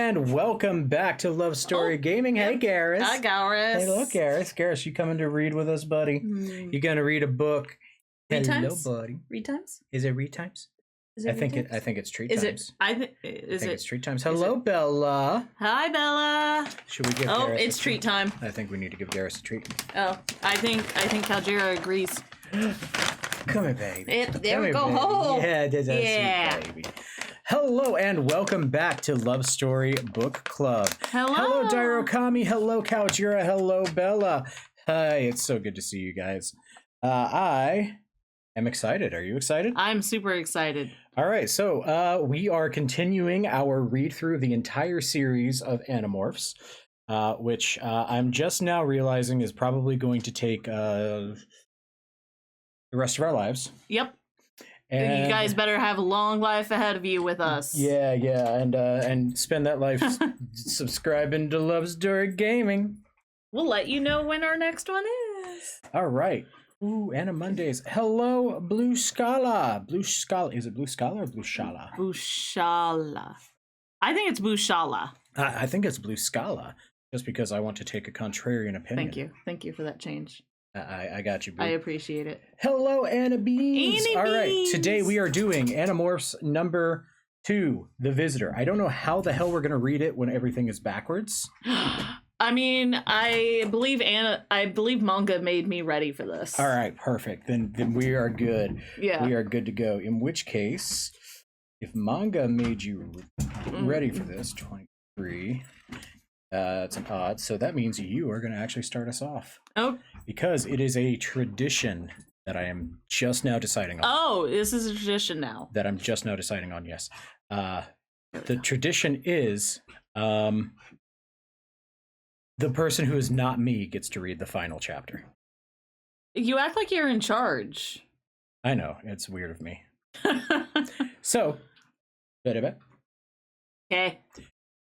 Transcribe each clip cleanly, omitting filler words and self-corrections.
and welcome back to Love Story Gaming. Hey, Garrus. Hi, Garrus. Hey, look, Garrus. Garrus, you coming to read with us, buddy? You gonna read a book? Read Hello, times? buddy. Read times? Is it read times? I think it's treat times. I think it's treat times. Hello, Bella. Hi, Bella. Should we give? Oh, Garrus it's treat time. I think we need to give Garrus a treat. Oh, I think Calgera agrees. Come here, baby. There we go. Baby. Oh, Yeah, that's sweet baby. Hello and welcome back to Love Story Book Club. Hello, Dairokami. Hello, Kaljira. Hello, Bella. Hi, it's so good to see you guys. I am excited. Are you excited? I'm super excited. All right, so we are continuing our read through the entire series of Animorphs, which I'm just now realizing is probably going to take the rest of our lives. Yep. And you guys better have a long life ahead of you with us. Yeah, and spend that life subscribing to Love Story Gaming. We'll let you know when our next one is. All right. Ooh, Anna Mondays. Hello, Blue Scala. Blue Scala. Is it Blue Scala or Blue Shala? Bushala. I think it's Bushala. I think it's Blue Scala, just because I want to take a contrarian opinion. Thank you. Thank you for that change. I got you, Blue. I appreciate it. Hello, Anna Beans. Annie All right, Beans. today we are doing Animorphs number 2, The Visitor. I don't know how the hell we're going to read it when everything is backwards. I mean, I believe manga made me ready for this. All right, perfect. Then we are good. Yeah. We are good to go. In which case, if manga made you ready for this, 23, it's an odd. So that means you are going to actually start us off. Oh. Because it is a tradition that I am just now deciding on. Oh, this is a tradition now. That I'm just now deciding on, yes. The tradition is the person who is not me gets to read the final chapter. You act like you're in charge. I know, it's weird of me. So, okay.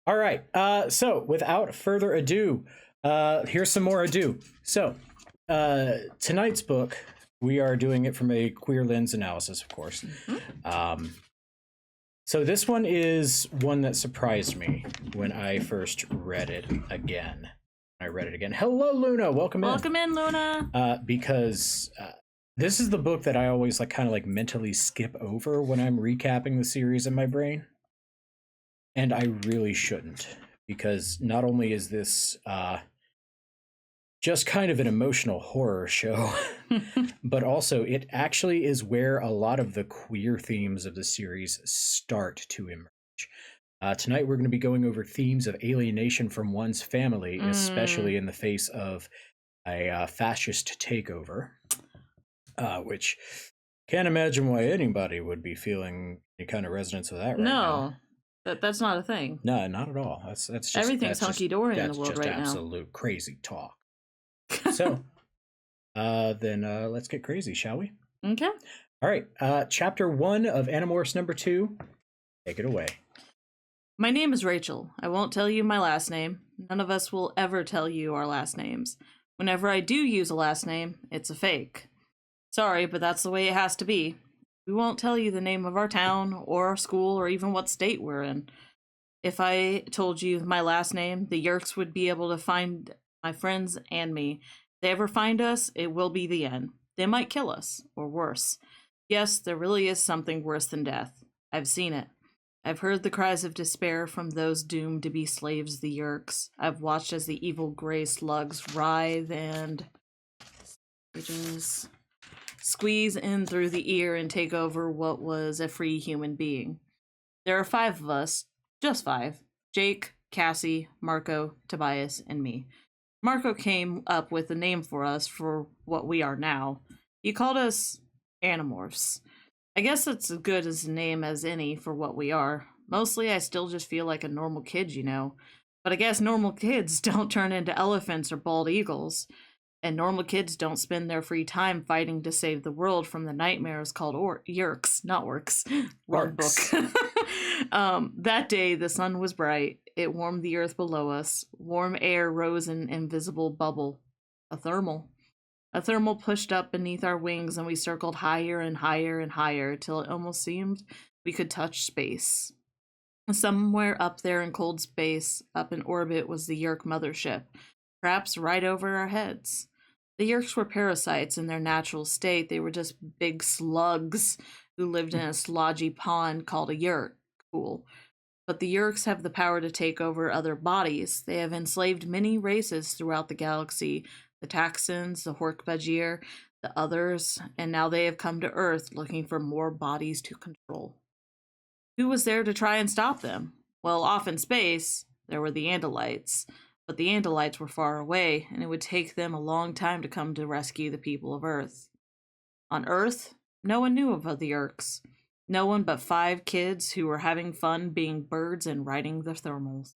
All right. So, without further ado, here's some more ado. So, tonight's book, we are doing it from a queer lens analysis, of course. Mm-hmm. So this one is one that surprised me when I first read it again. Hello, Luna. Welcome in. Welcome in, Luna. Because this is the book that I always kind of mentally skip over when I'm recapping the series in my brain. And I really shouldn't, because not only is this just kind of an emotional horror show, but also it actually is where a lot of the queer themes of the series start to emerge. Tonight we're going to be going over themes of alienation from one's family, especially in the face of a fascist takeover, which can't imagine why anybody would be feeling any kind of resonance with that right now. That's not a thing. No, not at all. That's just everything's hunky-dory in the world right now. That's just absolute crazy talk. So, then let's get crazy, shall we? Okay. All right. Chapter 1 of Animorphs number 2. Take it away. My name is Rachel. I won't tell you my last name. None of us will ever tell you our last names. Whenever I do use a last name, it's a fake. Sorry, but that's the way it has to be. We won't tell you the name of our town, or our school, or even what state we're in. If I told you my last name, the Yerks would be able to find my friends and me. If they ever find us, it will be the end. They might kill us, or worse. Yes, there really is something worse than death. I've seen it. I've heard the cries of despair from those doomed to be slaves of the Yerks. I've watched as the evil gray slugs writhe and squeeze in through the ear and take over what was a free human being. There are 5 of us, just 5. Jake, Cassie, Marco, Tobias, and me. Marco came up with a name for us for what we are now. He called us Animorphs. I guess it's as good as a name as any for what we are. Mostly I still just feel like a normal kid, you know. But I guess normal kids don't turn into elephants or bald eagles. And normal kids don't spend their free time fighting to save the world from the nightmares called Yerks, not Orcs. Wrong book. That day, the sun was bright. It warmed the earth below us. Warm air rose in an invisible bubble. A thermal. A thermal pushed up beneath our wings, and we circled higher and higher and higher till it almost seemed we could touch space. Somewhere up there in cold space, up in orbit, was the Yerk mothership, perhaps right over our heads. The Yerks were parasites in their natural state. They were just big slugs who lived in a slodgy pond called a Yerk pool. But the Yerks have the power to take over other bodies. They have enslaved many races throughout the galaxy, the Taxons, the Hork-Bajir, the others, and now they have come to Earth looking for more bodies to control. Who was there to try and stop them? Well, off in space, there were the Andalites, but the Andalites were far away, and it would take them a long time to come to rescue the people of Earth. On Earth, no one knew of the Yerks. No one but 5 kids who were having fun being birds and riding the thermals.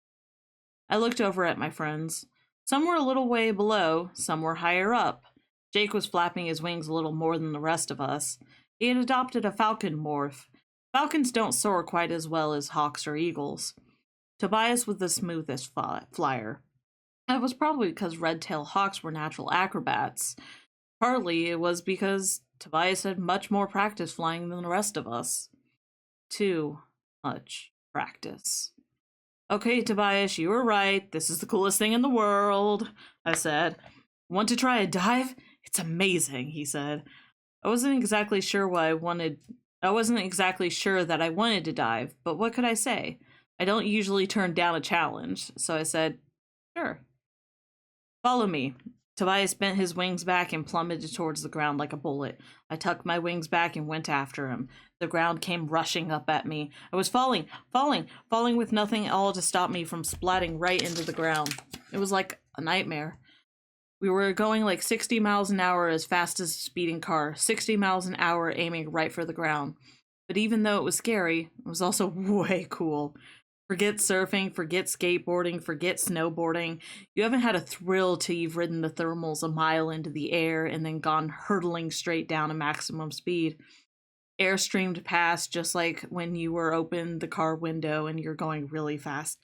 I looked over at my friends. Some were a little way below, some were higher up. Jake was flapping his wings a little more than the rest of us. He had adopted a falcon morph. Falcons don't soar quite as well as hawks or eagles. Tobias was the smoothest flyer. That was probably because red-tailed hawks were natural acrobats. Partly it was because Tobias had much more practice flying than the rest of us. Too much practice. Okay, Tobias, you were right. This is the coolest thing in the world, I said. Want to try a dive? It's amazing, he said. I wasn't exactly sure that I wanted to dive, but what could I say? I don't usually turn down a challenge, so I said, sure. Follow me. Tobias bent his wings back and plummeted towards the ground like a bullet. I tucked my wings back and went after him. The ground came rushing up at me. I was falling with nothing at all to stop me from splatting right into the ground. It was like a nightmare. We were going like 60 miles an hour as fast as a speeding car, 60 miles an hour aiming right for the ground. But even though it was scary, it was also way cool. Forget surfing, forget skateboarding, forget snowboarding. You haven't had a thrill till you've ridden the thermals a mile into the air and then gone hurtling straight down at maximum speed. Air streamed past just like when you were open the car window and you're going really fast.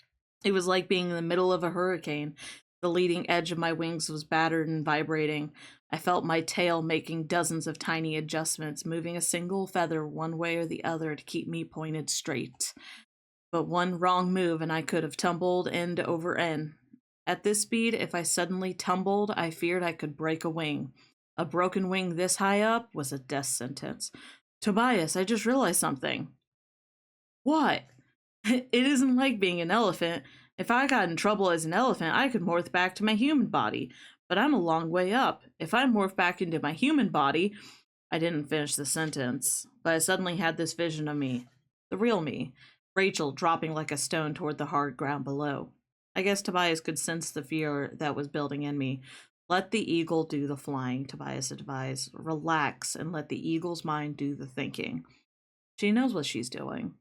It was like being in the middle of a hurricane. The leading edge of my wings was battered and vibrating. I felt my tail making dozens of tiny adjustments, moving a single feather one way or the other to keep me pointed straight. But one wrong move and I could have tumbled end over end. At this speed, if I suddenly tumbled, I feared I could break a wing. A broken wing this high up was a death sentence. Tobias, I just realized something. What? It isn't like being an elephant. If I got in trouble as an elephant, I could morph back to my human body. But I'm a long way up. If I morph back into my human body... I didn't finish the sentence, but I suddenly had this vision of me. The real me. Rachel dropping like a stone toward the hard ground below. I guess Tobias could sense the fear that was building in me. Let the eagle do the flying, Tobias advised. Relax and let the eagle's mind do the thinking. She knows what she's doing.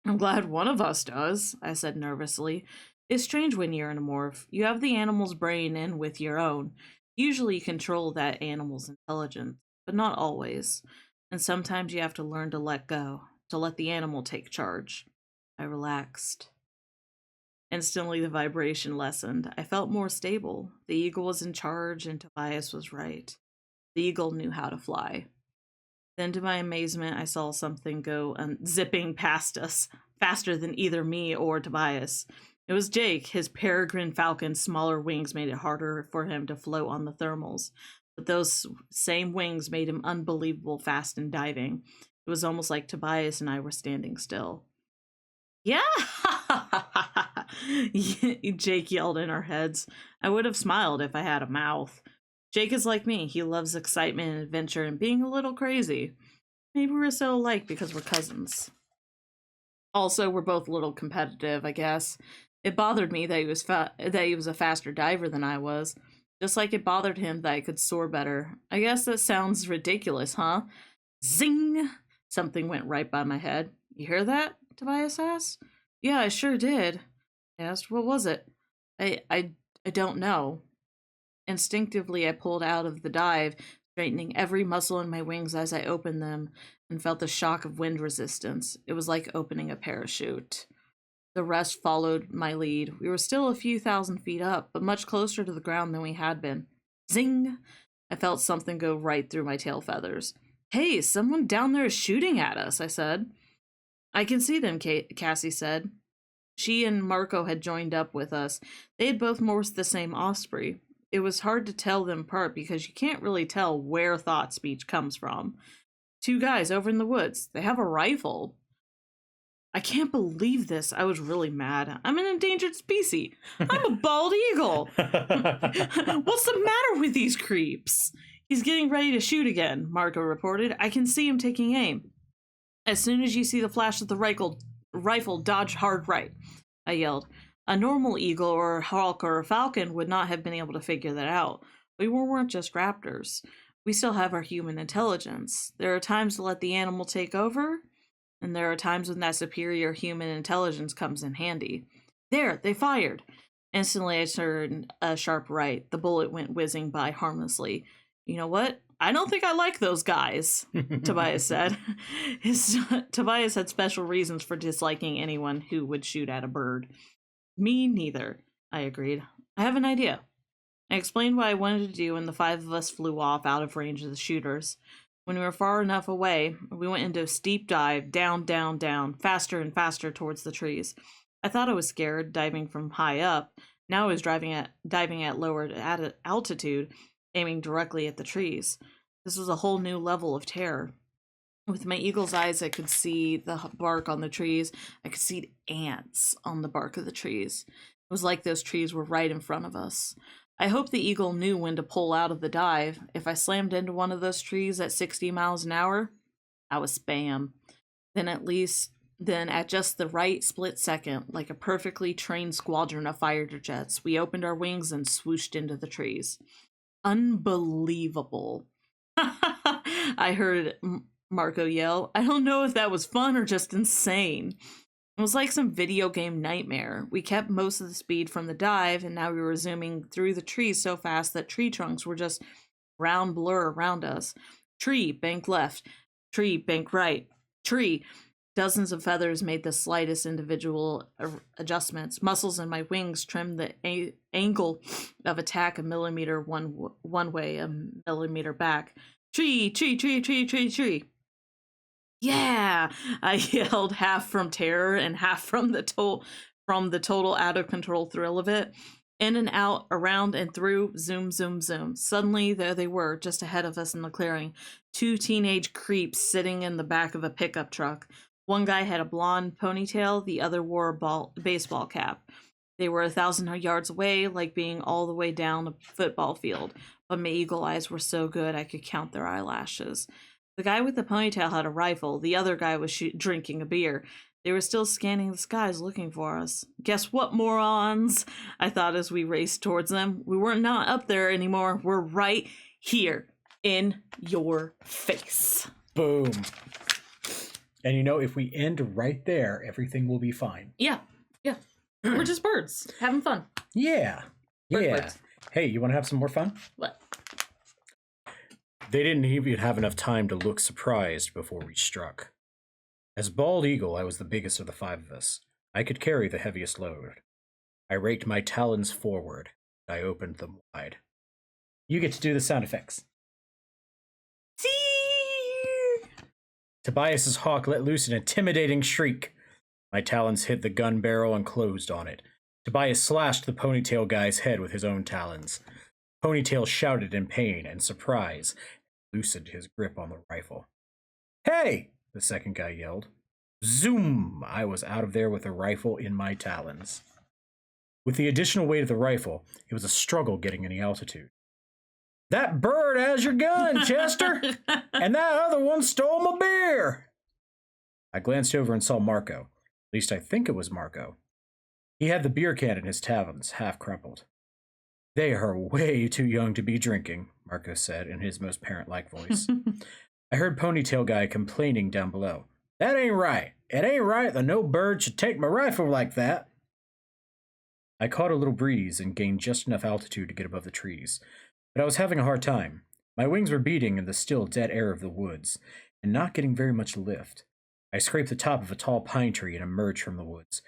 I'm glad one of us does, I said nervously. It's strange when you're an Animorph. You have the animal's brain in with your own. Usually you control that animal's intelligence, but not always. And sometimes you have to learn to let go, to let the animal take charge. I relaxed. Instantly the vibration lessened. I felt more stable. The eagle was in charge and Tobias was right. The eagle knew how to fly. Then, to my amazement, I saw something go zipping past us, faster than either me or Tobias. It was Jake. His peregrine falcon's smaller wings made it harder for him to float on the thermals, but those same wings made him unbelievable fast in diving. It was almost like Tobias and I were standing still. Yeah! Jake yelled in our heads. I would have smiled if I had a mouth. Jake is like me. He loves excitement and adventure and being a little crazy. Maybe we're so alike because we're cousins. Also, we're both a little competitive, I guess. It bothered me that he was a faster diver than I was, just like it bothered him that I could soar better. I guess that sounds ridiculous, huh? Zing! Something went right by my head. You hear that? Tobias asked. Yeah, I sure did. I asked, what was it? I don't know. Instinctively, I pulled out of the dive, straightening every muscle in my wings as I opened them, and felt the shock of wind resistance. It was like opening a parachute. The rest followed my lead. We were still a few thousand feet up, but much closer to the ground than we had been. Zing! I felt something go right through my tail feathers. Hey, someone down there is shooting at us, I said. I can see them, Cassie said. She and Marco had joined up with us. They had both morsed the same osprey. It was hard to tell them apart because you can't really tell where thought speech comes from. Two guys over in the woods. They have a rifle. I can't believe this. I was really mad. I'm an endangered species. I'm a bald eagle. What's the matter with these creeps? He's getting ready to shoot again, Marco reported. I can see him taking aim. As soon as you see the flash of the rifle, dodge hard right, I yelled. A normal eagle or a hawk or a falcon would not have been able to figure that out. We weren't just raptors. We still have our human intelligence. There are times to let the animal take over, and there are times when that superior human intelligence comes in handy. There, they fired. Instantly, I turned a sharp right. The bullet went whizzing by harmlessly. You know what? I don't think I like those guys, Tobias said. Tobias had special reasons for disliking anyone who would shoot at a bird. Me neither, I agreed. I have an idea. I explained what I wanted to do, and the five of us flew off out of range of the shooters. When we were far enough away, we went into a steep dive, down, down, down, faster and faster towards the trees. I thought I was scared, diving from high up. Now I was diving at lower altitude, aiming directly at the trees. This was a whole new level of terror. With my eagle's eyes, I could see the bark on the trees. I could see ants on the bark of the trees. It was like those trees were right in front of us. I hoped the eagle knew when to pull out of the dive. If I slammed into one of those trees at 60 miles an hour, I was spam. Then at just the right split second, like a perfectly trained squadron of fighter jets, we opened our wings and swooshed into the trees. Unbelievable. I heard Marco yell. I don't know if that was fun or just insane. It was like some video game nightmare. We kept most of the speed from the dive, and now we were zooming through the trees so fast that tree trunks were just round blur around us. Tree, bank left. Tree, bank right. Tree. Dozens of feathers made the slightest individual adjustments. Muscles in my wings trimmed the angle of attack a millimeter one way, a millimeter back. Tree, tree, tree, tree, tree, tree. Yeah, I yelled, half from terror and half from the total out of control thrill of it. In and out, around and through, zoom, zoom, zoom. Suddenly, there they were, just ahead of us in the clearing. Two teenage creeps sitting in the back of a pickup truck. One guy had a blonde ponytail, the other wore a baseball cap. They were 1,000 yards away, like being all the way down a football field, but my eagle eyes were so good I could count their eyelashes. The guy with the ponytail had a rifle. The other guy was drinking a beer. They were still scanning the skies looking for us. Guess what, morons? I thought as we raced towards them. We were not up there anymore. We're right here in your face. Boom. And you know, if we end right there, everything will be fine. Yeah. We're just birds having fun. Yeah. Birds. Hey, you want to have some more fun? What? They didn't even have enough time to look surprised before we struck. As bald eagle, I was the biggest of the five of us. I could carry the heaviest load. I raked my talons forward. I opened them wide. You get to do the sound effects. See? Tobias's hawk let loose an intimidating shriek. My talons hit the gun barrel and closed on it. Tobias slashed the ponytail guy's head with his own talons. Ponytail shouted in pain and surprise and loosened his grip on the rifle. Hey! The second guy yelled. Zoom! I was out of there with the rifle in my talons. With the additional weight of the rifle, it was a struggle getting any altitude. That bird has your gun, Chester! And that other one stole my beer! I glanced over and saw Marco. At least I think it was Marco. He had the beer can in his talons, half crumpled. They are way too young to be drinking, Marco said in his most parent-like voice. I heard Ponytail Guy complaining down below. That ain't right. It ain't right that no bird should take my rifle like that. I caught a little breeze and gained just enough altitude to get above the trees, but I was having a hard time. My wings were beating in the still dead air of the woods, and not getting very much lift. I scraped the top of a tall pine tree and emerged from the woods.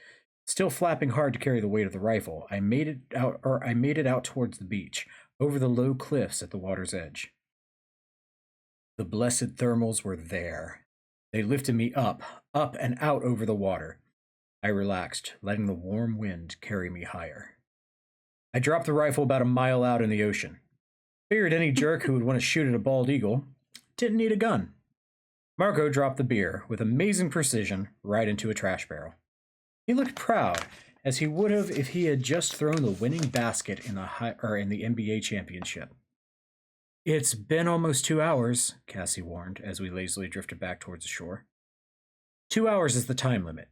Still flapping hard to carry the weight of the rifle, I made it out towards the beach, over the low cliffs at the water's edge. The blessed thermals were there. They lifted me up and out over the water. I relaxed, letting the warm wind carry me higher. I dropped the rifle about a mile out in the ocean. Figured any jerk who would want to shoot at a bald eagle didn't need a gun. Marco dropped the beer with amazing precision right into a trash barrel. He looked proud, as he would have if he had just thrown the winning basket in the NBA championship. It's been almost 2 hours, Cassie warned as we lazily drifted back towards the shore. 2 hours is the time limit.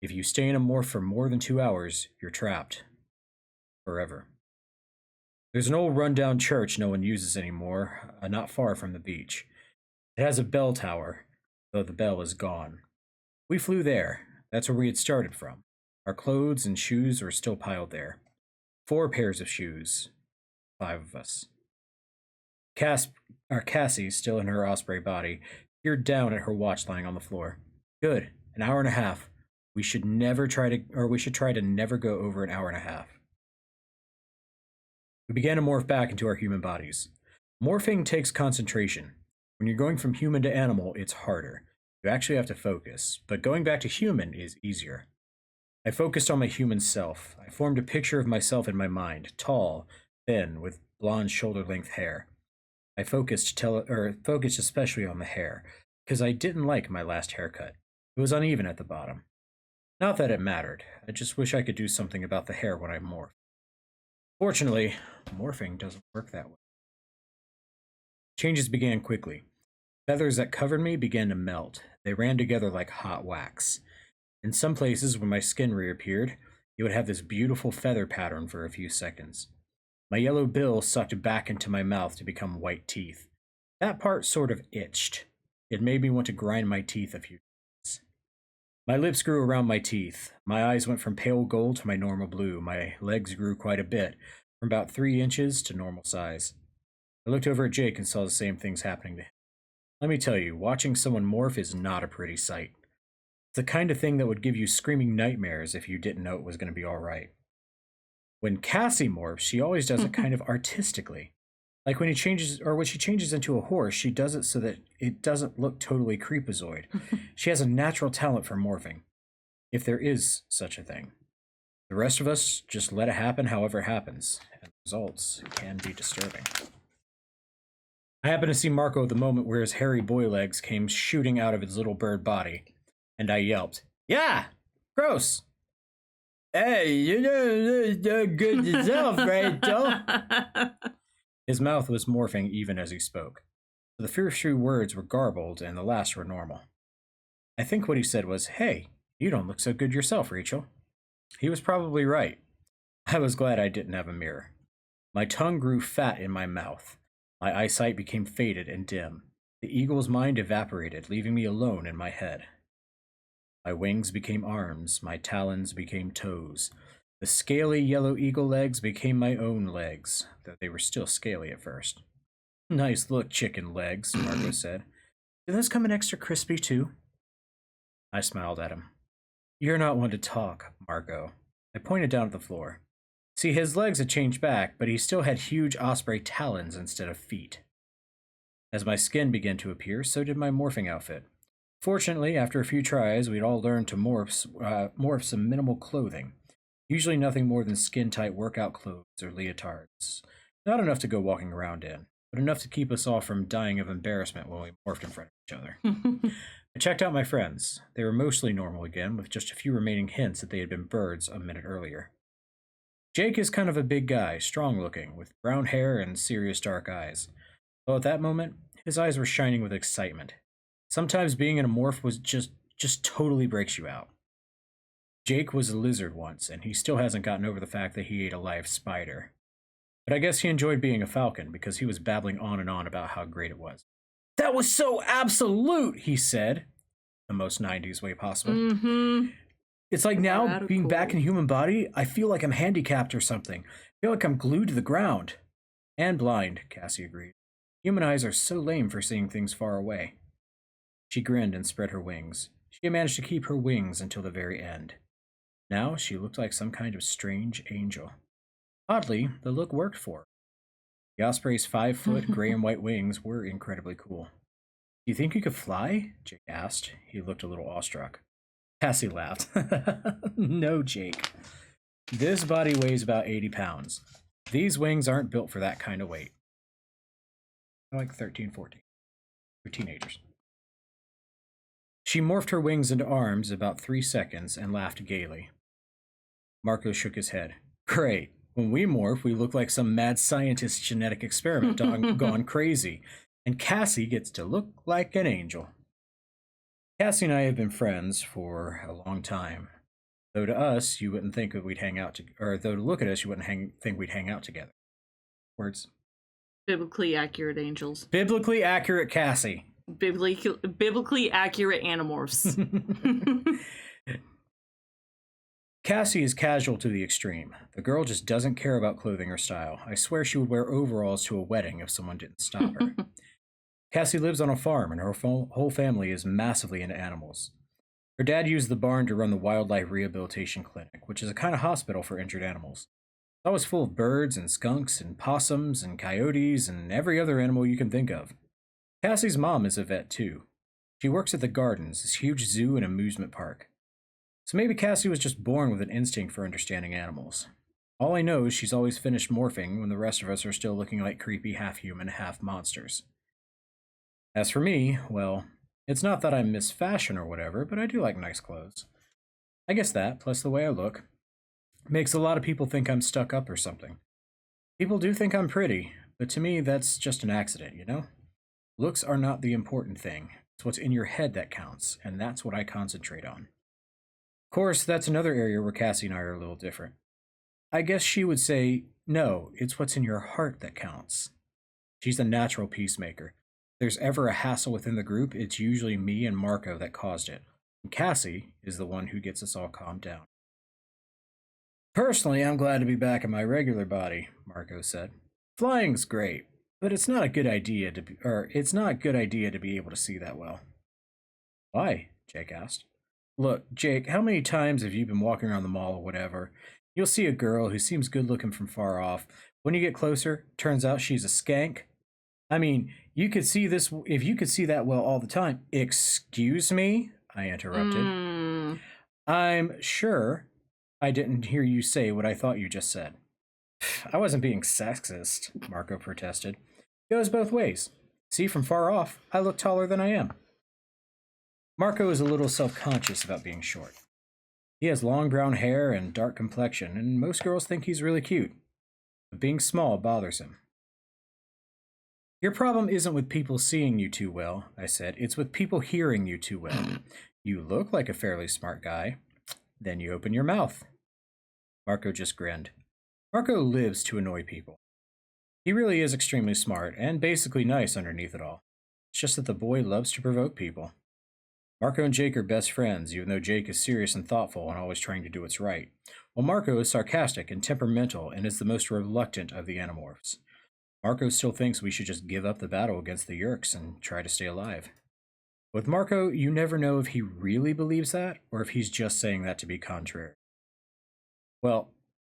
If you stay in a morph for more than 2 hours, you're trapped. Forever. There's an old rundown church no one uses anymore, not far from the beach. It has a bell tower, though the bell is gone. We flew there. That's where we had started from. Our clothes and shoes were still piled there. 4 pairs of shoes. 5 of us. Cassie, still in her osprey body, peered down at her watch lying on the floor. Good. An hour and a half. We should try to never go over an hour and a half. We began to morph back into our human bodies. Morphing takes concentration. When you're going from human to animal, it's harder. You actually have to focus, but going back to human is easier. I focused on my human self. I formed a picture of myself in my mind, tall, thin, with blonde shoulder-length hair. I focused especially on the hair, because I didn't like my last haircut. It was uneven at the bottom. Not that it mattered. I just wish I could do something about the hair when I morph. Fortunately, morphing doesn't work that way. Changes began quickly. Feathers that covered me began to melt. They ran together like hot wax. In some places, when my skin reappeared, it would have this beautiful feather pattern for a few seconds. My yellow bill sucked back into my mouth to become white teeth. That part sort of itched. It made me want to grind my teeth a few times. My lips grew around my teeth. My eyes went from pale gold to my normal blue. My legs grew quite a bit, from about 3 inches to normal size. I looked over at Jake and saw the same things happening to him. Let me tell you, watching someone morph is not a pretty sight. It's the kind of thing that would give you screaming nightmares if you didn't know it was going to be all right. When Cassie morphs, she always does it kind of artistically. Like when she changes into a horse, she does it so that it doesn't look totally creepazoid. She has a natural talent for morphing, if there is such a thing. The rest of us just let it happen however it happens, and the results can be disturbing. I happened to see Marco at the moment where his hairy boy legs came shooting out of his little bird body, and I yelped, "Yeah! Gross!" "Hey, you know good yourself, right, though?" His mouth was morphing even as he spoke. The first few words were garbled, and the last were normal. I think what he said was, "Hey, you don't look so good yourself, Rachel." He was probably right. I was glad I didn't have a mirror. My tongue grew fat in my mouth. My eyesight became faded and dim. The eagle's mind evaporated, leaving me alone in my head. My wings became arms, my talons became toes. The scaly yellow eagle legs became my own legs, though they were still scaly at first. "Nice look, chicken legs," Marco said. "Do those come in extra crispy, too?" I smiled at him. "You're not one to talk, Marco." I pointed down at the floor. See, his legs had changed back, but he still had huge osprey talons instead of feet. As my skin began to appear, so did my morphing outfit. Fortunately, after a few tries, we'd all learned to morph some minimal clothing. Usually nothing more than skin-tight workout clothes or leotards. Not enough to go walking around in, but enough to keep us all from dying of embarrassment when we morphed in front of each other. I checked out my friends. They were mostly normal again, with just a few remaining hints that they had been birds a minute earlier. Jake is kind of a big guy, strong-looking, with brown hair and serious dark eyes. Though at that moment, his eyes were shining with excitement. Sometimes being in a morph was just totally breaks you out. Jake was a lizard once, and he still hasn't gotten over the fact that he ate a live spider. But I guess he enjoyed being a falcon, because he was babbling on and on about how great it was. "That was so absolute," he said, the most 90s way possible. Mm-hmm. It's like now, Radical. being back in a human body, I feel like I'm handicapped or something. I feel like I'm glued to the ground. And blind, Cassie agreed. Human eyes are so lame for seeing things far away. She grinned and spread her wings. She had managed to keep her wings until the very end. Now she looked like some kind of strange angel. Oddly, the look worked for her. The osprey's 5-foot gray and white wings were incredibly cool. "Do you think you could fly?" Jake asked. He looked a little awestruck. Cassie laughed. No, Jake. This body weighs about 80 pounds. These wings aren't built for that kind of weight. They're like 13, 14. They're teenagers. She morphed her wings into arms about 3 seconds and laughed gaily. Marco shook his head. Great. When we morph, we look like some mad scientist's genetic experiment gone crazy. And Cassie gets to look like an angel. Cassie and I have been friends for a long time. Though to us, you wouldn't think that we'd hang out or though to look at us, you wouldn't think we'd hang out together. Words. Biblically accurate angels. Biblically accurate Cassie. Biblically accurate Animorphs. Cassie is casual to the extreme. The girl just doesn't care about clothing or style. I swear she would wear overalls to a wedding if someone didn't stop her. Cassie lives on a farm, and her whole family is massively into animals. Her dad used the barn to run the Wildlife Rehabilitation Clinic, which is a kind of hospital for injured animals. It's always full of birds and skunks and possums and coyotes and every other animal you can think of. Cassie's mom is a vet, too. She works at the Gardens, this huge zoo and amusement park. So maybe Cassie was just born with an instinct for understanding animals. All I know is she's always finished morphing when the rest of us are still looking like creepy half-human, half-monsters. As for me, well, it's not that I miss fashion or whatever, but I do like nice clothes. I guess that, plus the way I look, makes a lot of people think I'm stuck up or something. People do think I'm pretty, but to me that's just an accident, you know? Looks are not the important thing. It's what's in your head that counts, and that's what I concentrate on. Of course, that's another area where Cassie and I are a little different. I guess she would say, no, it's what's in your heart that counts. She's a natural peacemaker. If there's ever a hassle within the group, it's usually me and Marco that caused it. And Cassie is the one who gets us all calmed down. Personally, I'm glad to be back in my regular body, Marco said. Flying's great, but it's not a good idea to be able to see that well. Why? Jake asked. Look, Jake, how many times have you been walking around the mall or whatever? You'll see a girl who seems good looking from far off. When you get closer, turns out she's a skank. I mean, you could see this if you could see that well all the time. Excuse me? I interrupted. I'm sure I didn't hear you say what I thought you just said. I wasn't being sexist, Marco protested. It goes both ways. See, from far off, I look taller than I am. Marco is a little self-conscious about being short. He has long brown hair and dark complexion, and most girls think he's really cute. But being small bothers him. Your problem isn't with people seeing you too well, I said. It's with people hearing you too well. You look like a fairly smart guy. Then you open your mouth. Marco just grinned. Marco lives to annoy people. He really is extremely smart and basically nice underneath it all. It's just that the boy loves to provoke people. Marco and Jake are best friends, even though Jake is serious and thoughtful and always trying to do what's right, while Marco is sarcastic and temperamental and is the most reluctant of the Animorphs. Marco still thinks we should just give up the battle against the Yeerks and try to stay alive. With Marco, you never know if he really believes that or if he's just saying that to be contrary. Well,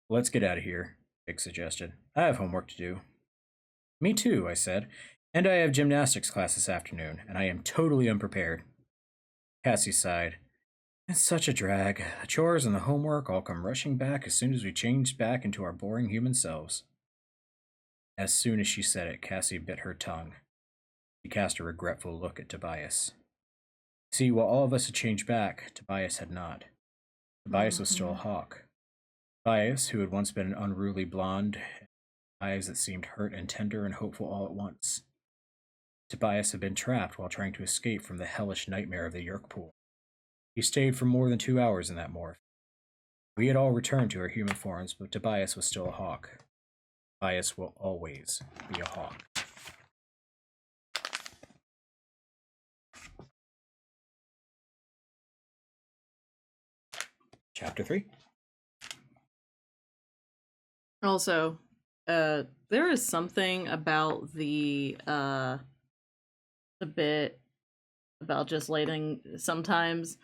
let's get out of here, Jake suggested. I have homework to do. Me too, I said, and I have gymnastics class this afternoon, and I am totally unprepared. Cassie sighed. It's such a drag. The chores and the homework all come rushing back as soon as we change back into our boring human selves. As soon as she said it, Cassie bit her tongue. She cast a regretful look at Tobias. See, while all of us had changed back, Tobias had not. Tobias was still a hawk. Tobias, who had once been an unruly blonde, had eyes that seemed hurt and tender and hopeful all at once. Tobias had been trapped while trying to escape from the hellish nightmare of the Yeerk pool. He stayed for more than 2 hours in that morph. We had all returned to our human forms, but Tobias was still a hawk. Tobias will always be a hawk. Chapter 3. Also, there is something about the bit about just letting sometimes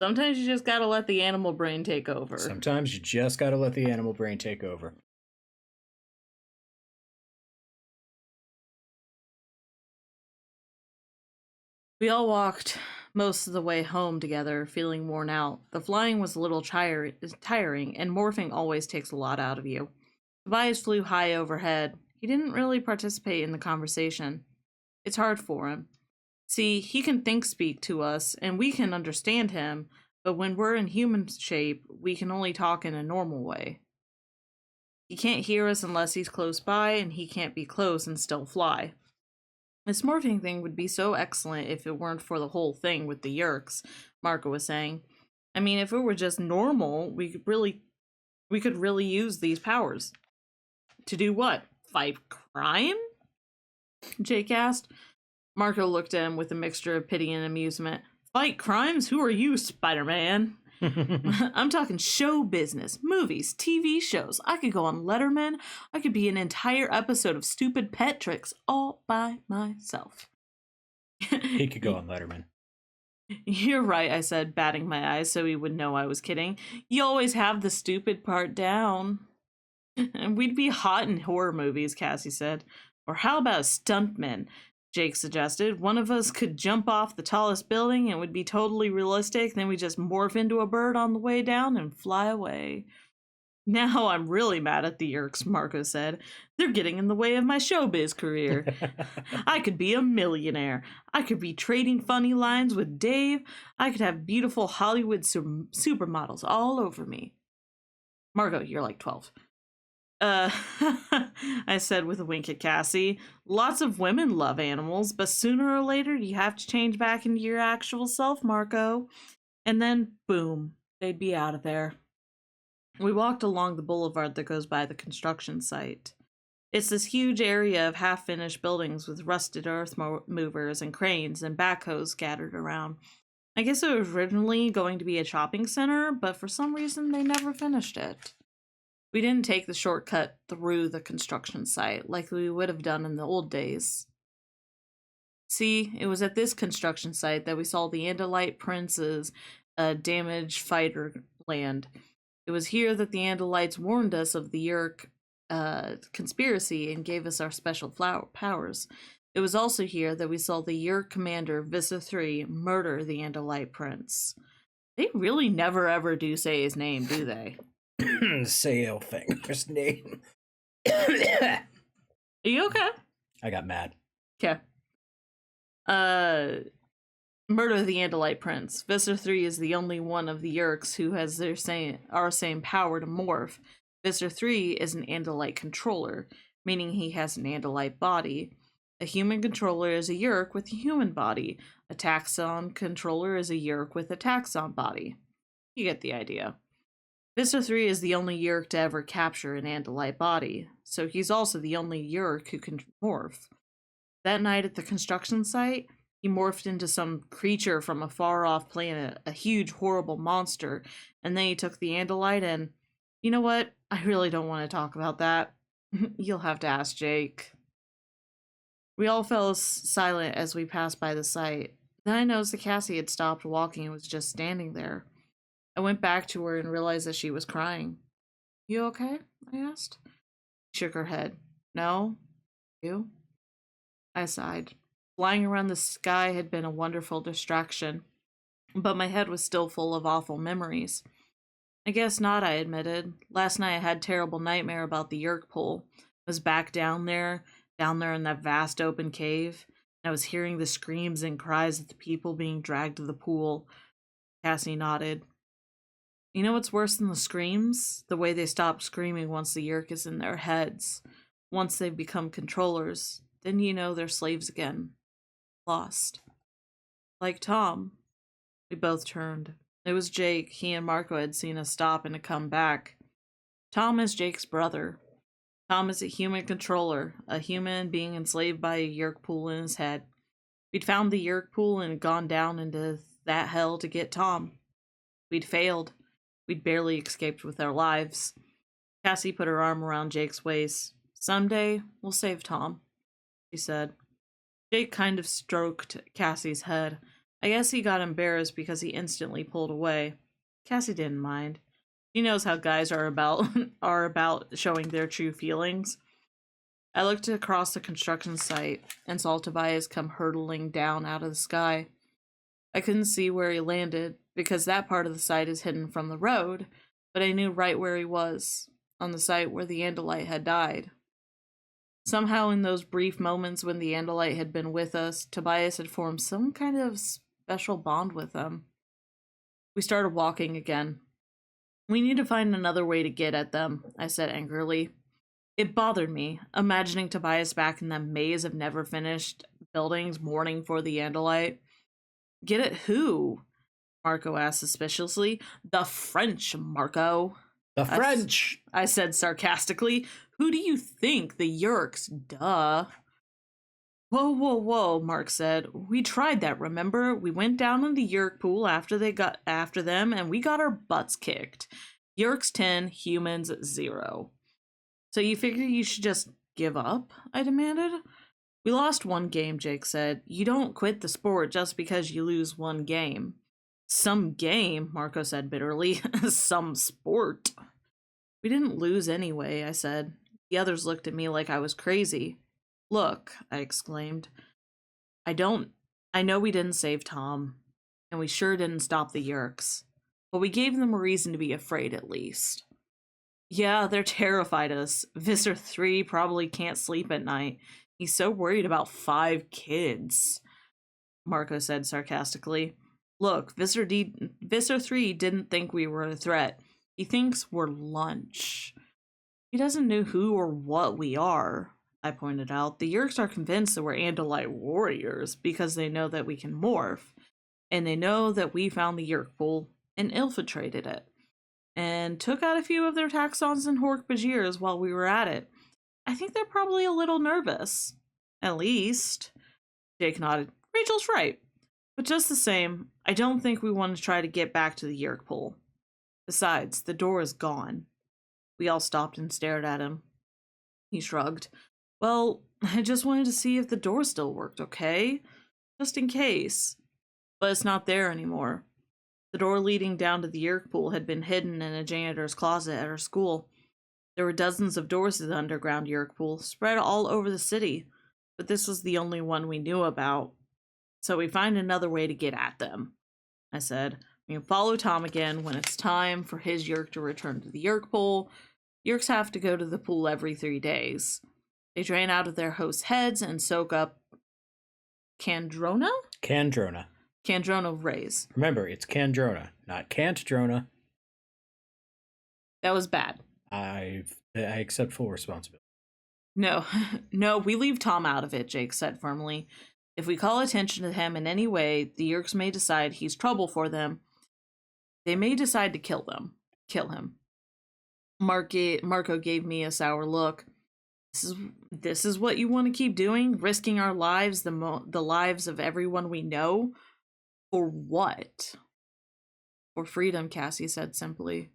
you just gotta let the animal brain take over. Sometimes you just gotta let the animal brain take over. We all walked most of the way home together, feeling worn out. The flying was a little tiring, and morphing always takes a lot out of you. Tobias flew high overhead. He didn't really participate in the conversation. It's hard for him. See, he can think speak to us, and we can understand him, but when we're in human shape, we can only talk in a normal way. He can't hear us unless he's close by, and he can't be close and still fly. This morphing thing would be so excellent if it weren't for the whole thing with the Yerks, Marco was saying. I mean, if it were just normal, we could really use these powers. To do what? Fight crime? Jake asked. Marco looked at him with a mixture of pity and amusement. Fight crimes? Who are you, Spider-Man? I'm talking show business, movies, TV shows. I could go on Letterman. I could be an entire episode of Stupid Pet Tricks all by myself. He could go on Letterman. You're right, I said, batting my eyes so he would know I was kidding. You always have the stupid part down. And we'd be hot in horror movies, Cassie said. Or how about a stuntman? Jake suggested. One of us could jump off the tallest building and it would be totally realistic, then we just morph into a bird on the way down and fly away. Now I'm really mad at the Yerks, Marco said. They're getting in the way of my showbiz career. I could be a millionaire. I could be trading funny lines with Dave. I could have beautiful Hollywood supermodels all over me. Marco, you're like 12. I said with a wink at Cassie. Lots of women love animals, but sooner or later you have to change back into your actual self, Marco. And then, boom, they'd be out of there. We walked along the boulevard that goes by the construction site. It's this huge area of half-finished buildings with rusted earth movers and cranes and backhoes scattered around. I guess it was originally going to be a shopping center, but for some reason they never finished it. We didn't take the shortcut through the construction site like we would have done in the old days. See, it was at this construction site that we saw the Andalite Prince's damaged fighter land. It was here that the Andalites warned us of the Yerk conspiracy and gave us our special powers. It was also here that we saw the Yerk commander, Visser III, murder the Andalite Prince. They really never ever do say his name, do they? Say Elfinger's name. Are you okay? I got mad. Okay. Murder the Andalite Prince. Visser III is the only one of the Yerks who has our same power to morph. Visser III is an Andalite controller, meaning he has an Andalite body. A human controller is a Yerk with a human body. A taxon controller is a Yerk with a taxon body. You get the idea. Visser III is the only Yerk to ever capture an Andalite body, so he's also the only Yerk who can morph. That night at the construction site, he morphed into some creature from a far-off planet, a huge, horrible monster, and then he took the Andalite and... You know what? I really don't want to talk about that. You'll have to ask Jake. We all fell silent as we passed by the site. Then I noticed that Cassie had stopped walking and was just standing there. I went back to her and realized that she was crying. You okay? I asked. She shook her head. No. You? I sighed. Flying around the sky had been a wonderful distraction, but my head was still full of awful memories. I guess not, I admitted. Last night I had a terrible nightmare about the Yerk pool. I was back down there in that vast open cave. And I was hearing the screams and cries of the people being dragged to the pool. Cassie nodded. You know what's worse than the screams? The way they stop screaming once the Yerk is in their heads. Once they've become controllers, then you know they're slaves again. Lost. Like Tom. We both turned. It was Jake. He and Marco had seen us stop and to come back. Tom is Jake's brother. Tom is a human controller, a human being enslaved by a Yerk pool in his head. We'd found the Yerk pool and gone down into that hell to get Tom. We'd failed. We'd barely escaped with our lives. Cassie put her arm around Jake's waist. Someday, we'll save Tom, she said. Jake kind of stroked Cassie's head. I guess he got embarrassed because he instantly pulled away. Cassie didn't mind. She knows how guys are about showing their true feelings. I looked across the construction site and saw Tobias come hurtling down out of the sky. I couldn't see where he landed because that part of the site is hidden from the road, but I knew right where he was, on the site where the Andalite had died. Somehow, in those brief moments when the Andalite had been with us, Tobias had formed some kind of special bond with them. We started walking again. We need to find another way to get at them, I said angrily. It bothered me, imagining Tobias back in that maze of never finished buildings mourning for the Andalite. Get at who? Marco asked suspiciously. The French, Marco. The French! I said sarcastically. Who do you think? The Yerks, duh. Whoa, whoa, whoa, Mark said. We tried that, remember? We went down in the Yerk pool after they got after them, and we got our butts kicked. Yerks 10, humans 0. So you figure you should just give up? I demanded. We lost one game, Jake said. You don't quit the sport just because you lose one game. Some game, Marco said bitterly. Some sport. We didn't lose anyway, I said. The others looked at me like I was crazy. Look, I exclaimed. I know we didn't save Tom, and we sure didn't stop the Yerks, but we gave them a reason to be afraid at least. Yeah, they're terrified of us. Visser 3 probably can't sleep at night. He's so worried about 5 kids, Marco said sarcastically. Look, Visser 3 didn't think we were a threat. He thinks we're lunch. He doesn't know who or what we are, I pointed out. The Yerks are convinced that we're Andalite warriors because they know that we can morph, and they know that we found the Yerk pool and infiltrated it, and took out a few of their taxons and Hork-Bajirs while we were at it. I think they're probably a little nervous. At least. Jake nodded. Rachel's right. But just the same, I don't think we want to try to get back to the Yerk pool. Besides, the door is gone. We all stopped and stared at him. He shrugged. Well, I just wanted to see if the door still worked, okay? Just in case. But it's not there anymore. The door leading down to the Yerk pool had been hidden in a janitor's closet at our school. There were dozens of doors to the underground Yerk pool, spread all over the city, but this was the only one we knew about. So we find another way to get at them, I said. We can follow Tom again when it's time for his Yerk to return to the Yerk pool. Yerks have to go to the pool every 3 days. They drain out of their hosts' heads and soak up Candrona? Candrona rays. Remember, it's Candrona, not Cantdrona. That was bad. I accept full responsibility. No, no, we leave Tom out of it, Jake said firmly. If we call attention to him in any way, the Yerks may decide he's trouble for them. They may decide to kill him. Marco gave me a sour look. This is what you want to keep doing? Risking our lives, the lives of everyone we know? For what? For freedom, Cassie said simply.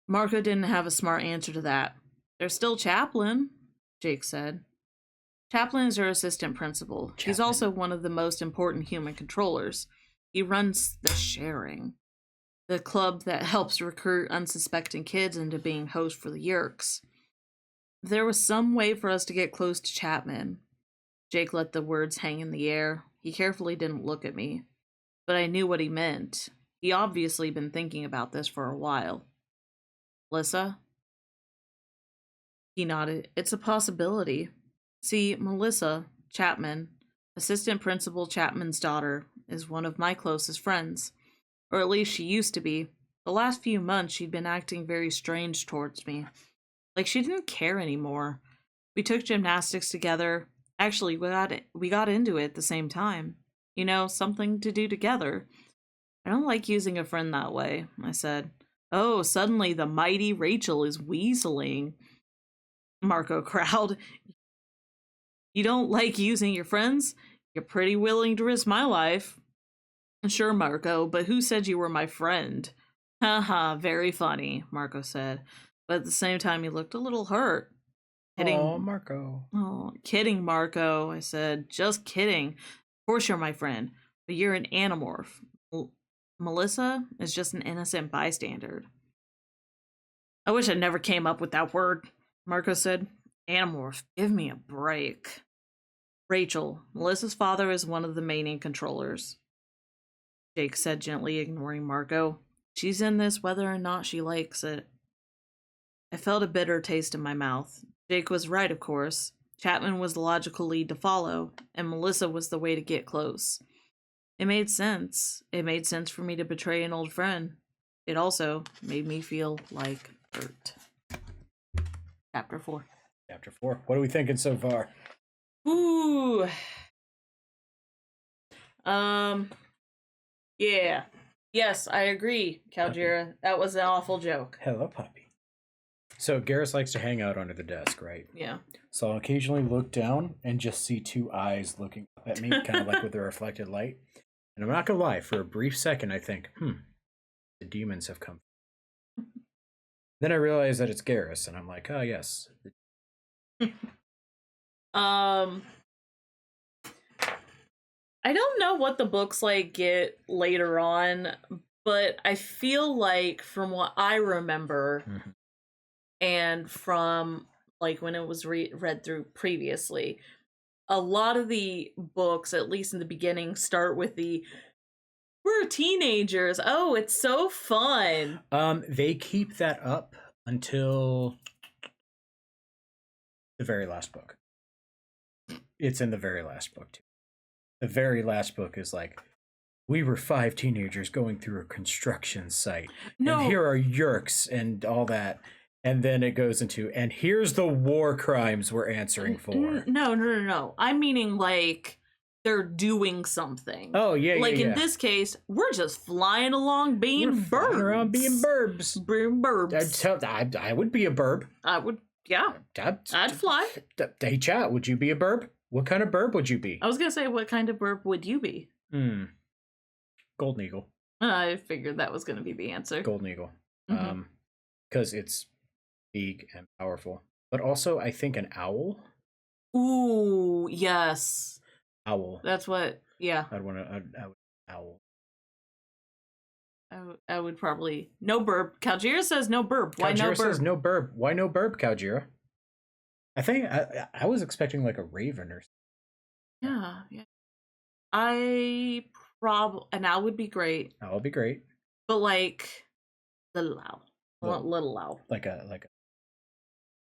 Marco didn't have a smart answer to that. There's still Chaplin, Jake said. Chaplin is her assistant principal. He's also one of the most important human controllers. He runs the Sharing, the club that helps recruit unsuspecting kids into being hosts for the Yerks. If there was some way for us to get close to Chapman. Jake let the words hang in the air. He carefully didn't look at me, but I knew what he meant. He obviously been thinking about this for a while. Melissa? He nodded. It's a possibility. See, Melissa Chapman, assistant principal Chapman's daughter, is one of my closest friends. Or at least she used to be. The last few months she'd been acting very strange towards me. Like she didn't care anymore. We took gymnastics together. Actually, we got into it at the same time. You know, something to do together. I don't like using a friend that way, I said. Oh, suddenly the mighty Rachel is weaseling. Marco growled. You don't like using your friends? You're pretty willing to risk my life. Sure, Marco, but who said you were my friend? Haha, very funny, Marco said. But at the same time, he looked a little hurt. Oh, Marco. Oh, kidding, Marco, I said. Just kidding. Of course you're my friend, but you're an Animorph. Melissa is just an innocent bystander. I wish I never came up with that word, Marco said. Animorph, give me a break. Rachel, Melissa's father is one of the main controllers. Jake said, gently ignoring Marco. She's in this whether or not she likes it. I felt a bitter taste in my mouth. Jake was right, of course. Chapman was the logical lead to follow, and Melissa was the way to get close. It made sense. It made sense for me to betray an old friend. It also made me feel like hurt. Chapter 4. Chapter 4. What are we thinking so far? Ooh. Yeah. Yes, I agree, Calgira. That was an awful joke. Hello, puppy. So Garrus likes to hang out under the desk, right? Yeah. So I'll occasionally look down and just see two eyes looking up at me, kind of like with the reflected light. And I'm not gonna lie, for a brief second I think, the demons have come. Then I realize that it's Garrus, and I'm like, oh yes. I don't know what the books like get later on, but I feel like from what I remember, and from like when it was read through previously, a lot of the books, at least in the beginning, start with we're teenagers. Oh, it's so fun. They keep that up until the very last book. It's in the very last book too. The very last book is like, we were 5 teenagers going through a construction site. No. And here are yerks and all that. And then it goes into, and here's the war crimes we're answering for. No. I'm meaning like they're doing something. Oh, yeah, like yeah. in this case, we're just flying along being we're burbs. Flying around being burbs. Being burbs. I would be a burb. I would, yeah. I'd fly. Hey, chat, would you be a burb? What kind of burb would you be? I was going to say, what kind of burb would you be? Golden Eagle. I figured that was going to be the answer. Golden Eagle. Because it's big and powerful. But also, I think an owl. Ooh, yes. Owl. That's what, yeah. I'd want to, owl. I would probably, no burb. Calgira says no burb. Why no burb? Calgira says no burb. Why no burb, Calgira? I think I was expecting like a raven or something. Yeah. An owl would be great. Owl would be great. But like, little owl. Little owl. Like a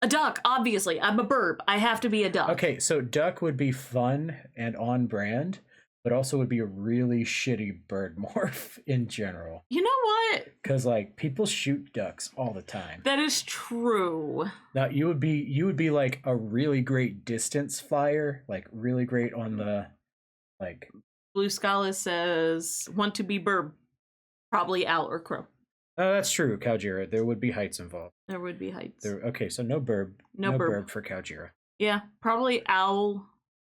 duck, obviously. I'm a burb. I have to be a duck. Okay, so duck would be fun and on brand, but also would be a really shitty bird morph in general. You know what? Because like people shoot ducks all the time. That is true. Now you would be like a really great distance flyer, like really great on the like. Blue Scala says want to be burb, probably owl or crow. Oh, that's true, Calgira. There would be heights involved. There would be heights. Okay, so no burb. No burb for Calgira. Yeah, probably owl.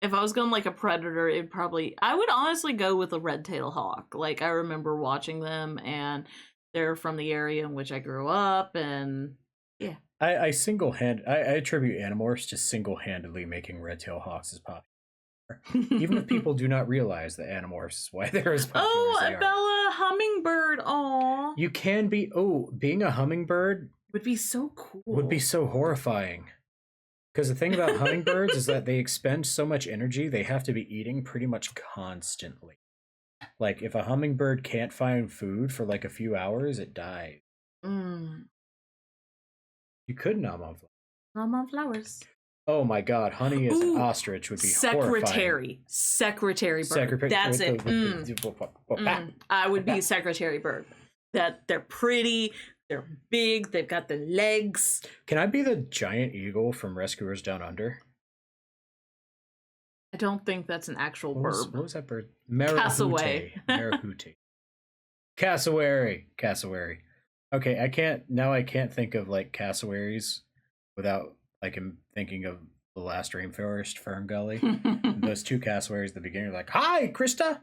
If I was going like a predator, I would honestly go with a red-tailed hawk. Like, I remember watching them, and they're from the area in which I grew up, and yeah. I attribute Animorphs to single-handedly making red-tailed hawks as popular. Even if people do not realize that Animorphs is why they're as popular as they are. Bella, hummingbird, aw. You can be, being a hummingbird would be so cool. Would be so horrifying. Because the thing about hummingbirds is that they expend so much energy, they have to be eating pretty much constantly. Like, if a hummingbird can't find food for like a few hours, it dies. You could nom on flowers. Nom on flowers. Oh my god, honey as an ostrich would be horrifying. Secretary bird. That's it. I would be secretary bird. That they're pretty, they're big, they've got the legs. Can I be the giant eagle from Rescuers Down Under? I don't think that's an actual bird. What was that bird? Cassowary. Cassowary. Okay, I can't think of like cassowaries without like I'm thinking of The Last Rainforest, Fern Gully. Those two cassowaries at the beginning are like, "Hi, Krista,"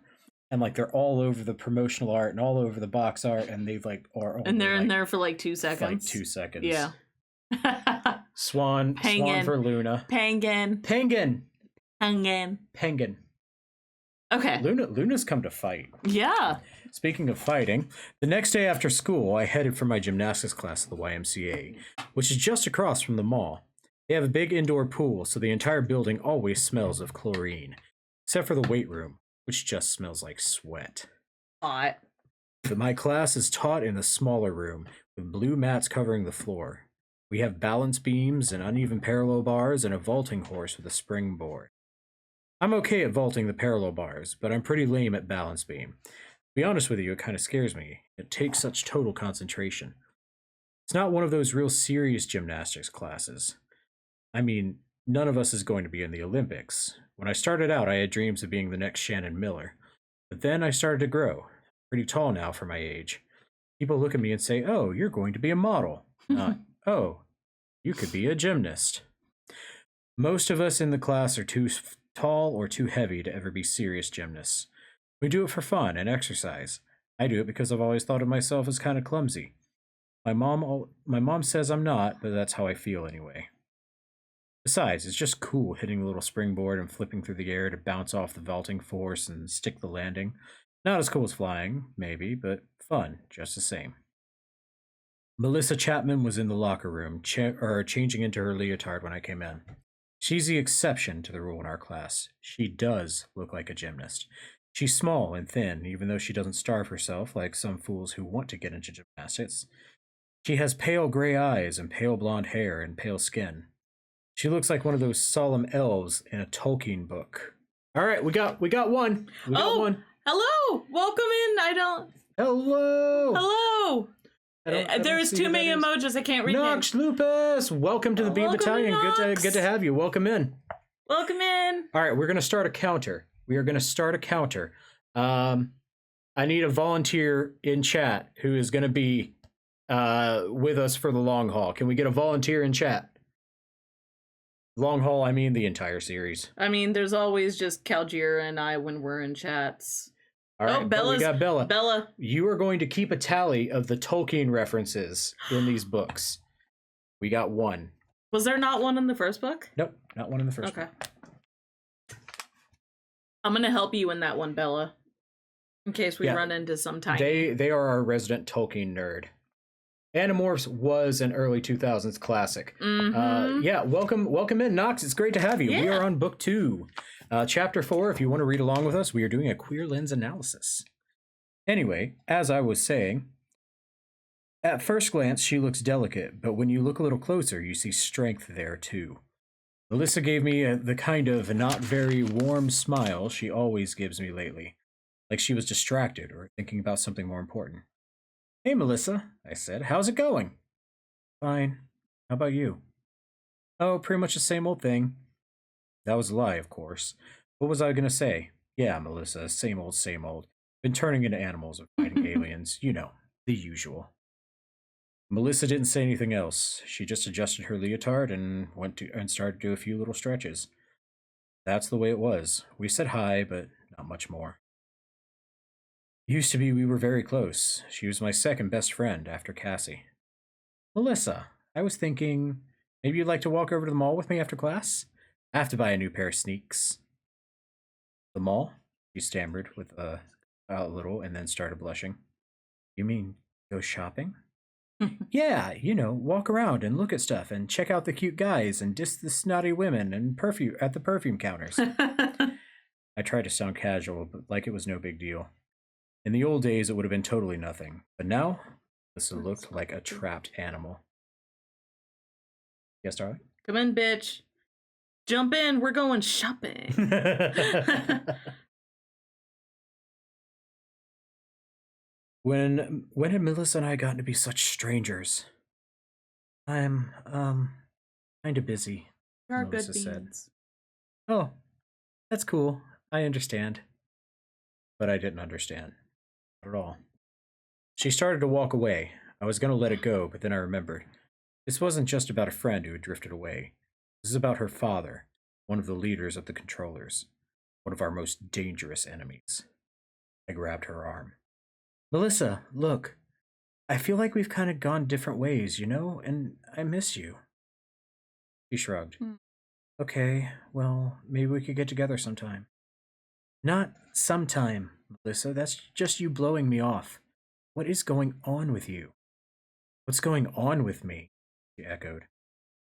and like they're all over the promotional art and all over the box art, and they've like and they're in there for like 2 seconds. Like 2 seconds. Yeah. Swan for Luna. Penguin. Okay. Luna's come to fight. Yeah. Speaking of fighting, the next day after school, I headed for my gymnastics class at the YMCA, which is just across from the mall. They have a big indoor pool, so the entire building always smells of chlorine, except for the weight room, which just smells like sweat. Hot. But my class is taught in the smaller room, with blue mats covering the floor. We have balance beams and uneven parallel bars and a vaulting horse with a springboard. I'm okay at vaulting the parallel bars, but I'm pretty lame at balance beam. To be honest with you, it kind of scares me. It takes such total concentration. It's not one of those real serious gymnastics classes. I mean, none of us is going to be in the Olympics. When I started out, I had dreams of being the next Shannon Miller. But then I started to grow. Pretty tall now for my age. People look at me and say, "Oh, you're going to be a model." Not, "Oh, you could be a gymnast." Most of us in the class are too tall or too heavy to ever be serious gymnasts. We do it for fun and exercise. I do it because I've always thought of myself as kind of clumsy. My mom says I'm not, but that's how I feel anyway. Besides, it's just cool hitting a little springboard and flipping through the air to bounce off the vaulting force and stick the landing. Not as cool as flying, maybe, but fun just the same. Melissa Chapman was in the locker room, changing into her leotard when I came in. She's the exception to the rule in our class. She does look like a gymnast. She's small and thin, even though she doesn't starve herself like some fools who want to get into gymnastics. She has pale gray eyes and pale blonde hair and pale skin. She looks like one of those solemn elves in a Tolkien book. All right, we got one. We got one. Hello, welcome in. Hello. Hello. There's too many emojis. I can't read them. Nox Lupus, welcome to the Beam Battalion. Good to have you. Welcome in. Welcome in. All right, we're gonna start a counter. We are gonna start a counter. I need a volunteer in chat who is gonna be with us for the long haul. Can we get a volunteer in chat? Long haul, I mean the entire series. I mean, there's always just Calgira and I when we're in chats. All right, we got Bella. Bella. You are going to keep a tally of the Tolkien references in these books. We got one. Was there not one in the first book? Nope, not one in the first book. I'm going to help you in that one, Bella. In case we run into some time. They are our resident Tolkien nerd. Animorphs was an early 2000s classic. Welcome in, Nox. It's great to have you. Yeah. We are on book 2. Chapter 4, if you want to read along with us, we are doing a queer lens analysis. Anyway, as I was saying, at first glance, she looks delicate, but when you look a little closer, you see strength there, too. Melissa gave me the kind of not very warm smile she always gives me lately, like she was distracted or thinking about something more important. "Hey, Melissa," I said. "How's it going?" "Fine. How about you?" "Oh, pretty much the same old thing." That was a lie, of course. What was I going to say? Yeah, Melissa, same old, same old. Been turning into animals and fighting aliens. You know, the usual. Melissa didn't say anything else. She just adjusted her leotard and started to do a few little stretches. That's the way it was. We said hi, but not much more. Used to be we were very close. She was my second best friend after Cassie. "Melissa, I was thinking maybe you'd like to walk over to the mall with me after class? I have to buy a new pair of sneaks." "The mall?" She stammered with a little and then started blushing. "You mean go shopping?" "Yeah, walk around and look at stuff and check out the cute guys and diss the snotty women and perfume at the perfume counters." I tried to sound casual, but like it was no big deal. In the old days, it would have been totally nothing. But now, this looked like a trapped animal. Yes, darling? Come in, bitch. Jump in. We're going shopping. When had Melissa and I gotten to be such strangers? "I'm, kind of busy," Melissa said. "Oh, that's cool. I understand." But I didn't understand. Not at all. She started to walk away. I was going to let it go, but then I remembered. This wasn't just about a friend who had drifted away. This is about her father, one of the leaders of the controllers, one of our most dangerous enemies. I grabbed her arm. "Melissa, look. I feel like we've kind of gone different ways, and I miss you." She shrugged. "Okay, well, maybe we could get together sometime." "Not sometime, Melissa. That's just you blowing me off. What is going on with you?" "What's going on with me?" she echoed.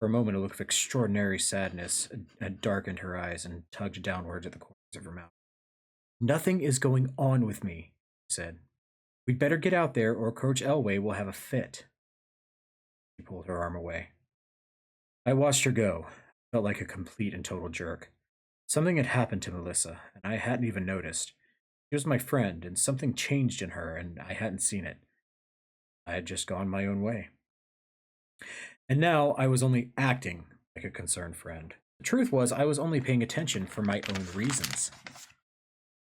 For a moment, a look of extraordinary sadness had darkened her eyes and tugged downwards at the corners of her mouth. Nothing is going on with me, she said. We'd better get out there, or Coach Elway will have a fit. She pulled her arm away. I watched her go. I felt like a complete and total jerk. Something had happened to Melissa, and I hadn't even noticed. She was my friend, and something changed in her, and I hadn't seen it. I had just gone my own way. And now I was only acting like a concerned friend. The truth was, I was only paying attention for my own reasons.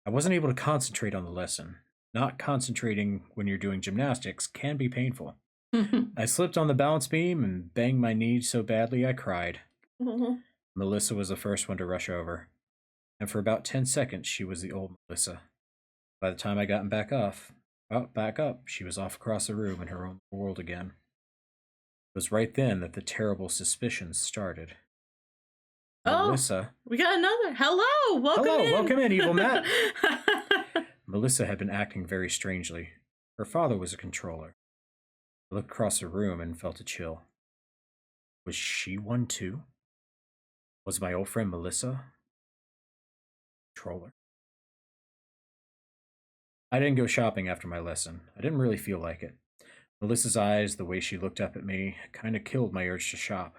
I wasn't able to concentrate on the lesson. Not concentrating when you're doing gymnastics can be painful. I slipped on the balance beam and banged my knee so badly I cried. Melissa was the first one to rush over, and for about 10 seconds she was the old Melissa. By the time I got back up, she was off across the room in her own world again. It was right then that the terrible suspicions started. Oh, Melissa, we got another. Hello, welcome in, evil Matt. Melissa had been acting very strangely. Her father was a controller. I looked across the room and felt a chill. Was she one too? Was my old friend Melissa controller? I didn't go shopping after my lesson. I didn't really feel like it. Melissa's eyes, the way she looked up at me, kind of killed my urge to shop.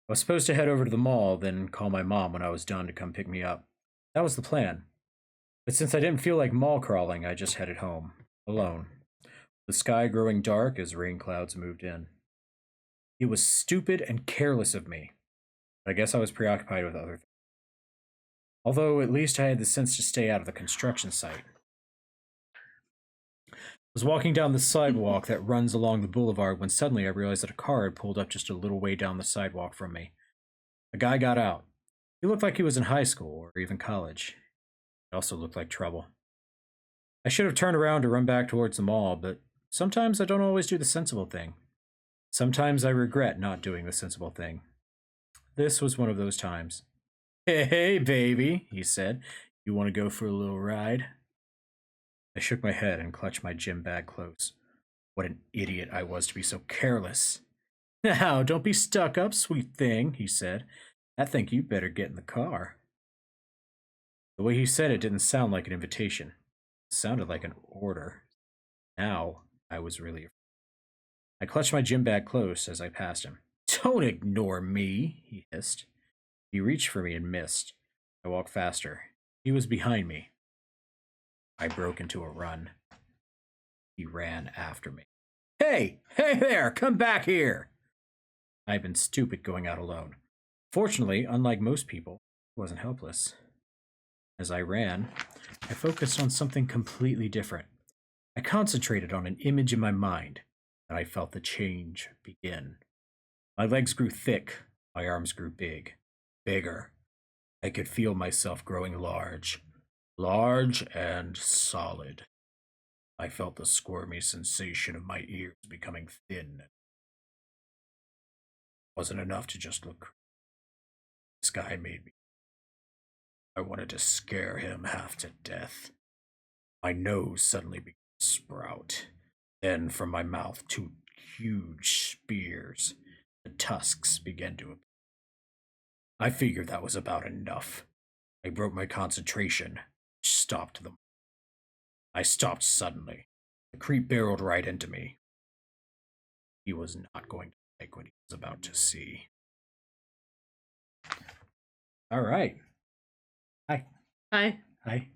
I was supposed to head over to the mall, then call my mom when I was done to come pick me up. That was the plan. But since I didn't feel like mall crawling, I just headed home, alone. The sky growing dark as rain clouds moved in. It was stupid and careless of me. I guess I was preoccupied with other things. Although at least I had the sense to stay out of the construction site. I was walking down the sidewalk that runs along the boulevard when suddenly I realized that a car had pulled up just a little way down the sidewalk from me. A guy got out. He looked like he was in high school or even college. He also looked like trouble. I should have turned around to run back towards the mall, but sometimes I don't always do the sensible thing. Sometimes I regret not doing the sensible thing. This was one of those times. Hey, baby, he said. You want to go for a little ride? I shook my head and clutched my gym bag close. What an idiot I was to be so careless. Now, don't be stuck up, sweet thing, he said. I think you better get in the car. The way he said it didn't sound like an invitation. It sounded like an order. Now, I was really afraid. I clutched my gym bag close as I passed him. Don't ignore me, he hissed. He reached for me and missed. I walked faster. He was behind me. I broke into a run. He ran after me. Hey there, come back here! I had been stupid going out alone. Fortunately, unlike most people, I wasn't helpless. As I ran, I focused on something completely different. I concentrated on an image in my mind, and I felt the change begin. My legs grew thick, my arms grew bigger. I could feel myself growing large and solid. I felt the squirmy sensation of my ears becoming thin. It wasn't enough to just look. This guy made me. I wanted to scare him half to death. My nose suddenly began to sprout. Then from my mouth, two huge spears. The tusks began to appear. I figured that was about enough. I broke my concentration, stopped them. I stopped suddenly. The creep barreled right into me. He was not going to like what he was about to see. All right. Hi. Hi.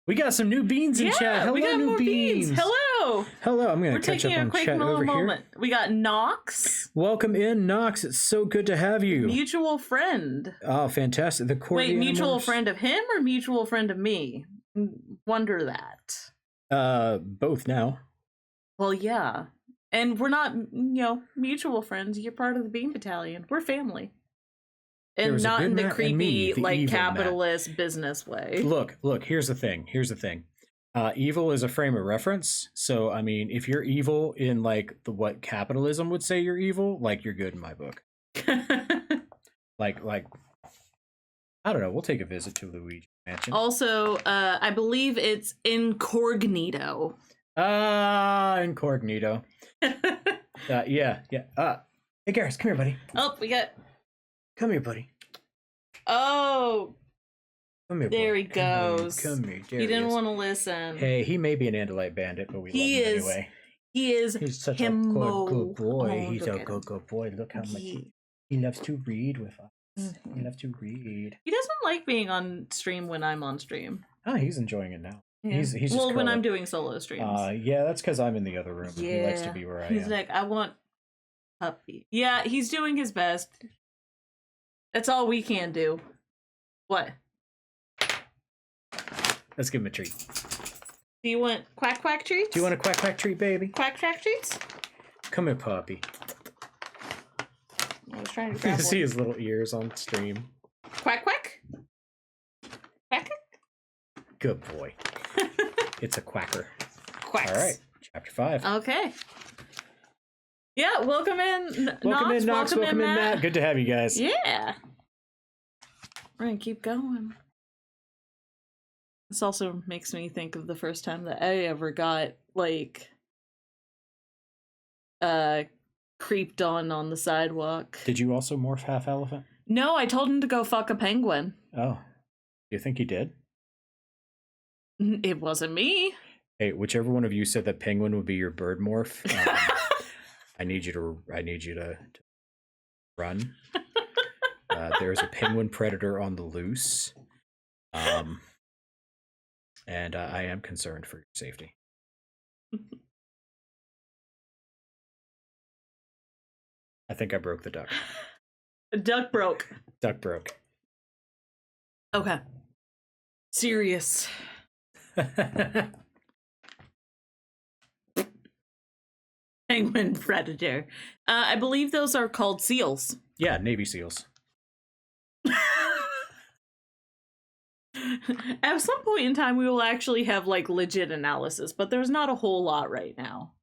We got some new beans in chat. Hello, we got new more beans. Hello. Hello. I'm going to catch up on chat over moment. here. We got Knox. Welcome in, Knox. It's so good to have you. Mutual friend. Oh, fantastic. The Wait, mutual Animorphs? friend of him or mutual friend of me? Wonder that. Both now. Well, yeah. And we're not, mutual friends. You're part of the Bean Battalion. We're family. And not in the creepy, capitalist business way. Look, here's the thing. Evil is a frame of reference. So, I mean, if you're evil in, what capitalism would say you're evil, you're good in my book. like, I don't know. We'll take a visit to Luigi Mansion. Also, I believe it's incognito. Incognito. Yeah. Hey, Garrus, come here, buddy. Oh, we got. Come here, buddy. Oh, Come here, there buddy. he goes. Come here. There he didn't is. want to listen. Hey, he may be an Andalite bandit, but we love him anyway. He is. He's such a good boy. He's a good boy. Look how much he loves to read with us. Mm-hmm. He loves to read. He doesn't like being on stream when I'm on stream. Oh, he's enjoying it now. Yeah. He's just well, when I'm doing solo streams. Yeah, that's because I'm in the other room. Yeah. He likes to be where I am. He's like, I want puppy. Yeah, he's doing his best. That's all we can do. What? Let's give him a treat. Do you want quack quack treats? Do you want a quack quack treat, baby? Quack quack treats? Come here, puppy. I was trying to grab see his little ears on stream. Quack quack? Quack? Good boy. It's a quacker. Quacks. All right, chapter 5. Okay. Yeah, welcome in, welcome in, Knox. Welcome in, Matt. Good to have you guys. Yeah. We're gonna keep going. This also makes me think of the first time that I ever got, like, creeped on the sidewalk. Did you also morph half elephant? No, I told him to go fuck a penguin. Oh. You think he did? It wasn't me. Hey, whichever one of you said that penguin would be your bird morph, I need you to run. There's a penguin predator on the loose. And I am concerned for your safety. I think I broke the duck. The duck broke. Duck broke. Okay. Serious. Penguin predator. I believe those are called seals. Yeah, Navy SEALs. At some point in time, we will actually have, like, legit analysis, but there's not a whole lot right now.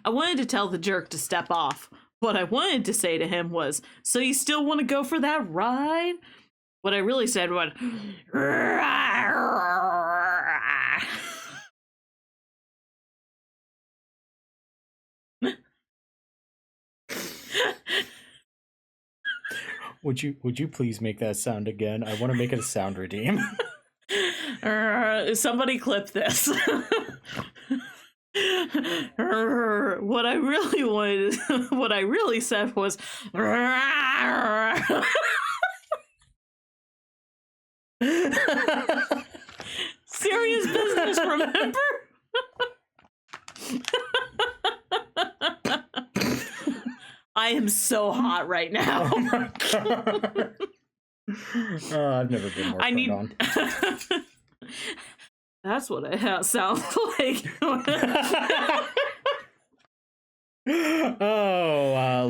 I wanted to tell the jerk to step off. What I wanted to say to him was, so you still want to go for that ride? What I really said was, Would you please make that sound again? I want to make it a sound redeem. Somebody clip this. What I really wanted, what I really said was, serious business, remember? I am so hot right now. Oh my god. I've never been more on. That's what it sounds like.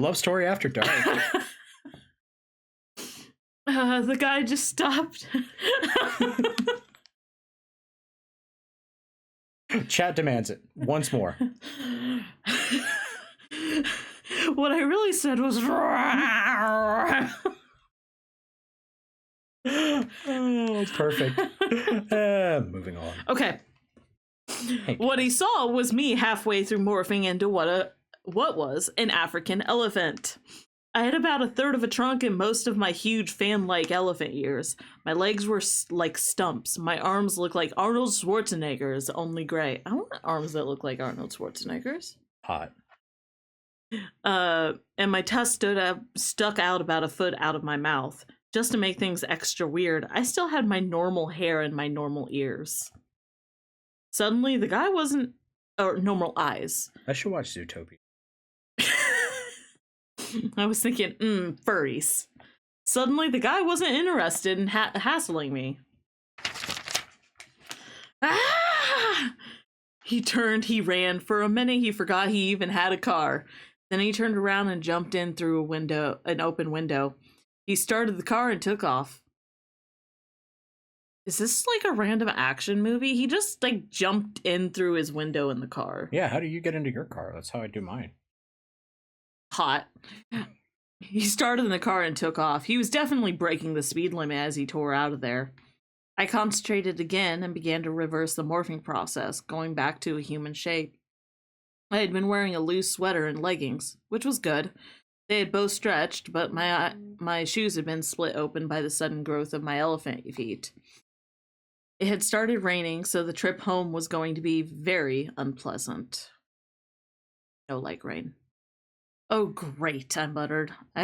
Love story after dark. The guy just stopped. Chat demands it once more. What I really said was, oh, perfect. Moving on. Okay. Hey. What he saw was me halfway through morphing into what was an African elephant. I had about a third of a trunk and most of my huge fan-like elephant ears. My legs were like stumps. My arms looked like Arnold Schwarzenegger's, only gray. I want arms that look like Arnold Schwarzenegger's. Hot. And my tusk stuck out about a foot out of my mouth. Just to make things extra weird, I still had my normal hair and my normal ears. Suddenly, the guy wasn't... or normal eyes. I should watch Zootopia. I was thinking, furries. Suddenly, the guy wasn't interested in hassling me. Ah! He turned, he ran. For a minute, he forgot he even had a car. Then he turned around and jumped in through an open window. He started the car and took off. Is this like a random action movie? He just like jumped in through his window in the car. Yeah, how do you get into your car? That's how I do mine. Hot. He started in the car and took off. He was definitely breaking the speed limit as he tore out of there. I concentrated again and began to reverse the morphing process, going back to a human shape. I had been wearing a loose sweater and leggings, which was good. They had both stretched, but my shoes had been split open by the sudden growth of my elephant feet. It had started raining, so the trip home was going to be very unpleasant. No like rain. Oh great, I muttered. I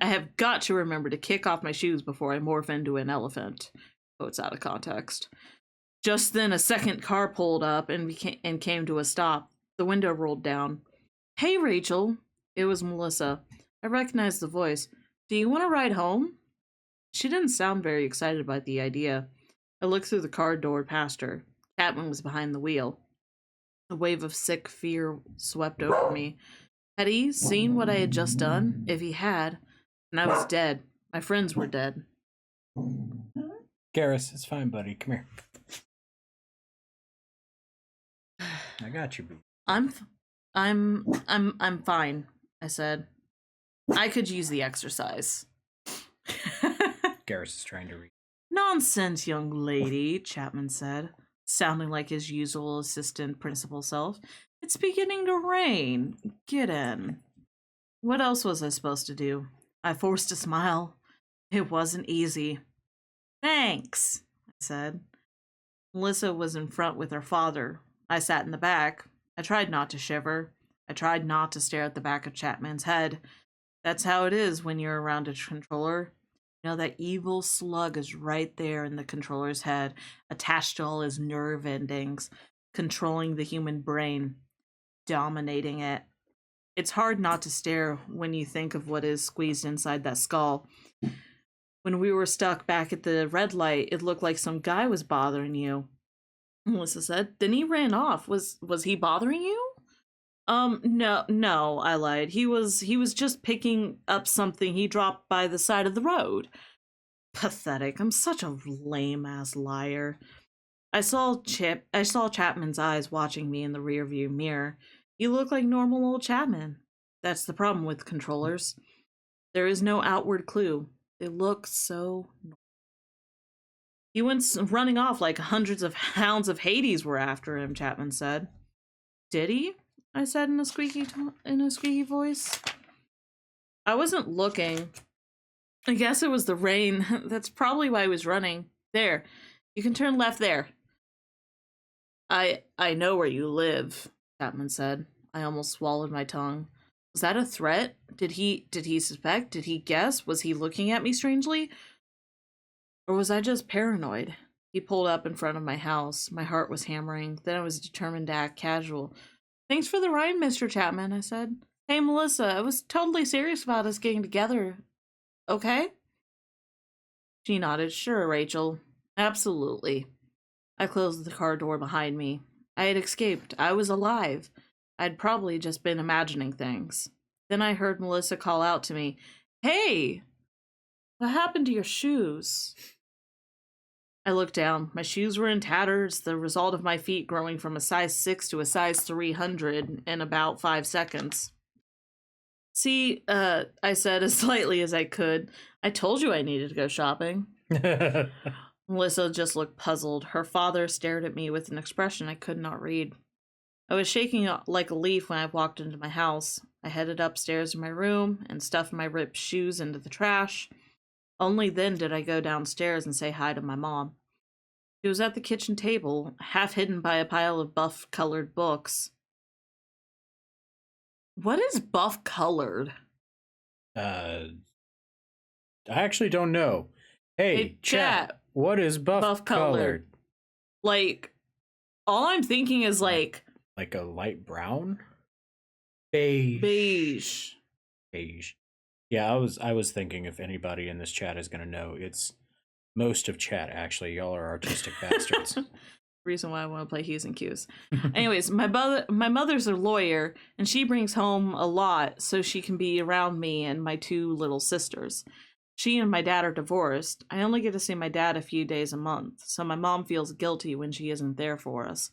have got to remember to kick off my shoes before I morph into an elephant. Oh, it's out of context. Just then a second car pulled up and came to a stop. The window rolled down. Hey Rachel. It was Melissa. I recognized the voice. Do you want to ride home? She didn't sound very excited about the idea. I looked through the car door past her. Chapman was behind the wheel. A wave of sick fear swept over me. Had he seen what I had just done? If he had, then I was dead. My friends were dead. Garrus, it's fine, buddy. Come here. I got you, boo. I'm fine, I said. I could use the exercise. Garrus is trying to read. Nonsense, young lady, Chapman said, sounding like his usual assistant principal self. It's beginning to rain. Get in. What else was I supposed to do? I forced a smile. It wasn't easy. Thanks, I said. Melissa was in front with her father. I sat in the back. I tried not to shiver. I tried not to stare at the back of Chapman's head. That's how it is when you're around a controller. You know, that evil slug is right there in the controller's head, attached to all his nerve endings, controlling the human brain, dominating it. It's hard not to stare when you think of what is squeezed inside that skull. When we were stuck back at the red light, it looked like some guy was bothering you. Melissa said. Then he ran off. Was he bothering you? No, I lied. He was just picking up something he dropped by the side of the road. Pathetic. I'm such a lame-ass liar. I saw Chapman's eyes watching me in the rearview mirror. He looked like normal old Chapman. That's the problem with controllers. There is no outward clue. They look so normal. He went running off like hundreds of hounds of Hades were after him, Chapman said. Did he? I said in a squeaky voice. I wasn't looking. I guess it was the rain. That's probably why he was running. There. You can turn left there. I know where you live, Chapman said. I almost swallowed my tongue. Was that a threat? Did he suspect? Did he guess? Was he looking at me strangely? Or was I just paranoid? He pulled up in front of my house. My heart was hammering. Then I was determined to act casual. Thanks for the ride, Mr. Chapman, I said. Hey, Melissa, I was totally serious about us getting together. Okay? She nodded. Sure, Rachel. Absolutely. I closed the car door behind me. I had escaped. I was alive. I'd probably just been imagining things. Then I heard Melissa call out to me, Hey! What happened to your shoes? I looked down. My shoes were in tatters, the result of my feet growing from a size 6 to a size 300 in about 5 seconds. See, I said as lightly as I could, I told you I needed to go shopping. Melissa just looked puzzled. Her father stared at me with an expression I could not read. I was shaking like a leaf when I walked into my house. I headed upstairs to my room and stuffed my ripped shoes into the trash. Only then did I go downstairs and say hi to my mom. She was at the kitchen table, half hidden by a pile of buff-colored books. What is buff-colored? I actually don't know. Hey, chat, what is buff-colored? Like, all I'm thinking is like a light brown? Beige. Yeah, I was thinking if anybody in this chat is going to know, it's most of chat, actually. Y'all are artistic bastards. Reason why I want to play Hughes and Q's. Anyways, my mother's a lawyer, and she brings home a lot so she can be around me and my 2 little sisters. She and my dad are divorced. I only get to see my dad a few days a month, so my mom feels guilty when she isn't there for us.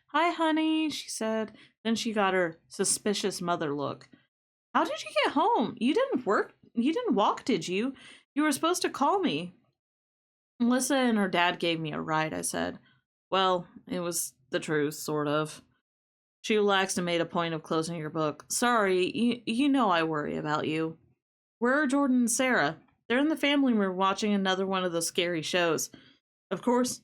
Hi, honey, she said. Then she got her suspicious mother look. How did you get home? You didn't walk, did you? You were supposed to call me. Melissa and her dad gave me a ride, I said. Well, it was the truth, sort of. She relaxed and made a point of closing her book. Sorry, you know I worry about you. Where are Jordan and Sarah? They're in the family room watching another one of those scary shows. Of course,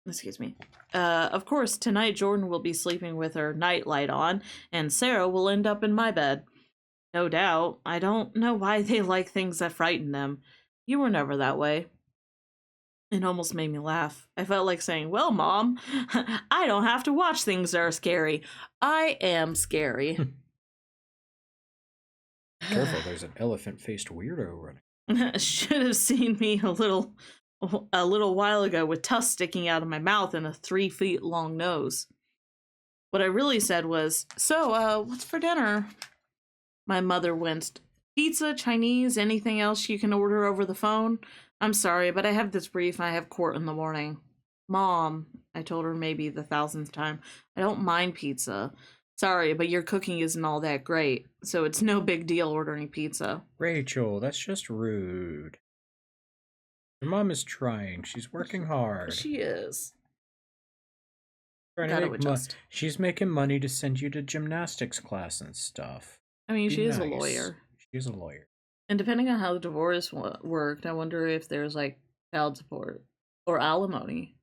excuse me. Of course, tonight Jordan will be sleeping with her nightlight on, and Sarah will end up in my bed. No doubt. I don't know why they like things that frighten them. You were never that way. It almost made me laugh. I felt like saying, well, Mom, I don't have to watch things that are scary. I am scary. Careful, there's an elephant-faced weirdo running. Should have seen me a little while ago with tusks sticking out of my mouth and a 3 feet long nose. What I really said was, so, what's for dinner? My mother winced. Pizza, Chinese, anything else you can order over the phone? I'm sorry, but I have this brief and I have court in the morning. Mom, I told her maybe the 1000th time, I don't mind pizza. Sorry, but your cooking isn't all that great, so it's no big deal ordering pizza. Rachel, that's just rude. Your mom is trying. She's working hard. She is. Trying to make she's making money to send you to gymnastics class and stuff. I mean, she is a lawyer. She's a lawyer. And depending on how the divorce worked, I wonder if there's like child support or alimony.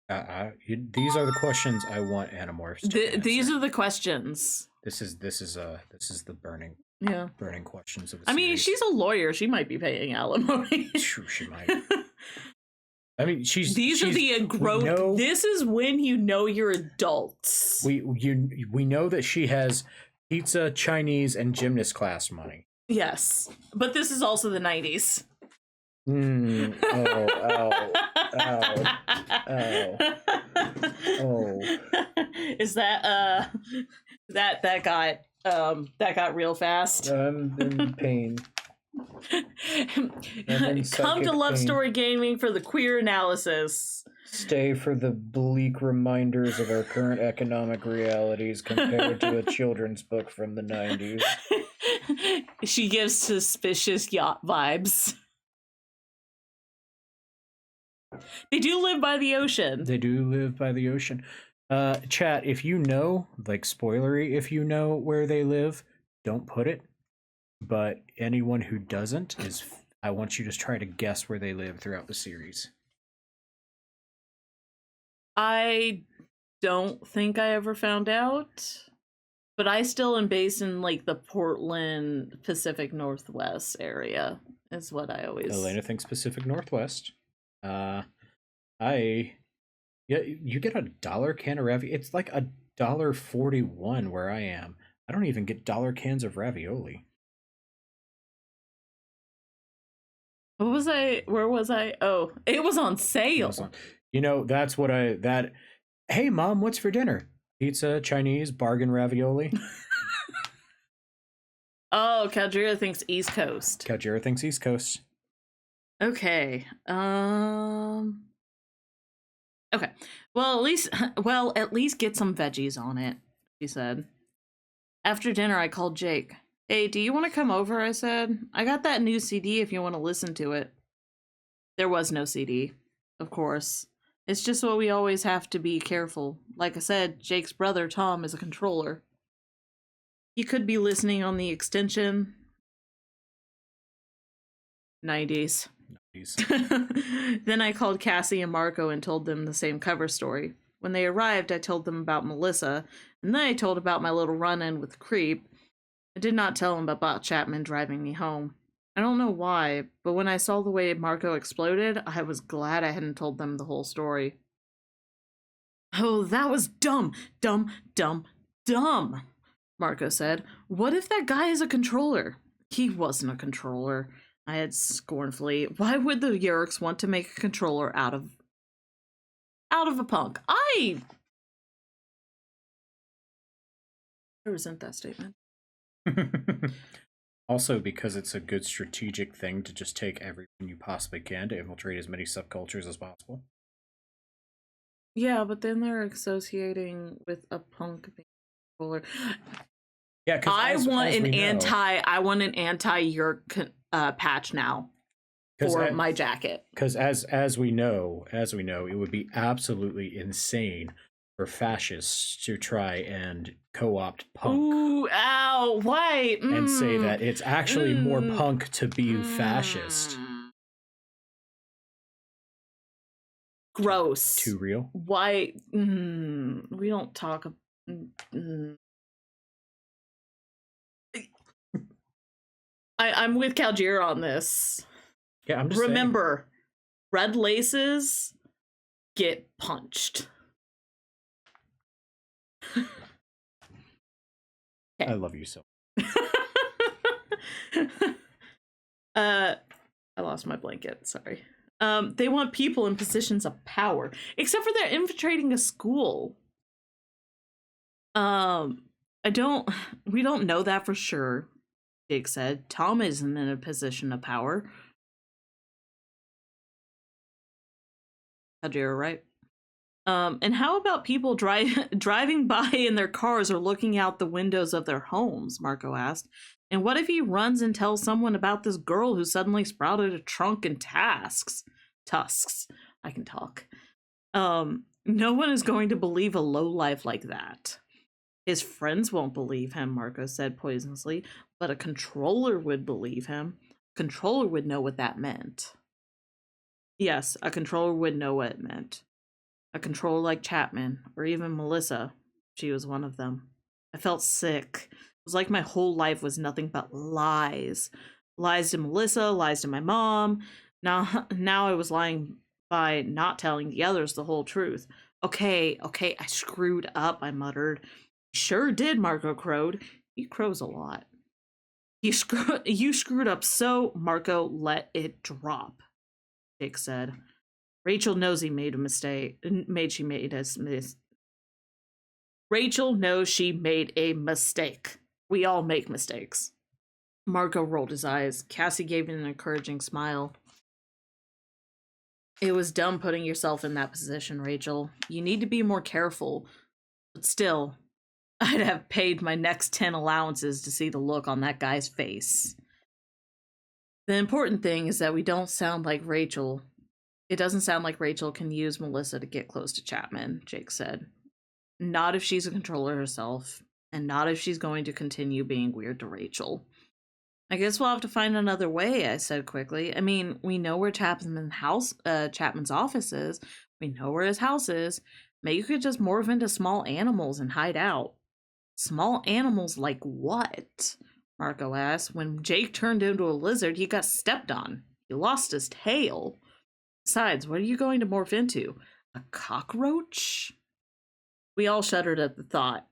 These are the questions I want Animorphs to answer. These are the questions. This is the burning questions of the series. I mean, she's a lawyer. She might be paying alimony. True, she might. I mean, these are the grown. This is when you know you're adults. We know that she has pizza, Chinese, and gymnast class money. Yes, but this is also the 90s. Oh. Is that that got real fast? I'm in pain. Come to Love Story Gaming for the queer analysis. Stay for the bleak reminders of our current economic realities compared to a children's book from the 90s. She gives suspicious yacht vibes. They do live by the ocean. They do live by the ocean. Chat, if you know, like spoilery, if you know where they live, don't put it. But anyone who doesn't, I want you to try to guess where they live throughout the series. I don't think I ever found out, but I still am based in like the Portland, Pacific Northwest area is what I always... Elena thinks Pacific Northwest. You get $1 can of ravioli. It's like $1.41 where I am. I don't even get dollar cans of ravioli. Where was I? Oh, it was on sale. That's what hey Mom, what's for dinner? Pizza, Chinese, bargain ravioli. Oh, Kaldera thinks East Coast. Kaldera thinks East Coast. Okay. Okay. Well, at least get some veggies on it, she said. After dinner, I called Jake. Hey, do you want to come over? I said. I got that new CD if you want to listen to it. There was no CD, of course. It's just what we always have to be careful. Like I said, Jake's brother, Tom, is a controller. He could be listening on the extension. 90s. Then I called Cassie and Marco and told them the same cover story. When they arrived, I told them about Melissa, and then I told about my little run-in with Creep. I did not tell him about Chapman driving me home. I don't know why, but when I saw the way Marco exploded, I was glad I hadn't told them the whole story. Oh, that was dumb, Marco said. What if that guy is a controller? He wasn't a controller. I had scornfully. Why would the Yeerks want to make a controller out of a punk? I resent that statement. Also, because it's a good strategic thing to just take everything you possibly can to infiltrate as many subcultures as possible. Yeah, but then they're associating with a punk being a controller. Yeah, I want an anti-Yeerk patch now. for my jacket. Because as we know, it would be absolutely insane for fascists to try and co-opt punk. Ooh, ow, why? And say that it's actually more punk to be fascist. Gross. Too real? Why? We don't talk. I'm with Calgier on this. Yeah, I'm just Remember, red laces get punched. I love you so. I lost my blanket. Sorry. They want people in positions of power, except for they're infiltrating a school. We don't know that for sure, Jake said. Tom isn't in a position of power. Hajira, right? And how about people driving by in their cars or looking out the windows of their homes, Marco asked. And what if he runs and tells someone about this girl who suddenly sprouted a trunk and tusks? I can talk. No one is going to believe a lowlife like that. His friends won't believe him, Marco said poisonously, but a controller would believe him. A controller would know what that meant. Yes, a controller would know what it meant. A controller like Chapman, or even Melissa. She was one of them. I felt sick. It was like my whole life was nothing but lies. Lies to Melissa, lies to my mom. Now I was lying by not telling the others the whole truth. Okay, I screwed up, I muttered. Sure did, Marco crowed. He crows a lot. You screwed up, so Marco let it drop, Jake said. Rachel knows he made a mistake. Rachel knows she made a mistake. We all make mistakes. Marco rolled his eyes. Cassie gave an encouraging smile. It was dumb putting yourself in that position, Rachel. You need to be more careful. But still, I'd have paid my next 10 allowances to see the look on that guy's face. The important thing is that we don't sound like Rachel. It doesn't sound like Rachel can use Melissa to get close to Chapman, Jake said. Not if she's a controller herself, and not if she's going to continue being weird to Rachel. I guess we'll have to find another way, I said quickly. I mean, we know where Chapman's office is. We know where his house is. Maybe you could just morph into small animals and hide out. Small animals like what? Marco asked. When Jake turned into a lizard, he got stepped on. He lost his tail. Besides, what are you going to morph into? A cockroach? We all shuddered at the thought.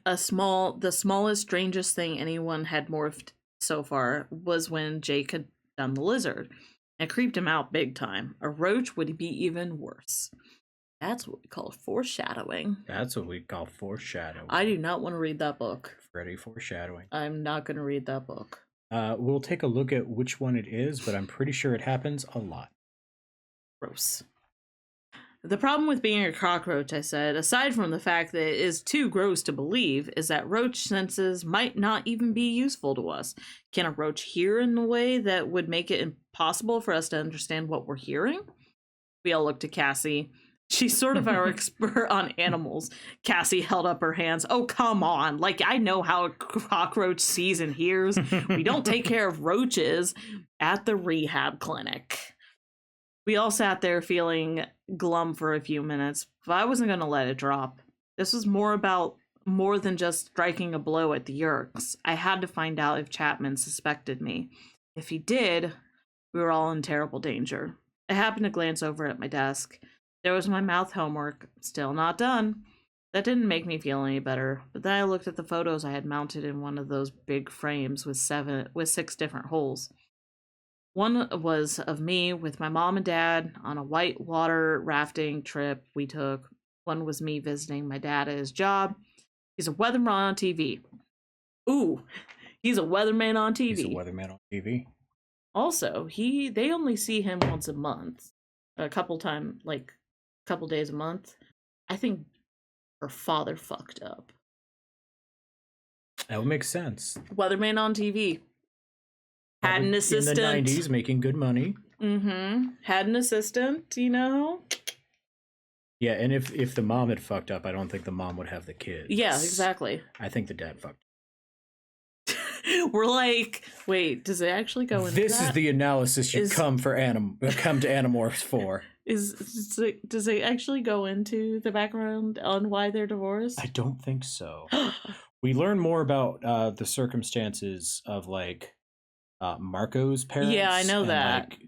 The smallest, strangest thing anyone had morphed so far was when Jake had done the lizard. It creeped him out big time. A roach would be even worse. That's what we call foreshadowing. That's what we call foreshadowing. I do not want to read that book. Freddy foreshadowing. I'm not going to read that book. We'll take a look at which one it is, but I'm pretty sure it happens a lot. Gross. The problem with being a cockroach, I said, aside from the fact that it is too gross to believe, is that roach senses might not even be useful to us. Can a roach hear in a way that would make it impossible for us to understand what we're hearing? We all looked at Cassie. She's sort of our expert on animals. Cassie held up her hands. Oh, come on. Like, I know how a cockroach sees and hears. We don't take care of roaches at the rehab clinic. We all sat there feeling glum for a few minutes, but I wasn't going to let it drop. This was more than just striking a blow at the Yerks. I had to find out if Chapman suspected me. If he did, we were all in terrible danger. I happened to glance over at my desk. There was my math homework, still not done. That didn't make me feel any better, but then I looked at the photos I had mounted in one of those big frames with 6 different holes. One was of me with my mom and dad on a white water rafting trip we took. One was me visiting my dad at his job. He's a weatherman on TV. Ooh, he's a weatherman on TV. He's a weatherman on TV. Also, they only see him once a month. A couple days a month. I think her father fucked up. That would make sense. Weatherman on TV. Had an assistant. In the 90s, making good money. Mm-hmm. Had an assistant, you know? Yeah, and if the mom had fucked up, I don't think the mom would have the kids. Yeah, exactly. I think the dad fucked up. We're like, wait, does it actually go into This that? is the analysis you come to Animorphs for. Does it actually go into the background on why they're divorced? I don't think so. We learn more about the circumstances of like Marco's parents. Yeah, I know and, that. Like,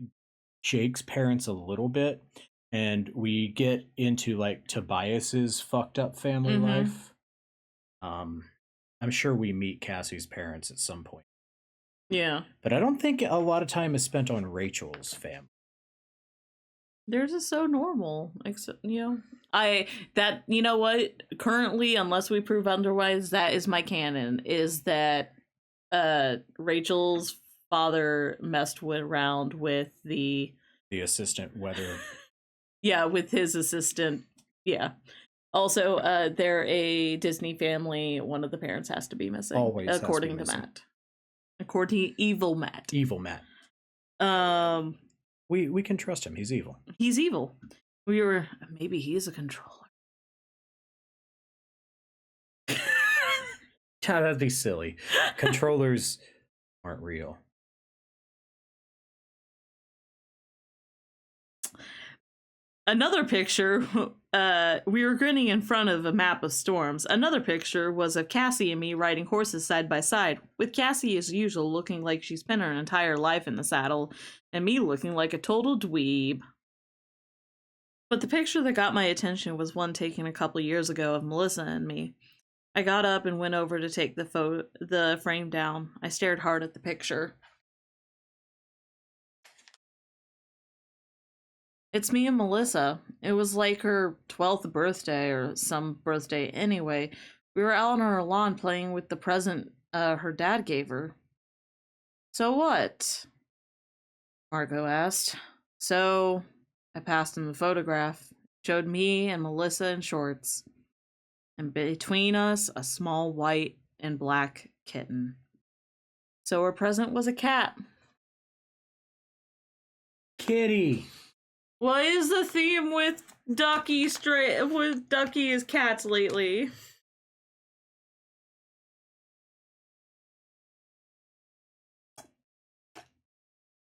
Jake's parents a little bit, and we get into like Tobias's fucked up family life. I'm sure we meet Cassie's parents at some point. Yeah. But I don't think a lot of time is spent on Rachel's family. They're just so normal. Except, you know what? Currently, unless we prove otherwise, that is my canon, is that Rachel's father messed around with the assistant, whether with his assistant. Yeah. Also, they're a Disney family. One of the parents has to be missing. Always according to missing. Matt. According to Evil Matt. Evil Matt. We can trust him. He's evil. He's evil. Maybe he's a controller. That'd be silly. Controllers aren't real. Another picture, we were grinning in front of a map of storms. Another picture was of Cassie and me riding horses side by side, with Cassie as usual looking like she spent her entire life in the saddle, and me looking like a total dweeb. But the picture that got my attention was one taken a couple years ago of Melissa and me. I got up and went over to take the frame down. I stared hard at the picture. It's me and Melissa. It was like her 12th birthday or some birthday anyway. We were out on our lawn playing with the present her dad gave her. So what? Marco asked. So I passed him the photograph. Showed me and Melissa in shorts. And between us, a small white and black kitten. So her present was a cat. Kitty. What is the theme with Ducky as cats lately?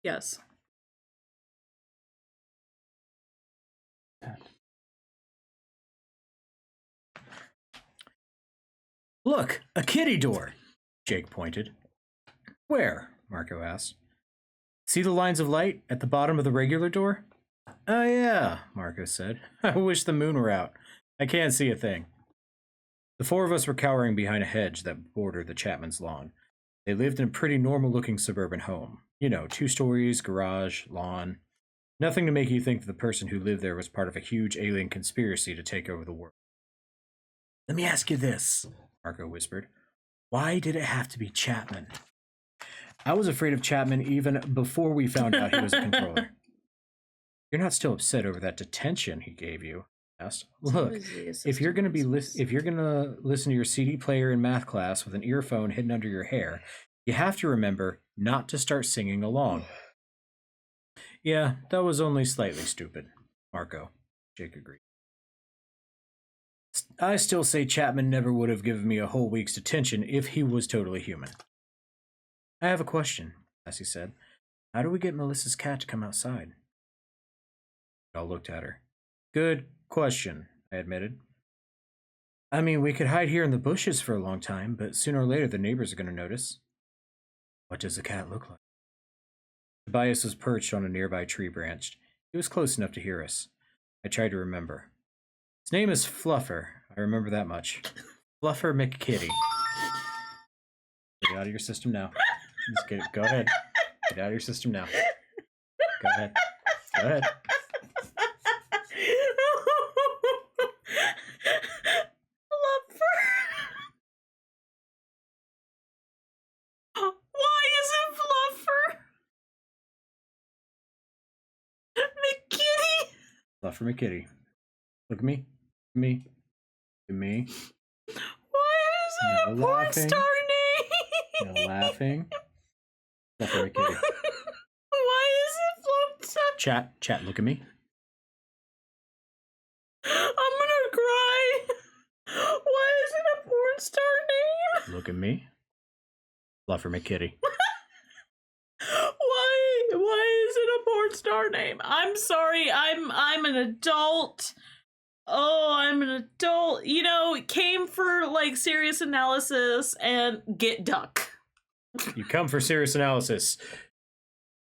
Yes. Look, a kitty door, Jake pointed. Where? Marco asked. See the lines of light at the bottom of the regular door? Oh yeah, Marco said. I wish the moon were out. I can't see a thing. The four of us were cowering behind a hedge that bordered the Chapman's lawn. They lived in a pretty normal-looking suburban home. 2 stories, garage, lawn. Nothing to make you think that the person who lived there was part of a huge alien conspiracy to take over the world. Let me ask you this, Marco whispered. Why did it have to be Chapman? I was afraid of Chapman even before we found out he was a controller. You're not still upset over that detention he gave you? Asked. Look, if you're gonna listen to your CD player in math class with an earphone hidden under your hair, you have to remember not to start singing along. Yeah, that was only slightly stupid, Marco. Jake agreed. I still say Chapman never would have given me a whole week's detention if he was totally human. I have a question, Cassie said. How do we get Melissa's cat to come outside? I looked at her. Good question, I admitted. I mean, we could hide here in the bushes for a long time, but sooner or later the neighbors are going to notice. What does the cat look like? Tobias was perched on a nearby tree branch. He was close enough to hear us. I tried to remember. His name is Fluffer. I remember that much. Fluffer McKitty. Get it out of your system now. Just get it. Go ahead. Get it out of your system now. Go ahead. Go ahead. Why is it Fluffer? McKitty? Fluffer McKitty. Look at me. Me. Look at me. Why is it a porn star name? No laughing. Fluffer McKitty. Why is it float star? Chat, look at me. I'm gonna cry. Why is it a porn star name? Look at me. Fluffer McKitty. Why is it a porn star name? I'm sorry. I'm an adult. Oh, I'm an adult. You know, came for like serious analysis and get duck. You come for serious analysis.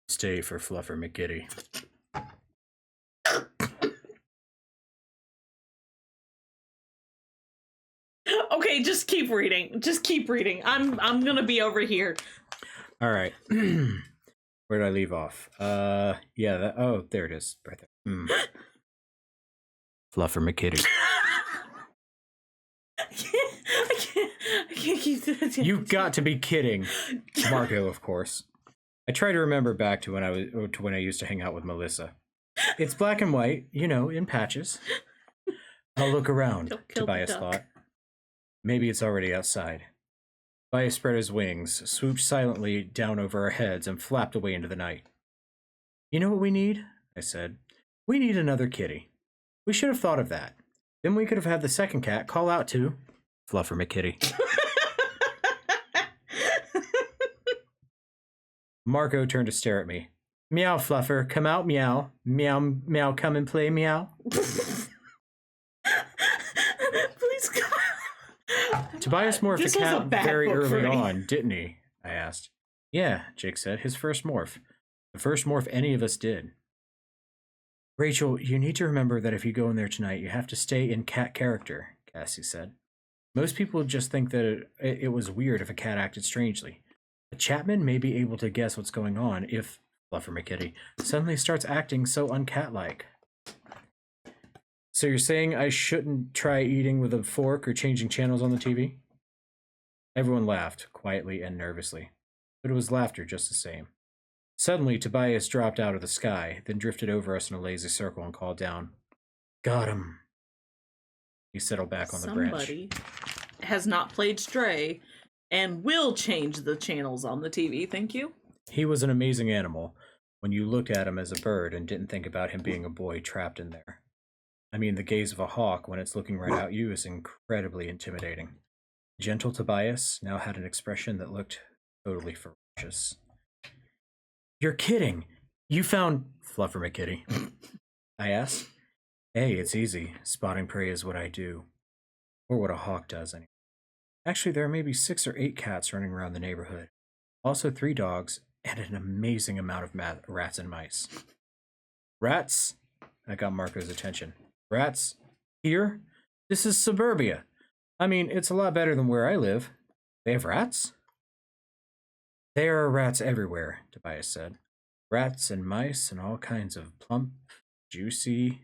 Stay for Fluffer McKitty. Okay, just keep reading. Just keep reading. I'm gonna be over here. All right. Where did I leave off? Yeah. Oh, there it is, right there. Fluffer McKitty. I can't keep that. You've got to be kidding, Marco. Of course. I try to remember back to when I used to hang out with Melissa. It's black and white, you know, in patches. I'll look around. Tobias thought. Maybe it's already outside. Tobias spread his wings, swooped silently down over our heads, and flapped away into the night. You know what we need? I said. We need another kitty. We should have thought of that. Then we could have had the second cat call out to Fluffer McKitty. Marco turned to stare at me. Meow, Fluffer, come out, meow. Meow, meow, come and play, meow. Please come out. Tobias morphed This a was a cat bad very book for early me. on, didn't he? I asked. Yeah, Jake said, his first morph. The first morph any of us did. Rachel, you need to remember that if you go in there tonight, you have to stay in cat character, Cassie said. Most people just think that it was weird if a cat acted strangely. But Chapman may be able to guess what's going on if Fluffer McKitty suddenly starts acting so uncat-like. So you're saying I shouldn't try eating with a fork or changing channels on the TV? Everyone laughed, quietly and nervously. But it was laughter just the same. Suddenly, Tobias dropped out of the sky, then drifted over us in a lazy circle and called down, Got him. He settled back on the branch. Somebody has not played Stray and will change the channels on the TV, thank you. He was an amazing animal when you looked at him as a bird and didn't think about him being a boy trapped in there. I mean, the gaze of a hawk when it's looking right at you is incredibly intimidating. Gentle Tobias now had an expression that looked totally ferocious. You're kidding! You found Fluffer McKitty. I asked. Hey, it's easy. Spotting prey is what I do. Or what a hawk does, anyway. Actually, there are maybe 6 or 8 cats running around the neighborhood. Also 3 dogs, and an amazing amount of rats and mice. Rats? I got Marco's attention. Rats? Here? This is suburbia. I mean, it's a lot better than where I live. They have rats? There are rats everywhere, Tobias said. Rats and mice and all kinds of plump, juicy...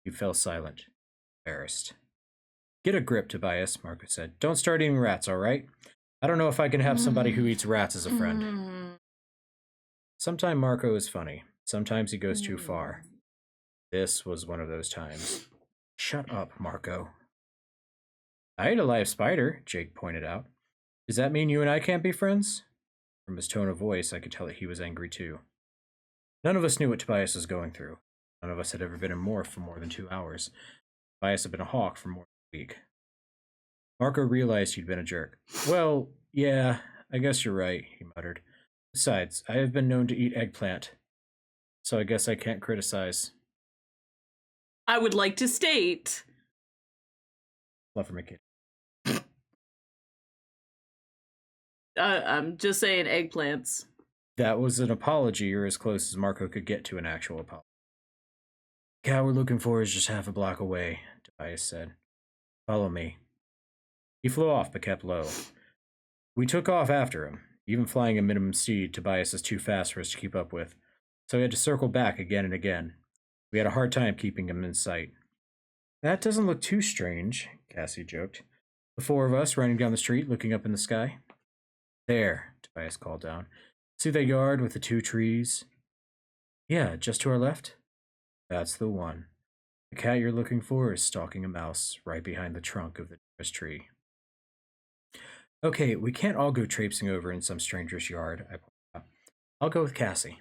He fell silent, embarrassed. Get a grip, Tobias, Marco said. Don't start eating rats, all right? I don't know if I can have somebody who eats rats as a friend. Sometimes Marco is funny. Sometimes he goes too far. This was one of those times. Shut up, Marco. I ate a live spider, Jake pointed out. Does that mean you and I can't be friends? From his tone of voice, I could tell that he was angry too. None of us knew what Tobias was going through. None of us had ever been a morph for more than 2 hours. Tobias had been a hawk for more than a week. Marco realized he'd been a jerk. Well, yeah, I guess you're right, he muttered. Besides, I have been known to eat eggplant, so I guess I can't criticize. I would like to state... Fluffer McKitty. I'm just saying eggplants. That was an apology, or as close as Marco could get to an actual apology. The cat we're looking for is just half a block away, Tobias said. Follow me. He flew off, but kept low. We took off after him. Even flying at minimum speed, Tobias is too fast for us to keep up with, so we had to circle back again and again. We had a hard time keeping him in sight. That doesn't look too strange, Cassie joked. The 4 of us running down the street, looking up in the sky. There, Tobias called down. See that yard with the 2 trees? Yeah, just to our left? That's the one. The cat you're looking for is stalking a mouse right behind the trunk of the nearest tree. Okay, we can't all go traipsing over in some stranger's yard, I pointed out. I'll go with Cassie.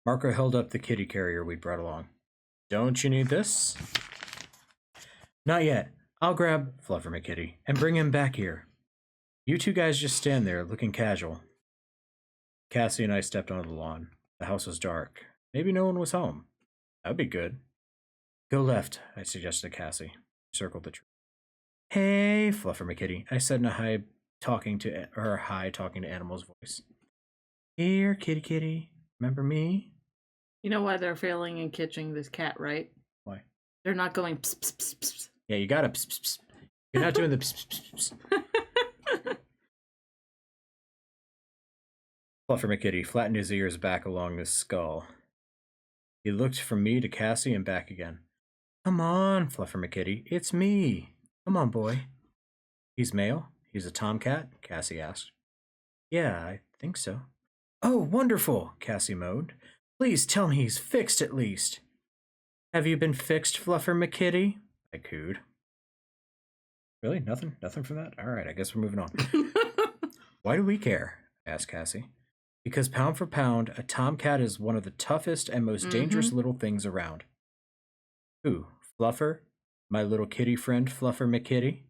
Marco held up the kitty carrier we'd brought along. Don't you need this? Not yet. I'll grab Fluffer McKitty and bring him back here. You two guys just stand there, looking casual. Cassie and I stepped onto the lawn. The house was dark. Maybe no one was home. That'd be good. Go left, I suggested to Cassie. She circled the tree. Hey, Fluffer McKitty, I said in a high talking to animals voice. Here, kitty kitty. Remember me? You know why they're failing in catching this cat, right? Why? They're not going pss, pss, pss, pss. Yeah, you gotta pss, pss, pss. You're not doing the pss, pss, pss, pss. Fluffer McKitty flattened his ears back along his skull. He looked from me to Cassie and back again. Come on, Fluffer McKitty, it's me. Come on, boy. He's male? He's a tomcat? Cassie asked. Yeah, I think so. Oh, wonderful, Cassie moaned. Please tell me he's fixed at least. Have you been fixed, Fluffer McKitty? I cooed. Really? Nothing? Nothing from that? All right, I guess we're moving on. Why do we care? Asked Cassie. Because pound for pound, a tomcat is one of the toughest and most dangerous little things around. Who? Fluffer? My little kitty friend, Fluffer McKitty?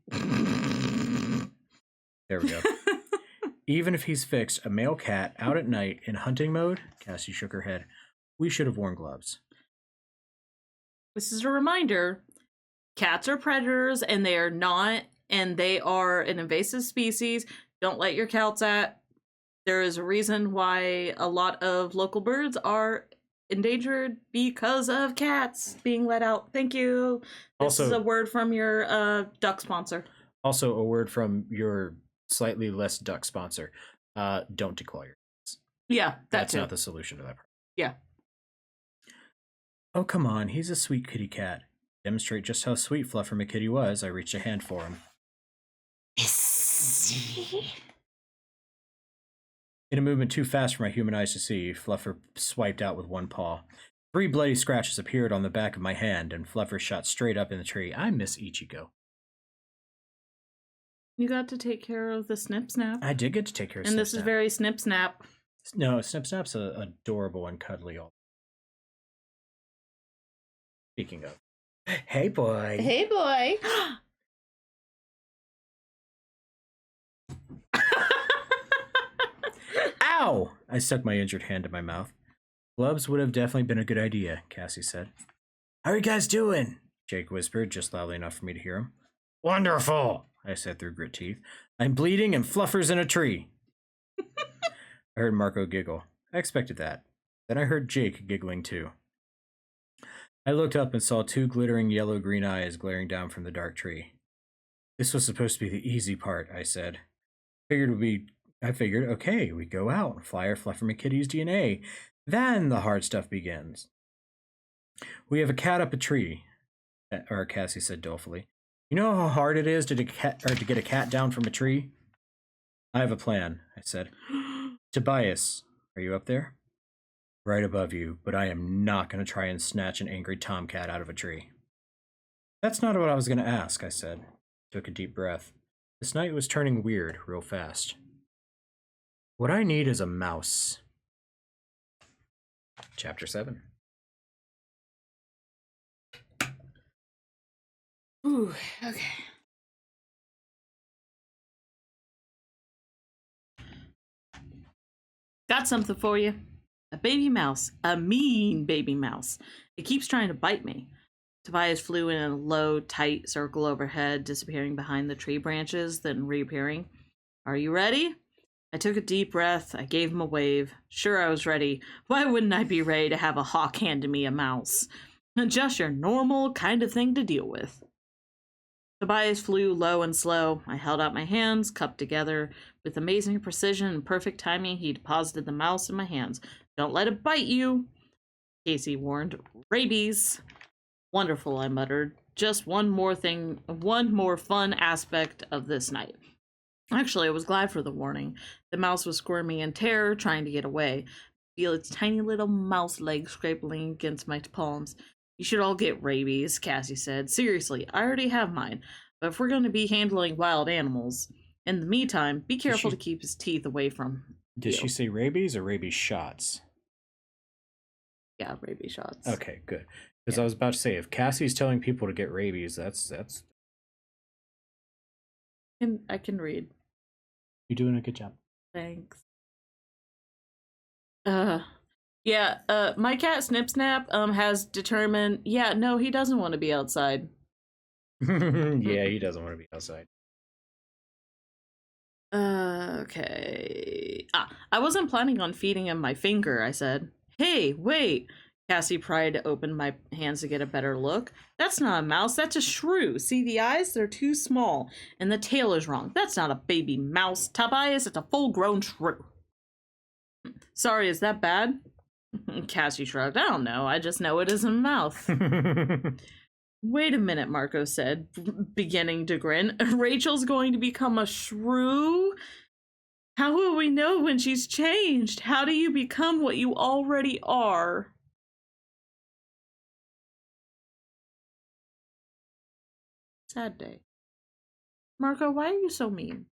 There we go. Even if he's fixed, a male cat out at night in hunting mode, Cassie shook her head, we should have worn gloves. This is a reminder. Cats are predators, and they are not, and they are an invasive species. Don't let your cats at. There is a reason why a lot of local birds are endangered because of cats being let out. Thank you. This is a word from your duck sponsor. Also a word from your slightly less duck sponsor. Don't declaw your cats. Yeah, that's not the solution to that problem. Yeah. Oh, come on. He's a sweet kitty cat. To demonstrate just how sweet Fluffer McKitty was, I reached a hand for him. In a movement too fast for my human eyes to see, Fluffer swiped out with one paw. 3 bloody scratches appeared on the back of my hand, and Fluffer shot straight up in the tree. I miss Ichigo. You got to take care of the Snip Snap. I did get to take care of Snip Snap. And this is very Snip Snap. No, Snip Snap's adorable and cuddly. Speaking of. Hey, boy. Hey, boy. Ow! I stuck my injured hand in my mouth. Gloves would have definitely been a good idea, Cassie said. How are you guys doing? Jake whispered, just loudly enough for me to hear him. Wonderful, I said through grit teeth. I'm bleeding and Fluffer's in a tree. I heard Marco giggle. I expected that. Then I heard Jake giggling too. I looked up and saw 2 glittering yellow-green eyes glaring down from the dark tree. This was supposed to be the easy part, I said. I figured, okay, we go out and fly our Fluffer McKitty's DNA. Then the hard stuff begins. We have a cat up a tree, or Cassie said dolefully. You know how hard it is to get a cat down from a tree? I have a plan, I said. Tobias, are you up there? Right above you, but I am not going to try and snatch an angry tomcat out of a tree. That's not what I was going to ask, I said. Took a deep breath. This night was turning weird real fast. What I need is a mouse. Chapter 7. Ooh, okay. Got something for you. A baby mouse. A mean baby mouse. It keeps trying to bite me. Tobias flew in a low, tight circle overhead, disappearing behind the tree branches, then reappearing. Are you ready? I took a deep breath. I gave him a wave. Sure, I was ready. Why wouldn't I be ready to have a hawk hand to me a mouse? Just your normal kind of thing to deal with. Tobias flew low and slow. I held out my hands, cupped together. With amazing precision and perfect timing, he deposited the mouse in my hands. Don't let it bite you, Casey warned. Rabies. Wonderful, I muttered. Just one more fun aspect of this night. Actually, I was glad for the warning. The mouse was squirming in terror, trying to get away. Feel its tiny little mouse legs scraping against my palms. You should all get rabies, Cassie said. Seriously, I already have mine. But if we're going to be handling wild animals... In the meantime, be careful to keep his teeth away from Did she say rabies or rabies shots? Yeah, rabies shots. Okay, good. Because I was about to say, if Cassie's telling people to get rabies, that's. I can read. You're doing a good job. Thanks. My cat Snip Snap has determined, no, he doesn't want to be outside. Yeah, he doesn't want to be outside. Okay. I wasn't planning on feeding him my finger, I said. Hey, wait. Cassie pried to open my hands to get a better look. That's not a mouse, that's a shrew. See the eyes? They're too small. And the tail is wrong. That's not a baby mouse. Tobias, it's a full-grown shrew. Sorry, is that bad? Cassie shrugged. I don't know. I just know it isn't a mouth. Wait a minute, Marco said, beginning to grin. Rachel's going to become a shrew? How will we know when she's changed? How do you become what you already are? Sad day. Marco, why are you so mean?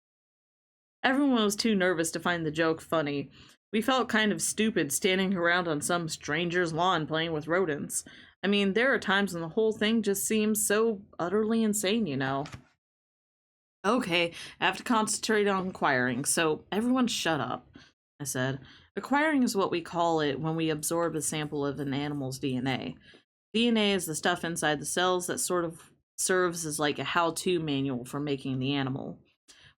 Everyone was too nervous to find the joke funny. We felt kind of stupid standing around on some stranger's lawn playing with rodents. I mean, there are times when the whole thing just seems so utterly insane, you know. Okay, I have to concentrate on acquiring, so everyone shut up, I said. Acquiring is what we call it when we absorb a sample of an animal's DNA. DNA is the stuff inside the cells that sort of serves as like a how-to manual for making the animal.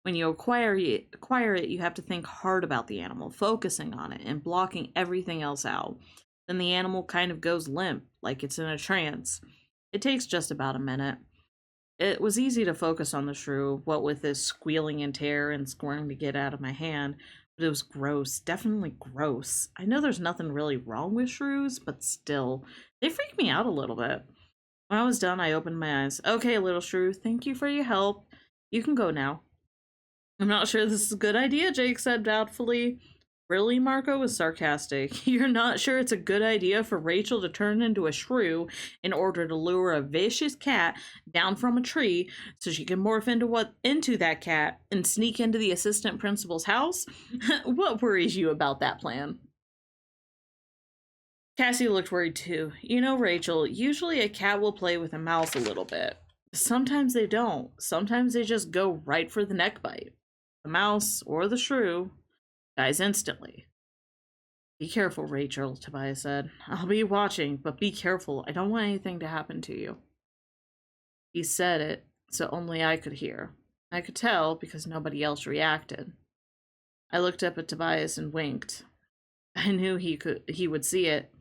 When you acquire it, you have to think hard about the animal, focusing on it and blocking everything else out. Then the animal kind of goes limp, like it's in a trance. It takes just about a minute. It was easy to focus on the shrew, what with this squealing in terror and squirming to get out of my hand, but it was gross, definitely gross. I know there's nothing really wrong with shrews, but still, they freak me out a little bit. When I was done, I opened my eyes. Okay, little shrew, thank you for your help. You can go now. I'm not sure this is a good idea, Jake said doubtfully. Really, Marco was sarcastic. You're not sure it's a good idea for Rachel to turn into a shrew in order to lure a vicious cat down from a tree so she can morph into that cat and sneak into the assistant principal's house? What worries you about that plan? Cassie looked worried too. You know, Rachel, usually a cat will play with a mouse a little bit. Sometimes they don't. Sometimes they just go right for the neck bite. The mouse or the shrew dies instantly. Be careful, Rachel, Tobias said. I'll be watching, but be careful. I don't want anything to happen to you. He said it, so only I could hear. I could tell because nobody else reacted. I looked up at Tobias and winked. I knew he would see it.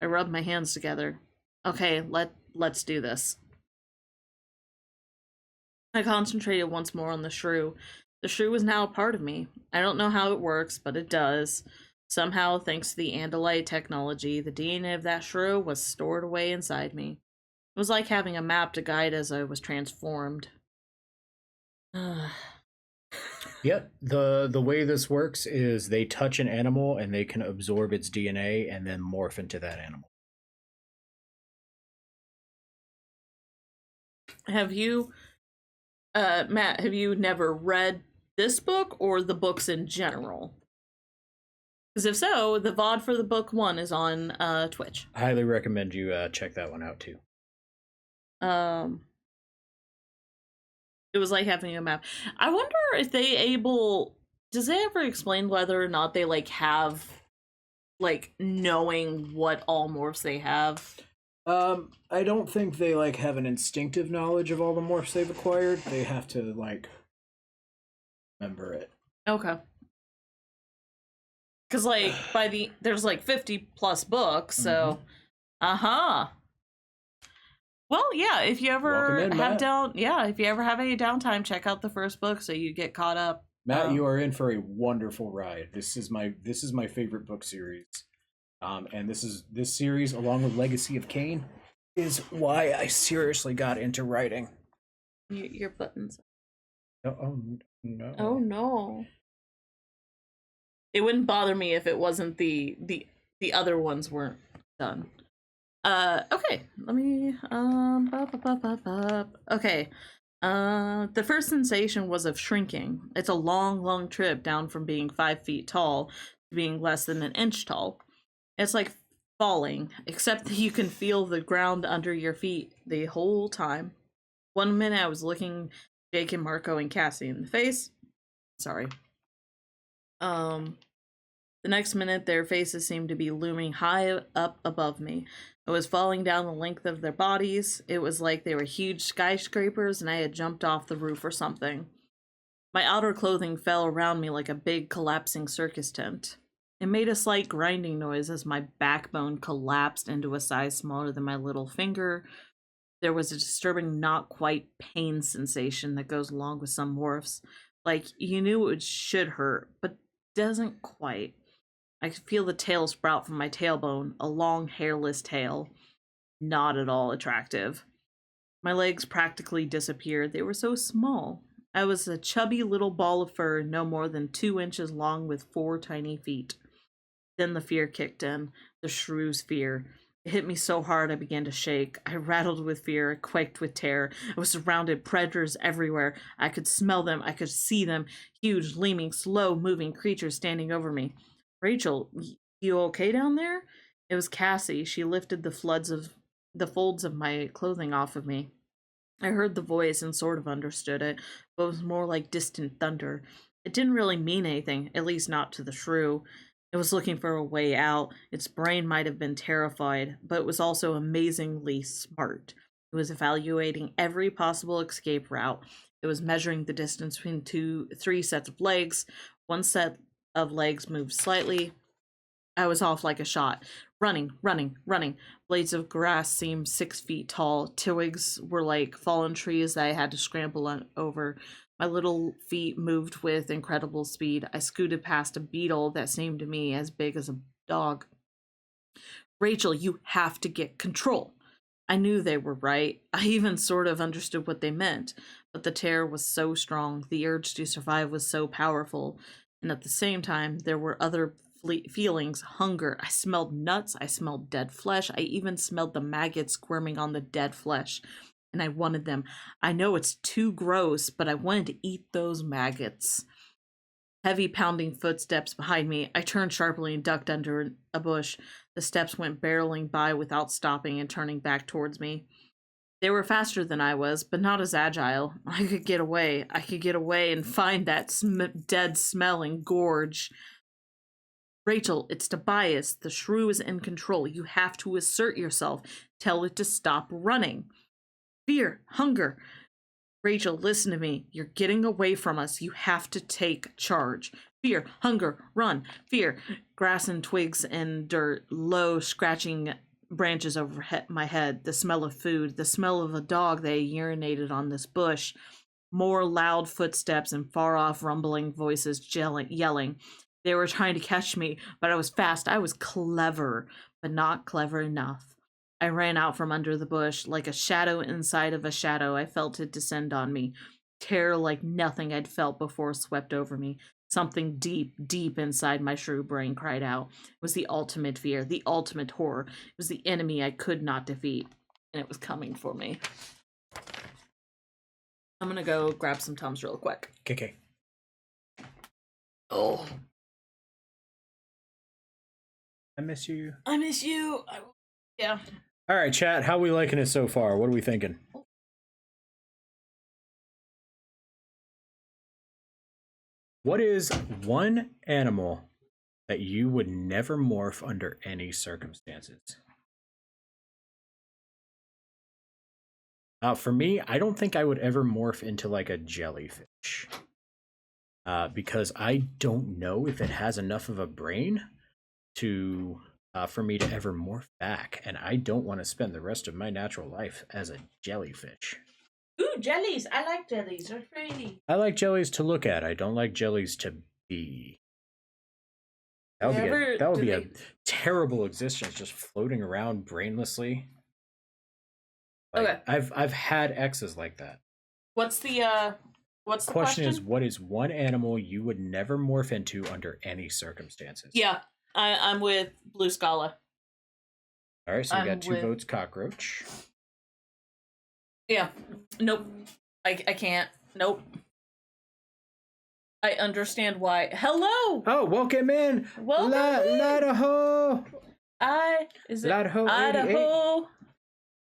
I rubbed my hands together. Okay, let's do this. I concentrated once more on the shrew. The shrew is now a part of me. I don't know how it works, but it does. Somehow, thanks to the Andalite technology, the DNA of that shrew was stored away inside me. It was like having a map to guide as I was transformed. Yep, the way this works is they touch an animal and they can absorb its DNA and then morph into that animal. Have you, Matt, have you never read this book or the books in general? Because if so, the VOD for the book 1 is on Twitch. I highly recommend you check that one out too. It was like having a map. I wonder if does they ever explain whether or not they like have like knowing what all morphs they have? I don't think they like have an instinctive knowledge of all the morphs they've acquired. They have to like remember it. Okay. Because like there's like 50 plus books, so Well, yeah, if you ever if you ever have any downtime, check out the first book so you get caught up. Matt, you are in for a wonderful ride. This is my favorite book series. And this series, along with Legacy of Kain, is why I seriously got into writing. Your buttons. Oh no. Oh no. It wouldn't bother me if it wasn't the other ones weren't done. Okay, let me okay. The first sensation was of shrinking. It's a long, long trip down from being 5 feet tall to being less than an inch tall. It's like falling, except that you can feel the ground under your feet the whole time. One minute I was looking Jake and Marco and Cassie in the face. Sorry. Um, the next minute their faces seemed to be looming high up above me. I was falling down the length of their bodies. It was like they were huge skyscrapers and I had jumped off the roof or something. My outer clothing fell around me like a big collapsing circus tent. It made a slight grinding noise as my backbone collapsed into a size smaller than my little finger. There was a disturbing, not quite pain sensation that goes along with some morphs. Like, you knew it should hurt, but doesn't quite. I could feel the tail sprout from my tailbone, a long, hairless tail. Not at all attractive. My legs practically disappeared. They were so small. I was a chubby little ball of fur, no more than 2 inches long with 4 tiny feet. Then the fear kicked in, the shrew's fear. It hit me so hard I began to shake. I rattled with fear, I quaked with terror. I was surrounded, predators everywhere. I could smell them, I could see them, huge, gleaming, slow-moving creatures standing over me. Rachel, you okay down there? It was Cassie. She lifted the folds of my clothing off of me. I heard the voice and sort of understood it, but it was more like distant thunder. It didn't really mean anything, at least not to the shrew. It was looking for a way out. Its brain might have been terrified, but it was also amazingly smart. It was evaluating every possible escape route. It was measuring the distance between three sets of legs. One set of legs moved slightly. I was off like a shot. Running, running, running. Blades of grass seemed 6 feet tall. Twigs were like fallen trees that I had to scramble over. My little feet moved with incredible speed. I scooted past a beetle that seemed to me as big as a dog. Rachel, you have to get control. I knew they were right. I even sort of understood what they meant. But the terror was so strong. The urge to survive was so powerful. And at the same time, there were other feelings. Hunger. I smelled nuts. I smelled dead flesh. I even smelled the maggots squirming on the dead flesh. And I wanted them. I know it's too gross, but I wanted to eat those maggots. Heavy pounding footsteps behind me. I turned sharply and ducked under a bush. The steps went barreling by without stopping and turning back towards me. They were faster than I was, but not as agile. I could get away. I could get away and find that dead smelling gorge. Rachel, it's Tobias. The shrew is in control. You have to assert yourself. Tell it to stop running. Fear, hunger. Rachel, listen to me. You're getting away from us. You have to take charge. Fear, hunger, run. Fear, grass and twigs and dirt, low, scratching branches over my head, the smell of food, the smell of a dog that urinated on this bush, more loud footsteps and far-off rumbling voices yelling. They were trying to catch me, but I was fast. I was clever, but not clever enough. I ran out from under the bush. Like a shadow inside of a shadow, I felt it descend on me. Terror like nothing I'd felt before swept over me. Something deep, deep inside my shrew brain cried out. It was the ultimate fear, the ultimate horror. It was the enemy I could not defeat, and it was coming for me. I'm gonna go grab some Tums real quick. Okay. Oh. I miss you. I miss you. Yeah. All right, chat. How are we liking it so far? What are we thinking? What is one animal that you would never morph under any circumstances? For me, I don't think I would ever morph into like a jellyfish. Because I don't know if it has enough of a brain to for me to ever morph back, and I don't want to spend the rest of my natural life as a jellyfish. Ooh, jellies! I like jellies. They're pretty. I like jellies to look at. I don't like jellies to be. That would be a terrible existence, just floating around brainlessly. Like, okay. I've had exes like that. What's the question? Is what is one animal you would never morph into under any circumstances? Yeah, I'm with Blue Scala. All right, so we got 2 votes. Cockroach. Yeah. Nope. I can't. Nope. I understand why. Hello! Oh, welcome in! Welcome in! Idaho! Is it Idaho 88. Idaho?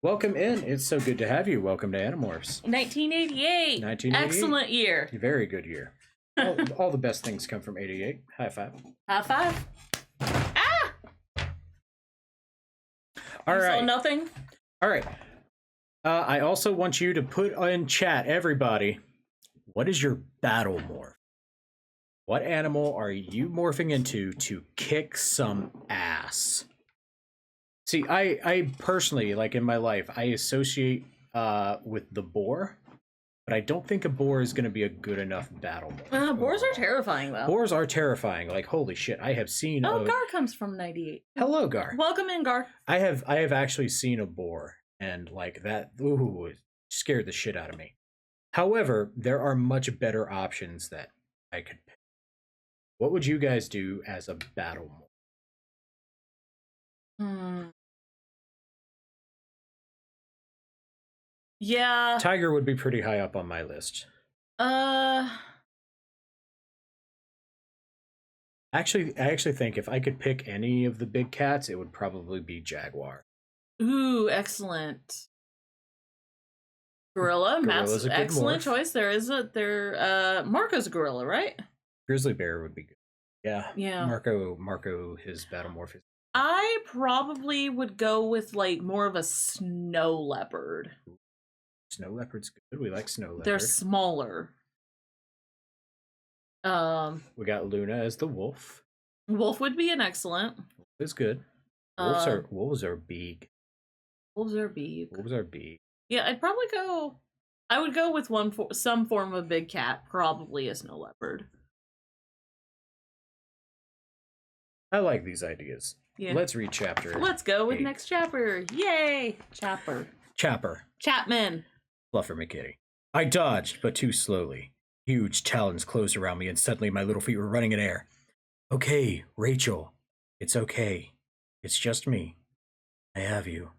Welcome in. It's so good to have you. Welcome to Animorphs. 1988. 1988. Excellent year. Very good year. All the best things come from 88. High five. High five. Ah! All right. So nothing? All right. I also want you to put in chat, everybody, what is your battle morph? What animal are you morphing into to kick some ass? See, I personally, like in my life, I associate with the boar, but I don't think a boar is going to be a good enough battle morph. Boars are terrifying, though. Boars are terrifying. Like, holy shit, I have seen... Oh, Gar comes from 98. Hello, Gar. Welcome in, Gar. I have actually seen a boar, and like that, ooh, it scared the shit out of me. However, there are much better options that I could pick. What would you guys do as a battle morph? Yeah. Tiger would be pretty high up on my list. Actually, I actually think if I could pick any of the big cats, it would probably be jaguar. Ooh, excellent. Gorilla, Matt's excellent choice. Marco's a gorilla, right? Grizzly bear would be good. Yeah. Yeah. Marco, his battle morph is... I probably would go with like more of a snow leopard. Snow leopard's good. We like snow leopard. They're smaller. We got Luna as the wolf. Wolf would be an excellent. Wolf is good. Wolves are big. Wolves are big. Wolves are big. Yeah, I'd probably go. I would go with some form of big cat, probably a snow leopard. I like these ideas. Yeah. Let's read chapter. Let's go with next chapter. Yay! Chapper. Chapman. Fluffer McKitty. I dodged, but too slowly. Huge talons closed around me, and suddenly my little feet were running in air. Okay, Rachel. It's okay. It's just me. I have you.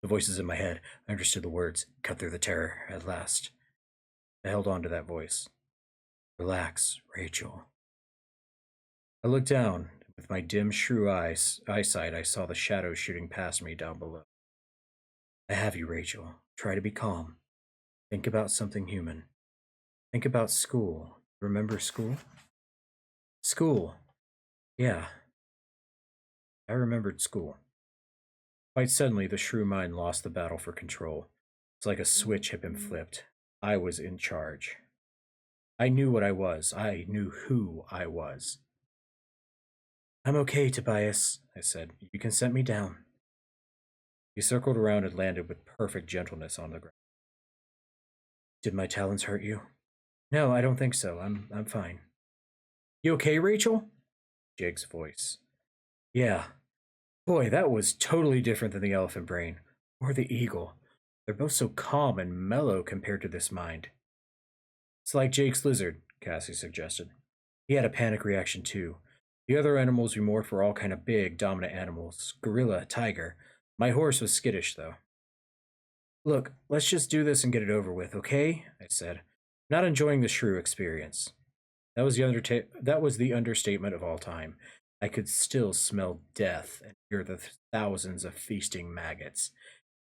The voices in my head, I understood the words, cut through the terror at last. I held on to that voice. Relax, Rachel. I looked down. With my dim shrew eyesight, I saw the shadows shooting past me down below. I have you, Rachel. Try to be calm. Think about something human. Think about school. Remember school? School. Yeah. I remembered school. Quite suddenly, the shrew mind lost the battle for control. It's like a switch had been flipped. I was in charge. I knew what I was. I knew who I was. I'm okay, Tobias, I said. You can set me down. He circled around and landed with perfect gentleness on the ground. Did my talons hurt you? No, I don't think so. I'm fine. You okay, Rachel? Jake's voice. Yeah. Boy, that was totally different than the elephant brain. Or the eagle. They're both so calm and mellow compared to this mind. It's like Jake's lizard, Cassie suggested. He had a panic reaction too. The other animals we morphed were all kind of big, dominant animals. Gorilla, tiger. My horse was skittish, though. Look, let's just do this and get it over with, okay? I said, not enjoying the shrew experience. That was the understatement of all time. I could still smell death and hear the thousands of feasting maggots.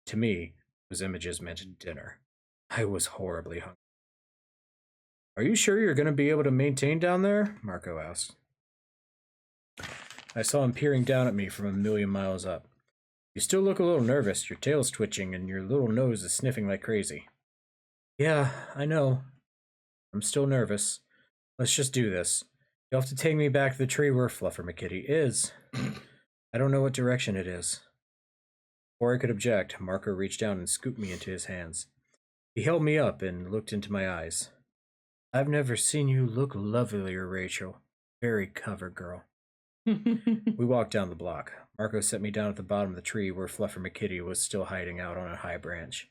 To me, those images meant dinner. I was horribly hungry. Are you sure you're going to be able to maintain down there? Marco asked. I saw him peering down at me from a million miles up. You still look a little nervous. Your tail's twitching and your little nose is sniffing like crazy. Yeah, I know. I'm still nervous. Let's just do this. You'll have to take me back to the tree where Fluffer McKitty is. I don't know what direction it is. Before I could object, Marco reached down and scooped me into his hands. He held me up and looked into my eyes. I've never seen you look lovelier, Rachel. Very cover girl. We walked down the block. Marco set me down at the bottom of the tree where Fluffer McKitty was still hiding out on a high branch.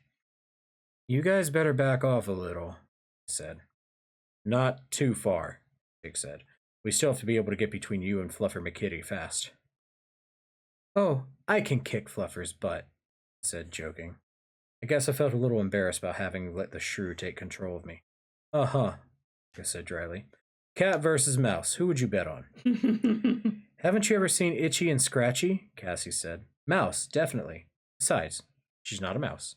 You guys better back off a little, I said. Not too far, Jake said. We still have to be able to get between you and Fluffer McKitty fast. Oh, I can kick Fluffer's butt, I said, joking. I guess I felt a little embarrassed about having let the shrew take control of me. Uh-huh, I said dryly. Cat versus mouse. Who would you bet on? Haven't you ever seen Itchy and Scratchy? Cassie said. Mouse, definitely. Besides, she's not a mouse.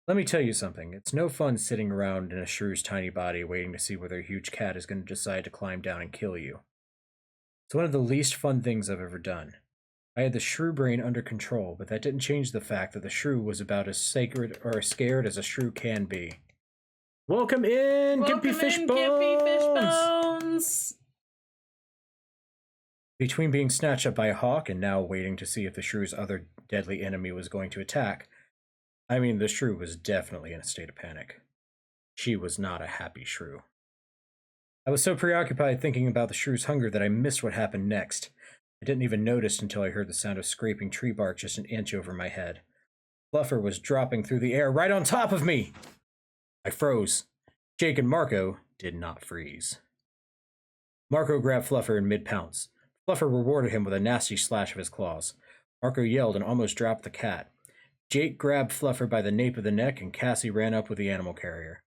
Let me tell you something. It's no fun sitting around in a shrew's tiny body waiting to see whether a huge cat is going to decide to climb down and kill you. It's one of the least fun things I've ever done. I had the shrew brain under control, but that didn't change the fact that the shrew was about as sacred or scared as a shrew can be. Welcome in, Gimpy Fishbones! Between being snatched up by a hawk and now waiting to see if the shrew's other deadly enemy was going to attack, the shrew was definitely in a state of panic. She was not a happy shrew. I was so preoccupied thinking about the shrew's hunger that I missed what happened next. I didn't even notice until I heard the sound of scraping tree bark just an inch over my head. Fluffer was dropping through the air right on top of me! I froze. Jake and Marco did not freeze. Marco grabbed Fluffer in mid-pounce. Fluffer rewarded him with a nasty slash of his claws. Marco yelled and almost dropped the cat. Jake grabbed Fluffer by the nape of the neck, and Cassie ran up with the animal carrier.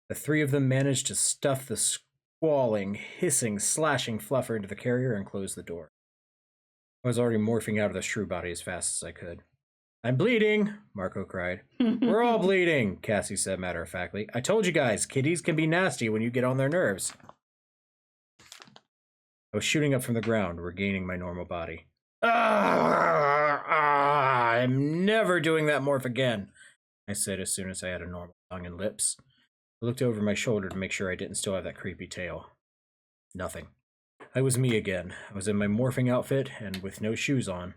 The three of them managed to stuff the squalling, hissing, slashing Fluffer into the carrier and close the door. I was already morphing out of the shrew body as fast as I could. I'm bleeding, Marco cried. We're all bleeding, Cassie said matter-of-factly. I told you guys, kitties can be nasty when you get on their nerves. I was shooting up from the ground, regaining my normal body. I'm never doing that morph again, I said as soon as I had a normal tongue and lips. I looked over my shoulder to make sure I didn't still have that creepy tail. Nothing. I was me again. I was in my morphing outfit and with no shoes on,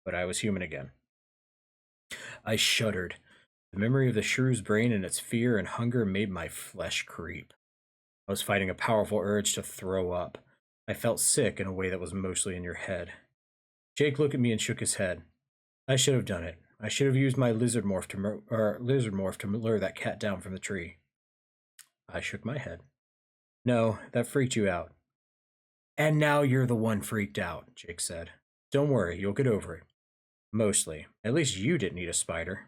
but I was human again. I shuddered. The memory of the shrew's brain and its fear and hunger made my flesh creep. I was fighting a powerful urge to throw up. I felt sick in a way that was mostly in your head. Jake looked at me and shook his head. I should have done it. I should have used my lizard morph to lure that cat down from the tree. I shook my head. No, that freaked you out. And now you're the one freaked out, Jake said. Don't worry, you'll get over it. Mostly. At least you didn't eat a spider.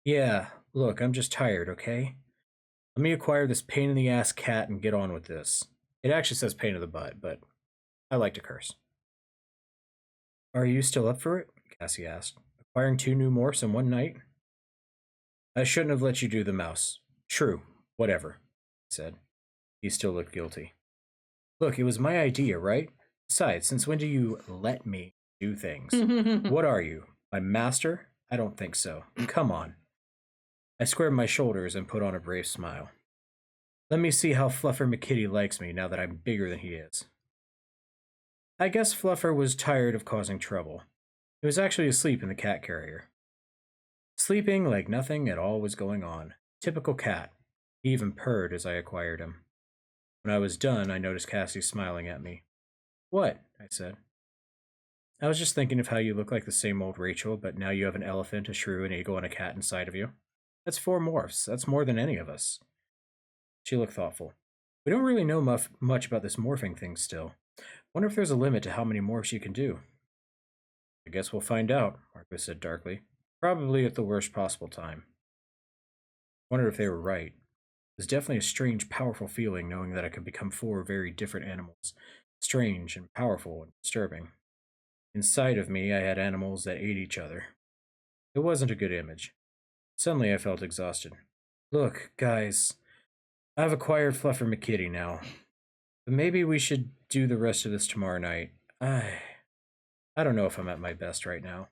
Yeah, look, I'm just tired, okay? Let me acquire this pain-in-the-ass cat and get on with this. It actually says pain in the butt, but I like to curse. Are you still up for it? Cassie asked. Acquiring 2 new morphs in one night? I shouldn't have let you do the mouse. True, whatever, he said. He still looked guilty. Look, it was my idea, right? Besides, since when do you let me do things? What are you, my master? I don't think so. Come on. I squared my shoulders and put on a brave smile. Let me see how Fluffer McKitty likes me now that I'm bigger than he is. I guess Fluffer was tired of causing trouble. He was actually asleep in the cat carrier. Sleeping like nothing at all was going on. Typical cat. He even purred as I acquired him. When I was done, I noticed Cassie smiling at me. What? I said. I was just thinking of how you look like the same old Rachel, but now you have an elephant, a shrew, an eagle, and a cat inside of you. That's 4 morphs. That's more than any of us. She looked thoughtful. We don't really know much about this morphing thing still. Wonder if there's a limit to how many morphs you can do. I guess we'll find out, Marco said darkly. Probably at the worst possible time. Wondered if they were right. It was definitely a strange, powerful feeling knowing that I could become 4 very different animals. Strange and powerful and disturbing. Inside of me, I had animals that ate each other. It wasn't a good image. Suddenly, I felt exhausted. Look, guys, I've acquired Fluffer McKitty now. But maybe we should do the rest of this tomorrow night. I don't know if I'm at my best right now.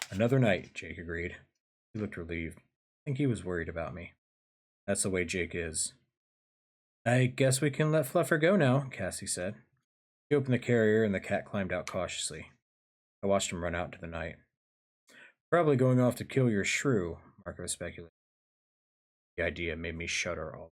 Another night, Jake agreed. He looked relieved. I think he was worried about me. That's the way Jake is. I guess we can let Fluffer go now, Cassie said. She opened the carrier and the cat climbed out cautiously. I watched him run out into the night. Probably going off to kill your shrew, Marco speculated. The idea made me shudder all.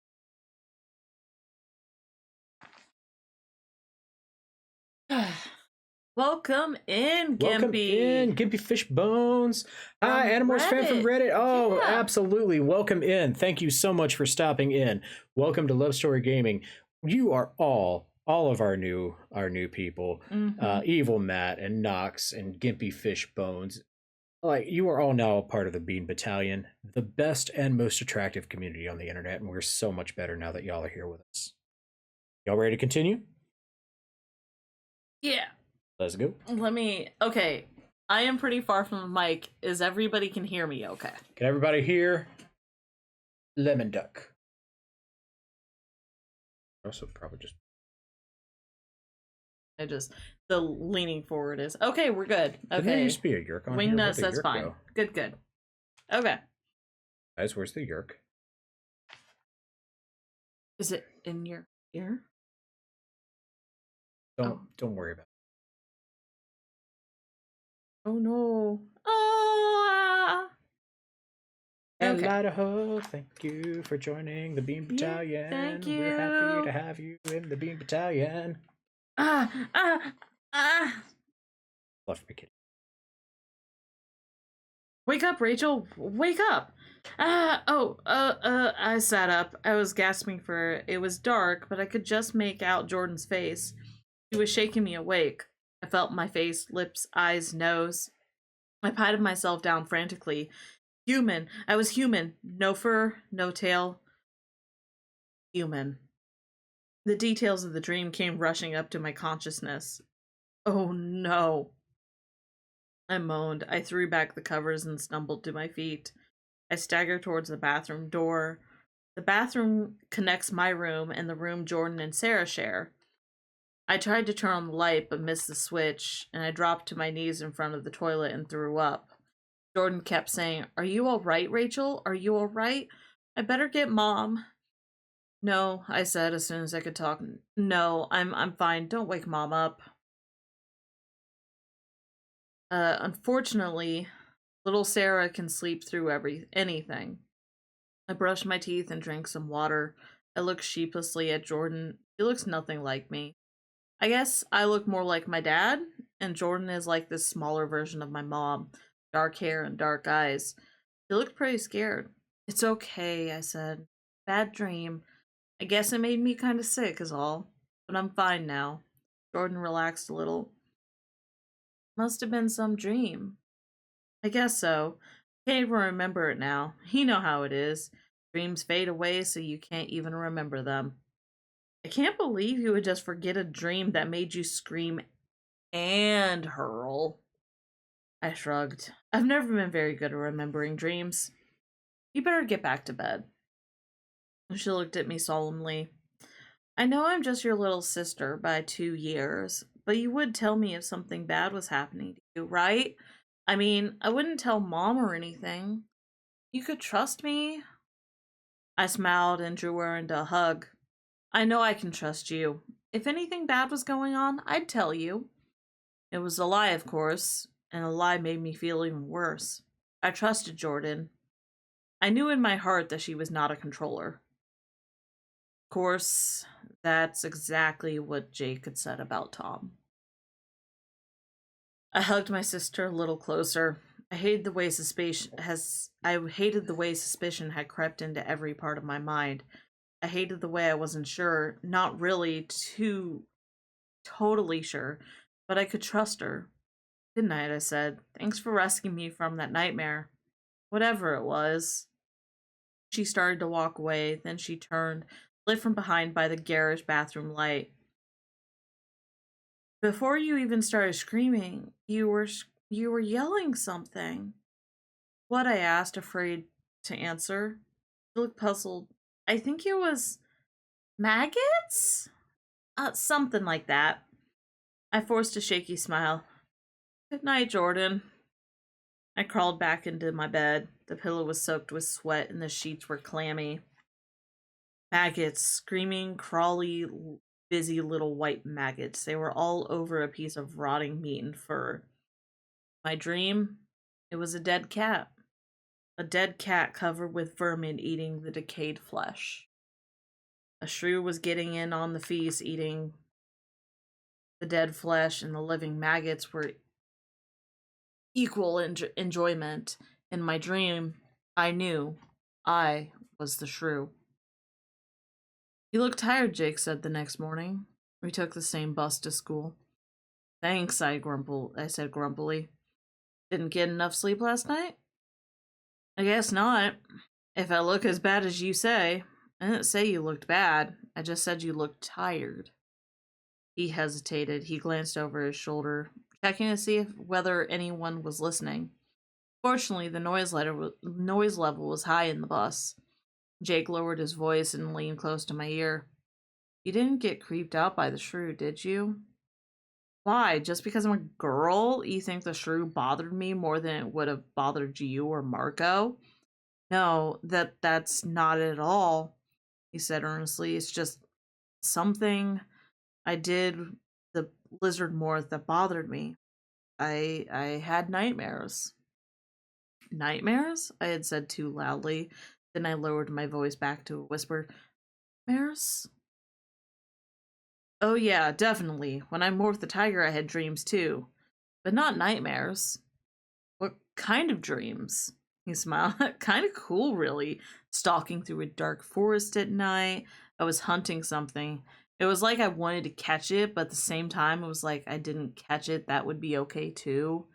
Welcome in, Gimpy. Welcome in, Gimpy Fishbones. Hi, Animorphs fan from Reddit. Oh, yeah. Absolutely. Welcome in. Thank you so much for stopping in. Welcome to Love Story Gaming. You are all all of our new people, Mm-hmm. Evil Matt and Knox and Gimpy Fishbones. Like, you are all now a part of the Bean Battalion, the best and most attractive community on the internet, and we're so much better now that y'all are here with us. Y'all ready to continue? Yeah. Let's go. Okay. I am pretty far from the mic. Is everybody can hear me okay? Can everybody hear Lemon Duck? Also, probably just. The leaning forward is okay, we're good. Didn't there Okay. used to be a yerk on here? Wingnut Where'd the says yerk fine. go? Good. Okay. Guys, where's the yerk? Is it in your ear? Don't worry about Oh no. Oh. And Okay. Idaho, thank you for joining the Bean Battalion. thank We're happy you. to have you in the Bean Battalion. Ah. Love my kitty. Wake up, Rachel. Wake up. I sat up. I was gasping for air. It was dark, but I could just make out Jordan's face. He was shaking me awake. I felt my face, lips, eyes, nose. I patted myself down frantically. Human. I was human. No fur, no tail. Human. The details of the dream came rushing up to my consciousness. Oh no. I moaned. I threw back the covers and stumbled to my feet. I staggered towards the bathroom door. The bathroom connects my room and the room Jordan and Sarah share. I tried to turn on the light but missed the switch, and I dropped to my knees in front of the toilet and threw up. Jordan kept saying, "Are you all right, Rachel? Are you all right? I better get Mom." "No," I said as soon as I could talk. "No, I'm fine. Don't wake Mom up." Unfortunately, little Sarah can sleep through anything. I brushed my teeth and drank some water. I looked sheepishly at Jordan. He looks nothing like me. I guess I look more like my dad, and Jordan is like this smaller version of my mom. Dark hair and dark eyes. He looked pretty scared. "It's okay," I said. "Bad dream. I guess it made me kind of sick, is all. But I'm fine now." Jordan relaxed a little. "Must have been some dream." "I guess so. Can't even remember it now. You know how it is. Dreams fade away so you can't even remember them." "I can't believe you would just forget a dream that made you scream and hurl." I shrugged. "I've never been very good at remembering dreams." "You better get back to bed." She looked at me solemnly. "I know I'm just your little sister by 2 years, but you would tell me if something bad was happening to you, right? I mean, I wouldn't tell Mom or anything. You could trust me." I smiled and drew her into a hug. "I know I can trust you. If anything bad was going on, I'd tell you." It was a lie, of course, and a lie made me feel even worse. I trusted Jordan. I knew in my heart that she was not a controller. Of course, that's exactly what Jake had said about Tom. I hugged my sister a little closer. I hated the way suspicion had crept into every part of my mind. I hated the way I wasn't sure, not really too totally sure, but I could trust her. "Good night," I said. "Thanks for rescuing me from that nightmare. Whatever it was." She started to walk away, then she turned, lit from behind by the garish bathroom light. "Before you even started screaming, you were yelling something." "What?" I asked, afraid to answer. She looked puzzled. "I think it was maggots? Something like that." I forced a shaky smile. "Good night, Jordan." I crawled back into my bed. The pillow was soaked with sweat and the sheets were clammy. Maggots, screaming, crawly, busy little white maggots. They were all over a piece of rotting meat and fur. My dream? It was a dead cat. A dead cat covered with vermin eating the decayed flesh. A shrew was getting in on the feast, eating the dead flesh, and the living maggots were equal enjoyment. In my dream, I knew I was the shrew. "You look tired," Jake said the next morning. We took the same bus to school. Thanks, I said grumpily. Didn't get enough sleep last night? I guess not. If I look as bad as you say, I didn't say you looked bad. I just said you looked tired. He hesitated. He glanced over his shoulder, checking to see whether anyone was listening. Fortunately, the noise level was high in the bus. Jake lowered his voice and leaned close to my ear. You didn't get creeped out by the shrew, did you? Why? Just because I'm a girl, you think the shrew bothered me more than it would have bothered you or Marco? No, that's not it at all, he said earnestly. It's just something I did the lizard morph that bothered me. I had nightmares. Nightmares? I had said too loudly. Then I lowered my voice back to a whisper. Nightmares? Oh yeah, definitely. When I morphed the tiger, I had dreams too. But not nightmares. What kind of dreams? He smiled. Kind of cool, really. Stalking through a dark forest at night. I was hunting something. It was like I wanted to catch it, but at the same time, it was like I didn't catch it. That would be okay too.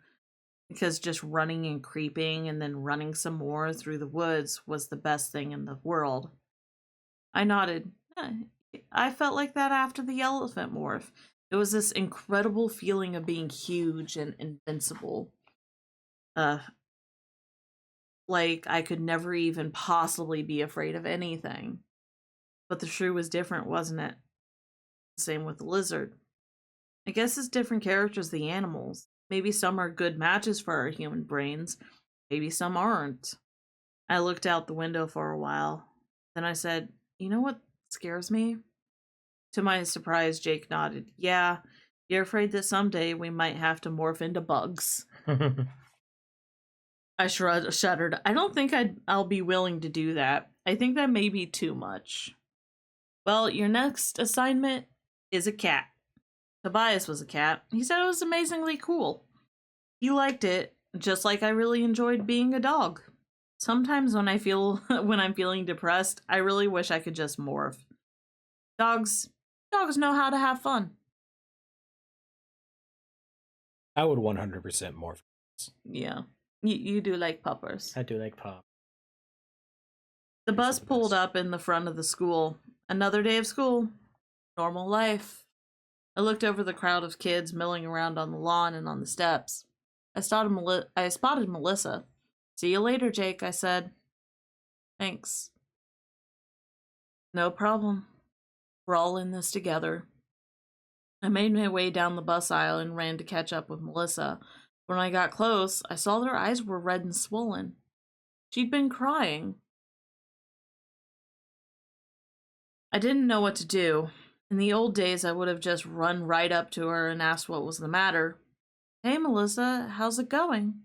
Because just running and creeping and then running some more through the woods was the best thing in the world. I nodded. I felt like that after the elephant morph. It was this incredible feeling of being huge and invincible. Uh, like I could never even possibly be afraid of anything. But the shrew was different, wasn't it? Same with the lizard. I guess it's different characters, the animals. Maybe some are good matches for our human brains. Maybe some aren't. I looked out the window for a while. Then I said, you know what scares me? To my surprise, Jake nodded. Yeah, you're afraid that someday we might have to morph into bugs. I shuddered. I don't think I'll be willing to do that. I think that may be too much. Well, your next assignment is a cat. Tobias was a cat. He said it was amazingly cool. He liked it, just like I really enjoyed being a dog. Sometimes when when I'm feeling depressed, I really wish I could just morph. Dogs know how to have fun. I would 100% morph. Yeah. You do like puppers. I do like pop. The These are bus the pulled best. up in the front of the school. Another day of school. Normal life. I looked over the crowd of kids milling around on the lawn and on the steps. I spotted Melissa. See you later, Jake, I said. Thanks. No problem. We're all in this together. I made my way down the bus aisle and ran to catch up with Melissa. When I got close, I saw that her eyes were red and swollen. She'd been crying. I didn't know what to do. In the old days, I would have just run right up to her and asked what was the matter. Hey, Melissa, how's it going?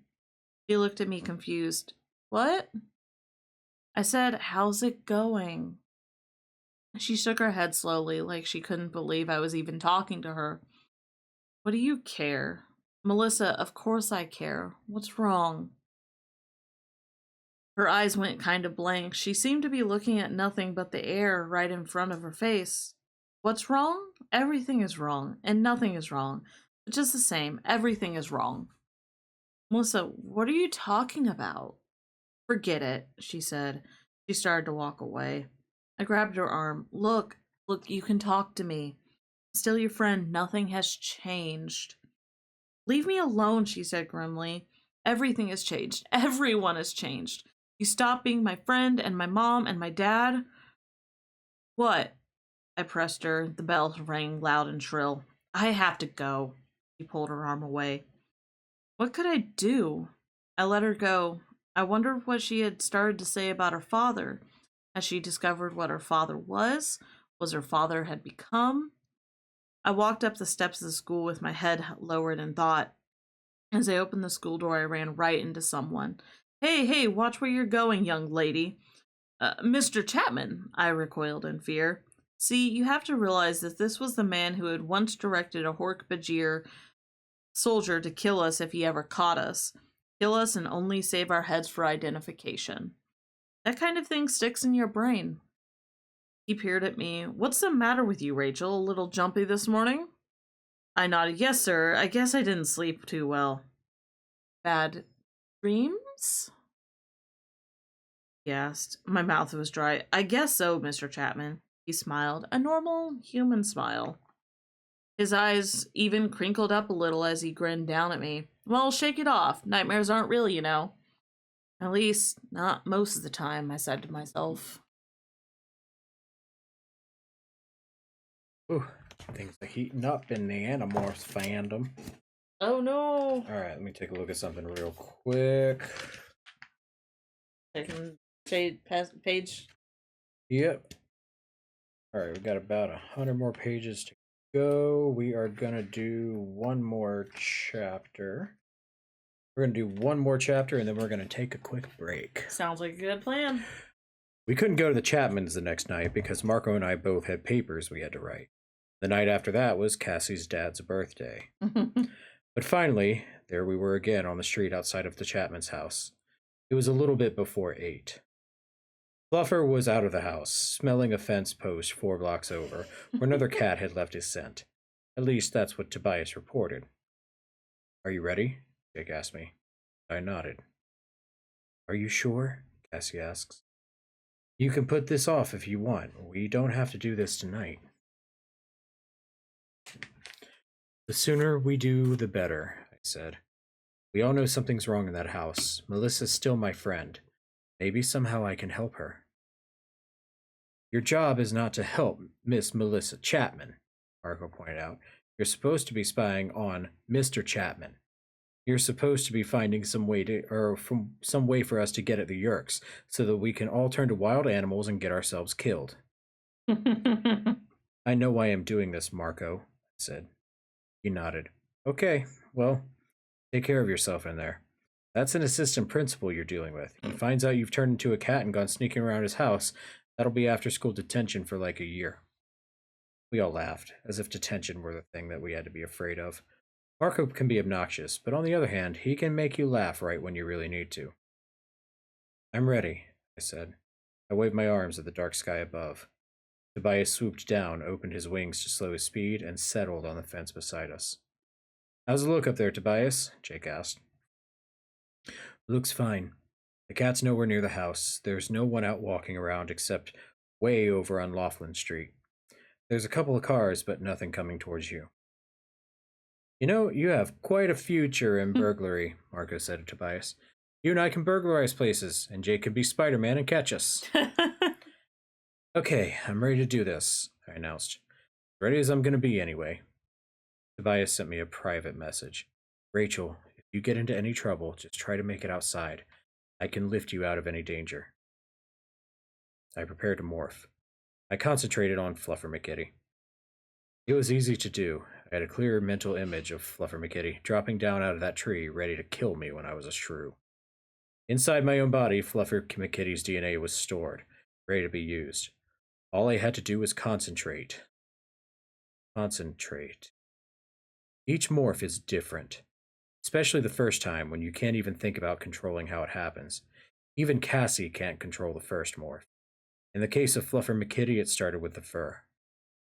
She looked at me confused. What? I said, how's it going? She shook her head slowly, like she couldn't believe I was even talking to her. What do you care? Melissa, of course I care. What's wrong? Her eyes went kind of blank. She seemed to be looking at nothing but the air right in front of her face. What's wrong? Everything is wrong, and nothing is wrong. Just the same, everything is wrong. Melissa, what are you talking about? Forget it, she said. She started to walk away. I grabbed her arm. Look, you can talk to me. I'm still your friend. Nothing has changed. Leave me alone, she said grimly. Everything has changed. Everyone has changed. You stopped being my friend and my mom and my dad. What? I pressed her. The bell rang loud and shrill. I have to go. She pulled her arm away. What could I do? I let her go. I wondered what she had started to say about her father. Had she discovered what her father was her father had become? I walked up the steps of the school with my head lowered in thought. As I opened the school door, I ran right into someone. Hey, watch where you're going, young lady. Mr. Chapman, I recoiled in fear. See, you have to realize that this was the man who had once directed a Hork-Bajir soldier to kill us if he ever caught us. Kill us and only save our heads for identification. That kind of thing sticks in your brain. He peered at me. What's the matter with you, Rachel? A little jumpy this morning? I nodded. Yes, sir. I guess I didn't sleep too well. Bad dreams? He asked. My mouth was dry. I guess so, Mr. Chapman. He smiled. A normal human smile. His eyes even crinkled up a little as he grinned down at me. Well, shake it off. Nightmares aren't real, you know. At least, not most of the time, I said to myself. Ooh, things are heating up in the Animorphs fandom. Oh no! Alright, let me take a look at something real quick. Taking page. Yep. Alright, we've got about 100 more pages to go. We are gonna do one more chapter. We're gonna do one more chapter and then we're gonna take a quick break. Sounds like a good plan. We couldn't go to the Chapmans the next night because Marco and I both had papers we had to write. The night after that was Cassie's dad's birthday. But finally, there we were again on the street outside of the Chapman's house. It was a little bit before 8. Fluffer was out of the house, smelling a fence post 4 blocks over, where another cat had left his scent. At least that's what Tobias reported. Are you ready? Jake asked me. I nodded. Are you sure? Cassie asks. You can put this off if you want. We don't have to do this tonight. The sooner we do, the better, I said. We all know something's wrong in that house. Melissa's still my friend. Maybe somehow I can help her. Your job is not to help Miss Melissa Chapman, Marco pointed out. You're supposed to be spying on Mr. Chapman. You're supposed to be finding some way for us to get at the Yeerks, so that we can all turn to wild animals and get ourselves killed. I know why I'm doing this, Marco, I said. He nodded. Okay, well, take care of yourself in there. That's an assistant principal you're dealing with. He finds out you've turned into a cat and gone sneaking around his house. That'll be after-school detention for like a year. We all laughed, as if detention were the thing that we had to be afraid of. Marco can be obnoxious, but on the other hand, he can make you laugh right when you really need to. I'm ready, I said. I waved my arms at the dark sky above. Tobias swooped down, opened his wings to slow his speed, and settled on the fence beside us. How's the look up there, Tobias? Jake asked. Looks fine. The cat's nowhere near the house. There's no one out walking around except way over on Laughlin Street. There's a couple of cars, but nothing coming towards you. You know, you have quite a future in burglary, Marco said to Tobias. You and I can burglarize places, and Jake can be Spider-Man and catch us. Okay, I'm ready to do this, I announced. Ready as I'm going to be, anyway. Tobias sent me a private message. Rachel, if you get into any trouble, just try to make it outside. I can lift you out of any danger. I prepared to morph. I concentrated on Fluffer McKitty. It was easy to do. I had a clear mental image of Fluffer McKitty dropping down out of that tree, ready to kill me when I was a shrew. Inside my own body, Fluffer McKitty's DNA was stored, ready to be used. All I had to do was concentrate. Concentrate. Each morph is different, especially the first time when you can't even think about controlling how it happens. Even Cassie can't control the first morph. In the case of Fluffer McKitty, it started with the fur.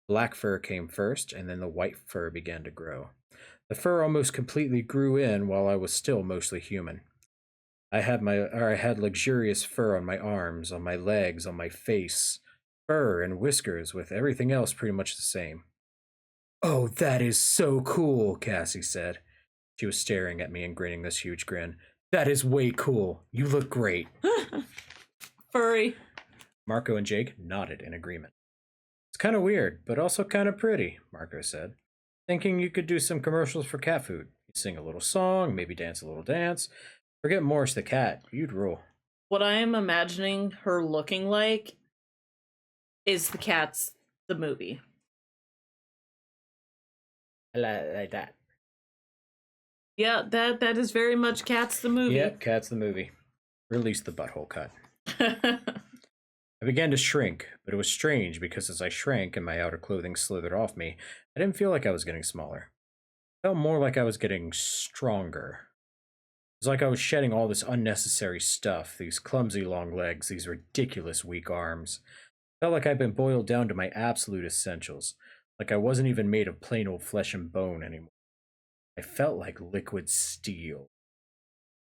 Black fur came first, and then the white fur began to grow. The fur almost completely grew in while I was still mostly human. I had luxurious fur on my arms, on my legs, on my face, fur and whiskers with everything else pretty much the same. Oh, that is so cool, Cassie said. She was staring at me and grinning this huge grin. That is way cool. You look great. Furry. Marco and Jake nodded in agreement. It's kind of weird, but also kind of pretty, Marco said. Thinking you could do some commercials for cat food. You'd sing a little song, maybe dance a little dance. Forget Morris the cat. You'd rule. What I am imagining her looking like is the Cats, the movie. Like that. Yeah, that is very much Cats, the movie. Yep, Cats the movie. Release the butthole cut. I began to shrink, but it was strange because as I shrank and my outer clothing slithered off me, I didn't feel like I was getting smaller. It felt more like I was getting stronger. It was like I was shedding all this unnecessary stuff, these clumsy long legs, these ridiculous weak arms. Felt like I'd been boiled down to my absolute essentials, like I wasn't even made of plain old flesh and bone anymore. I felt like liquid steel.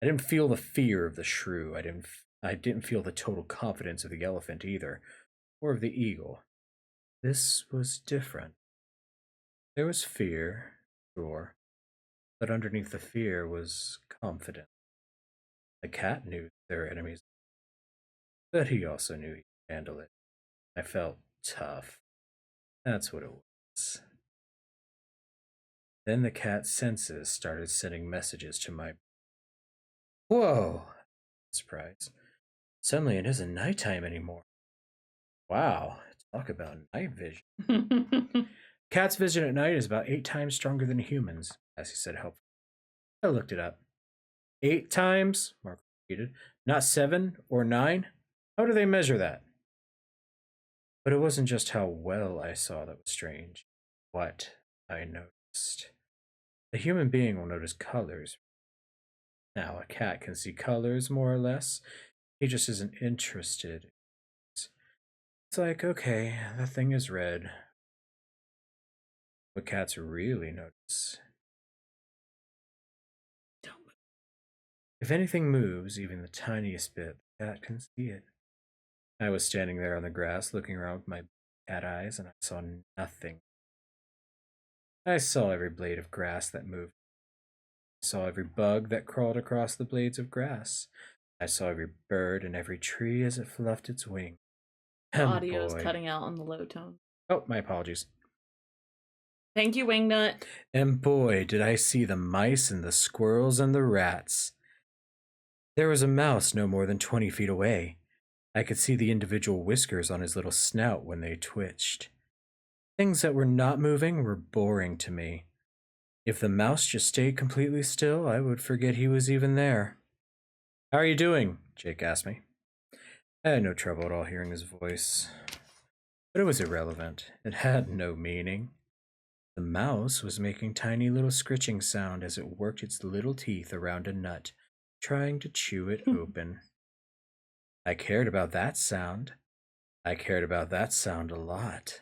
I didn't feel the fear of the shrew. I didn't feel the total confidence of the elephant either, or of the eagle. This was different. There was fear, sure, but underneath the fear was confidence. The cat knew there were enemies, but he also knew he could handle it. I felt tough. That's what it was. Then the cat's senses started sending messages to my. Whoa! Surprise. Suddenly it isn't nighttime anymore. Wow, talk about night vision. Cat's vision at night is about 8 times stronger than humans, Cassie said helpfully. I looked it up. 8 times? Mark repeated. Not 7 or 9? How do they measure that? But it wasn't just how well I saw that was strange. What I noticed. A human being will notice colors. Now, a cat can see colors more or less. He just isn't interested. It's like, okay, that thing is red. What cats really notice. If anything moves, even the tiniest bit, the cat can see it. I was standing there on the grass looking around with my cat eyes, and I saw nothing. I saw every blade of grass that moved. I saw every bug that crawled across the blades of grass. I saw every bird and every tree as it fluffed its wing. The audio is cutting out on the low tone. Oh, my apologies. Thank you, Wingnut. And boy, did I see the mice and the squirrels and the rats. There was a mouse no more than 20 feet away. I could see the individual whiskers on his little snout when they twitched. Things that were not moving were boring to me. If the mouse just stayed completely still, I would forget he was even there. How are you doing? Jake asked me. I had no trouble at all hearing his voice. But it was irrelevant. It had no meaning. The mouse was making tiny little scritching sound as it worked its little teeth around a nut, trying to chew it open. I cared about that sound. I cared about that sound a lot.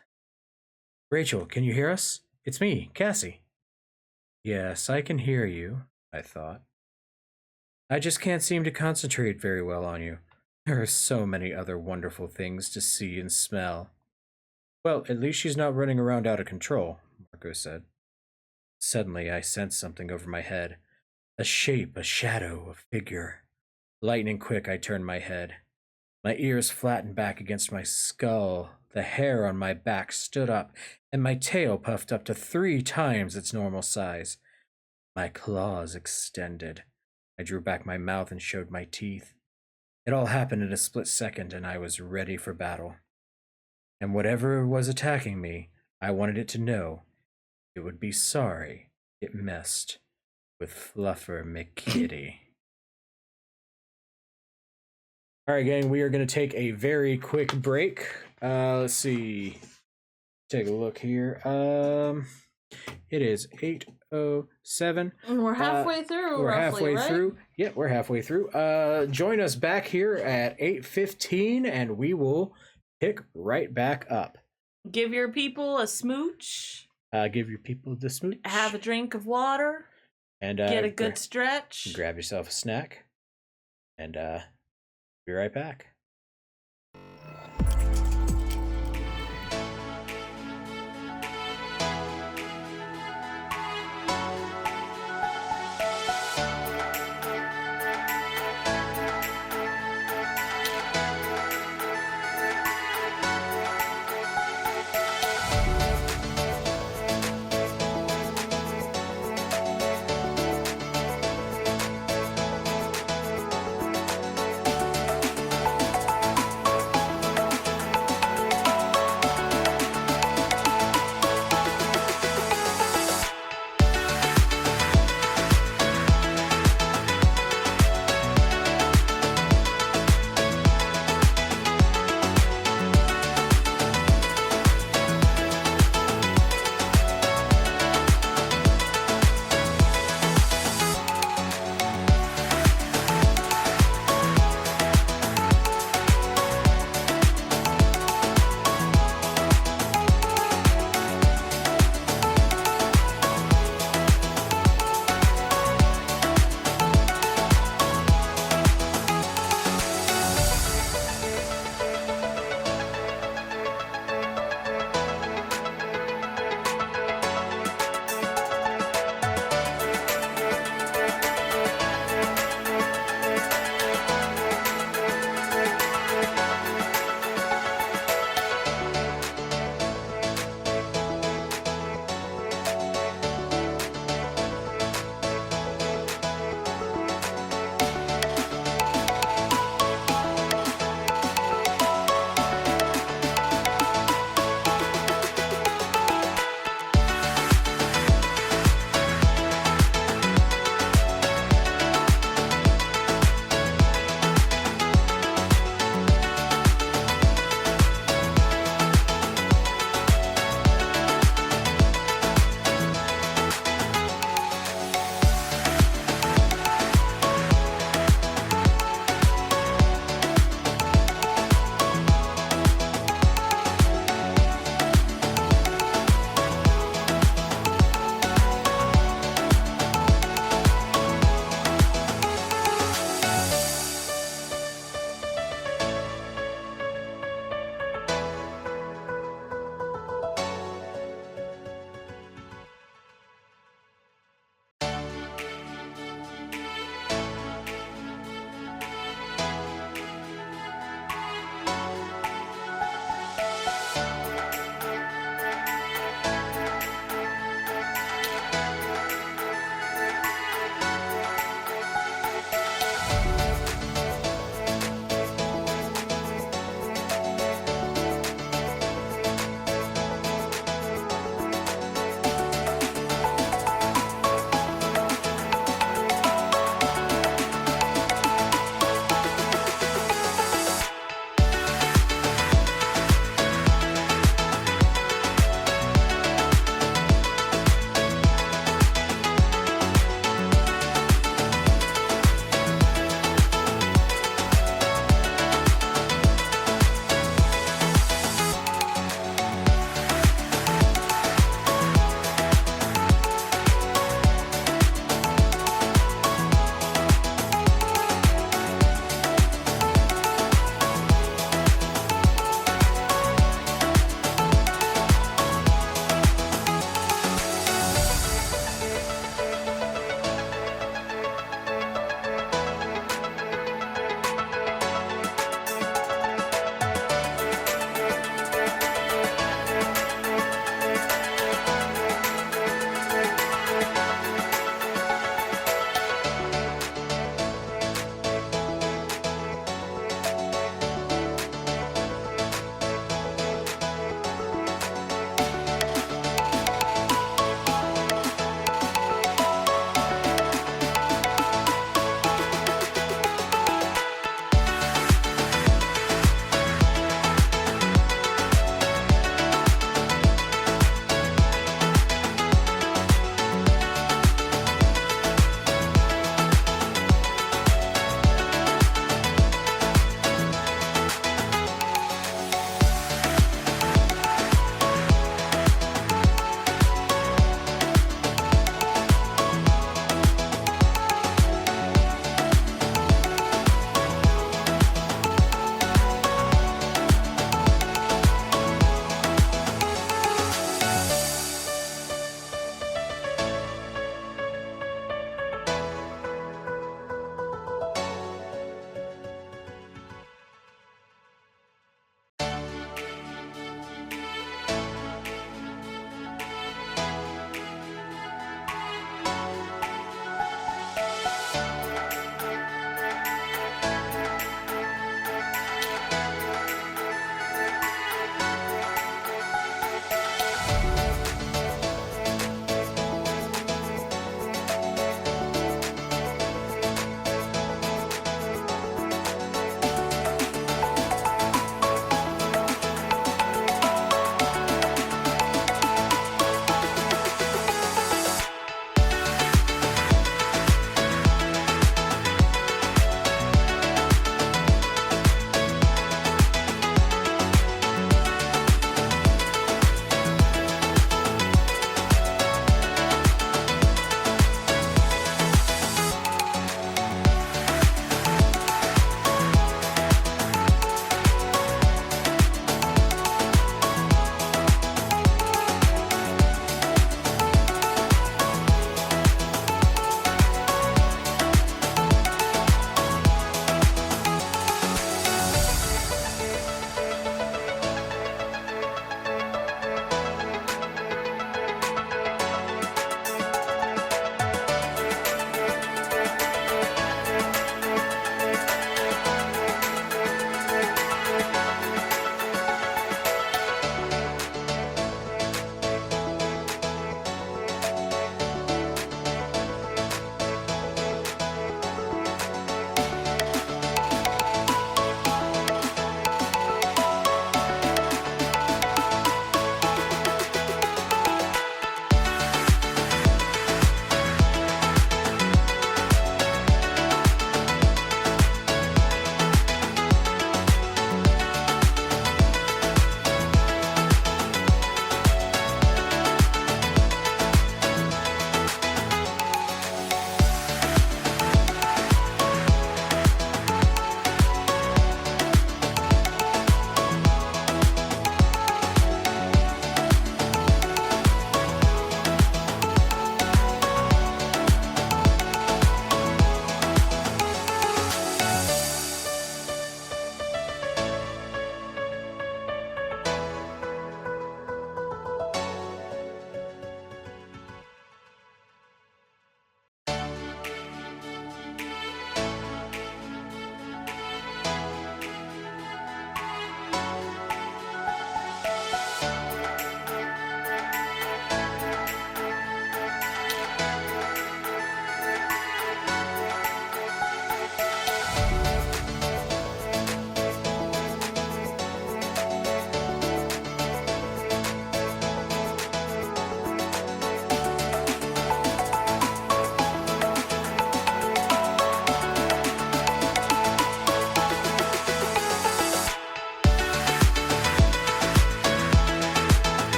Rachel, can you hear us? It's me, Cassie. Yes, I can hear you, I thought. I just can't seem to concentrate very well on you. There are so many other wonderful things to see and smell. Well, at least she's not running around out of control, Marco said. Suddenly, I sensed something over my head. A shape, a shadow, a figure. Lightning quick, I turned my head. My ears flattened back against my skull. The hair on my back stood up, and my tail puffed up to 3 times its normal size. My claws extended. I drew back my mouth and showed my teeth. It all happened in a split second, and I was ready for battle. And whatever was attacking me, I wanted it to know it would be sorry it messed with Fluffer McKitty. All right, gang, we are going to take a very quick break. Let's see. Take a look here. It is 8:07. And we're halfway through. We're roughly, halfway through. Yeah, we're halfway through. Join us back here at 8:15, and we will pick right back up. Give your people a smooch. Give your people the smooch. Have a drink of water. And get a good stretch. Grab yourself a snack. And be right back.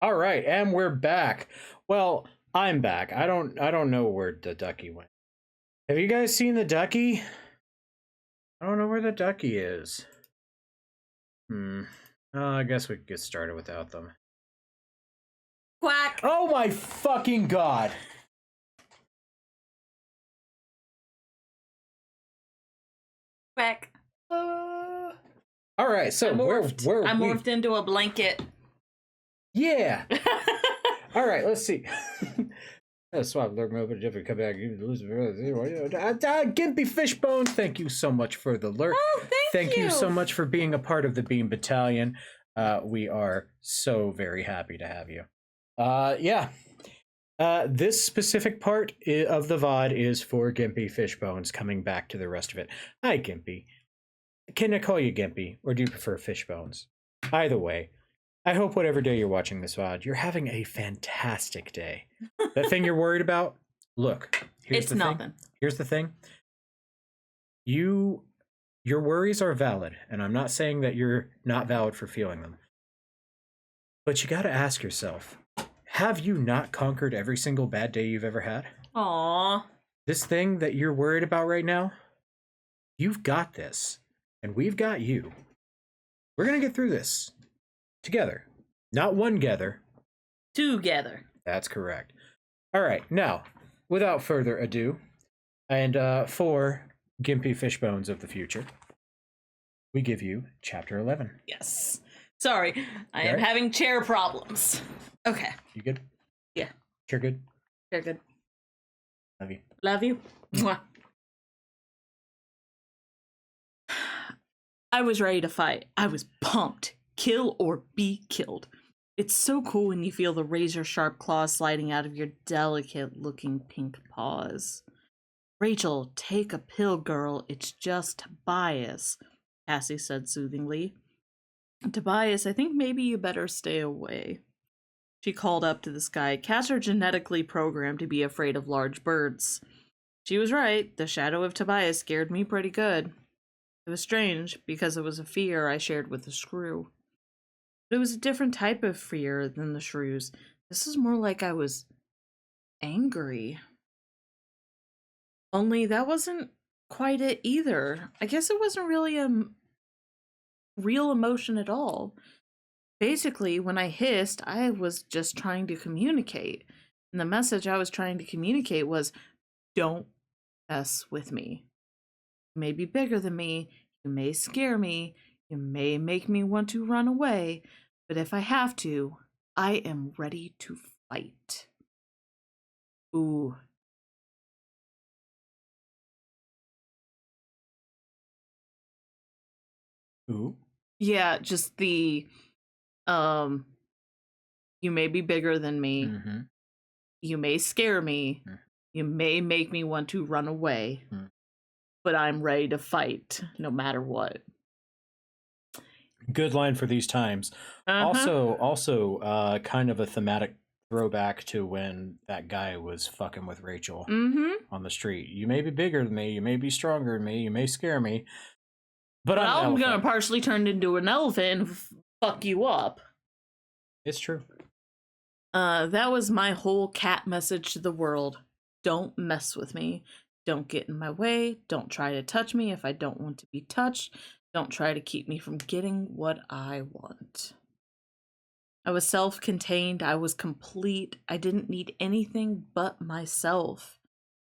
All right, and we're back. Well, I'm back. I don't know where the ducky went. Have you guys seen the ducky? I don't know where the ducky is. I guess we could get started without them. Quack. Oh my fucking god. Quack. All right, so I morphed into a blanket. Yeah. All right, let's see. Swap, lurk, move, different, come back. Gimpy Fishbone, thank you so much for the lurk. Oh, thank you. You so much for being a part of the Beam Battalion. We are so very happy to have you. Yeah. This specific part of the VOD is for Gimpy Fishbones, coming back to the rest of it. Hi, Gimpy. Can I call you Gimpy, or do you prefer Fishbones? Either way, I hope whatever day you're watching this VOD, you're having a fantastic day. That thing you're worried about? Look, here's the nothing. thing. Here's the thing. Your worries are valid, and I'm not saying that you're not valid for feeling them. But you got to ask yourself, have you not conquered every single bad day you've ever had? Aww. This thing that you're worried about right now, you've got this, and we've got you. We're going to get through this together. Not one together. Together. That's correct. All right, now, without further ado, and for Gimpy Fishbones of the future, we give you Chapter 11. Yes. Sorry, I am having chair problems. Okay. You good? Yeah. Chair good? Chair good. Love you. Love you. Mwah. I was ready to fight. I was pumped. Kill or be killed. It's so cool when you feel the razor-sharp claws sliding out of your delicate-looking pink paws. Rachel, take a pill, girl. It's just Tobias, Cassie said soothingly. Tobias, I think maybe you better stay away. She called up to the sky. Cats are genetically programmed to be afraid of large birds. She was right. The shadow of Tobias scared me pretty good. It was strange, because it was a fear I shared with the shrew. But it was a different type of fear than the shrews. This is more like I was angry. Only that wasn't quite it either. I guess it wasn't really a real emotion at all. Basically, when I hissed, I was just trying to communicate. And the message I was trying to communicate was, don't mess with me. You may be bigger than me, you may scare me, you may make me want to run away, but if I have to, I am ready to fight. Ooh. Ooh. Yeah, just the, you may be bigger than me, you may scare me, you may make me want to run away, but I'm ready to fight, no matter what. Good line for these times. Also, kind of a thematic throwback to when that guy was fucking with Rachel on the street. You may be bigger than me, you may be stronger than me, you may scare me, but I'm gonna partially turn into an elephant and fuck you up. It's true. That was my whole cat message to the world. Don't mess with me. Don't get in my way. Don't try to touch me if I don't want to be touched. Don't try to keep me from getting what I want. I was self-contained. I was complete. I didn't need anything but myself.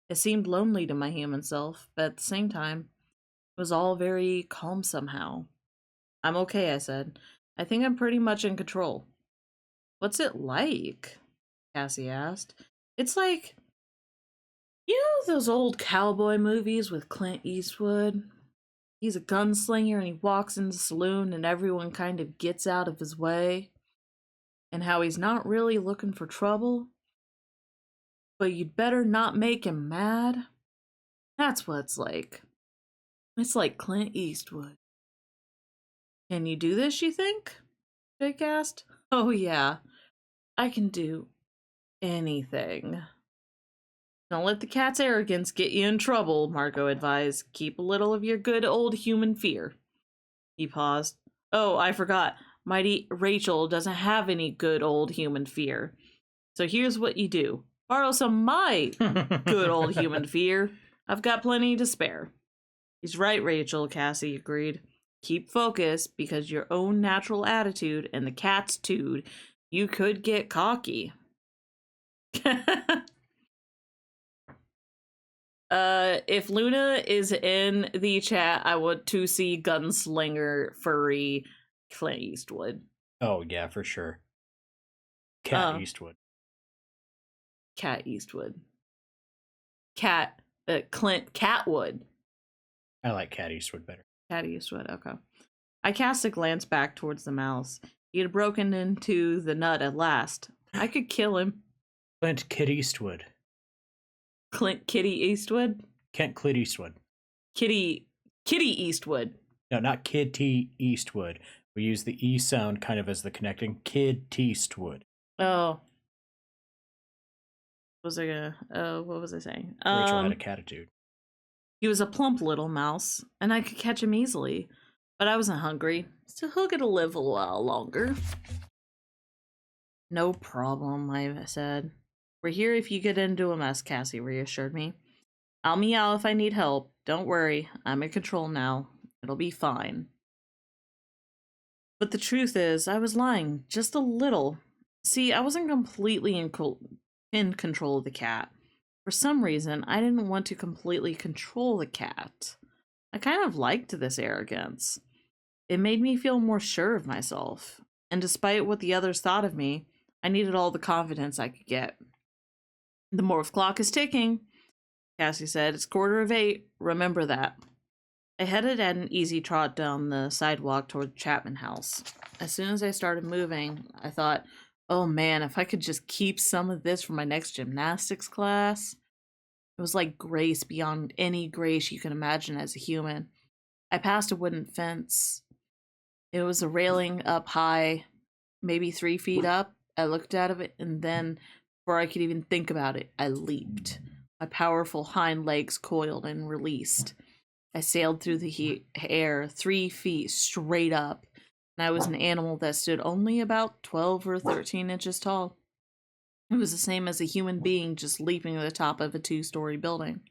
It seemed lonely to my human self, but at the same time, it was all very calm somehow. I'm okay, I said. I think I'm pretty much in control. What's it like? Cassie asked. It's like, you know those old cowboy movies with Clint Eastwood? He's a gunslinger and he walks in the saloon and everyone kind of gets out of his way. And how he's not really looking for trouble. But you'd better not make him mad. That's what it's like. It's like Clint Eastwood. Can you do this, you think? Jake asked. Oh yeah, I can do anything. Don't let the cat's arrogance get you in trouble, Marco advised. Keep a little of your good old human fear. He paused. Oh, I forgot. Mighty Rachel doesn't have any good old human fear. So here's what you do. Borrow some of my good old human fear. I've got plenty to spare. He's right, Rachel, Cassie agreed. Keep focused, because your own natural attitude and the cat's tude, you could get cocky. If Luna is in the chat, I want to see Gunslinger Furry Clint Eastwood. Oh, yeah, for sure. Cat Eastwood. Cat Eastwood. Clint Catwood. I like Cat Eastwood better. Cat Eastwood, okay. I cast a glance back towards the mouse. He had broken into the nut at last. I could kill him. Clint Kid Eastwood. Clint Kitty Eastwood? Kent Clint Eastwood. Kitty Eastwood. No, not Kid T Eastwood. We use the E sound kind of as the connecting. Kid Teastwood. Oh. What was I saying? Rachel had a catitude. He was a plump little mouse, and I could catch him easily. But I wasn't hungry, so he'll get to live a while longer. No problem, I said. We're here if you get into a mess, Cassie reassured me. I'll meow if I need help. Don't worry, I'm in control now. It'll be fine. But the truth is, I was lying, just a little. See, I wasn't completely in control of the cat. For some reason, I didn't want to completely control the cat. I kind of liked this arrogance. It made me feel more sure of myself. And despite what the others thought of me, I needed all the confidence I could get. The morph clock is ticking, Cassie said. It's 8:15. Remember that. I headed at an easy trot down the sidewalk toward Chapman House. As soon as I started moving, I thought, oh man, if I could just keep some of this for my next gymnastics class. It was like grace beyond any grace you can imagine as a human. I passed a wooden fence. It was a railing up high, maybe 3 feet up. I looked at it, and then, before I could even think about it, I leaped. My powerful hind legs coiled and released. I sailed through the air 3 feet straight up, and I was an animal that stood only about 12 or 13 inches tall. It was the same as a human being just leaping to the top of a 2-story building.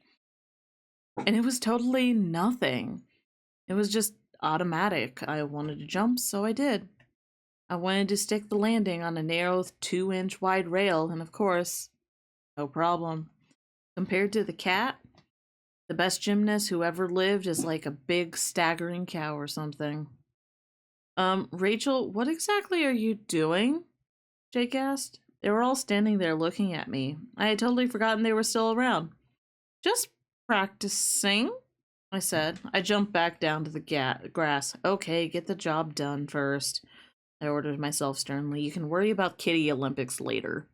And it was totally nothing. It was just automatic. I wanted to jump, so I did. I wanted to stick the landing on a narrow 2-inch wide rail, and of course, no problem. Compared to the cat, the best gymnast who ever lived is like a big staggering cow or something. Rachel, what exactly are you doing? Jake asked. They were all standing there looking at me. I had totally forgotten they were still around. Just practicing, I said. I jumped back down to the grass. Okay, get the job done first, I ordered myself sternly. You can worry about Kitty Olympics later.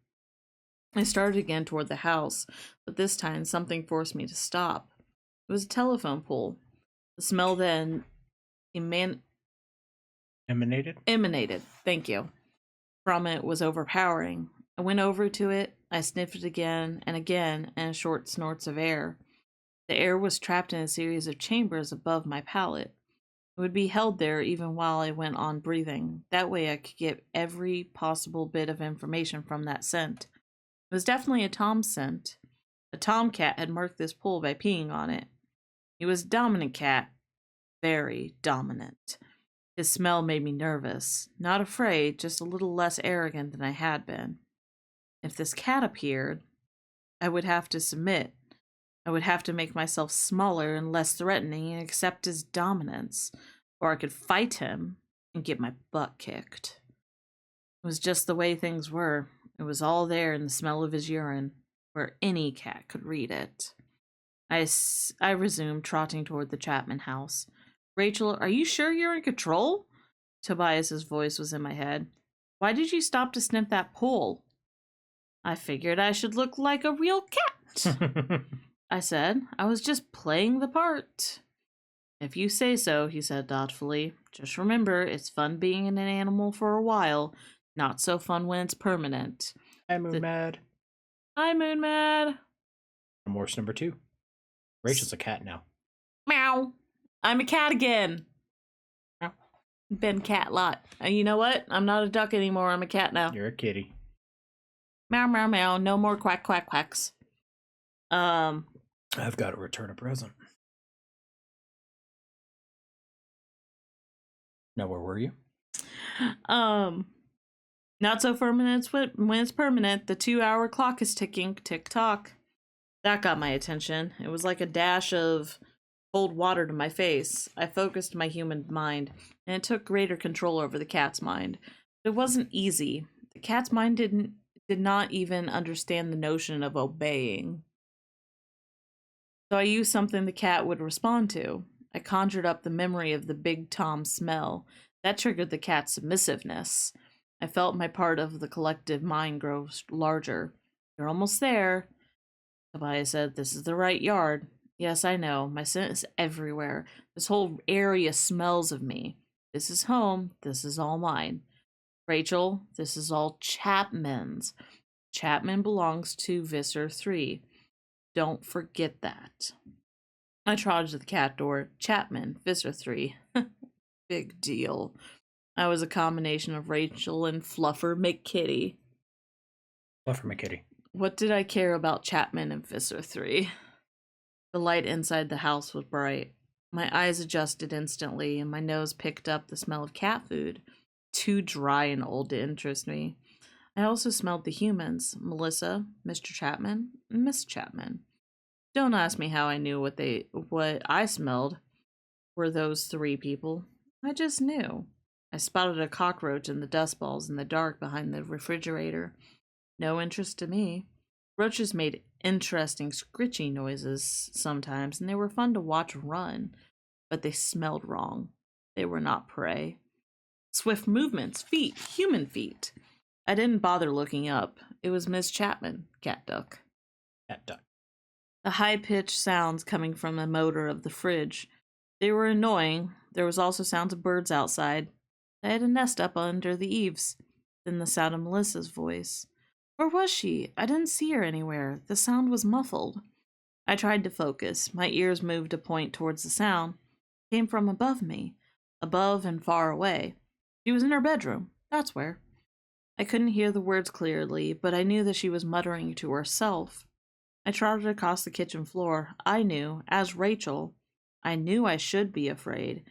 I started again toward the house, but this time something forced me to stop. It was a telephone pole. The smell then emanated, thank you, from it was overpowering. I went over to it. I sniffed it again and again, and short snorts of air. The air was trapped in a series of chambers above my palate. It would be held there even while I went on breathing. That way I could get every possible bit of information from that scent. It was definitely a tom scent. A tomcat had marked this pool by peeing on it. He was a dominant cat. Very dominant. His smell made me nervous. Not afraid, just a little less arrogant than I had been. If this cat appeared, I would have to submit. I would have to make myself smaller and less threatening and accept his dominance, or I could fight him and get my butt kicked. It was just the way things were. It was all there in the smell of his urine, where any cat could read it. I resumed, trotting toward the Chapman house. Rachel, are you sure you're in control? Tobias's voice was in my head. Why did you stop to sniff that pole? I figured I should look like a real cat. I said. I was just playing the part. If you say so, he said thoughtfully. Just remember, it's fun being an animal for a while, not so fun when it's permanent. Hi, Moon Mad. Hi, Moon Mad. Remorse number 2. Rachel's a cat now. Meow. I'm a cat again. Meow. Been cat lot. You know what? I'm not a duck anymore. I'm a cat now. You're a kitty. Meow meow meow. No more quack quack quacks. Um. I've got to return a present. Now, where were you? Um. Not so for minutes when it's permanent. The 2-hour clock is ticking. Tick tock. That got my attention. It was like a dash of cold water to my face. I focused my human mind, and it took greater control over the cat's mind. It wasn't easy. The cat's mind did not even understand the notion of obeying. So I used something the cat would respond to. I conjured up the memory of the Big Tom smell. That triggered the cat's submissiveness. I felt my part of the collective mind grow larger. You're almost there. Tobias said, "This is the right yard." Yes, I know. My scent is everywhere. This whole area smells of me. This is home. This is all mine. Rachel, this is all Chapman's. Chapman belongs to Visser 3. Don't forget that. I trotted to the cat door. Chapman, Visser 3. Big deal. I was a combination of Rachel and Fluffer McKitty. Fluffer McKitty. What did I care about Chapman and Visser 3? The light inside the house was bright. My eyes adjusted instantly, and my nose picked up the smell of cat food. Too dry and old to interest me. I also smelled the humans, Melissa, Mr. Chapman, and Miss Chapman. Don't ask me how I knew what I smelled were those 3 people. I just knew. I spotted a cockroach in the dust balls in the dark behind the refrigerator. No interest to me. Roaches made interesting scritchy noises sometimes, and they were fun to watch run, but they smelled wrong. They were not prey. Swift movements, feet, human feet. I didn't bother looking up. It was Miss Chapman, cat duck. Cat duck. The high-pitched sounds coming from the motor of the fridge. They were annoying. There was also sounds of birds outside. I had a nest up under the eaves. Then the sound of Melissa's voice. Where was she? I didn't see her anywhere. The sound was muffled. I tried to focus. My ears moved to point towards the sound. It came from above me. Above and far away. She was in her bedroom. That's where. I couldn't hear the words clearly, but I knew that she was muttering to herself. I trotted across the kitchen floor. I knew, as Rachel, I knew I should be afraid.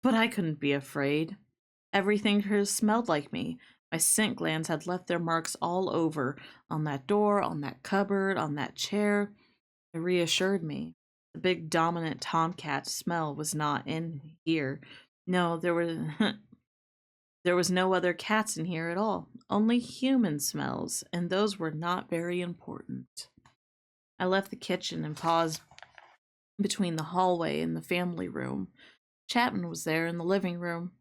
But I couldn't be afraid. Everything here smelled like me. My scent glands had left their marks all over, on that door, on that cupboard, on that chair. It reassured me. The big dominant tomcat smell was not in here. No, there was no other cats in here at all. Only human smells, and those were not very important. I left the kitchen and paused between the hallway and the family room. Chapman was there in the living room.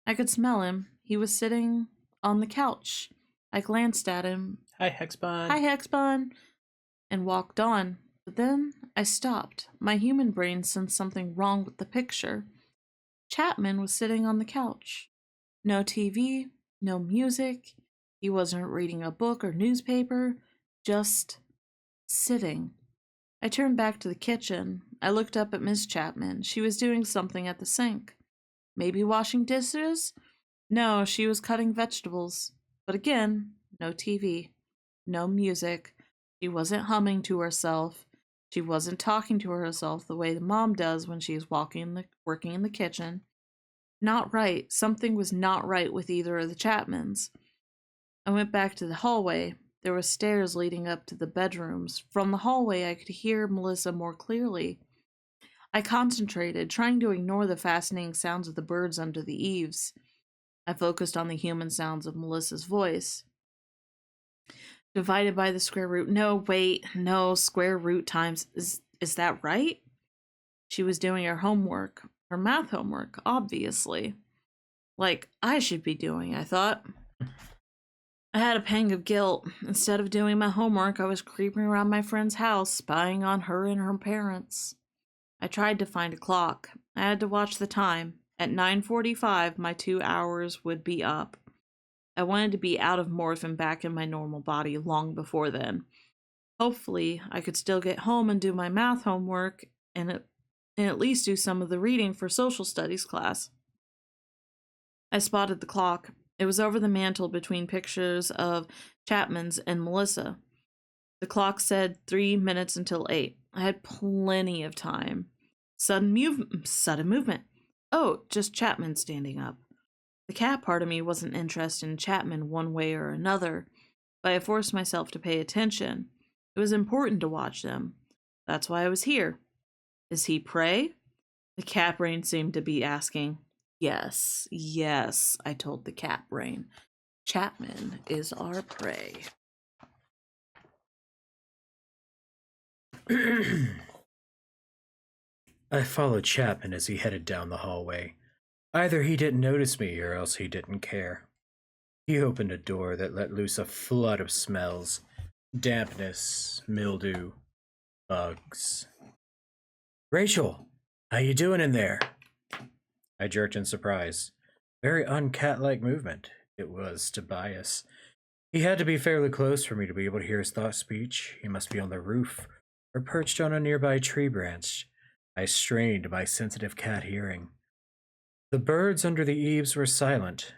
I could smell him. He was sitting on the couch. I glanced at him. Hi, Hexbun. Hi, Hexbun, and walked on. But then I stopped. My human brain sensed something wrong with the picture. Chapman was sitting on the couch. No TV, no music. He wasn't reading a book or newspaper, just sitting. I turned back to the kitchen. I looked up at Miss Chapman. She was doing something at the sink. Maybe washing dishes? No, she was cutting vegetables. But again, no TV, no music. She wasn't humming to herself. She wasn't talking to herself the way the mom does when she's working in the kitchen. Not right. Something was not right with either of the Chapmans. I went back to the hallway. There were stairs leading up to the bedrooms. From the hallway, I could hear Melissa more clearly. I concentrated, trying to ignore the fascinating sounds of the birds under the eaves. I focused on the human sounds of Melissa's voice. Divided by the square root. No, wait. No, square root times. Is that right? She was doing her homework. Her math homework, obviously. Like I should be doing, I thought. I had a pang of guilt. Instead of doing my homework, I was creeping around my friend's house, spying on her and her parents. I tried to find a clock. I had to watch the time. At 9:45, my 2 hours would be up. I wanted to be out of morph and back in my normal body long before then. Hopefully, I could still get home and do my math homework and at least do some of the reading for social studies class. I spotted the clock. It was over the mantel between pictures of Chapman's and Melissa. The clock said 3 minutes until 8. I had plenty of time. Sudden movement. Oh, just Chapman standing up. The cat part of me wasn't interested in Chapman one way or another, but I forced myself to pay attention. It was important to watch them. That's why I was here. Is he prey? The cat brain seemed to be asking. Yes, yes, I told the cat brain. Chapman is our prey. I followed Chapman as he headed down the hallway. Either he didn't notice me or else he didn't care. He opened a door that let loose a flood of smells. Dampness, mildew, bugs. Rachel, how you doing in there? I jerked in surprise. Very uncat-like movement. It was Tobias. He had to be fairly close for me to be able to hear his thought speech. He must be on the roof or perched on a nearby tree branch. I strained my sensitive cat hearing. The birds under the eaves were silent.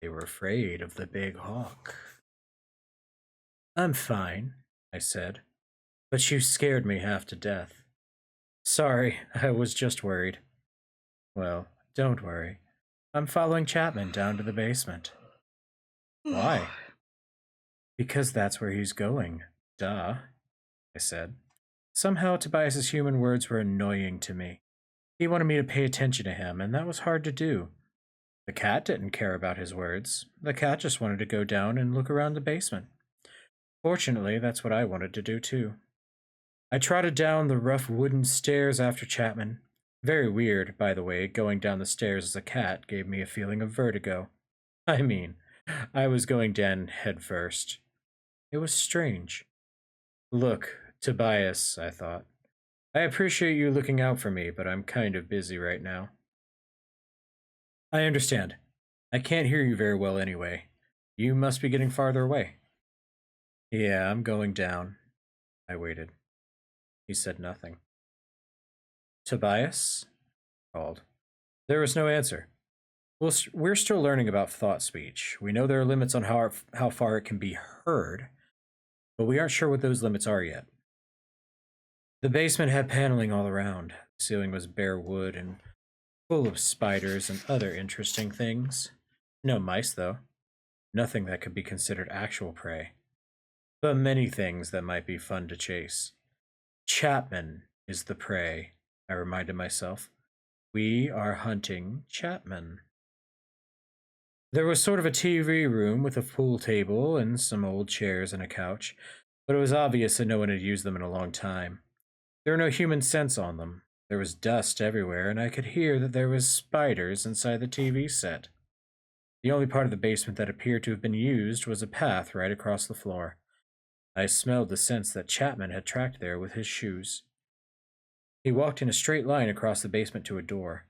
They were afraid of the big hawk. I'm fine, I said, but you scared me half to death. Sorry, I was just worried. Well, don't worry. I'm following Chapman down to the basement. Why? Because that's where he's going. Duh, I said. Somehow Tobias's human words were annoying to me. He wanted me to pay attention to him, and that was hard to do. The cat didn't care about his words. The cat just wanted to go down and look around the basement. Fortunately, that's what I wanted to do too. I trotted down the rough wooden stairs after Chapman. Very weird, by the way, going down the stairs as a cat gave me a feeling of vertigo. I mean, I was going down head first. It was strange. Look, Tobias, I thought. I appreciate you looking out for me, but I'm kind of busy right now. I understand. I can't hear you very well anyway. You must be getting farther away. Yeah, I'm going down. I waited. He said nothing. Tobias? Called. There was no answer. We're still learning about thought speech. We know there are limits on how far it can be heard, but we aren't sure what those limits are yet. The basement had paneling all around. The ceiling was bare wood and full of spiders and other interesting things. No mice, though. Nothing that could be considered actual prey. But many things that might be fun to chase. Chapman is the prey, I reminded myself. We are hunting Chapman. There was sort of a TV room with a pool table and some old chairs and a couch, but it was obvious that no one had used them in a long time. There were no human scents on them. There was dust everywhere, and I could hear that there was spiders inside the TV set. The only part of the basement that appeared to have been used was a path right across the floor. I smelled the scents that Chapman had tracked there with his shoes. He walked in a straight line across the basement to a door.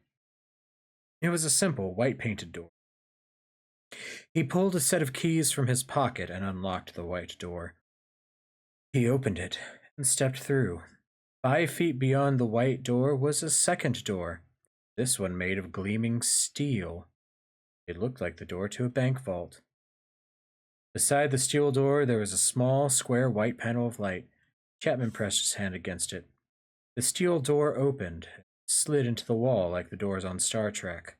It was a simple, white-painted door. He pulled a set of keys from his pocket and unlocked the white door. He opened it and stepped through. 5 feet beyond the white door was a second door, this one made of gleaming steel. It looked like the door to a bank vault. Beside the steel door, there was a small, square white panel of light. Chapman pressed his hand against it. The steel door opened, slid into the wall like the doors on Star Trek.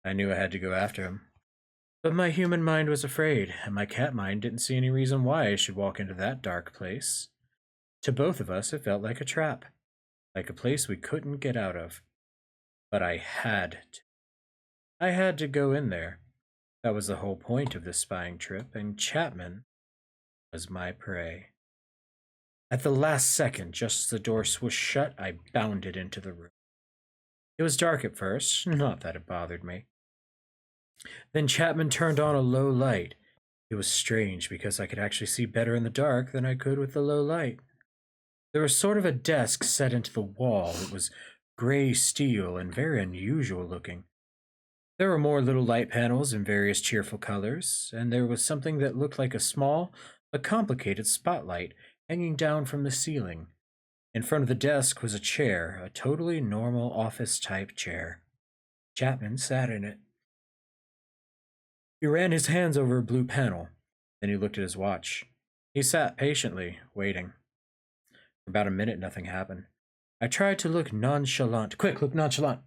I knew I had to go after him. But my human mind was afraid, and my cat mind didn't see any reason why I should walk into that dark place. To both of us, it felt like a trap, like a place we couldn't get out of. But I had to. I had to go in there. That was the whole point of this spying trip, and Chapman was my prey. At the last second, just as the door swooshed shut, I bounded into the room. It was dark at first, not that it bothered me. Then Chapman turned on a low light. It was strange because I could actually see better in the dark than I could with the low light. There was sort of a desk set into the wall. It was gray steel and very unusual looking. There were more little light panels in various cheerful colors, and there was something that looked like a small but complicated spotlight hanging down from the ceiling. In front of the desk was a chair, a totally normal office-type chair. Chapman sat in it. He ran his hands over a blue panel. Then he looked at his watch. He sat patiently, waiting. For about a minute, nothing happened. I tried to look nonchalant. Quick, look nonchalant.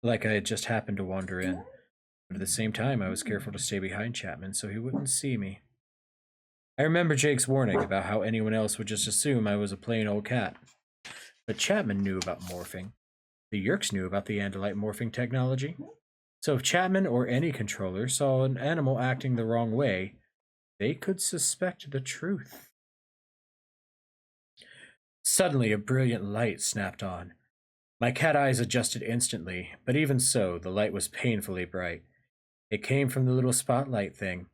Like I had just happened to wander in. But at the same time, I was careful to stay behind Chapman so he wouldn't see me. I remember Jake's warning about how anyone else would just assume I was a plain old cat. But Chapman knew about morphing. The Yerks knew about the Andalite morphing technology. So if Chapman or any controller saw an animal acting the wrong way, they could suspect the truth. Suddenly, a brilliant light snapped on. My cat eyes adjusted instantly, but even so, the light was painfully bright. It came from the little spotlight thing.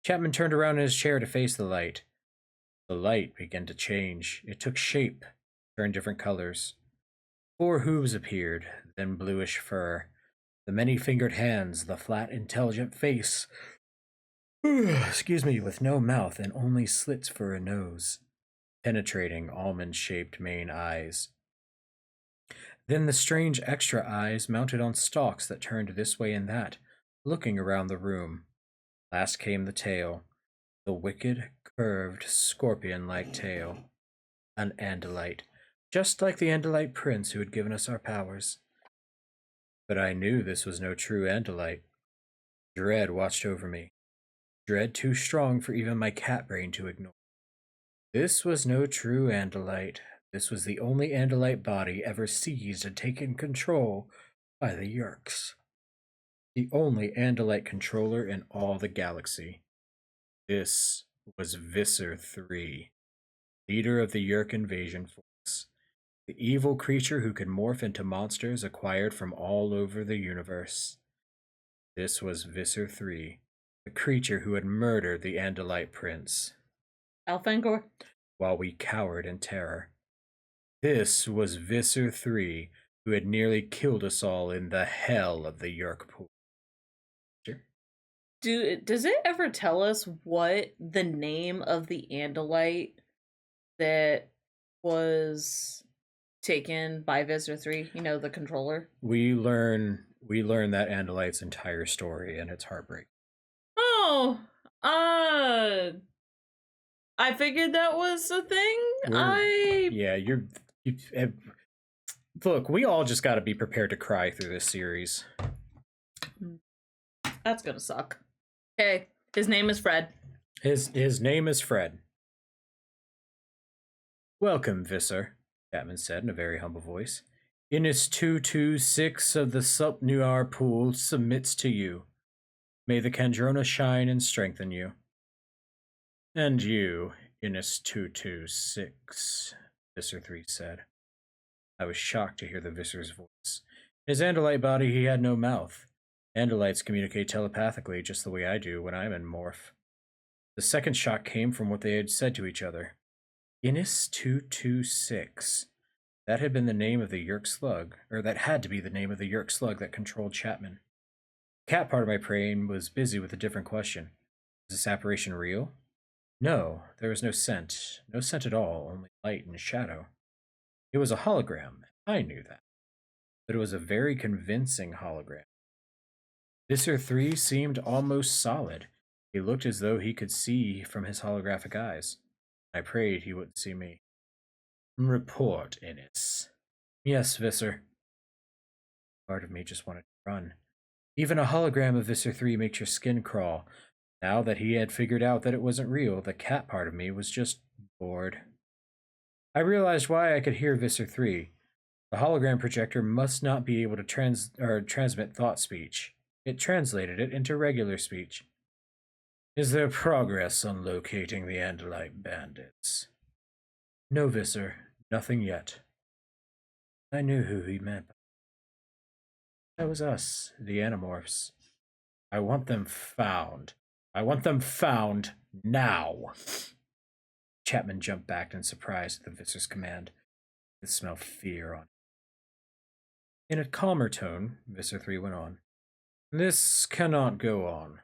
Chapman turned around in his chair to face the light. The light began to change. It took shape, turned different colors. 4 hooves appeared, then bluish fur. The many-fingered hands, the flat, intelligent face. Excuse me, with no mouth and only slits for a nose. Penetrating, almond-shaped main eyes. Then the strange extra eyes mounted on stalks that turned this way and that, looking around the room. Last came the tail, the wicked, curved, scorpion-like tail. An Andalite, just like the Andalite prince who had given us our powers. But I knew this was no true Andalite. Dread watched over me. Dread too strong for even my cat brain to ignore. This was no true Andalite. This was the only Andalite body ever seized and taken control by the Yerks. The only Andalite controller in all the galaxy. This was Visser III, leader of the Yerk invasion force. The evil creature who could morph into monsters acquired from all over the universe. This was Visser III, the creature who had murdered the Andalite prince. Alfangor? While we cowered in terror. This was Visser III, who had nearly killed us all in the hell of the Yerk pool. Does it ever tell us what the name of the Andalite that was taken by Visor 3, you know, the controller? We learn that Andalite's entire story, and it's heartbreaking. Oh, I figured that was a thing. Look, we all just got to be prepared to cry through this series. That's gonna suck. Okay, his name is Fred. His name is Fred. Welcome, Visser, Chapman said in a very humble voice. Innis 226 of the Sulpnuar pool submits to you. May the Kandrona shine and strengthen you. And you, Innis 226, Visser 3 said. I was shocked to hear the Visser's voice. In his Andalite body, he had no mouth. Andalites communicate telepathically just the way I do when I'm in morph. The second shock came from what they had said to each other. Innis 226. That had been the name of the Yerk slug, or that had to be the name of the Yerk slug that controlled Chapman. The cat part of my brain was busy with a different question. Was this apparition real? No, there was no scent at all, only light and shadow. It was a hologram, I knew that. But it was a very convincing hologram. Visser 3 seemed almost solid. He looked as though he could see from his holographic eyes. I prayed he wouldn't see me. Report, Innis. Yes, Visser. Part of me just wanted to run. Even a hologram of Visser 3 makes your skin crawl. Now that he had figured out that it wasn't real, the cat part of me was just bored. I realized why I could hear Visser 3. The hologram projector must not be able to transmit thought speech. It translated it into regular speech. Is there progress on locating the Andalite bandits? No, Visser. Nothing yet. I knew who he meant. That was us, the Animorphs. I want them found. I want them found now. Chapman jumped back in surprise at the Visser's command. He could smell fear on him. In a calmer tone, Visser 3 went on. This cannot go on.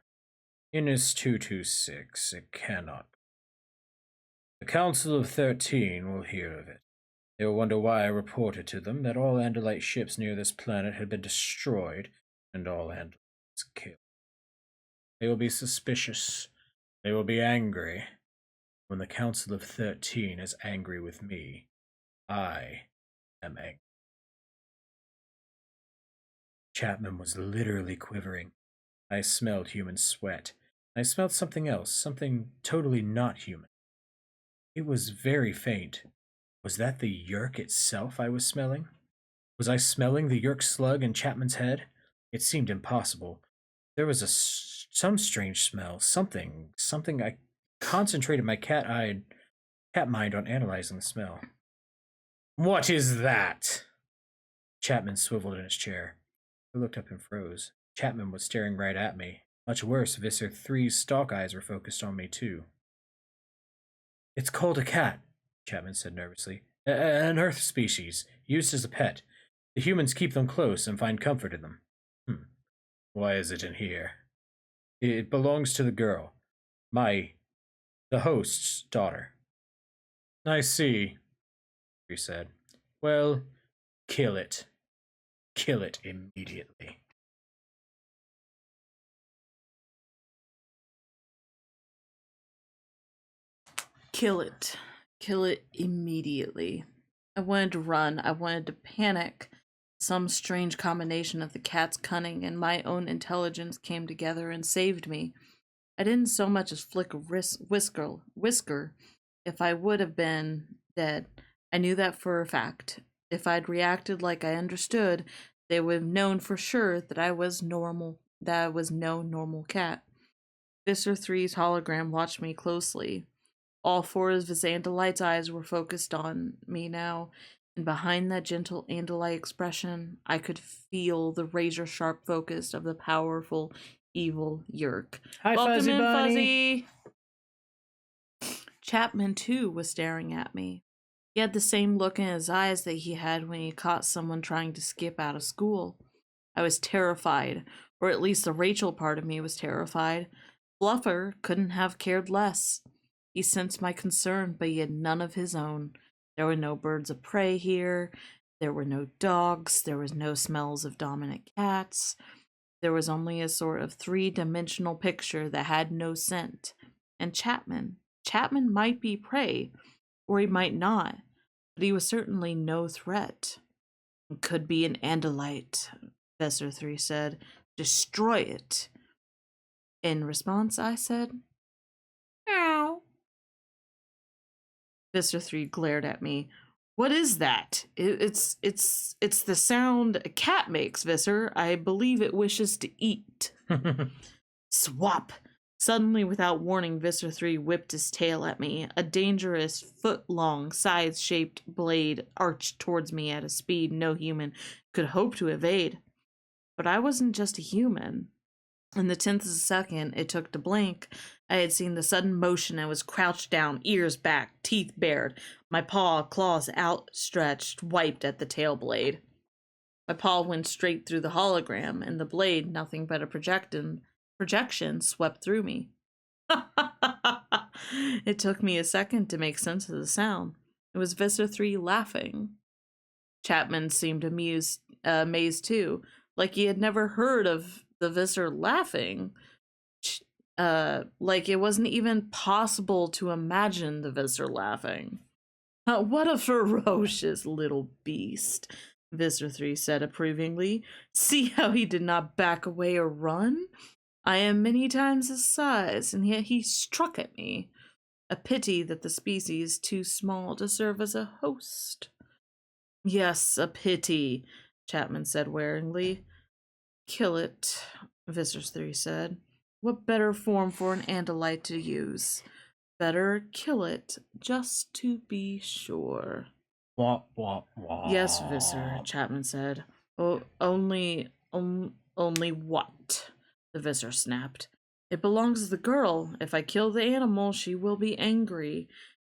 Innis 226, it cannot. The Council of 13 will hear of it. They will wonder why I reported to them that all Andalite ships near this planet had been destroyed, and all handlers killed. They will be suspicious. They will be angry. When the Council of 13 is angry with me, I am angry. Chapman was literally quivering. I smelled human sweat. I smelled something else, something totally not human. It was very faint. Was that the yerk itself I was smelling? Was I smelling the yerk slug in Chapman's head? It seemed impossible. There was some strange smell, something. I concentrated my cat mind on analyzing the smell. What is that? Chapman swiveled in his chair. I looked up and froze. Chapman was staring right at me. Much worse, Visser 3's stalk eyes were focused on me, too. It's called a cat, Chapman said nervously. An Earth species, used as a pet. The humans keep them close and find comfort in them. Why is it in here? It belongs to the girl. The host's daughter. I see, he said. Well, kill it. Kill it immediately. Kill it. Kill it immediately. I wanted to run. I wanted to panic. Some strange combination of the cat's cunning and my own intelligence came together and saved me. I didn't so much as flick a whisker. If I would have been dead, I knew that for a fact. If I'd reacted like I understood, they would have known for sure that I was normal, that I was no normal cat. Visser 3's hologram watched me closely. All four of his Andalite's eyes were focused on me now, and behind that gentle Andalite expression, I could feel the razor-sharp focus of the powerful, evil Yerk. Hi, Welcome Fuzzy in, Bunny. Fuzzy! Chapman, too, was staring at me. He had the same look in his eyes that he had when he caught someone trying to skip out of school. I was terrified, or at least the Rachel part of me was terrified. Fluffer couldn't have cared less. He sensed my concern, but he had none of his own. There were no birds of prey here. There were no dogs. There was no smells of dominant cats. There was only a sort of three-dimensional picture that had no scent. And Chapman might be prey, or he might not, but he was certainly no threat. It could be an Andalite, Visser 3 said. Destroy it. In response, I said, meow. Visser 3 glared at me. What is that? It's the sound a cat makes, Visser. I believe it wishes to eat. Swap! Suddenly, without warning, Visser 3 whipped his tail at me. A dangerous, foot-long, scythe-shaped blade arched towards me at a speed no human could hope to evade. But I wasn't just a human. In the 10th of a second it took to blink, I had seen the sudden motion and was crouched down, ears back, teeth bared, my claws outstretched, wiped at the tail blade. My paw went straight through the hologram, and the blade, nothing but a projection, swept through me. It took me a second to make sense of the sound. It was Visser 3 laughing. Chapman seemed amazed too, like he had never heard of the Visser laughing. Like it wasn't even possible to imagine the Visser laughing. What a ferocious little beast, Visser 3 said approvingly. See how he did not back away or run? I am many times his size, and yet he struck at me. A pity that the species is too small to serve as a host. Yes, a pity, Chapman said waringly. Kill it, Visser 3 said. What better form for an Andalite to use? Better kill it, just to be sure. Wah, wah, wah. Yes, Visser, Chapman said. Oh, only what? The Visser snapped. It belongs to the girl. If I kill the animal, she will be angry.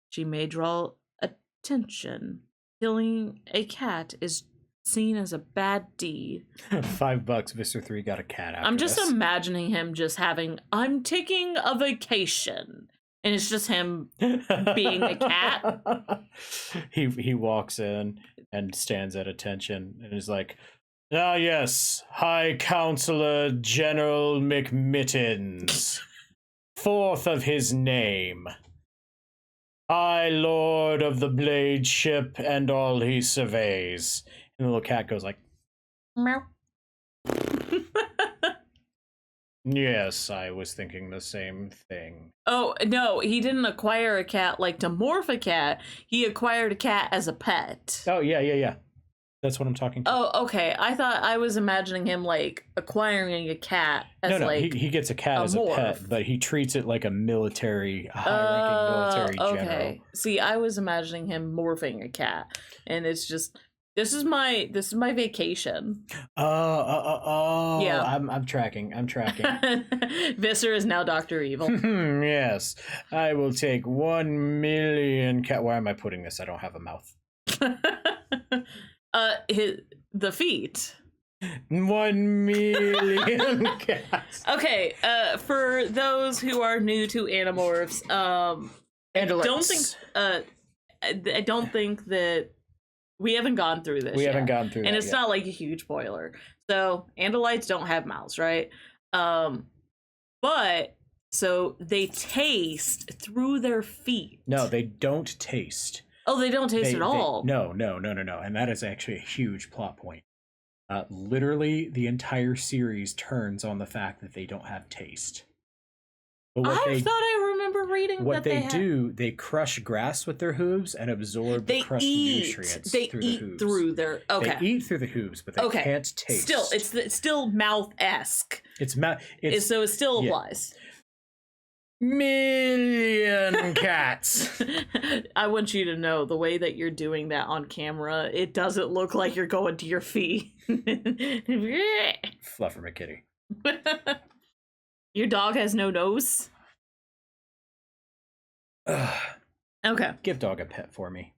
She may draw attention. Killing a cat is seen as a bad deed. $5, Visser 3 got a cat after I'm just this. imagining him just I'm taking a vacation. And it's just him being a cat. He walks in and stands at attention and is like, Ah, yes, High Counselor General McMittens, fourth of his name, High Lord of the Blade Ship and all he surveys. And the little cat goes like, meow. Yes, I was thinking the same thing. Oh, no, he didn't acquire a cat like to morph a cat. He acquired a cat as a pet. Oh, yeah. That's what I'm talking to. Oh, okay. I thought I was imagining him like acquiring a cat as no, like he gets a cat as morph. a pet, but he treats it like a high-ranking military general. Okay. See, I was imagining him morphing a cat, and it's just this is my vacation. Yeah. I'm tracking. Visser is now Dr. Evil. Yes, I will take 1 million cat. Why am I putting this? I don't have a mouth. The feet. 1 million cats. Okay, for those who are new to Animorphs, I don't think that we haven't gone through this. We haven't gone through, and that it's yet. not like a huge spoiler. So Andalites don't have mouths, right? But so they taste through their feet. No, they don't taste. Oh, they don't taste at all. No, and that is actually a huge plot point. Literally, the entire series turns on the fact that they don't have taste. But I thought I remember reading what that they do. They crush grass with their hooves and absorb the crushed nutrients. They through eat the hooves. through their. Okay. They eat through the hooves, but they can't taste. Still, it's still mouth-esque. So it still applies. Million cats. I want you to know the way that you're doing that on camera, it doesn't look like you're going to your feet. Fluffer McKitty. Your dog has no nose? Okay. Give dog a pet for me.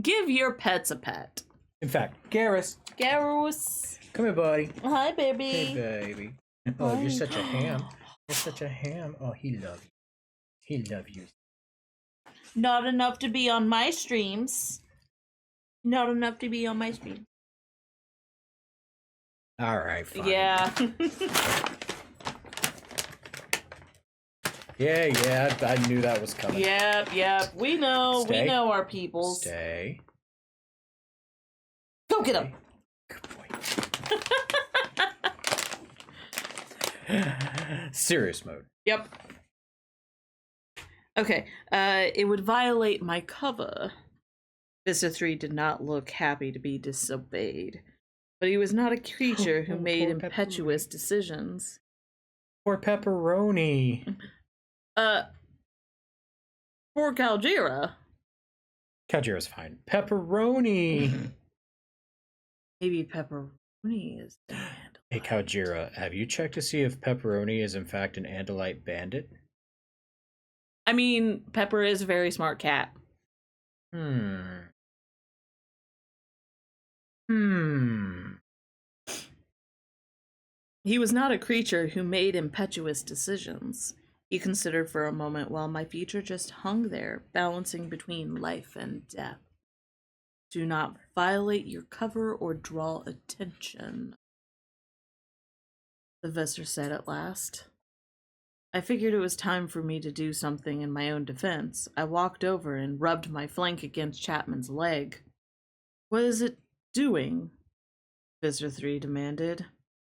Give your pets a pet. In fact, Garrus. Garrus. Come here, buddy. Hi, baby. Hey, baby. Oh, Hi. you're such a ham. You're such a ham. Oh, he love you. He love you. Not enough to be on my streams. Not enough to be on my stream. All right, fine. Yeah. Yeah, I knew that was coming. Yep. We know. Stay. We know our peoples. Stay. Go get him. Good boy. Serious mode. Yep. Okay. It would violate my cover. Vista 3 did not look happy to be disobeyed, but he was not a creature who made impetuous decisions. Poor Pepperoni. Poor Calgera. Calgera's fine. Pepperoni. Maybe Pepperoni is the Andalite. Hey, Calgera, have you checked to see if Pepperoni is in fact an Andalite bandit? I mean, Pepper is a very smart cat. He was not a creature who made impetuous decisions. He considered for a moment while my future just hung there, balancing between life and death. Do not violate your cover or draw attention, the Visser said at last. I figured it was time for me to do something in my own defense. I walked over and rubbed my flank against Chapman's leg. What is it doing? Visser 3 demanded.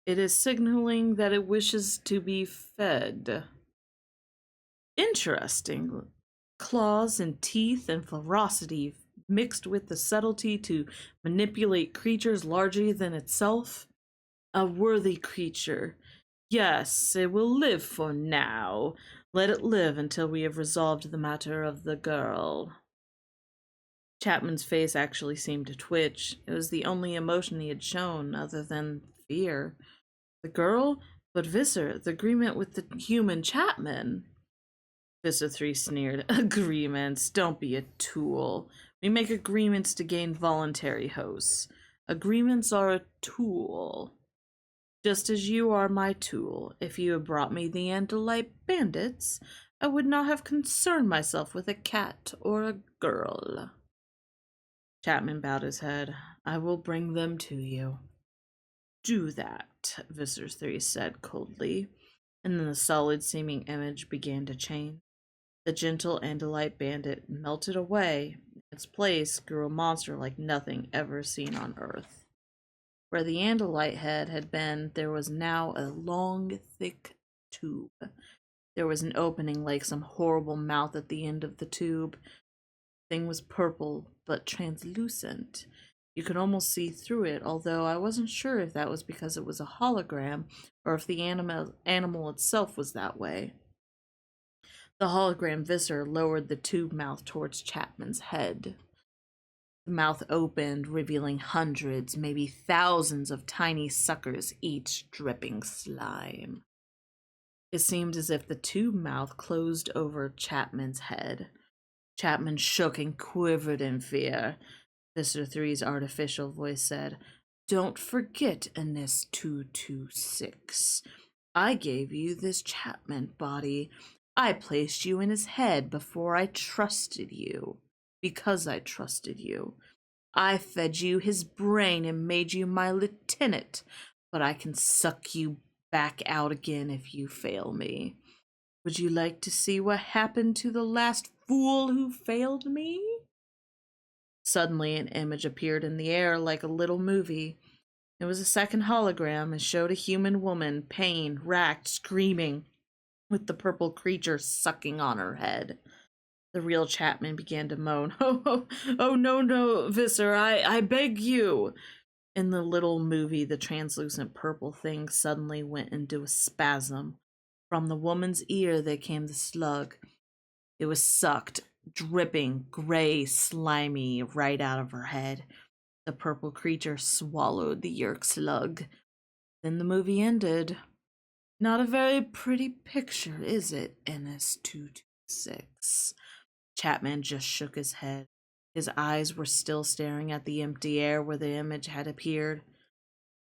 It is signaling that it wishes to be fed. Interesting. Claws and teeth and ferocity mixed with the subtlety to manipulate creatures larger than itself. A worthy creature. Yes, it will live for now. Let it live until we have resolved the matter of the girl. Chapman's face actually seemed to twitch. It was the only emotion he had shown other than fear. The girl? But Visser, the agreement with the human Chapman. Visser 3 sneered. Agreements? Don't be a tool. We make agreements to gain voluntary hosts. Agreements are a tool. Just as you are my tool. If you had brought me the Andalite bandits, I would not have concerned myself with a cat or a girl. Chapman bowed his head. I will bring them to you. do that, Visitors 3 said coldly, and then the solid seeming image began to change. The gentle Andalite bandit melted away. In its place grew a monster like nothing ever seen on Earth. Where the Andalite head had been, there was now a long, thick tube. There was an opening like some horrible mouth at the end of the tube. The thing was purple, but translucent. You could almost see through it, although I wasn't sure if that was because it was a hologram or if the animal itself was that way. The hologram visitor lowered the tube mouth towards Chapman's head. The mouth opened, revealing hundreds, maybe thousands of tiny suckers, each dripping slime. It seemed as if the tube mouth closed over Chapman's head. Chapman shook and quivered in fear. Mr. Three's artificial voice said, "Don't forget, Ines 226. I gave you this Chapman body. I placed you in his head before I trusted you. Because I trusted you. I fed you his brain and made you my lieutenant, but I can suck you back out again if you fail me. Would you like to see what happened to the last fool who failed me?" Suddenly, an image appeared in the air like a little movie. It was a second hologram and showed a human woman, pain, racked, screaming, with the purple creature sucking on her head. The real Chapman began to moan. Oh, no, Visser, I beg you. In the little movie, the translucent purple thing suddenly went into a spasm. From the woman's ear there came the slug. It was sucked, dripping, gray, slimy, right out of her head. The purple creature swallowed the yerk slug. Then the movie ended. Not a very pretty picture, is it, NS226? Chapman just shook his head. His eyes were still staring at the empty air where the image had appeared.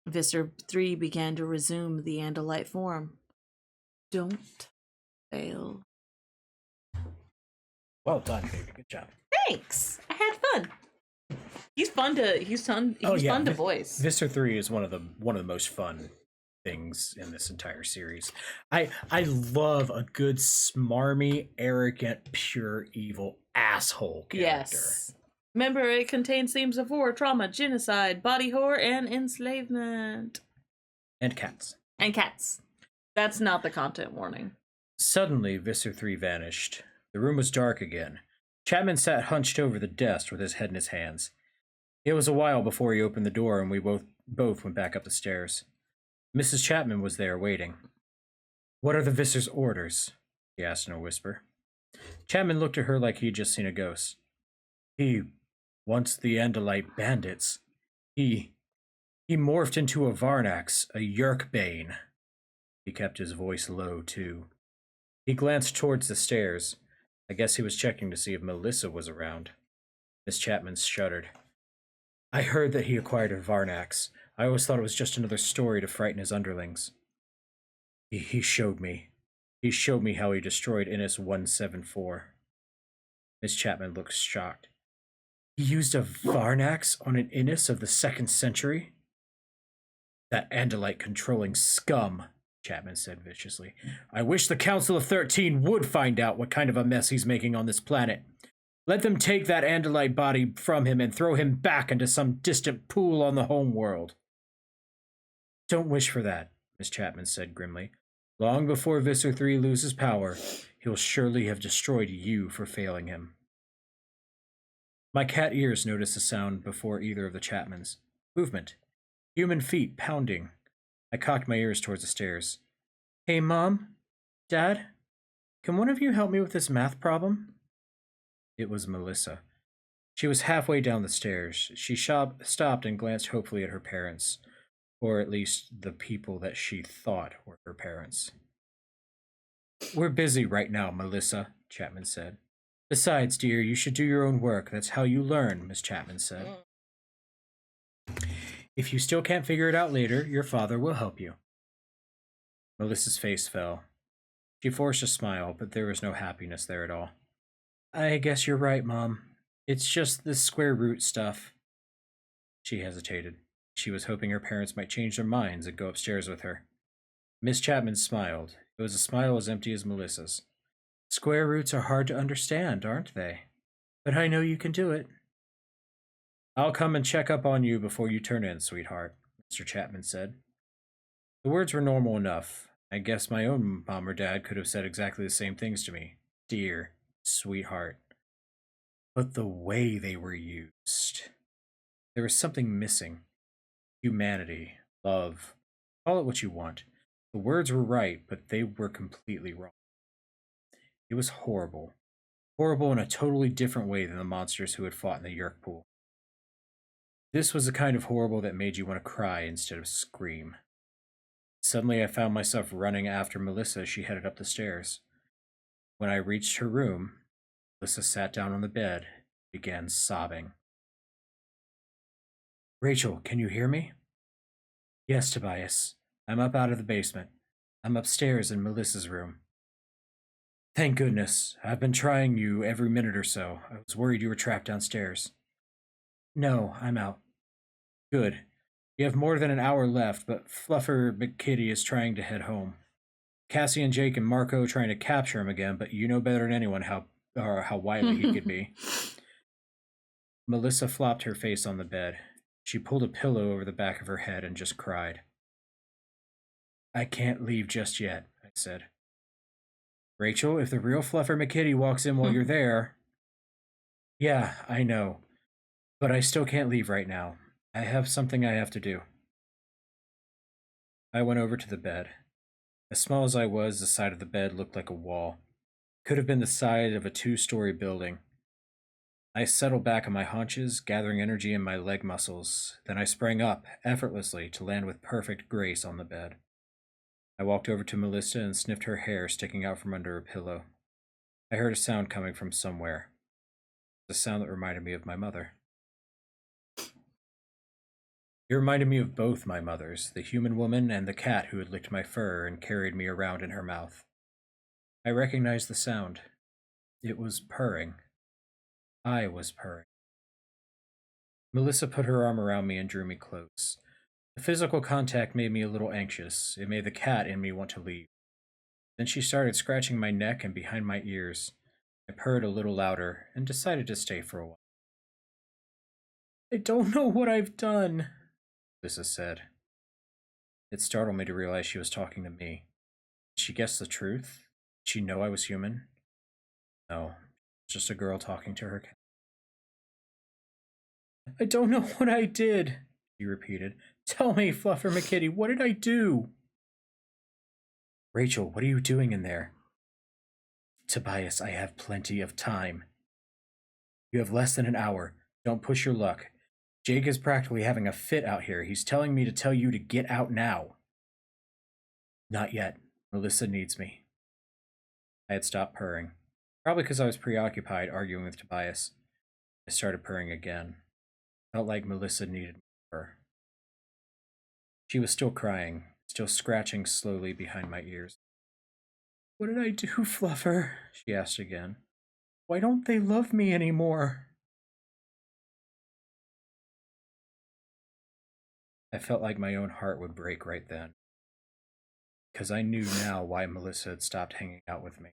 Visser 3 began to resume the Andalite form. Don't fail. Well done, baby. Good job. Thanks. I had fun. He's fun to voice. Visser 3 is one of the most fun things in this entire series. I love a good smarmy, arrogant, pure evil asshole character. Yes. Remember, it contains themes of war, trauma, genocide, body horror, and enslavement. And cats. And cats. That's not the content warning. Suddenly, Visser 3 vanished. The room was dark again. Chapman sat hunched over the desk with his head in his hands. It was a while before he opened the door, and we both went back up the stairs. Mrs. Chapman was there, waiting. "What are the Visser's orders?" she asked in a whisper. Chapman looked at her like he'd just seen a ghost. "He wants the Andalite bandits. He morphed into a Varnax, a Yerkbane." He kept his voice low, too. He glanced towards the stairs. I guess he was checking to see if Melissa was around. Miss Chapman shuddered. "I heard that he acquired a Varnax. I always thought it was just another story to frighten his underlings. He showed me. He showed me how he destroyed Innis 174. Miss Chapman looked shocked. "He used a Varnax on an Innis of the 2nd century? That Andalite controlling scum," Chapman said viciously. "I wish the Council of 13 would find out what kind of a mess he's making on this planet. Let them take that Andalite body from him and throw him back into some distant pool on the homeworld." "Don't wish for that," Miss Chapman said grimly. "Long before Visser 3 loses power, he'll surely have destroyed you for failing him." My cat ears noticed a sound before either of the Chapmans. Movement. Human feet pounding. I cocked my ears towards the stairs. "Hey, Mom? Dad? Can one of you help me with this math problem?" It was Melissa. She was halfway down the stairs. She stopped and glanced hopefully at her parents, or at least the people that she thought were her parents. "We're busy right now, Melissa," Chapman said. "Besides, dear, you should do your own work. That's how you learn," Miss Chapman said. "If you still can't figure it out later, your father will help you." Melissa's face fell. She forced a smile, but there was no happiness there at all. "I guess you're right, Mom. It's just this square root stuff." She hesitated. She was hoping her parents might change their minds and go upstairs with her. Miss Chapman smiled. It was a smile as empty as Melissa's. Square roots are hard to understand, aren't they? But I know you can do it. I'll come and check up on you before you turn in, sweetheart, Mr. Chapman said. The words were normal enough. I guess my own mom or dad could have said exactly the same things to me. Dear, sweetheart. But the way they were used. There was something missing. Humanity, love, call it what you want. The words were right, but they were completely wrong. It was horrible. Horrible in a totally different way than the monsters who had fought in the Yerk pool. This was the kind of horrible that made you want to cry instead of scream. Suddenly, I found myself running after Melissa as she headed up the stairs. When I reached her room, Melissa sat down on the bed and began sobbing. Rachel, can you hear me? Yes, Tobias. I'm up out of the basement. I'm upstairs in Melissa's room. Thank goodness. I've been trying you every minute or so. I was worried you were trapped downstairs. No, I'm out. Good. You have more than an hour left, but Fluffer McKitty is trying to head home. Cassie and Jake and Marco trying to capture him again, but you know better than anyone how wily he could be. Melissa flopped her face on the bed. She pulled a pillow over the back of her head and just cried. I can't leave just yet, I said. Rachel, if the real Fluffer McKitty walks in while you're there... Yeah, I know. But I still can't leave right now. I have something I have to do. I went over to the bed. As small as I was, the side of the bed looked like a wall. Could have been the side of a 2-story building. I settled back on my haunches, gathering energy in my leg muscles. Then I sprang up, effortlessly, to land with perfect grace on the bed. I walked over to Melissa and sniffed her hair sticking out from under her pillow. I heard a sound coming from somewhere. A sound that reminded me of my mother. It reminded me of both my mothers, the human woman and the cat who had licked my fur and carried me around in her mouth. I recognized the sound. It was purring. I was purring. Melissa put her arm around me and drew me close. The physical contact made me a little anxious. It made the cat in me want to leave. Then she started scratching my neck and behind my ears. I purred a little louder and decided to stay for a while. I don't know what I've done, Melissa said. It startled me to realize she was talking to me. Did she guess the truth? Did she know I was human? No, just a girl talking to her cat. I don't know what I did, she repeated. Tell me, Fluffer McKitty, what did I do? Rachel, what are you doing in there? Tobias, I have plenty of time. You have less than an hour. Don't push your luck. Jake is practically having a fit out here. He's telling me to tell you to get out now. Not yet. Melissa needs me. I had stopped purring, probably because I was preoccupied arguing with Tobias. I started purring again. Felt like Melissa needed her. She was still crying, still scratching slowly behind my ears. What did I do, Fluffer? She asked again. Why don't they love me anymore? I felt like my own heart would break right then, because I knew now why Melissa had stopped hanging out with me.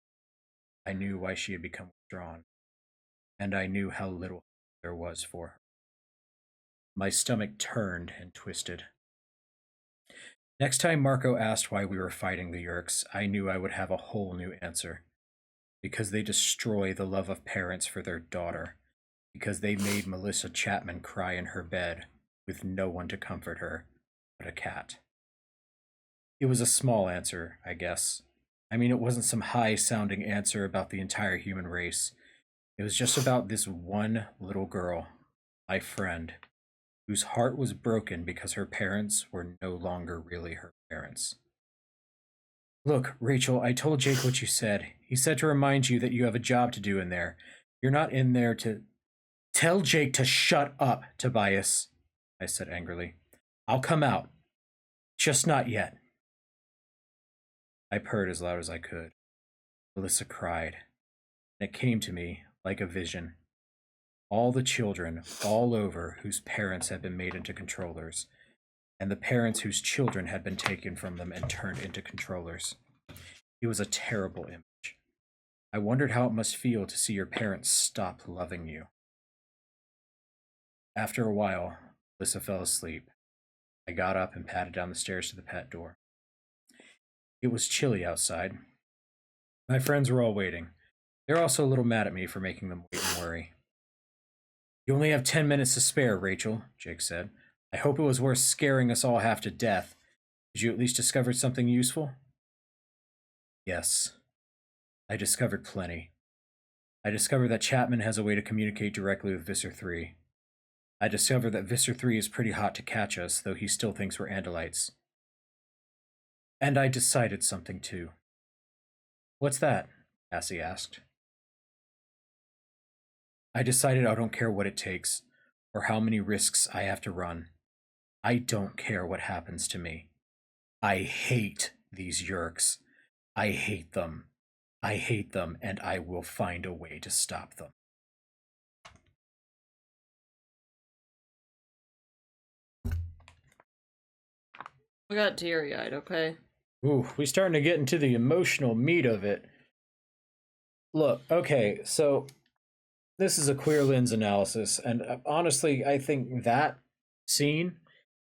I knew why she had become withdrawn, and I knew how little there was for her. My stomach turned and twisted. Next time Marco asked why we were fighting the Yerks, I knew I would have a whole new answer. Because they destroy the love of parents for their daughter. Because they made Melissa Chapman cry in her bed, with no one to comfort her but a cat. It was a small answer, I guess. I mean, it wasn't some high-sounding answer about the entire human race. It was just about this one little girl, my friend, whose heart was broken because her parents were no longer really her parents. Look, Rachel, I told Jake what you said. He said to remind you that you have a job to do in there. You're not in there to... Tell Jake to shut up, Tobias, I said angrily. I'll come out. Just not yet. I purred as loud as I could. Melissa cried. And it came to me like a vision. All the children all over whose parents had been made into controllers. and the parents whose children had been taken from them and turned into controllers. It was a terrible image. I wondered how it must feel to see your parents stop loving you. After a while, Alyssa fell asleep. I got up and padded down the stairs to the pet door. It was chilly outside. My friends were all waiting. They're also a little mad at me for making them wait and worry. You only have 10 minutes to spare, Rachel, Jake said. I hope it was worth scaring us all half to death. Did you at least discover something useful? Yes, I discovered plenty. I discovered that Chapman has a way to communicate directly with Visser 3. I discovered that Visser 3 is pretty hot to catch us, though he still thinks we're Andalites. And I decided something too. What's that? Cassie asked. I decided I don't care what it takes, or how many risks I have to run. I don't care what happens to me. I hate these Yeerks. I hate them. I hate them, and I will find a way to stop them. I got teary-eyed, okay? Ooh, we starting to get into the emotional meat of it. Look, okay, so this is a queer lens analysis, and honestly, I think that scene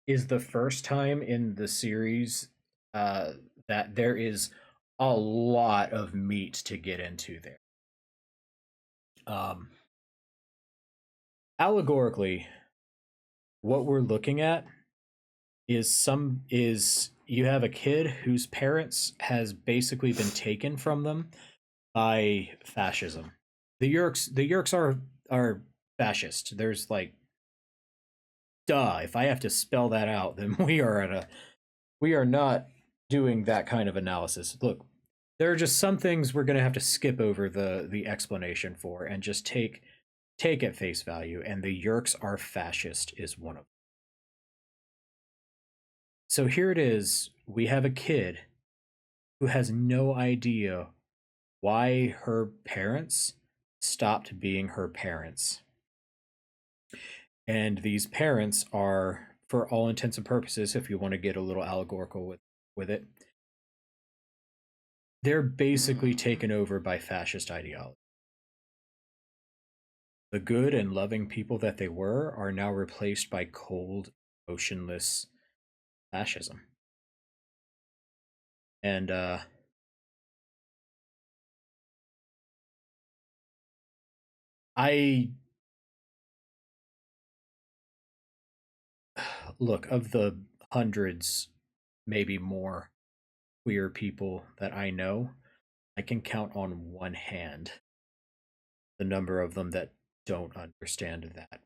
is the first time in the series that there is a lot of meat to get into there. Allegorically, what we're looking at is you have a kid whose parents has basically been taken from them by fascism. The Yeerks are fascist. There's like, duh, if I have to spell that out, then we are not doing that kind of analysis. Look, there are just some things we're going to have to skip over the explanation for and just take at face value, and the Yeerks are fascist is one of them. So here it is, we have a kid who has no idea why her parents stopped being her parents. And these parents are, for all intents and purposes, if you want to get a little allegorical with it, they're basically taken over by fascist ideology. The good and loving people that they were are now replaced by cold, motionless fascism. And I look, of the hundreds, maybe more queer people that I know, I can count on one hand the number of them that don't understand that.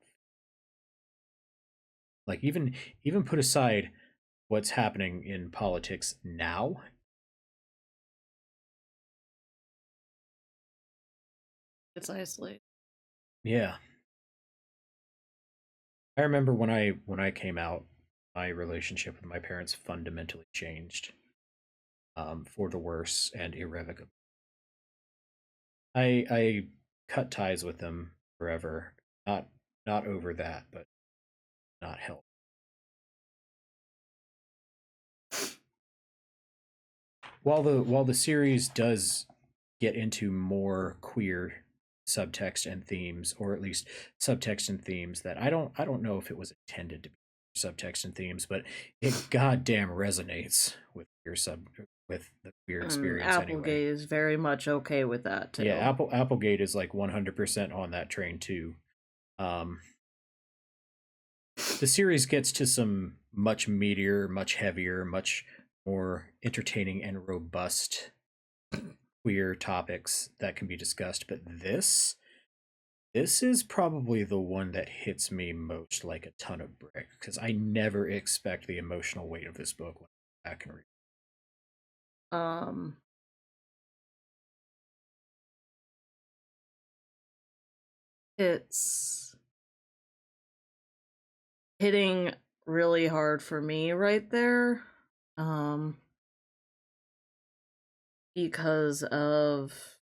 Like, even put aside what's happening in politics now. It's isolated. Yeah. I remember when I came out, my relationship with my parents fundamentally changed, for the worse and irrevocably. I cut ties with them forever. Not over that, but not help. While the series does get into more queer subtext and themes, or at least subtext and themes that I don't know if it was intended to be subtext and themes, but it goddamn resonates with with the queer experience Applegate anyway. is very much okay with that too. Yeah, Applegate is like 100% on that train too. Um, the series gets to some much meatier, much heavier, much more entertaining and robust queer topics that can be discussed, but this is probably the one that hits me most like a ton of brick, because I never expect the emotional weight of this book when I can read. Um, it's hitting really hard for me right there. Because of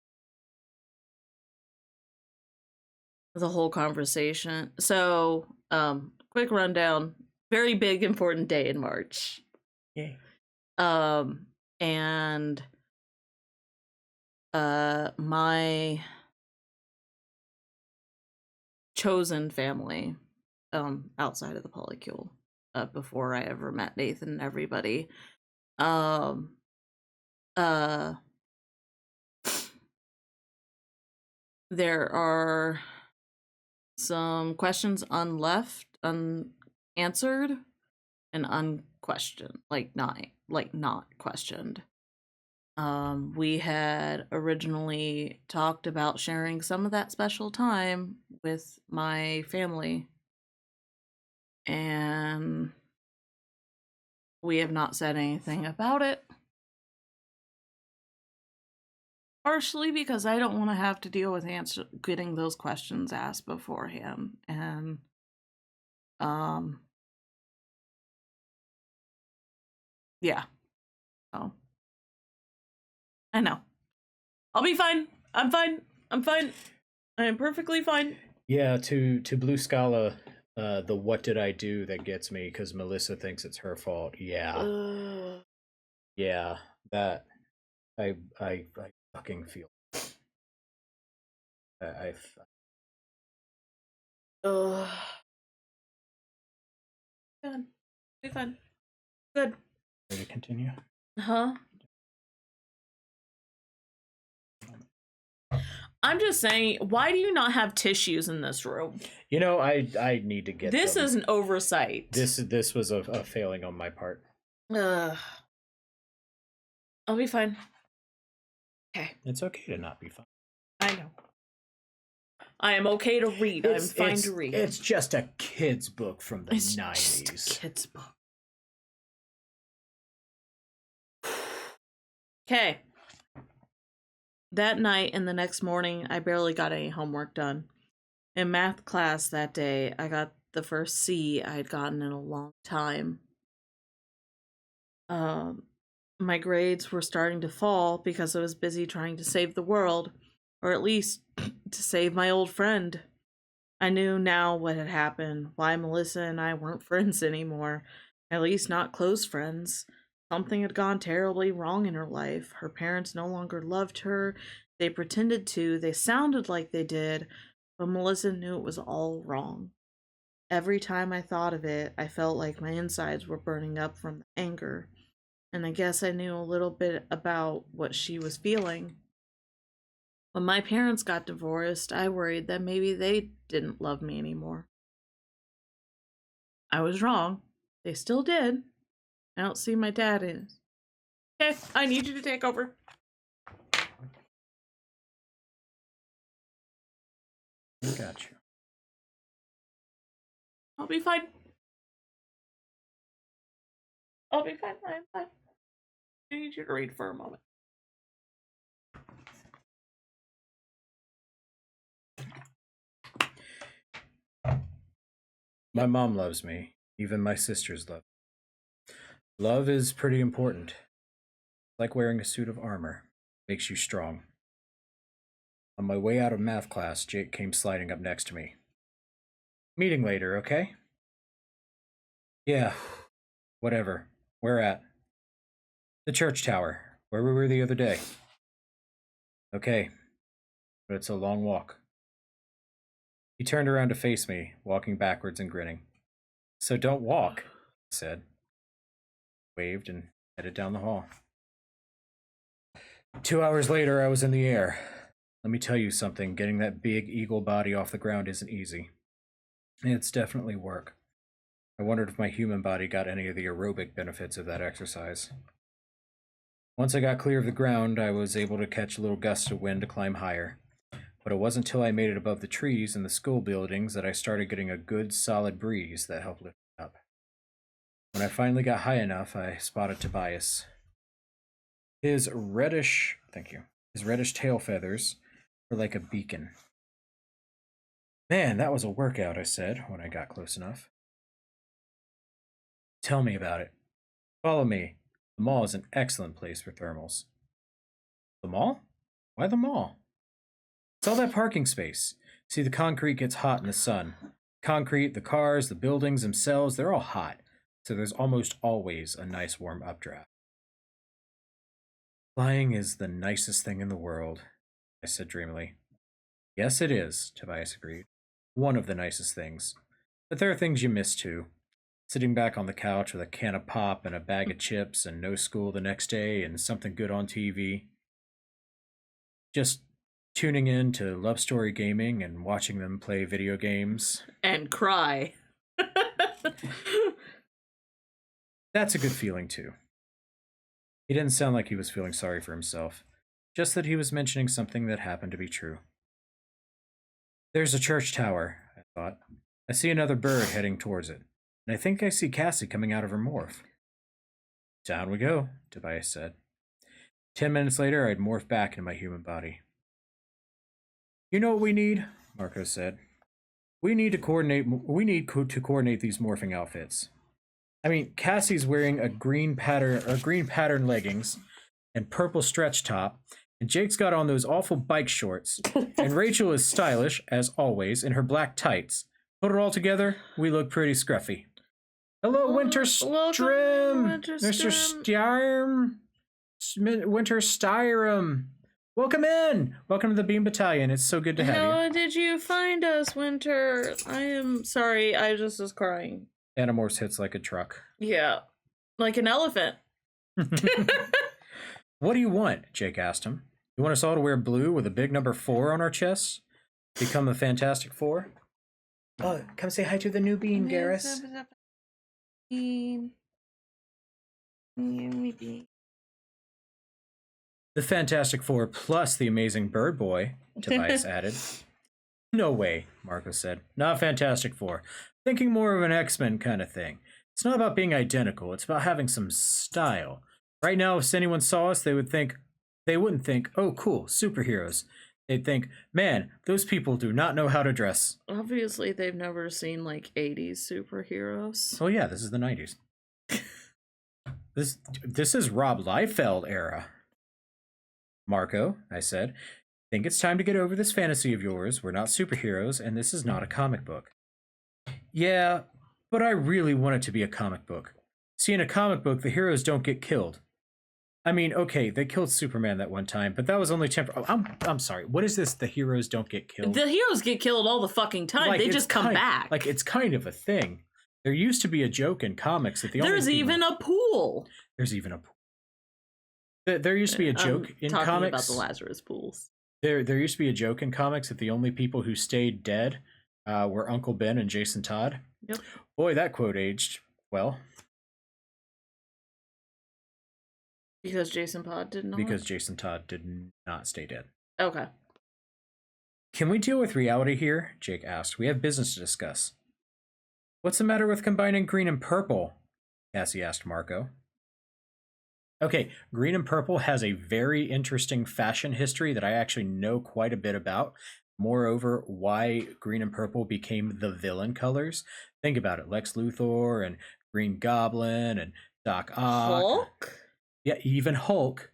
the whole conversation. So, quick rundown. very big, important day in March. Yay. And my chosen family, outside of the polycule, before I ever met Nathan and everybody, um, uh, there are some questions unanswered and unquestioned, not questioned. We had originally talked about sharing some of that special time with my family, and we have not said anything about it. Partially because I don't want to have to deal with getting those questions asked beforehand, and yeah. So I know. I'll be fine. I'm fine. I'm fine. I am perfectly fine. Yeah, to Blue Scala, the what did I do that gets me because Melissa thinks it's her fault. Yeah. Yeah, that I fucking feel. I Ugh. Good. Be fine. Good. ready to continue? Huh? I'm just saying, why do you not have tissues in this room? You know, I need to get this them. is an oversight. This was a failing on my part. I'll be fine. Okay. It's okay to not be fine. I know. I am okay to read. I'm fine to read. It's just a kid's book from the 90s. Just a kid's book. Okay. That night and the next morning, I barely got any homework done. In math class that day, I got the first C I had gotten in a long time. My grades were starting to fall because I was busy trying to save the world, or at least to save my old friend. I knew now what had happened, why Melissa and I weren't friends anymore, at least not close friends. Something had gone terribly wrong in her life. Her parents no longer loved her. They pretended to, they sounded like they did, but Melissa knew it was all wrong. Every time I thought of it, I felt like my insides were burning up from the anger. And I guess I knew a little bit about what she was feeling. When my parents got divorced, I worried that maybe they didn't love me anymore. I was wrong. They still did. I don't see my dad in it. Okay, I need you to take over. Got you. I'll be fine. I'll be fine. I'm fine. I need you to read for a moment. My mom loves me. Even my sisters love me. Love is pretty important. It's like wearing a suit of armor. Makes you strong. On my way out of math class, Jake came sliding up next to me. Meeting later, okay? Yeah, whatever. Where at? The church tower, where we were the other day. Okay, but it's a long walk. He turned around to face me, walking backwards and grinning. So don't walk, I said. Waved and headed down the hall. 2 hours later, I was in the air. Let me tell you something, getting that big eagle body off the ground isn't easy. It's definitely work. I wondered if my human body got any of the aerobic benefits of that exercise. Once I got clear of the ground, I was able to catch a little gust of wind to climb higher. But it wasn't until I made it above the trees and the school buildings that I started getting a good, solid breeze that helped lift me up. When I finally got high enough, I spotted Tobias. His reddish tail feathers were like a beacon. Man, that was a workout, I said when I got close enough. Tell me about it. Follow me. The mall is an excellent place for thermals. The mall? Why the mall? It's all that parking space. See, the concrete gets hot in the sun. concrete, the cars, the buildings themselves, they're all hot. So there's almost always a nice warm updraft. Flying is the nicest thing in the world, I said dreamily. Yes, it is, Tobias agreed. One of the nicest things. But there are things you miss too. Sitting back on the couch with a can of pop and a bag of chips and no school the next day and something good on TV. Just tuning in to Love Story Gaming and watching them play video games. And cry. That's a good feeling too. He didn't sound like he was feeling sorry for himself, just that he was mentioning something that happened to be true. There's a church tower, I thought. I see another bird heading towards it, and I think I see Cassie coming out of her morph. Down we go, Tobias said. 10 minutes later, I'd morphed back into my human body. You know what we need? Marco said. We need to coordinate these morphing outfits. I mean, Cassie's wearing a green pattern leggings and purple stretch top, and Jake's got on those awful bike shorts, and Rachel is stylish, as always, in her black tights. Put it all together, we look pretty scruffy. Hello, Winter Strim! Mr. Styrm! Winter Styrm! Welcome in! Welcome to the Beam Battalion. It's so good to have you. How did you find us, Winter? I am sorry, I just was crying. Animorphs hits like a truck. Yeah, like an elephant. What do you want? Jake asked him. You want us all to wear blue with a big number 4 on our chests? Become the Fantastic Four? Oh, come say hi to the new bean, Garrus. The Fantastic Four plus the Amazing Bird Boy, Tobias added. No way, Marco said. Not Fantastic Four. Thinking more of an X-Men kind of thing. It's not about being identical, it's about having some style. Right now, if anyone saw us, they wouldn't think, oh cool, superheroes. They'd think, man, those people do not know how to dress. Obviously, they've never seen, like, 80s superheroes. Oh yeah, this is the 90s. This is Rob Liefeld era. Marco, I said, think it's time to get over this fantasy of yours. We're not superheroes, and this is not a comic book. Yeah, but I really want it to be a comic book. See, in a comic book, the heroes don't get killed. I mean, okay, they killed Superman that one time, but that was only temporary. I'm sorry. What is this? The heroes don't get killed? The heroes get killed all the fucking time. Like, they just come back. Like, it's kind of a thing. There used to be a joke in comics that There's even a pool. There's even a pool. There used to be a joke in comics. Talking about the Lazarus pools. There used to be a joke in comics that the only people who stayed dead were Uncle Ben and Jason Todd. Yep. Boy, that quote aged well. Because Jason Todd did not? Because Jason Todd did not stay dead. Okay. Can we deal with reality here? Jake asked. We have business to discuss. What's the matter with combining green and purple? Cassie asked Marco. Okay, green and purple has a very interesting fashion history that I actually know quite a bit about. Moreover, why green and purple became the villain colors. Think about it. Lex Luthor and Green Goblin and Doc Ock. Hulk? Yeah, even Hulk.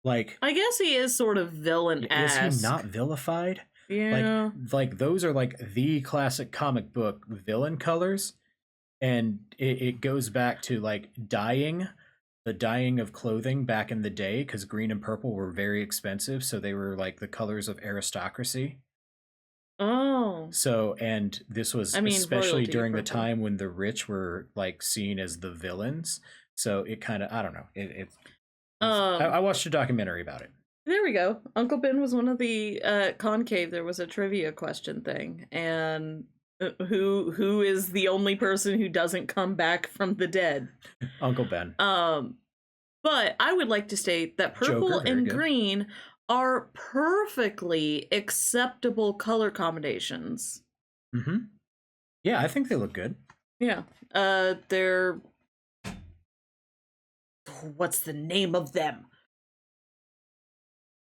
Like, I guess he is sort of villain-esque. Is he not vilified? Yeah. Like those are like the classic comic book villain colors. And it goes back to like the dyeing of clothing back in the day, because green and purple were very expensive, so they were like the colors of aristocracy. Oh. So, and this was especially during the time when the rich were like seen as the villains. So it kind of, I don't know. I watched a documentary about it. There we go. Uncle Ben was one of the concave. There was a trivia question thing, and who is the only person who doesn't come back from the dead? Uncle Ben. But I would like to state that purple and green are perfectly acceptable color combinations. Mm-hmm. Yeah, I think they look good. Yeah. They're... What's the name of them?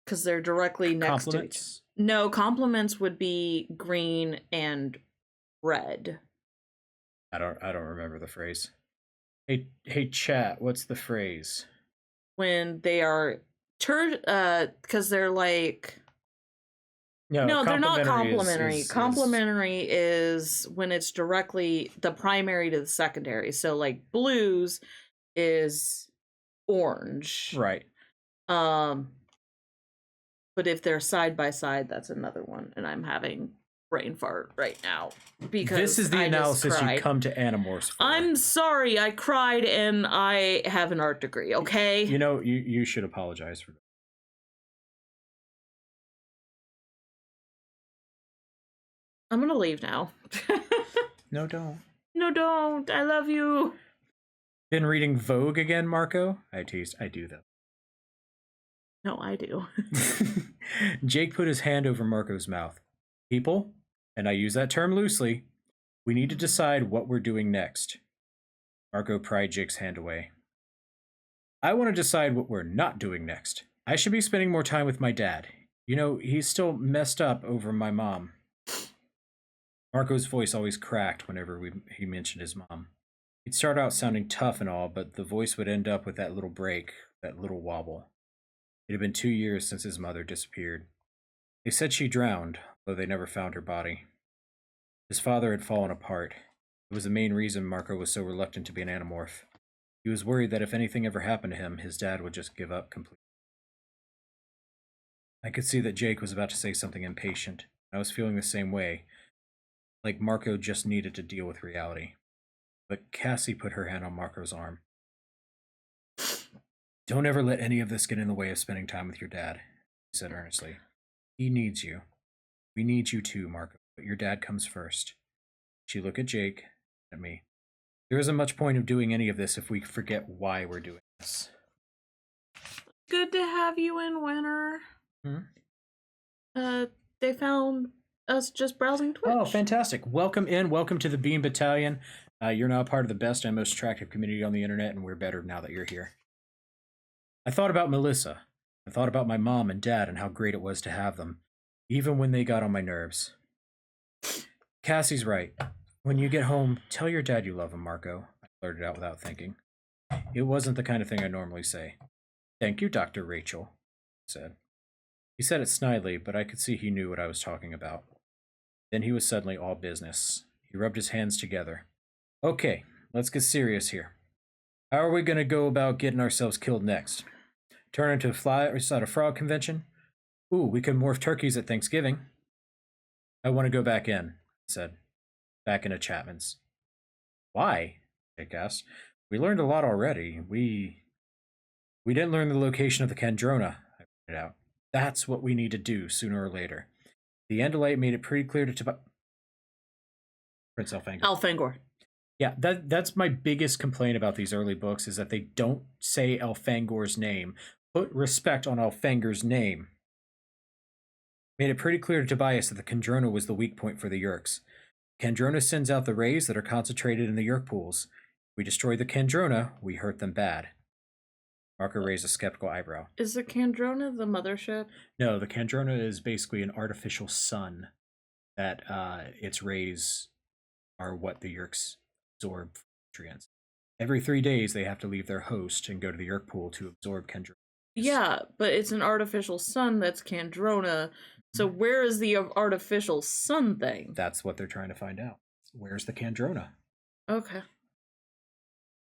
Because they're directly next to each. No, complements would be green and red. I don't remember the phrase. Hey chat, what's the phrase? When they are because they're like No, they're not complementary. complementary. Complementary is when it's directly the primary to the secondary. So like blues is orange. Right. But if they're side by side, that's another one. And I'm having brain fart right now because this is the analysis you come to Animorphs for. I'm sorry, I cried and I have an art degree, okay? You know, you should apologize for that. I'm gonna leave now. No, don't. No, don't. I love you. Been reading Vogue again, Marco? I teased. I do, though. No, I do. Jake put his hand over Marco's mouth. People, and I use that term loosely, we need to decide what we're doing next. Marco pried Jake's hand away. I want to decide what we're not doing next. I should be spending more time with my dad. You know, he's still messed up over my mom. Marco's voice always cracked whenever he mentioned his mom. He'd start out sounding tough and all, but the voice would end up with that little break, that little wobble. It had been 2 years since his mother disappeared. They said she drowned, though they never found her body. His father had fallen apart. It was the main reason Marco was so reluctant to be an Animorph. He was worried that if anything ever happened to him, his dad would just give up completely. I could see that Jake was about to say something impatient. I was feeling the same way, like Marco just needed to deal with reality. But Cassie put her hand on Marco's arm. Don't ever let any of this get in the way of spending time with your dad, he said earnestly. He needs you. We need you too, Marco, but your dad comes first. She looked at Jake, at me. There isn't much point of doing any of this if we forget why we're doing this. Good to have you in, Winter. They found us just browsing Twitch. Oh, fantastic. Welcome in. Welcome to the Beam Battalion. You're now part of the best and most attractive community on the internet, and we're better now that you're here. I thought about Melissa. I thought about my mom and dad and how great it was to have them, even when they got on my nerves. Cassie's right. When you get home, tell your dad you love him, Marco. I blurted out without thinking. It wasn't the kind of thing I normally say. Thank you, Dr. Rachel, he said. He said it snidely, but I could see he knew what I was talking about. Then he was suddenly all business. He rubbed his hands together. Okay, let's get serious here. How are we going to go about getting ourselves killed next? Turn into a fly at a frog convention? Ooh, we can morph turkeys at Thanksgiving. I want to go back in, I said. Back into Chapman's. Why? Jake asked. We learned a lot already. We didn't learn the location of the Kandrona, I pointed out. That's what we need to do sooner or later. The Andalite made it pretty clear to Prince Elfangor. Elfangor. Yeah, that's my biggest complaint about these early books is that they don't say Elfangor's name. Put respect on Elfangor's name. Made it pretty clear to Tobias that the Kandrona was the weak point for the Yeerks. Kandrona sends out the rays that are concentrated in the Yeerk pools. If we destroy the Kandrona, we hurt them bad. Marco raised a skeptical eyebrow. Is the Kandrona the mothership? No, the Kandrona is basically an artificial sun that its rays are what the Yeerks absorb nutrients. Every 3 days, they have to leave their host and go to the Yeerk pool to absorb Kandrona. Yeah, but it's an artificial sun that's Kandrona. So where is the artificial sun thing? That's what they're trying to find out. Where's the Kandrona? Okay.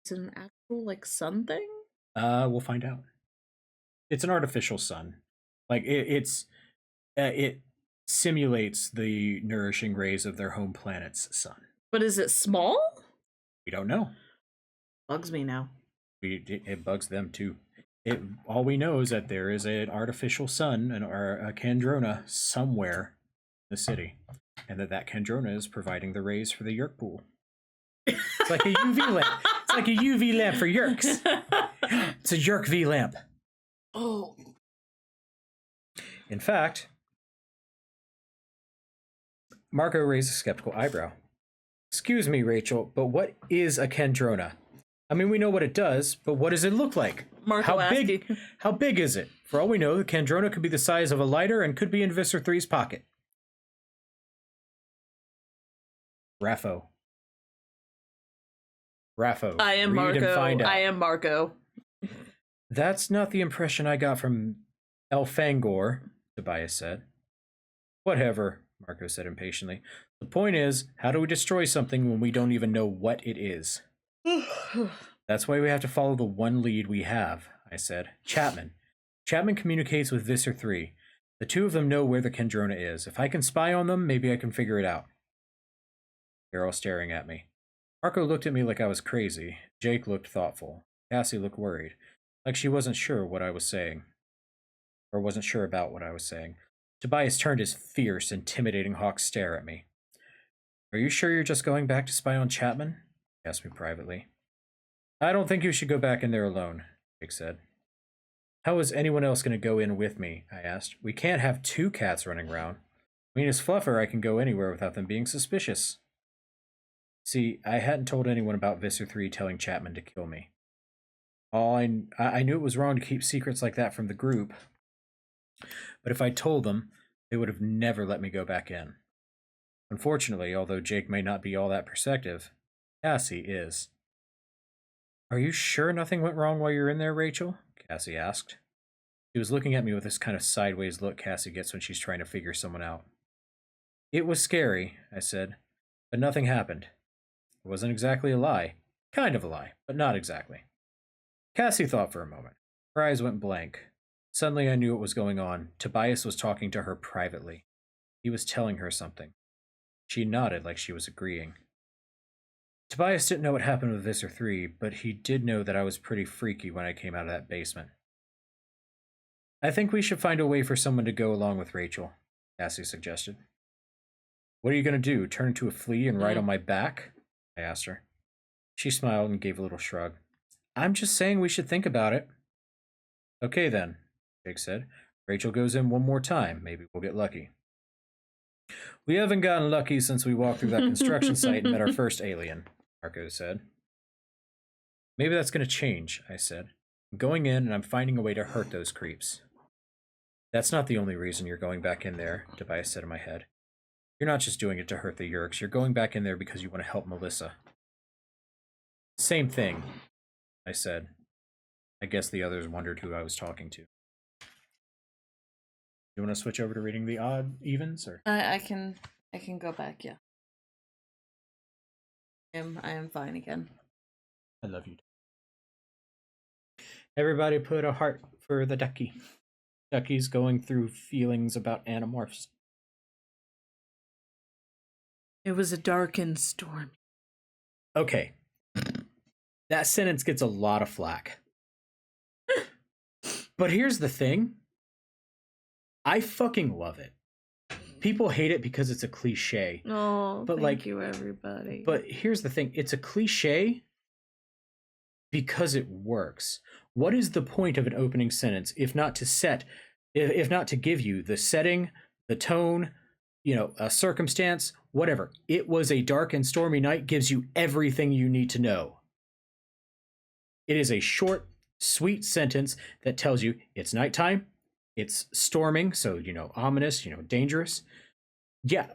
Is it an actual, like, sun thing? We'll find out. It's an artificial sun. Like, it simulates the nourishing rays of their home planet's sun. But is it small? We don't know. Bugs me now. It bugs them, too. All we know is that there is an artificial sun or a Kandrona somewhere in the city, and that Kandrona is providing the rays for the Yeerk pool. It's like a UV lamp. It's like a UV lamp for Yeerks. It's a Yeerk V lamp. Oh. In fact, Marco raised a skeptical eyebrow. Excuse me, Rachel, but what is a Kandrona? I mean, we know what it does, but what does it look like? Marco How big is it? For all we know, the Kandrona could be the size of a lighter and could be in Visser 3's pocket. Raffo. I am read Marco. And find out. I am Marco. That's not the impression I got from Elfangor, Tobias said. Whatever, Marco said impatiently. The point is, how do we destroy something when we don't even know what it is? That's why we have to follow the one lead we have, I said. Chapman. Chapman communicates with Visser 3. The two of them know where the Kendrona is. If I can spy on them, maybe I can figure it out. They're all staring at me. Marco looked at me like I was crazy. Jake looked thoughtful. Cassie looked worried, like she wasn't sure what I was saying. Or wasn't sure about what I was saying. Tobias turned his fierce, intimidating hawk stare at me. Are you sure you're just going back to spy on Chapman? He asked me privately. I don't think you should go back in there alone, Jake said. How is anyone else going to go in with me? I asked. We can't have two cats running around. I mean, as Fluffer, I can go anywhere without them being suspicious. See, I hadn't told anyone about Visser 3 telling Chapman to kill me. I knew it was wrong to keep secrets like that from the group, but if I told them, they would have never let me go back in. Unfortunately, although Jake may not be all that perceptive, Cassie is. Are you sure nothing went wrong while you were in there, Rachel? Cassie asked. She was looking at me with this kind of sideways look Cassie gets when she's trying to figure someone out. It was scary, I said, but nothing happened. It wasn't exactly a lie. Kind of a lie, but not exactly. Cassie thought for a moment. Her eyes went blank. Suddenly I knew what was going on. Tobias was talking to her privately. He was telling her something. She nodded like she was agreeing. Tobias didn't know what happened with Visser 3, but he did know that I was pretty freaky when I came out of that basement. I think we should find a way for someone to go along with Rachel, Cassie suggested. What are you going to do, turn into a flea and ride on my back? I asked her. She smiled and gave a little shrug. I'm just saying we should think about it. Okay then, Jake said. Rachel goes in one more time. Maybe we'll get lucky. We haven't gotten lucky since we walked through that construction site and met our first alien, Marco said. Maybe that's going to change, I said. I'm going in and I'm finding a way to hurt those creeps. That's not the only reason you're going back in there, Tobias said in my head. You're not just doing it to hurt the Yeerks. You're going back in there because you want to help Melissa. Same thing, I said. I guess the others wondered who I was talking to. You want to switch over to reading the odd evens, or I can go back. Yeah, I am fine again. I love you. Everybody put a heart for the ducky. Ducky's going through feelings about Animorphs. It was a dark and stormy. Okay. That sentence gets a lot of flack. But here's the thing. I fucking love it. People hate it because it's a cliche. Oh, but thank you, everybody. But here's the thing. It's a cliche because it works. What is the point of an opening sentence if not to give you the setting, the tone, a circumstance, whatever. It was a dark and stormy night gives you everything you need to know. It is a short, sweet sentence that tells you it's nighttime, it's storming, so, ominous, dangerous. Yeah,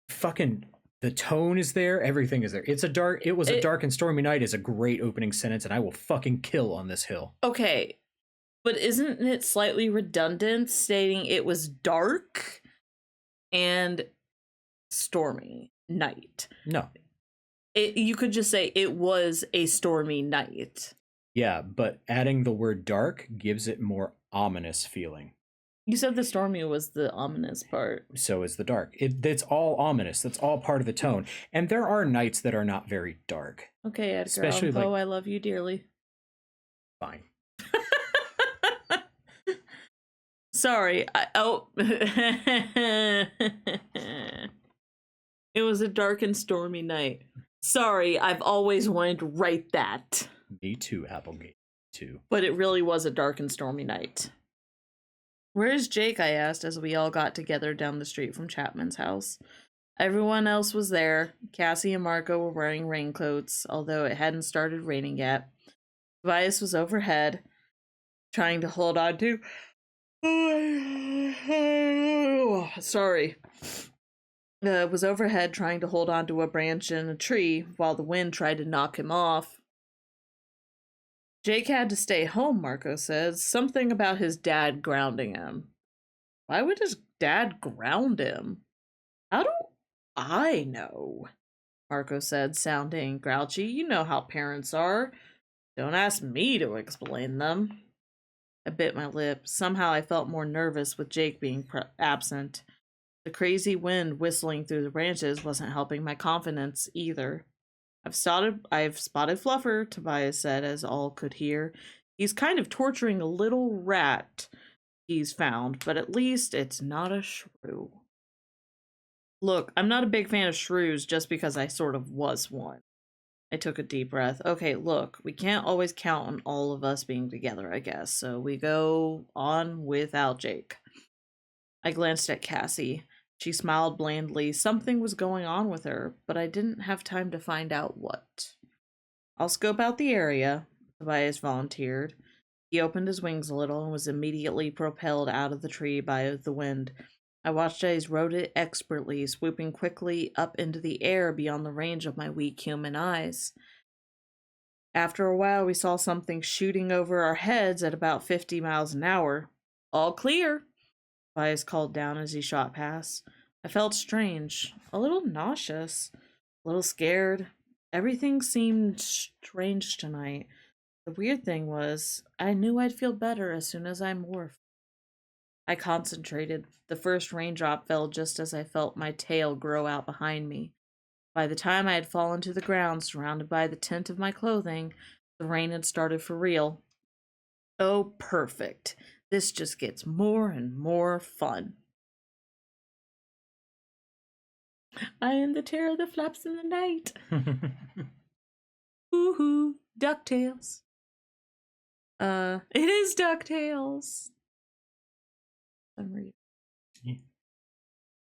fucking the tone is there, everything is there. It was a dark and stormy night is a great opening sentence, and I will fucking kill on this hill. Okay, but isn't it slightly redundant stating it was dark and stormy night? No. You could just say it was a stormy night. Yeah, but adding the word dark gives it more ominous feeling. You said the stormy was the ominous part. So is the dark. It's all ominous. That's all part of the tone. And there are nights that are not very dark. Okay, Edgar Especially Allan Poe, I love you dearly. Fine. Sorry. It was a dark and stormy night. Sorry, I've always wanted to write that. Me too, Applegate. Too. But it really was a dark and stormy night. Where's Jake? I asked as we all got together down the street from Chapman's house. Everyone else was there. Cassie and Marco were wearing raincoats, although it hadn't started raining yet. Tobias was overhead, trying to hold on to... Sorry. Was overhead trying to hold on to a branch in a tree while the wind tried to knock him off. Jake had to stay home, Marco says. Something about his dad grounding him. Why would his Dad ground him. How do I know? Marco said, sounding grouchy. You know how parents are. Don't ask me to explain them. I bit my lip. Somehow I felt more nervous with Jake being absent. The crazy wind whistling through the branches wasn't helping my confidence either. I've spotted Fluffer, Tobias said as all could hear. He's kind of torturing a little rat he's found, but at least it's not a shrew. Look, I'm not a big fan of shrews just because I sort of was one. I took a deep breath. Okay, look, we can't always count on all of us being together, I guess, so we go on without Jake. I glanced at Cassie. She smiled blandly. Something was going on with her, but I didn't have time to find out what. I'll scope out the area, Tobias volunteered. He opened his wings a little and was immediately propelled out of the tree by the wind. I watched as he rode it expertly, swooping quickly up into the air beyond the range of my weak human eyes. After a while, we saw something shooting over our heads at about 50 miles an hour. All clear, Tobias called down as he shot past. I felt strange, a little nauseous, a little scared. Everything seemed strange tonight. The weird thing was, I knew I'd feel better as soon as I morphed. I concentrated. The first raindrop fell just as I felt my tail grow out behind me. By the time I had fallen to the ground, surrounded by the tint of my clothing, the rain had started for real. Oh, perfect. This just gets more and more fun. I am the terror that flaps in the night. Woohoo, DuckTales. It is DuckTales. Yeah.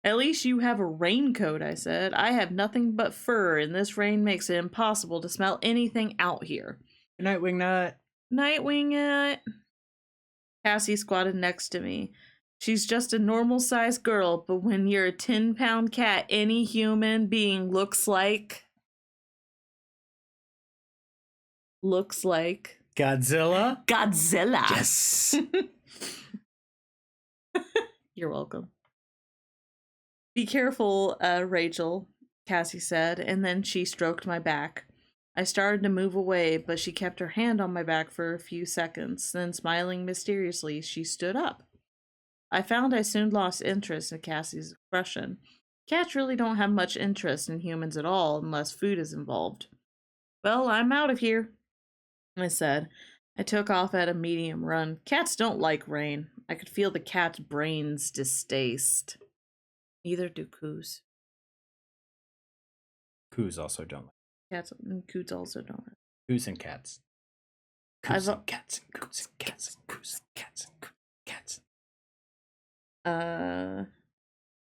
At least you have a raincoat, I said. I have nothing but fur, and this rain makes it impossible to smell anything out here. Good night, Wingnut. Night, Wingnut. Cassie squatted next to me. She's just a normal-sized girl, but when you're a 10-pound cat, any human being looks like Godzilla. Godzilla. Yes. You're welcome. Be careful, Rachel, Cassie said, and then she stroked my back. I started to move away, but she kept her hand on my back for a few seconds. Then, smiling mysteriously, she stood up. I found I soon lost interest in Cassie's expression. Cats really don't have much interest in humans at all unless food is involved. Well, I'm out of here, I said. I took off at a medium run. Cats don't like rain. I could feel the cat's brain's distaste. Neither do coos. Coos also don't like. Cats and coots also don't like. Coos and cats. Coos and cats and coos and cats and coos and cats and cats.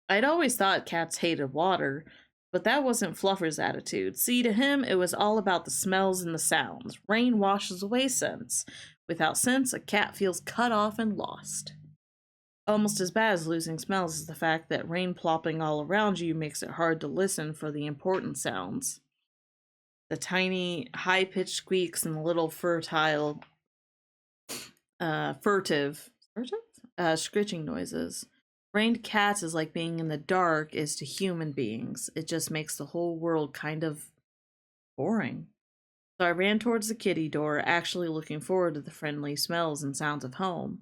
I'd always thought cats hated water, but that wasn't Fluffer's attitude. See, to him, it was all about the smells and the sounds. Rain washes away scents. Without scents, a cat feels cut off and lost. Almost as bad as losing smells is the fact that rain plopping all around you makes it hard to listen for the important sounds. The tiny, high-pitched squeaks and the little furtive scritching noises. Rained cats is like being in the dark is to human beings. It just makes the whole world kind of boring. So I ran towards the kitty door, actually looking forward to the friendly smells and sounds of home.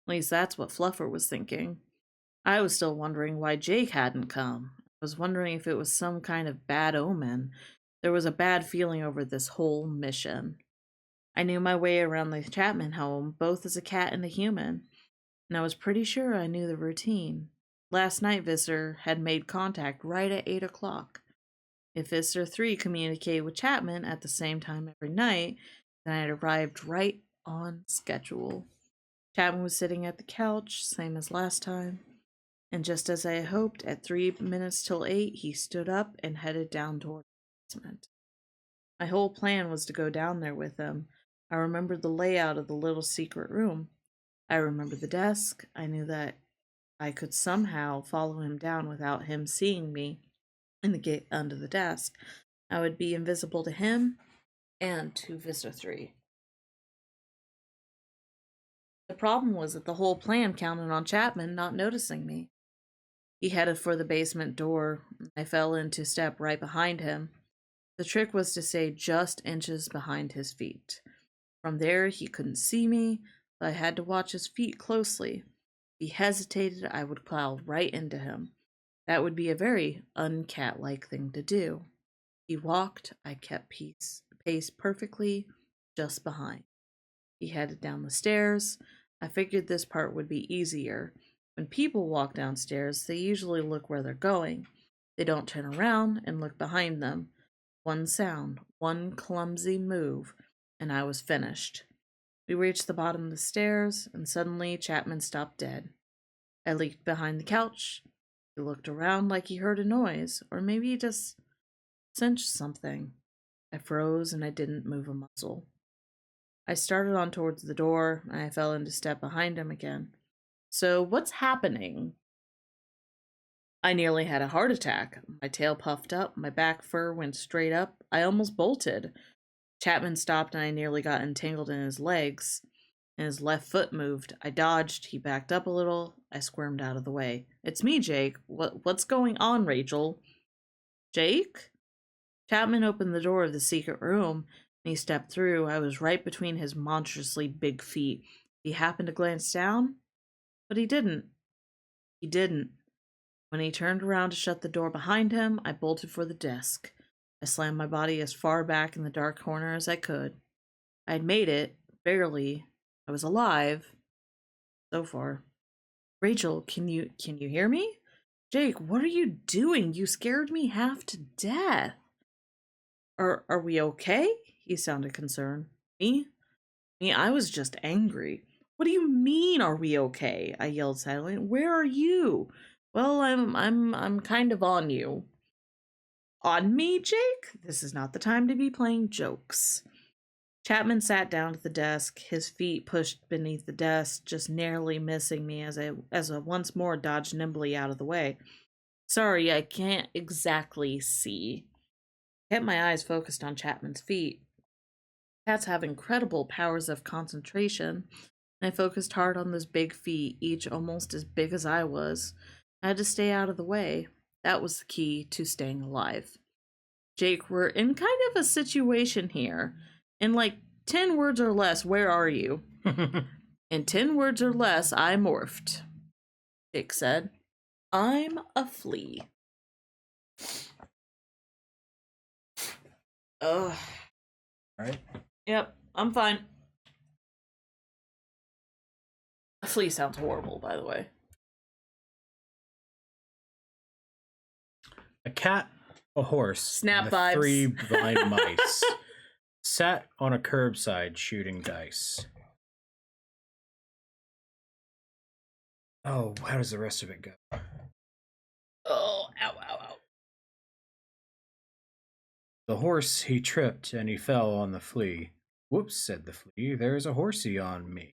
At least that's what Fluffer was thinking. I was still wondering why Jake hadn't come. I was wondering if it was some kind of bad omen. There was a bad feeling over this whole mission. I knew my way around the Chapman home, both as a cat and a human, and I was pretty sure I knew the routine. Last night, Visser had made contact right at 8 o'clock. If Visser 3 communicated with Chapman at the same time every night, then I had arrived right on schedule. Chapman was sitting at the couch, same as last time, and just as I had hoped, at 3 minutes till 8, he stood up and headed down toward the basement. My whole plan was to go down there with him. I remembered the layout of the little secret room. I remembered the desk. I knew that I could somehow follow him down without him seeing me in the gate under the desk. I would be invisible to him and to Visser 3. The problem was that the whole plan counted on Chapman not noticing me. He headed for the basement door. I fell into step right behind him. The trick was to stay just inches behind his feet. From there, he couldn't see me, but I had to watch his feet closely. If he hesitated, I would plow right into him. That would be a very uncat-like thing to do. He walked, I kept pace perfectly, just behind. He headed down the stairs. I figured this part would be easier. When people walk downstairs, they usually look where they're going. They don't turn around and look behind them. One sound, one clumsy move, and I was finished. We reached the bottom of the stairs, and suddenly Chapman stopped dead. I leaped behind the couch. He looked around like he heard a noise, or maybe he just sensed something. I froze and I didn't move a muscle. I started on towards the door, and I fell into step behind him again. So, what's happening? I nearly had a heart attack. My tail puffed up, my back fur went straight up. I almost bolted. Chapman stopped, and I nearly got entangled in his legs, and his left foot moved. I dodged. He backed up a little. I squirmed out of the way. It's me, Jake. What's going on, Rachel? Jake? Chapman opened the door of the secret room, and he stepped through. I was right between his monstrously big feet. He happened to glance down, but he didn't. He didn't. When he turned around to shut the door behind him, I bolted for the desk. I slammed my body as far back in the dark corner as I could. I had made it, barely. I was alive. So far. Rachel, can you hear me? Jake, what are you doing? You scared me half to death. Are we okay? He sounded concerned. Me? I was just angry. What do you mean, are we okay? I yelled silently. Where are you? Well, I'm kind of on you. On me, Jake? This is not the time to be playing jokes. Chapman sat down at the desk, his feet pushed beneath the desk, just narrowly missing me as I once more dodged nimbly out of the way. Sorry, I can't exactly see. I kept my eyes focused on Chapman's feet. Cats have incredible powers of concentration, and I focused hard on those big feet, each almost as big as I was. I had to stay out of the way. That was the key to staying alive. Jake, we're in kind of a situation here. In like 10 words or less, where are you? In 10 words or less, I morphed. Jake said, I'm a flea. Ugh. Alright. Yep, I'm fine. A flea sounds horrible, by the way. A cat, a horse, Snap and vibes. 3 blind mice sat on a curbside shooting dice. Oh, how does the rest of it go? Oh, ow, ow, ow. The horse, he tripped, and he fell on the flea. Whoops, said the flea, there's a horsey on me.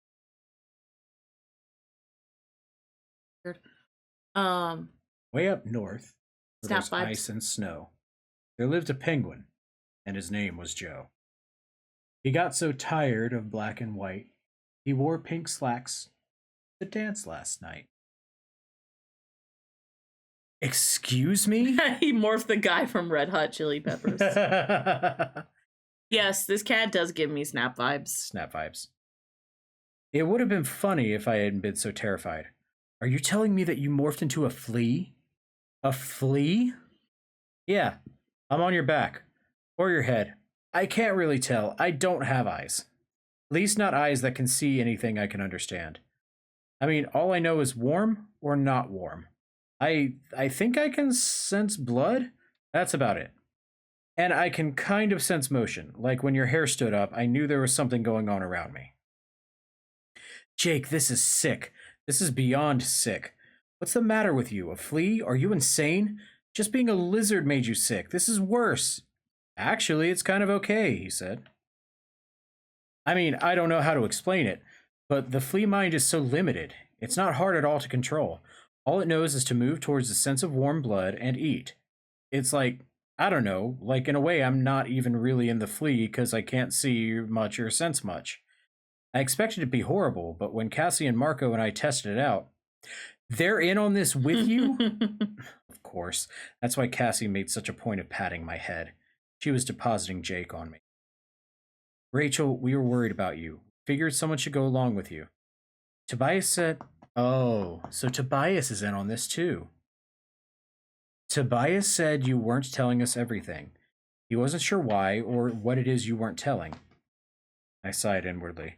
Way up north, where there's ice and snow, there lived a penguin, and his name was Joe. He got so tired of black and white, he wore pink slacks to dance last night. Excuse me? He morphed the guy from Red Hot Chili Peppers. Yes, this cat does give me snap vibes. Snap vibes. It would have been funny if I hadn't been so terrified. Are you telling me that you morphed into a flea? A flea? Yeah, I'm on your back. Or your head. I can't really tell. I don't have eyes. At least not eyes that can see anything I can understand. I mean, all I know is warm or not warm. I think I can sense blood. That's about it. And I can kind of sense motion. Like when your hair stood up, I knew there was something going on around me. Jake, this is sick. This is beyond sick. What's the matter with you? A flea? Are you insane? Just being a lizard made you sick. This is worse. Actually, it's kind of okay, he said. I mean, I don't know how to explain it, but the flea mind is so limited. It's not hard at all to control. All it knows is to move towards the sense of warm blood and eat. It's like, I don't know, like in a way I'm not even really in the flea because I can't see much or sense much. I expected it to be horrible, but when Cassie and Marco and I tested it out, They're in on this with you? Of course. That's why Cassie made such a point of patting my head. She was depositing Jake on me. Rachel, we were worried about you. Figured someone should go along with you. Tobias said, oh, so Tobias is in on this too. Tobias said you weren't telling us everything. He wasn't sure why or what it is you weren't telling. I sighed inwardly.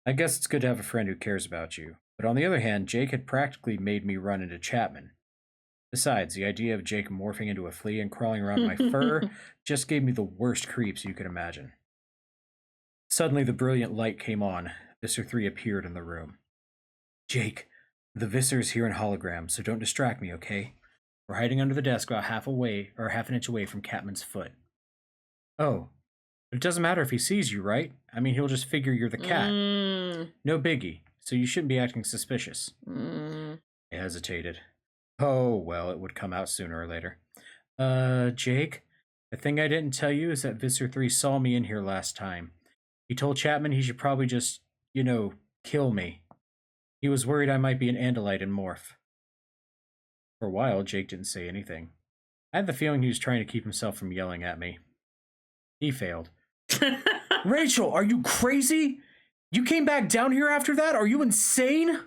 I guess it's good to have a friend who cares about you. But on the other hand, Jake had practically made me run into Chapman. Besides, the idea of Jake morphing into a flea and crawling around my fur just gave me the worst creeps you could imagine. Suddenly, the brilliant light came on. Visser 3 appeared in the room. Jake, the Visser is here in hologram, so don't distract me, okay? We're hiding under the desk about half an inch away from Catman's foot. Oh, but it doesn't matter if he sees you, right? I mean, he'll just figure you're the cat. No biggie, so you shouldn't be acting suspicious. I hesitated. Oh, well, it would come out sooner or later. Jake, the thing I didn't tell you is that Visser 3 saw me in here last time. He told Chapman he should probably just, kill me. He was worried I might be an Andalite and morph. For a while, Jake didn't say anything. I had the feeling he was trying to keep himself from yelling at me. He failed. Rachel, are you crazy? You came back down here after that? Are you insane?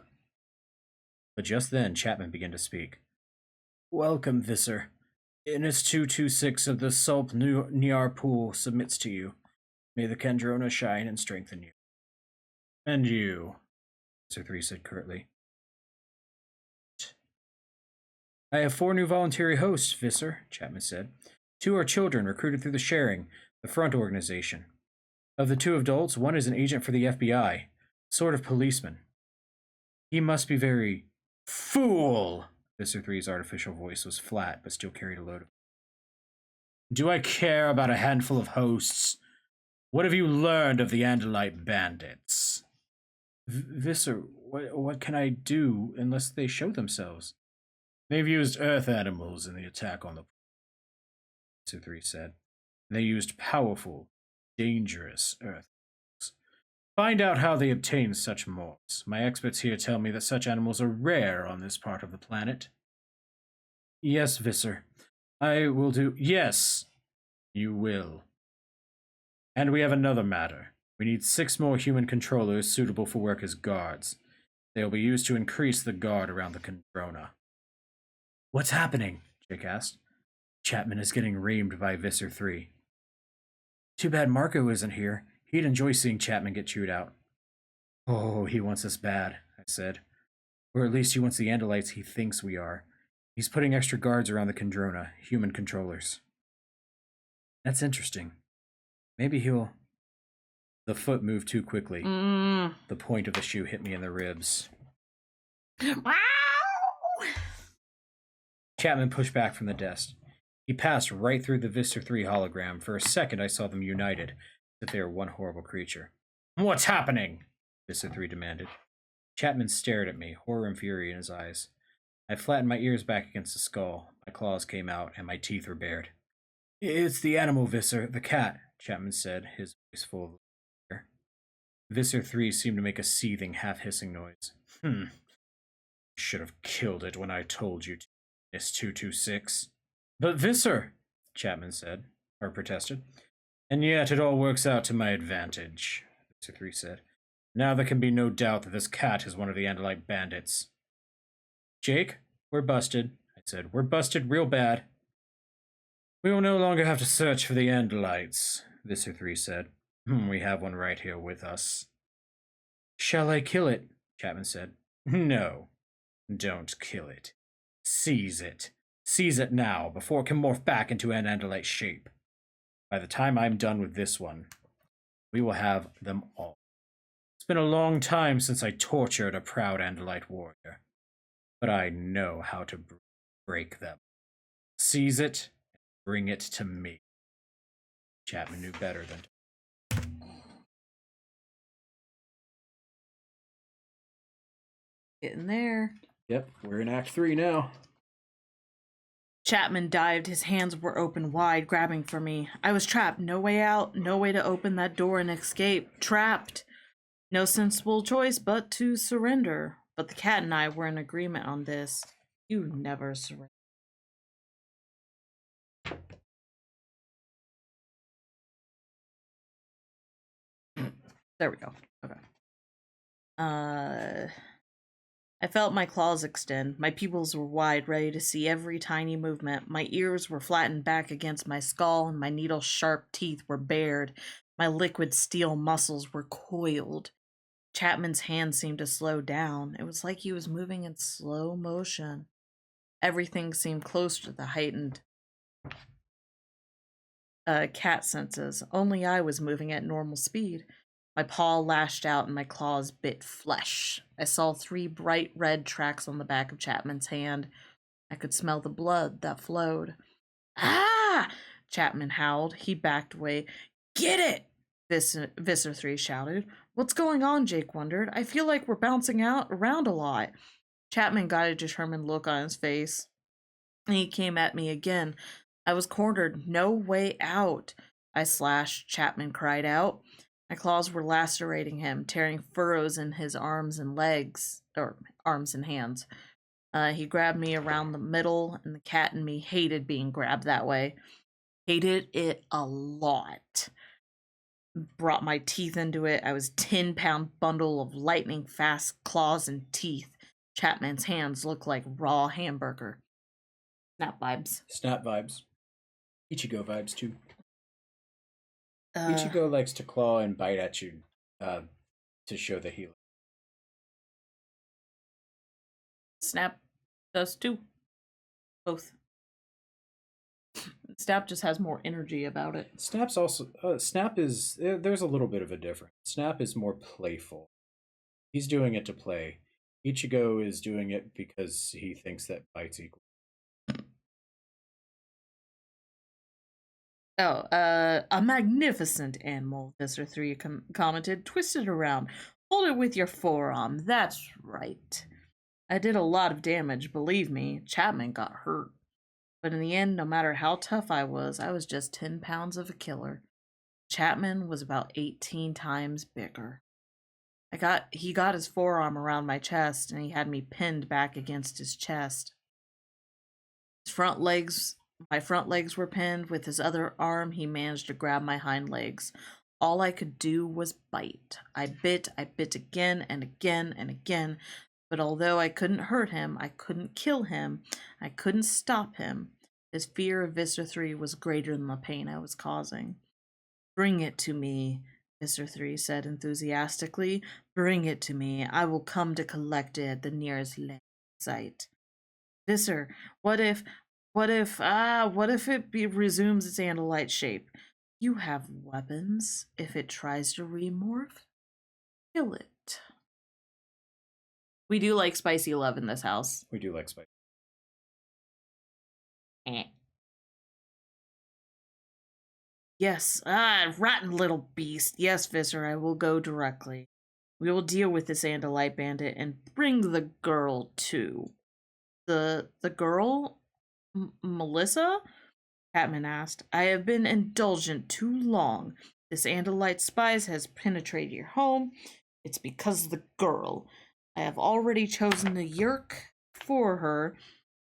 But just then, Chapman began to speak. Welcome, Visser. Innis 226 of the Sulp Niar Pool submits to you. May the Kendrona shine and strengthen you. And you, Visser 3 said curtly. I have 4 new voluntary hosts, Visser, Chapman said. 2 are children recruited through the Sharing, the front organization. Of the 2 adults, 1 is an agent for the FBI, sort of policeman. He must be very fool. Visser 3's artificial voice was flat, but still carried a load of. Do I care about a handful of hosts? What have you learned of the Andalite bandits? Visser, what can I do unless they show themselves? They've used earth animals in the attack on the. Visser 3 said. They used powerful, dangerous earth animals. Find out how they obtain such morphs. My experts here tell me that such animals are rare on this part of the planet. Yes, Visser. I will do. Yes, you will. And we have another matter. We need 6 more human controllers suitable for work as guards. They will be used to increase the guard around the Kendrona. What's happening? Jake asked. Chapman is getting reamed by Visser 3. Too bad Marco isn't here. He'd enjoy seeing Chapman get chewed out. Oh, he wants us bad, I said. Or at least he wants the Andalites he thinks we are. He's putting extra guards around the Kendrona, human controllers. That's interesting. Maybe he'll. The foot moved too quickly. The point of the shoe hit me in the ribs. Wow! Chapman pushed back from the desk. He passed right through the Visser 3 hologram. For a second, I saw them united, as if they were one horrible creature. What's happening? Visser 3 demanded. Chapman stared at me, horror and fury in his eyes. I flattened my ears back against the skull. My claws came out, and my teeth were bared. It's the animal, Visser, the cat, Chapman said, his voice full of fear. Visser 3 seemed to make a seething, half-hissing noise. Should have killed it when I told you to, Miss 226. But Visser, Chapman said, or protested. And yet it all works out to my advantage, Visser 3 said. Now there can be no doubt that this cat is one of the Andalite bandits. Jake, we're busted, I said. We're busted real bad. We will no longer have to search for the Andalites, Visser 3 said. We have one right here with us. Shall I kill it? Chapman said. No, don't kill it. Seize it. Seize it now, before it can morph back into an Andalite shape. By the time I'm done with this one, we will have them all. It's been a long time since I tortured a proud Andalite warrior, but I know how to break them. Seize it, and bring it to me. Chapman knew better than to. Getting there. Yep, we're in Act 3 now. Chapman dived. His hands were open wide, grabbing for me. I was trapped. No way out. No way to open that door and escape. Trapped. No sensible choice but to surrender. but the cat and I were in agreement on this. You never surrender. There we go. Okay. I felt my claws extend. My pupils were wide, ready to see every tiny movement. My ears were flattened back against my skull, and my needle-sharp teeth were bared. My liquid steel muscles were coiled. Chapman's hand seemed to slow down. It was like he was moving in slow motion. Everything seemed close to the heightened cat senses. Only I was moving at normal speed. My paw lashed out and my claws bit flesh. I saw 3 bright red tracks on the back of Chapman's hand. I could smell the blood that flowed. Ah! Chapman howled. He backed away. Get it! Visser 3 shouted. What's going on? Jake wondered. I feel like we're bouncing around a lot. Chapman got a determined look on his face. And he came at me again. I was cornered. No way out. I slashed. Chapman cried out. My claws were lacerating him, tearing furrows in his arms and legs, or arms and hands. He grabbed me around the middle, and the cat and me hated being grabbed that way. Hated it a lot. Brought my teeth into it. I was a 10-pound bundle of lightning-fast claws and teeth. Chapman's hands looked like raw hamburger. Snap vibes. Snap vibes. Ichigo vibes, too. Ichigo likes to claw and bite at you to show that he... Snap does too. Both. Snap just has more energy about it. Snap's also... Snap is... There's a little bit of a difference. Snap is more playful. He's doing it to play. Ichigo is doing it because he thinks that bites equal. Oh, a magnificent animal, Visser 3 commented. Twist it around. Hold it with your forearm. That's right. I did a lot of damage, believe me. Chapman got hurt. But in the end, no matter how tough I was just 10 pounds of a killer. Chapman was about 18 times bigger. He got his forearm around my chest, and he had me pinned back against his chest. My front legs were pinned. With his other arm, he managed to grab my hind legs. All I could do was bite. I bit again and again and again. But although I couldn't hurt him, I couldn't kill him, I couldn't stop him. His fear of Visser 3 was greater than the pain I was causing. Bring it to me, Visser 3 said enthusiastically. Bring it to me. I will come to collect it at the nearest site. Visser, what if it resumes its Andalite shape? You have weapons. If it tries to remorph, kill it. We do like spicy love in this house. We do like spicy. Yes, rotten little beast. Yes, Visser, I will go directly. We will deal with this Andalite bandit and bring the girl too. The girl? Melissa? Chapman asked. I have been indulgent too long. This Andalite spice has penetrated your home. It's because of the girl. I have already chosen the Yerk for her.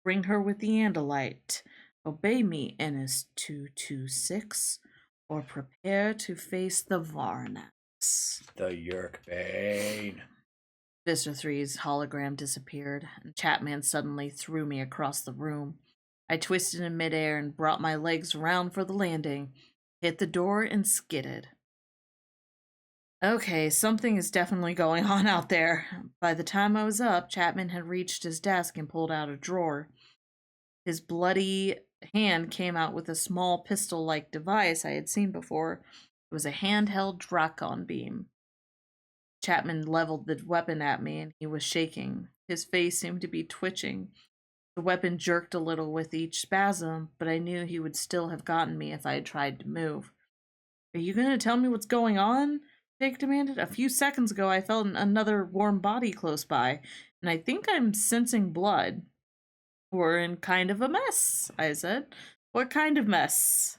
Bring her with the Andalite. Obey me, Ennis 226, or prepare to face the Varnax. The Yerk Bane. Visser 3's hologram disappeared, and Chapman suddenly threw me across the room. I twisted in midair and brought my legs around for the landing, hit the door, and skidded. Okay, something is definitely going on out there. By the time I was up, Chapman had reached his desk and pulled out a drawer. His bloody hand came out with a small pistol-like device I had seen before. It was a handheld Dracon beam. Chapman leveled the weapon at me, and he was shaking. His face seemed to be twitching. The weapon jerked a little with each spasm, but I knew he would still have gotten me if I had tried to move. Are you going to tell me what's going on? Jake demanded. A few seconds ago, I felt another warm body close by, and I think I'm sensing blood. We're in kind of a mess, I said. What kind of mess?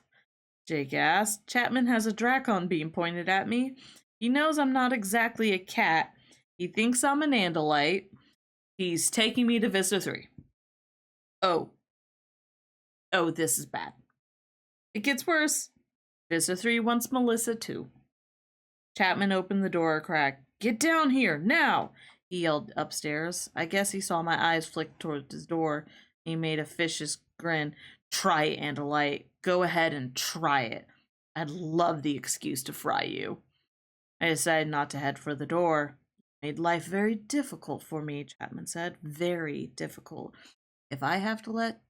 Jake asked. Chapman has a Dracon beam pointed at me. He knows I'm not exactly a cat. He thinks I'm an Andalite. He's taking me to Vista 3. Oh. Oh, this is bad. It gets worse. Vista 3 wants Melissa too. Chapman opened the door a crack. Get down here, now! He yelled upstairs. I guess he saw my eyes flick toward his door. He made a vicious grin. Try it, Andalite. Go ahead and try it. I'd love the excuse to fry you. I decided not to head for the door. Made life very difficult for me, Chapman said. Very difficult. If I have to let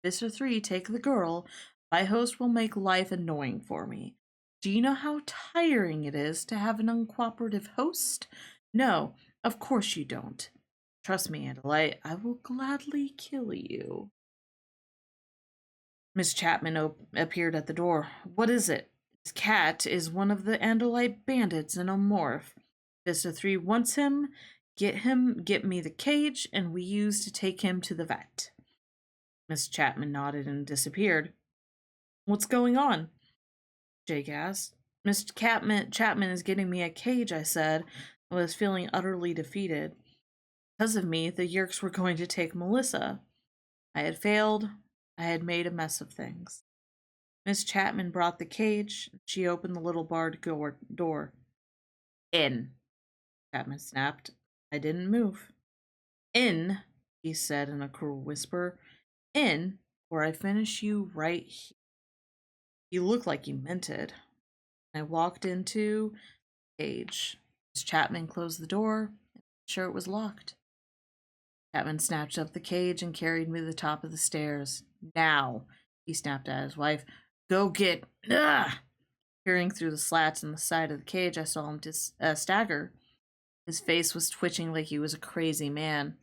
Vista 3 take the girl, my host will make life annoying for me. Do you know how tiring it is to have an uncooperative host? No, of course you don't. Trust me, Andalite, I will gladly kill you. Miss Chapman appeared at the door. What is it? His cat is one of the Andalite bandits in a morph. Vista 3 wants him, get me the cage, and we use to take him to the vet. Miss Chapman nodded and disappeared. What's going on? Jake asked. Miss Chapman is getting me a cage, I said. I was feeling utterly defeated. Because of me, the Yerks were going to take Melissa. I had failed. I had made a mess of things. Miss Chapman brought the cage. She opened the little barred door. In, Chapman snapped. I didn't move. In, he said in a cruel whisper. In, or I finish you right here. You look like you meant it. I walked into the cage. Miss Chapman closed the door. Sure, it was locked. Chapman snatched up the cage and carried me to the top of the stairs. Now, he snapped at his wife. Go get... Ugh! Peering through the slats in the side of the cage, I saw him stagger. His face was twitching like he was a crazy man.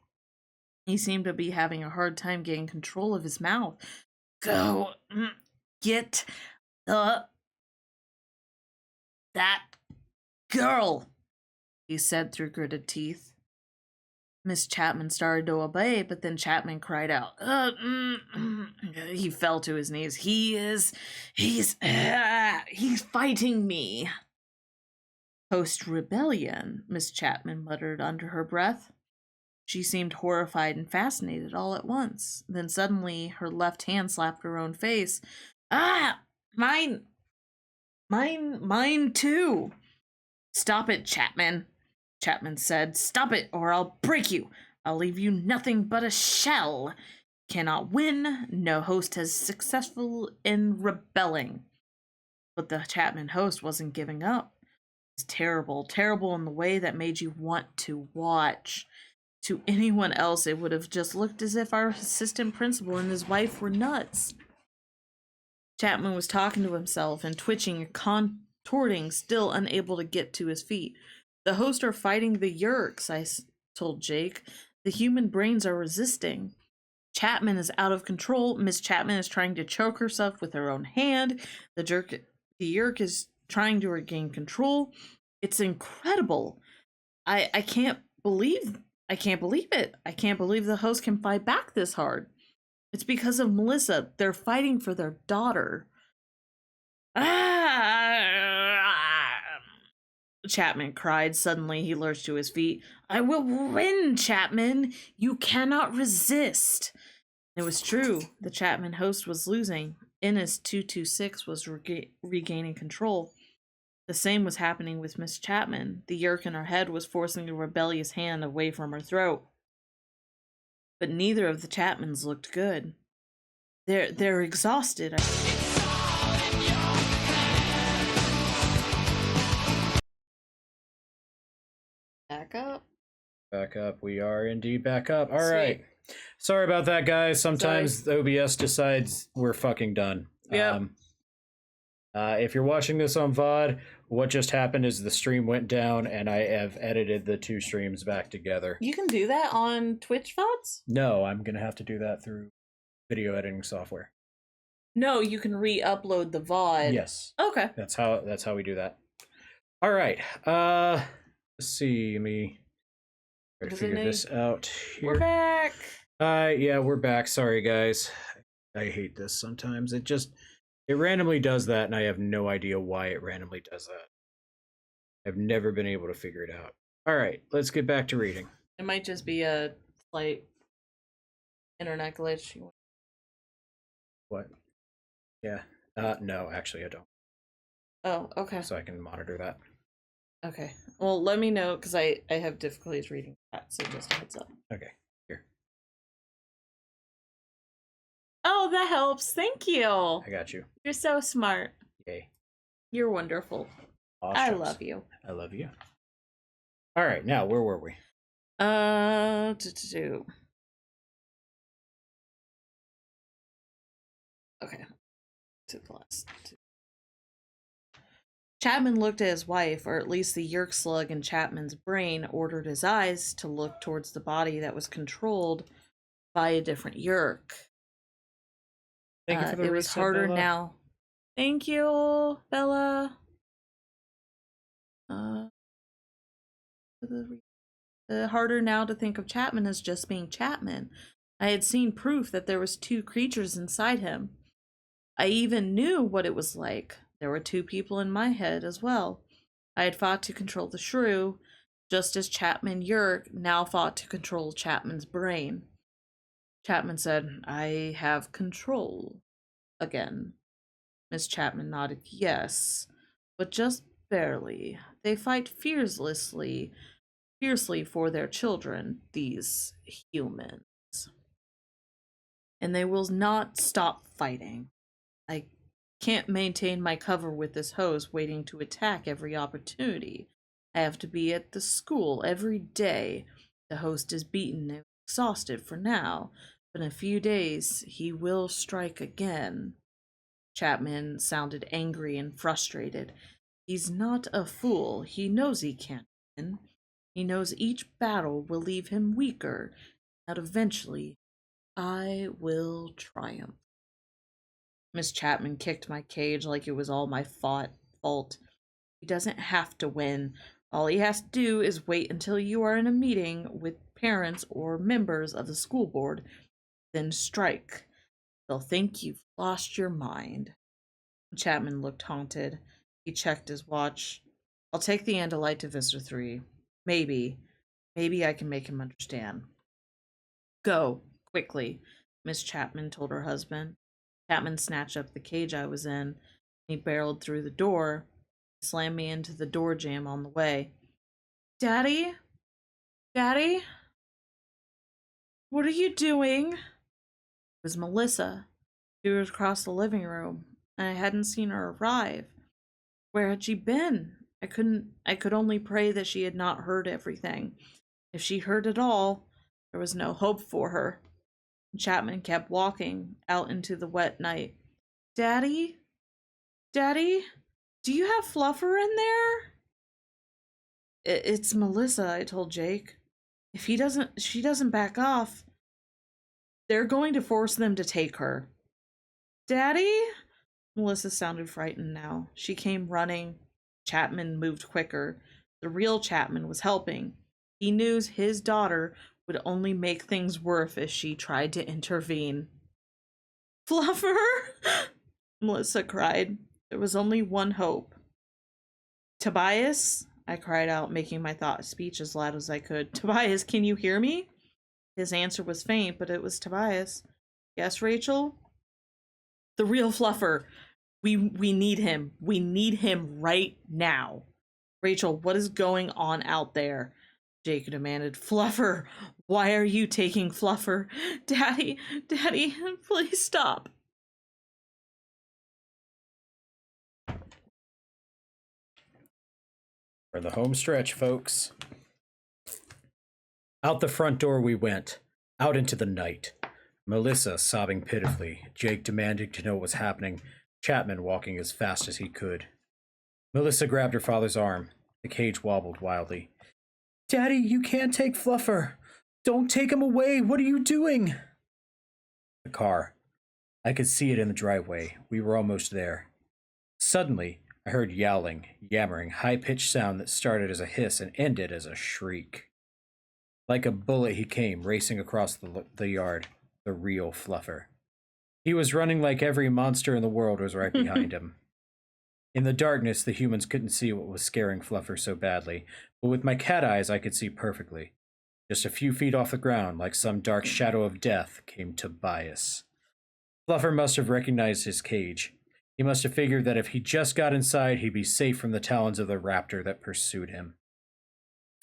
He seemed to be having a hard time getting control of his mouth. Go get that girl, he said through gritted teeth. Miss Chapman started to obey, but then Chapman cried out. He fell to his knees. He's fighting me. Post rebellion, Miss Chapman muttered under her breath. She seemed horrified and fascinated all at once. Then suddenly her left hand slapped her own face. Mine too. Stop it, Chapman, Chapman said. Stop it, or I'll break you. I'll leave you nothing but a shell. Cannot win. No host has successful in rebelling. But the Chapman host wasn't giving up. It was terrible, terrible in the way that made you want to watch. To anyone else, it would have just looked as if our assistant principal and his wife were nuts. Chapman was talking to himself and twitching and contorting, still unable to get to his feet. The hosts are fighting the Yerks, I told Jake. The human brains are resisting. Chapman is out of control. Miss Chapman is trying to choke herself with her own hand. The Yerk is trying to regain control. It's incredible. I can't believe it. I can't believe the host can fight back this hard. It's because of Melissa. They're fighting for their daughter. Chapman cried. Suddenly, he lurched to his feet. I will win, Chapman. You cannot resist. It was true. The Chapman host was losing. Innis 226 was regaining control. The same was happening with Miss Chapman. The yerk in her head was forcing a rebellious hand away from her throat. But neither of the Chapmans looked good. They're exhausted. Back up. Back up. We are indeed back up. All right. Sorry about that, guys. Sometimes the OBS decides we're fucking done. Yep. If you're watching this on VOD, what just happened is the stream went down and I have edited the two streams back together. You can do that on Twitch VODs? No, I'm going to have to do that through video editing software. No, you can re-upload the VOD. Yes. Okay. That's how we do that. All right. Let's see. Let me try to figure this out here. We're back. Yeah, we're back. Sorry, guys. I hate this sometimes. It randomly does that, and I have no idea why it randomly does that. I've never been able to figure it out. All right, let's get back to reading. It might just be a Slight internet glitch. What? Yeah. No, actually, I don't. Oh, okay. So I can monitor that. Okay. Well, let me know because I have difficulties reading that, so just a heads up. Okay. Here. Oh, that helps. Thank you. I got you. You're so smart. Yay. You're wonderful. Aw, I shucks. love you. I love you. All right. Now, where were we? Okay. To the last. Chapman looked at his wife, or at least the Yerk slug in Chapman's brain ordered his eyes to look towards the body that was controlled by a different Yerk. Thank you for the it was reset, harder Bella. now. Thank you, Bella. Harder now to think of Chapman as just being Chapman. I had seen proof that there was two creatures inside him. I even knew what it was like. There were two people in my head as well. I had fought to control the shrew, just as Chapman Yerk now fought to control Chapman's brain. Chapman said, "I have control again." Miss Chapman nodded yes, but just barely. They fight fiercely for their children, these humans. And they will not stop fighting. I can't maintain my cover with this host waiting to attack every opportunity. I have to be at the school every day. The host is beaten and exhausted for now, but in a few days he will strike again. Chapman sounded angry and frustrated. He's not a fool. He knows he can't win. He knows each battle will leave him weaker, and eventually I will triumph. Miss Chapman kicked my cage like it was all my fault. He doesn't have to win. All he has to do is wait until you are in a meeting with parents or members of the school board, then strike. They'll think you've lost your mind. Chapman looked haunted. He checked his watch. I'll take the Andalite to Visitor 3. Maybe I can make him understand. Go, quickly, Miss Chapman told her husband. Chapman snatched up the cage I was in. He barreled through the door, slammed me into the door jamb on the way. Daddy? Daddy? What are you doing? It was Melissa. She was across the living room, and I hadn't seen her arrive. Where had she been? I could only pray that she had not heard everything. If she heard it all, there was no hope for her. Chapman kept walking out into the wet night. Daddy? Daddy? Do you have Fluffer in there? It's Melissa, I told Jake. If she doesn't back off, they're going to force them to take her. Daddy? Melissa sounded frightened now. She came running. Chapman moved quicker. The real Chapman was helping. He knew his daughter would only make things worse if she tried to intervene. Fluffer? Melissa cried. There was only one hope. Tobias? I cried out, making my speech as loud as I could. Tobias, can you hear me? His answer was faint, but it was Tobias. Yes, Rachel? The real Fluffer. We need him. We need him right now. Rachel, what is going on out there? Jake demanded. Fluffer, why are you taking Fluffer? Daddy, please stop. For the home stretch, folks. Out the front door we went, out into the night. Melissa sobbing pitifully, Jake demanding to know what was happening, Chapman walking as fast as he could. Melissa grabbed her father's arm. The cage wobbled wildly. Daddy, you can't take Fluffer. Don't take him away. What are you doing? The car. I could see it in the driveway. We were almost there. Suddenly, I heard yowling, yammering, high-pitched sound that started as a hiss and ended as a shriek. Like a bullet he came, racing across the yard, the real Fluffer. He was running like every monster in the world was right behind him. In the darkness, the humans couldn't see what was scaring Fluffer so badly, but with my cat eyes I could see perfectly. Just a few feet off the ground, like some dark shadow of death, came Tobias. Fluffer must have recognized his cage. He must have figured that if he just got inside, he'd be safe from the talons of the raptor that pursued him.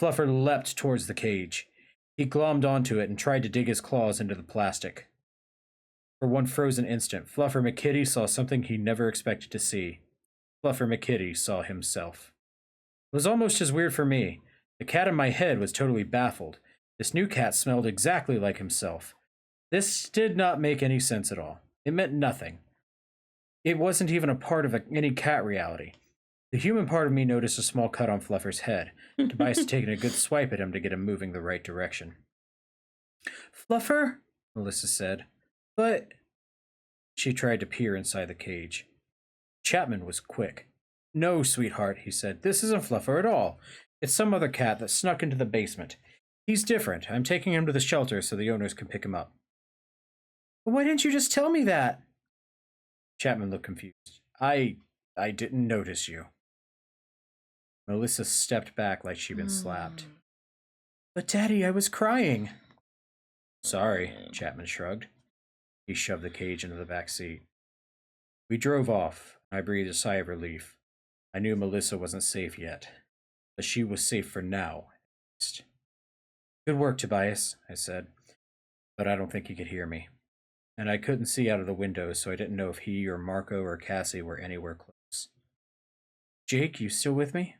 Fluffer leapt towards the cage. He glommed onto it and tried to dig his claws into the plastic. For one frozen instant, Fluffer McKitty saw something he never expected to see. Fluffer McKitty saw himself. It was almost as weird for me. The cat in my head was totally baffled. This new cat smelled exactly like himself. This did not make any sense at all. It meant nothing. It wasn't even a part of any cat reality. The human part of me noticed a small cut on Fluffer's head. Tobias had taken a good swipe at him to get him moving the right direction. Fluffer? Melissa said. But... She tried to peer inside the cage. Chapman was quick. No, sweetheart, he said. This isn't Fluffer at all. It's some other cat that snuck into the basement. He's different. I'm taking him to the shelter so the owners can pick him up. But why didn't you just tell me that? Chapman looked confused. I didn't notice you. Melissa stepped back like she'd been slapped. But Daddy, I was crying. Sorry, Chapman shrugged. He shoved the cage into the back seat. We drove off. I breathed a sigh of relief. I knew Melissa wasn't safe yet, but she was safe for now. Good work, Tobias, I said, but I don't think he could hear me. And I couldn't see out of the window, so I didn't know if he or Marco or Cassie were anywhere close. Jake, you still with me?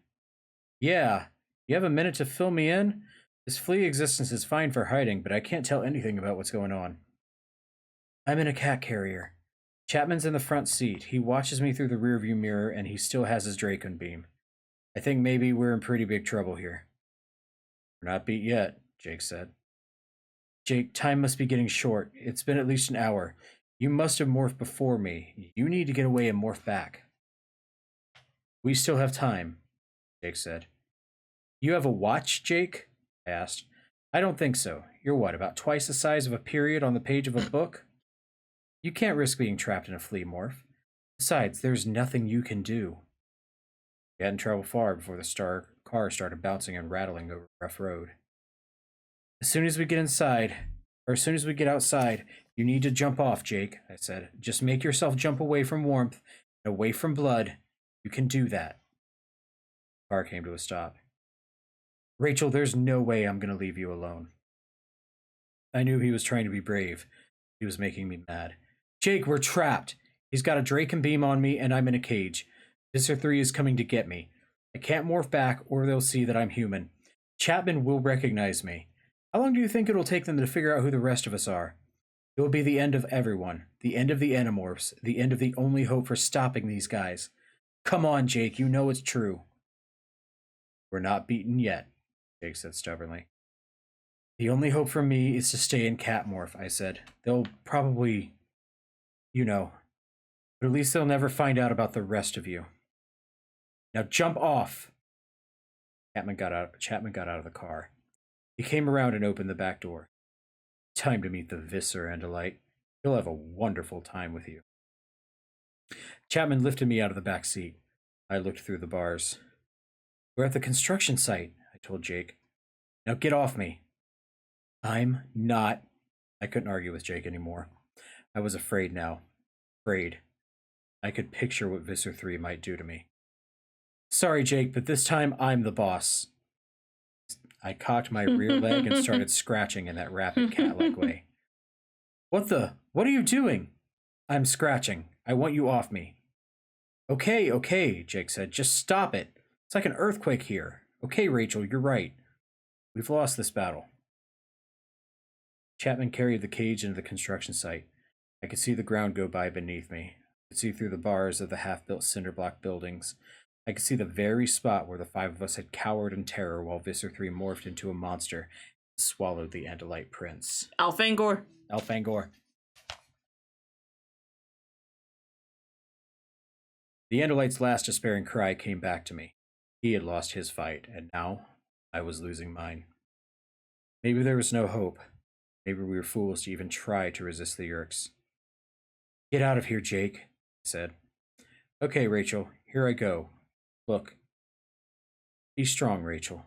Yeah. You have a minute to fill me in? This flea existence is fine for hiding, but I can't tell anything about what's going on. I'm in a cat carrier. Chapman's in the front seat. He watches me through the rearview mirror, and he still has his Dracon beam. I think maybe we're in pretty big trouble here. We're not beat yet, Jake said. Jake, time must be getting short. It's been at least an hour. You must have morphed before me. You need to get away and morph back. We still have time, Jake said. You have a watch, Jake? I asked. I don't think so. You're what, about twice the size of a period on the page of a book? You can't risk being trapped in a flea morph. Besides, there's nothing you can do. We hadn't traveled far before the car started bouncing and rattling over a rough road. As soon as we get outside, you need to jump off, Jake, I said. Just make yourself jump away from warmth and away from blood. You can do that. The car came to a stop. Rachel, there's no way I'm going to leave you alone. I knew he was trying to be brave. He was making me mad. Jake, we're trapped. He's got a Dracon beam on me, and I'm in a cage. Visser 3 is coming to get me. I can't morph back, or they'll see that I'm human. Chapman will recognize me. How long do you think it'll take them to figure out who the rest of us are? It will be the end of everyone. The end of the Animorphs. The end of the only hope for stopping these guys. Come on, Jake. You know it's true. We're not beaten yet, Jake said stubbornly. The only hope for me is to stay in cat morph, I said. They'll probably, but at least they'll never find out about the rest of you. Now jump off. Chapman got out of the car. He came around and opened the back door. Time to meet the Visser, Andalite. He'll have a wonderful time with you. Chapman lifted me out of the back seat. I looked through the bars. We're at the construction site, I told Jake. Now get off me. I'm not. I couldn't argue with Jake anymore. I was afraid now. Afraid. I could picture what Visser 3 might do to me. Sorry, Jake, but this time I'm the boss. I cocked my rear leg and started scratching in that rapid cat-like way. What are you doing? I'm scratching. I want you off me. Okay, Jake said. Just stop it. It's like an earthquake here. Okay, Rachel, you're right. We've lost this battle. Chapman carried the cage into the construction site. I could see the ground go by beneath me. I could see through the bars of the half-built cinder block buildings. I could see the very spot where the 5 of us had cowered in terror while Visser 3 morphed into a monster and swallowed the Andalite prince. Alfangor. The Andalite's last despairing cry came back to me. He had lost his fight, and now I was losing mine. Maybe there was no hope. Maybe we were fools to even try to resist the Yerks. Get out of here, Jake, I said. Okay, Rachel, here I go. Look. Be strong, Rachel.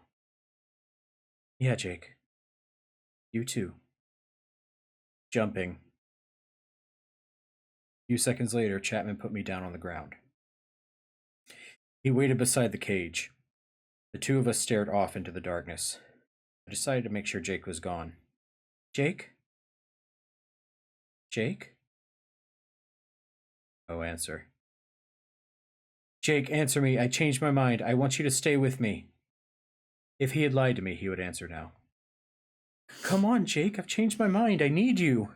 Yeah, Jake. You too. Jumping. A few seconds later, Chapman put me down on the ground. He waited beside the cage. The two of us stared off into the darkness. I decided to make sure Jake was gone. Jake? Jake? No answer. Jake, answer me. I changed my mind. I want you to stay with me. If he had lied to me, he would answer now. Come on, Jake. I've changed my mind. I need you.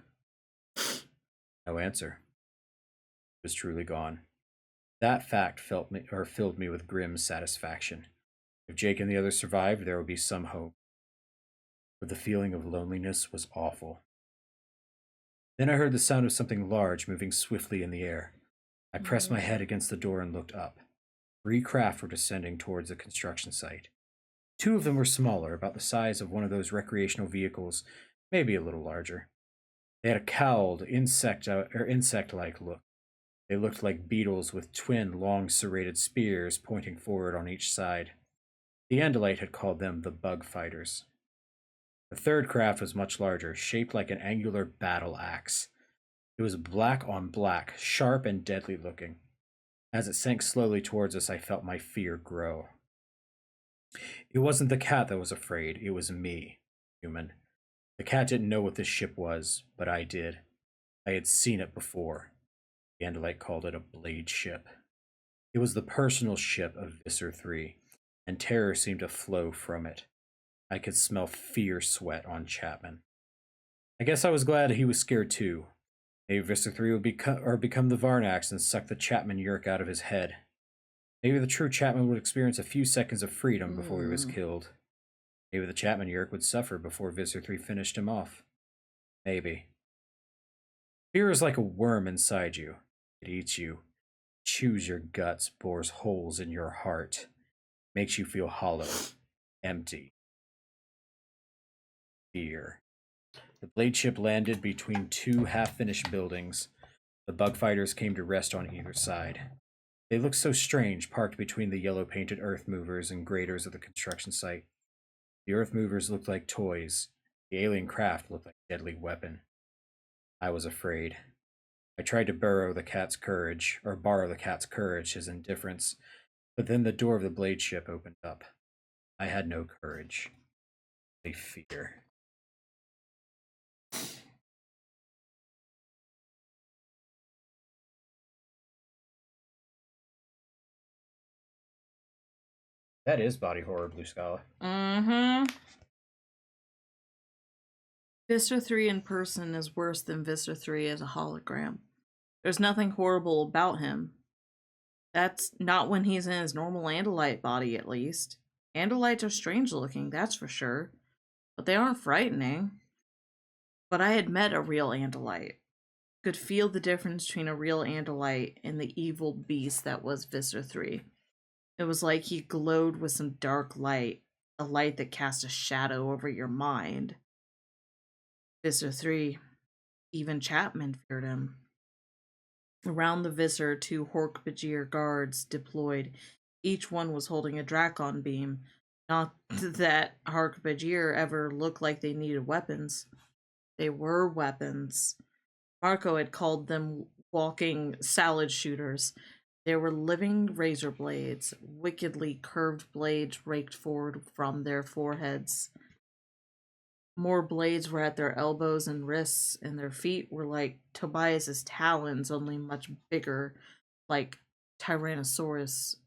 No answer. He was truly gone. That fact filled me with grim satisfaction. If Jake and the others survived, there would be some hope. But the feeling of loneliness was awful. Then I heard the sound of something large moving swiftly in the air. I pressed my head against the door and looked up. 3 craft were descending towards the construction site. 2 of them were smaller, about the size of one of those recreational vehicles, maybe a little larger. They had a cowled, insect-like look. They looked like beetles with twin, long serrated spears pointing forward on each side. The Andalite had called them the bug fighters. The 3rd craft was much larger, shaped like an angular battle axe. It was black on black, sharp and deadly looking. As it sank slowly towards us, I felt my fear grow. It wasn't the cat that was afraid, it was me, human. The cat didn't know what this ship was, but I did. I had seen it before. The Andalite called it a blade ship. It was the personal ship of Visser 3, and terror seemed to flow from it. I could smell fear sweat on Chapman. I guess I was glad he was scared too. Maybe Visser 3 would become the Varnax and suck the Chapman yerk out of his head. Maybe the true Chapman would experience a few seconds of freedom before he was killed. Maybe the Chapman yerk would suffer before Visser 3 finished him off. Maybe. Fear is like a worm inside you. It eats you, chews your guts, bores holes in your heart, makes you feel hollow, empty. Fear. The blade ship landed between 2 half-finished buildings. The bug fighters came to rest on either side. They looked so strange, parked between the yellow-painted earth movers and graders of the construction site. The earth movers looked like toys. The alien craft looked like a deadly weapon. I was afraid. I tried to borrow the cat's courage, his indifference, but then the door of the blade ship opened up. I had no courage. Only fear. That is body horror, Blue Scala. Visser 3 in person is worse than Visser 3 as a hologram. There's nothing horrible about him. That's not when he's in his normal Andalite body, at least. Andalites are strange looking, that's for sure. But they aren't frightening. But I had met a real Andalite. Could feel the difference between a real Andalite and the evil beast that was Visser 3. It was like he glowed with some dark light, a light that cast a shadow over your mind. Visser 3, even Chapman feared him. Around the Visser, 2 Hork-Bajir guards deployed. Each one was holding a Drakon beam. Not that Hork-Bajir ever looked like they needed weapons. They were weapons. Marco had called them walking salad shooters. They were living razor blades, wickedly curved blades raked forward from their foreheads. More blades were at their elbows and wrists, and their feet were like Tobias's talons, only much bigger, like Tyrannosaurus.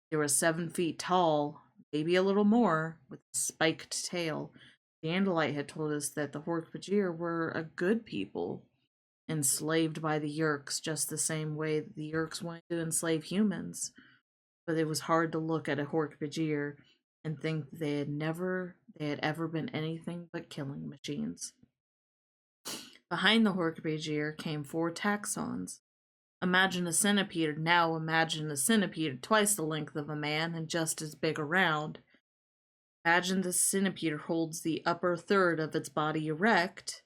They were 7 feet tall, maybe a little more, with a spiked tail. The Andalite had told us that the Hork-Bajir were a good people, enslaved by the Yeerks just the same way that the Yeerks wanted to enslave humans. But it was hard to look at a Hork-Bajir and think they had ever been anything but killing machines. Behind the Hork-Bajir came 4 taxons. Imagine a centipede twice the length of a man and just as big around. Imagine the centipede holds the upper third of its body erect.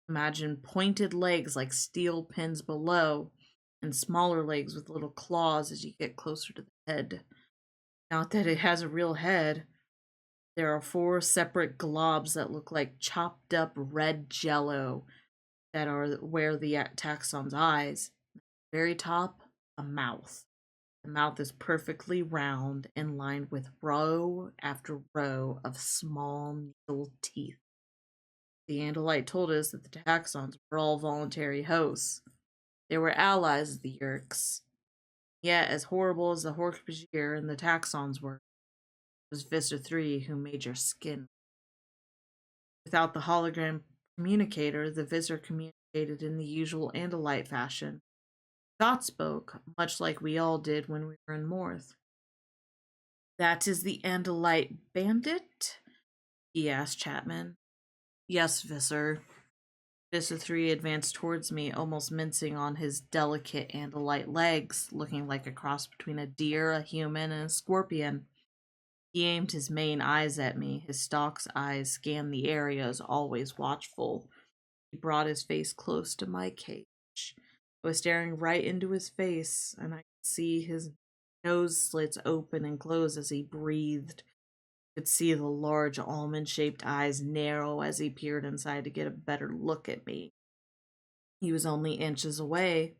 Imagine pointed legs like steel pins below, and smaller legs with little claws as you get closer to the head. Not that it has a real head. There are four separate globs that look like chopped up red jello that are where the taxon's eyes. Very top, a mouth. The mouth is perfectly round and lined with row after row of small needle teeth. The Andalite told us that the taxons were all voluntary hosts. They were allies of the Yeerks. Yet, as horrible as the Hork-Bajir and the taxons were, it was Visser 3 who made your skin. Without the hologram communicator, the Visser communicated in the usual Andalite fashion. Thought spoke, much like we all did when we were in Morth. That is the Andalite bandit? He asked Chapman. Yes, Visser. Visser 3 advanced towards me, almost mincing on his delicate Andalite legs, looking like a cross between a deer, a human, and a scorpion. He aimed his main eyes at me. His stalk's eyes scanned the area as always watchful. He brought his face close to my cage. I was staring right into his face, and I could see his nose slits open and close as he breathed. I could see the large almond-shaped eyes narrow as he peered inside to get a better look at me. He was only inches away.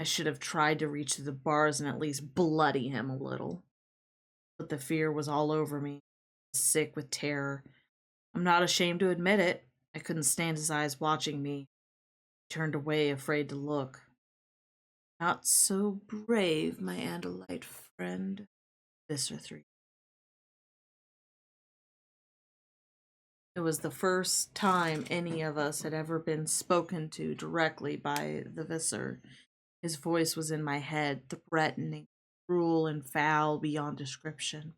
I should have tried to reach through the bars and at least bloody him a little. But the fear was all over me, sick with terror. I'm not ashamed to admit it. I couldn't stand his eyes watching me. I turned away, afraid to look. Not so brave, my Andalite friend, Visser 3. It was the first time any of us had ever been spoken to directly by the Visser. His voice was in my head, threatening, cruel, and foul beyond description.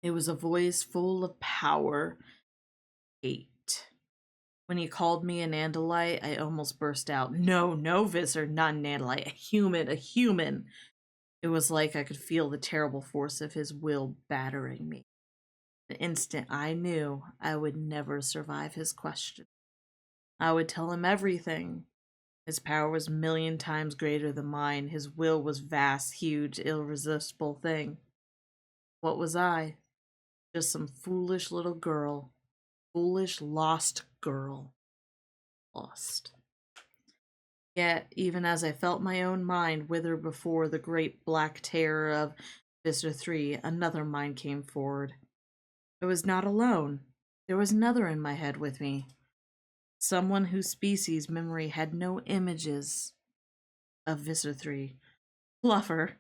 It was a voice full of power, hate. When he called me an Andalite, I almost burst out. No, no, Visser, not an Andalite. A human, a human. It was like I could feel the terrible force of his will battering me. The instant I knew I would never survive his question. I would tell him everything. His power was a million times greater than mine. His will was vast, huge, irresistible thing. What was I? Just some foolish little girl. Foolish, lost girl. Lost. Yet, even as I felt my own mind wither before the great black terror of Visser 3, another mind came forward. I was not alone. There was another in my head with me. Someone whose species memory had no images of Visser 3. Fluffer.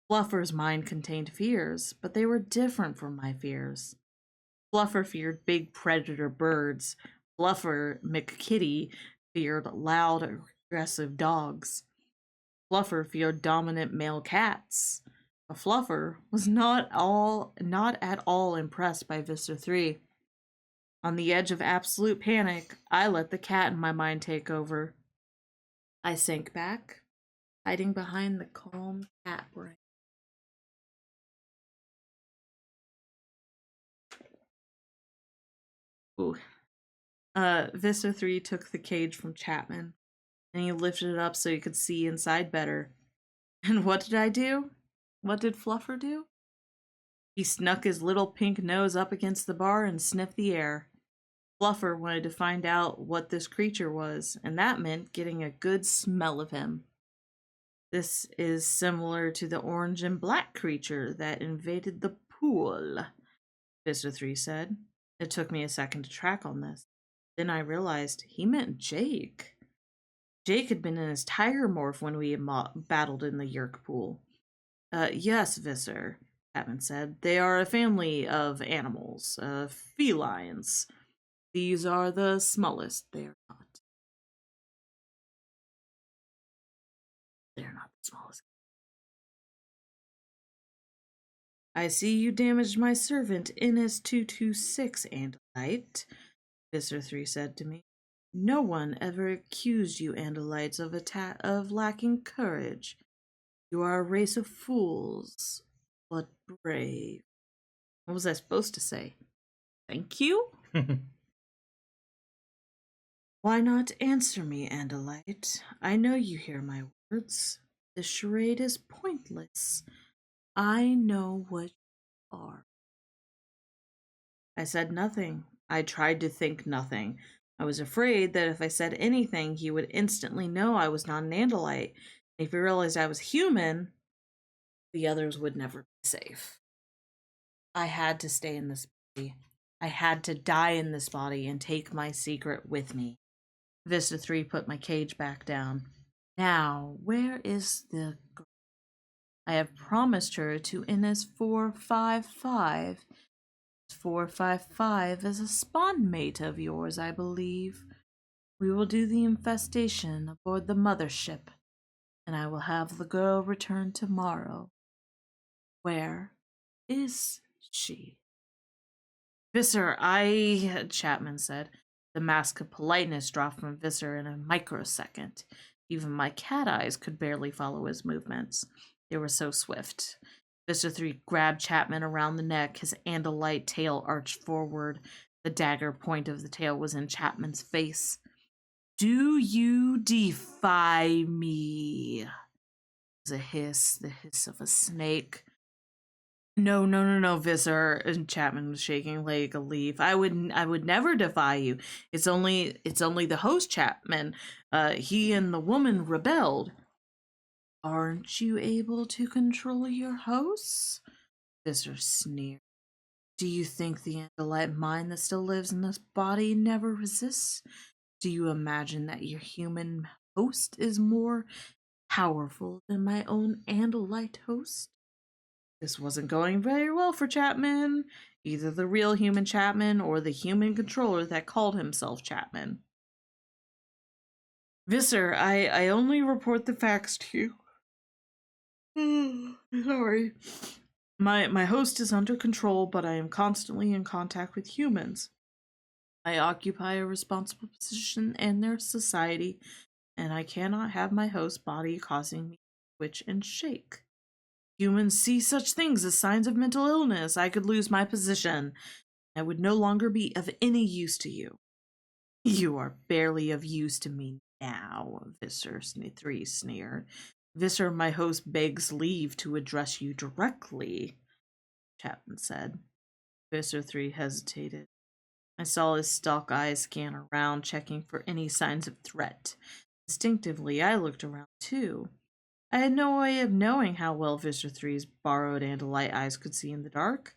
Fluffer's mind contained fears, but they were different from my fears. Fluffer feared big predator birds. Fluffer McKitty feared loud, aggressive dogs. Fluffer feared dominant male cats. But Fluffer was not at all impressed by Visser 3. On the edge of absolute panic, I let the cat in my mind take over. I sank back, hiding behind the calm cat brain. Ooh. Visser 3 took the cage from Chapman, and he lifted it up so he could see inside better. And what did I do? What did Fluffer do? He snuck his little pink nose up against the bar and sniffed the air. Fluffer wanted to find out what this creature was, and that meant getting a good smell of him. This is similar to the orange and black creature that invaded the pool, Visser 3 said. It took me a second to track on this. Then I realized he meant Jake. Jake had been in his tiger morph when we battled in the Yeerk pool. Yes, Visser, Chapman said. They are a family of animals, felines. These are the smallest. They are not. They're not the smallest. I see you damaged my servant NS226, Andalite, Visser 3 said to me. No one ever accused you Andalites of lacking courage. You are a race of fools, but brave. What was I supposed to say? Thank you? Why not answer me, Andalite? I know you hear my words. This charade is pointless. I know what you are. I said nothing. I tried to think nothing. I was afraid that if I said anything, he would instantly know I was not an Andalite. If he realized I was human, the others would never be safe. I had to stay in this body. I had to die in this body and take my secret with me. Vista 3 put my cage back down. Now, where is the girl? I have promised her to Ines 455. 455 is a spawn mate of yours, I believe. We will do the infestation aboard the mothership, and I will have the girl return tomorrow. Where is she? Visser, Chapman said. The mask of politeness dropped from Visser in a microsecond. Even my cat eyes could barely follow his movements. They were so swift. Visser 3 grabbed Chapman around the neck, his Andalite tail arched forward. The dagger point of the tail was in Chapman's face. Do you defy me? It was a hiss, the hiss of a snake. No, Visser. And Chapman was shaking like a leaf. I would never defy you. It's only the host, Chapman. He and the woman rebelled. Aren't you able to control your hosts? Visser sneered. Do you think the Andalite mind that still lives in this body never resists? Do you imagine that your human host is more powerful than my own Andalite host? This wasn't going very well for Chapman, either the real human Chapman or the human controller that called himself Chapman. Visser, I only report the facts to you. Sorry. My host is under control, but I am constantly in contact with humans. I occupy a responsible position in their society, and I cannot have my host's body causing me to twitch and shake. Humans see such things as signs of mental illness. I could lose my position. I would no longer be of any use to you. You are barely of use to me now, Visser 3 sneered. Visser, my host begs leave to address you directly, Chapman said. Visser 3 hesitated. I saw his stalk eyes scan around, checking for any signs of threat. Instinctively, I looked around too. I had no way of knowing how well Visser 3's borrowed Andalite eyes could see in the dark,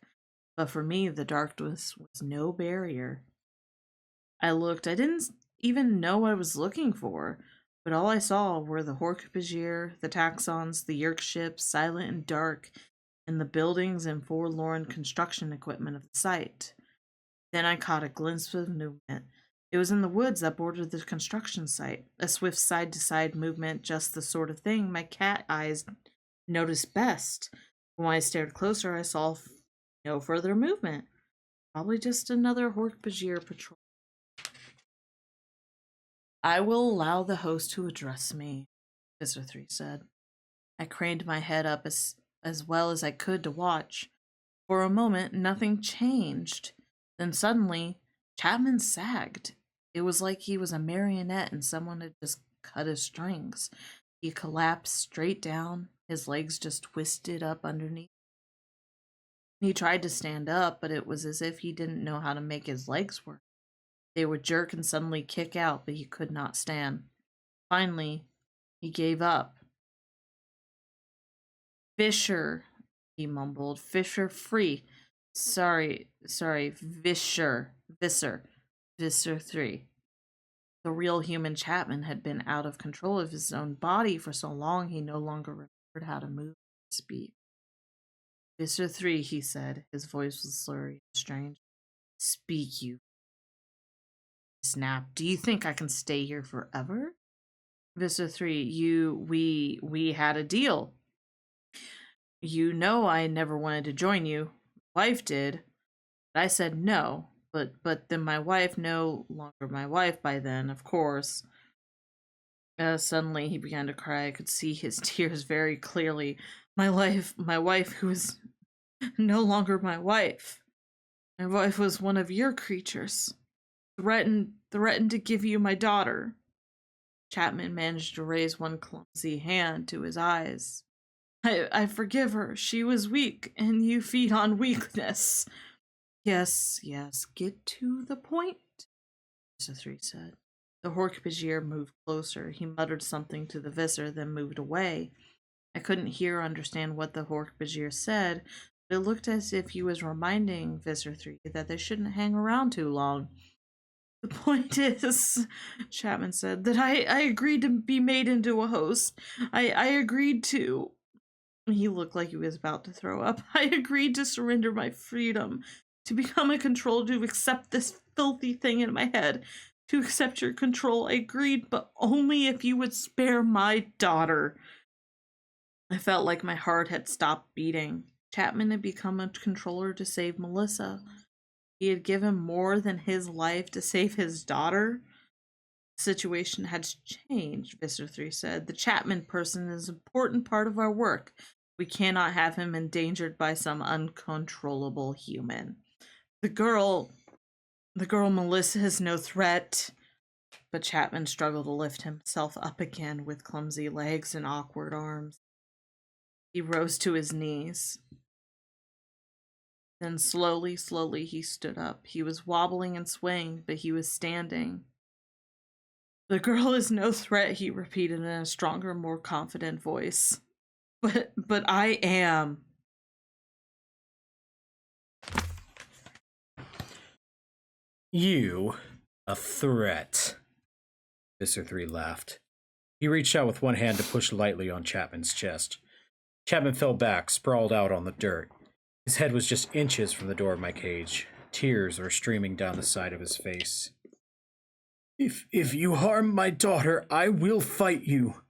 but for me, the darkness was no barrier. I looked. I didn't even know what I was looking for, but all I saw were the Hork-Bajir, the Taxons, the Yerk ships, silent and dark, and the buildings and forlorn construction equipment of the site. Then I caught a glimpse of movement. It was in the woods that bordered the construction site. A swift side-to-side movement, just the sort of thing my cat eyes noticed best. When I stared closer, I saw no further movement. Probably just another Hork-Bajir patrol. I will allow the host to address me, Visser 3 said. I craned my head up as well as I could to watch. For a moment, nothing changed. Then suddenly, Chapman sagged. It was like he was a marionette and someone had just cut his strings. He collapsed straight down, his legs just twisted up underneath. He tried to stand up, but it was as if he didn't know how to make his legs work. They would jerk and suddenly kick out, but he could not stand. Finally, he gave up. Fisher, he mumbled. Fisher free. Sorry, Visser 3. The real human Chapman had been out of control of his own body for so long he no longer remembered how to move or speak. Visser 3, he said. His voice was slurry and strange. Speak, you. Snap. Do you think I can stay here forever? Visser 3, we had a deal. You know I never wanted to join you. Wife did. I said no, but then my wife, no longer my wife by then, of course. Suddenly he began to cry. I could see his tears very clearly. My wife who is no longer my wife. My wife was one of your creatures. Threatened to give you my daughter. Chapman managed to raise one clumsy hand to his eyes. I forgive her. She was weak, and you feed on weakness. Yes, yes, get to the point, Visser 3 said. The Hork-Bajir moved closer. He muttered something to the Visser, then moved away. I couldn't hear or understand what the Hork-Bajir said, but it looked as if he was reminding Visser 3 that they shouldn't hang around too long. The point is, Chapman said, that I agreed to be made into a host. I agreed to. He looked like he was about to throw up. I agreed to surrender my freedom, to become a controller, to accept this filthy thing in my head, to accept your control. I agreed, but only if you would spare my daughter. I felt like my heart had stopped beating. Chapman had become a controller to save Melissa. He had given more than his life to save his daughter. The situation had changed, Visser 3 said. The Chapman person is an important part of our work. We cannot have him endangered by some uncontrollable human. The girl Melissa is no threat. But Chapman struggled to lift himself up again with clumsy legs and awkward arms. He rose to his knees. Then slowly, slowly he stood up. He was wobbling and swaying, but he was standing. The girl is no threat, he repeated in a stronger, more confident voice. But I am. You, a threat. Visser 3 laughed. He reached out with one hand to push lightly on Chapman's chest. Chapman fell back, sprawled out on the dirt. His head was just inches from the door of my cage. Tears were streaming down the side of his face. If you harm my daughter, I will fight you.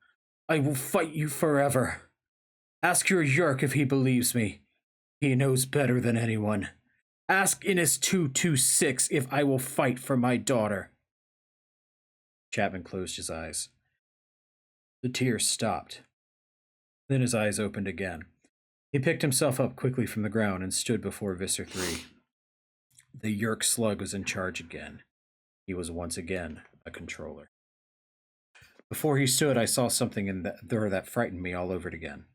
I will fight you forever. Ask your Yerk if he believes me. He knows better than anyone. Ask Innis 226 if I will fight for my daughter. Chapman closed his eyes. The tears stopped. Then his eyes opened again. He picked himself up quickly from the ground and stood before Visser 3. The Yerk slug was in charge again. He was once again a controller. Before he stood, I saw something in there that frightened me all over it again.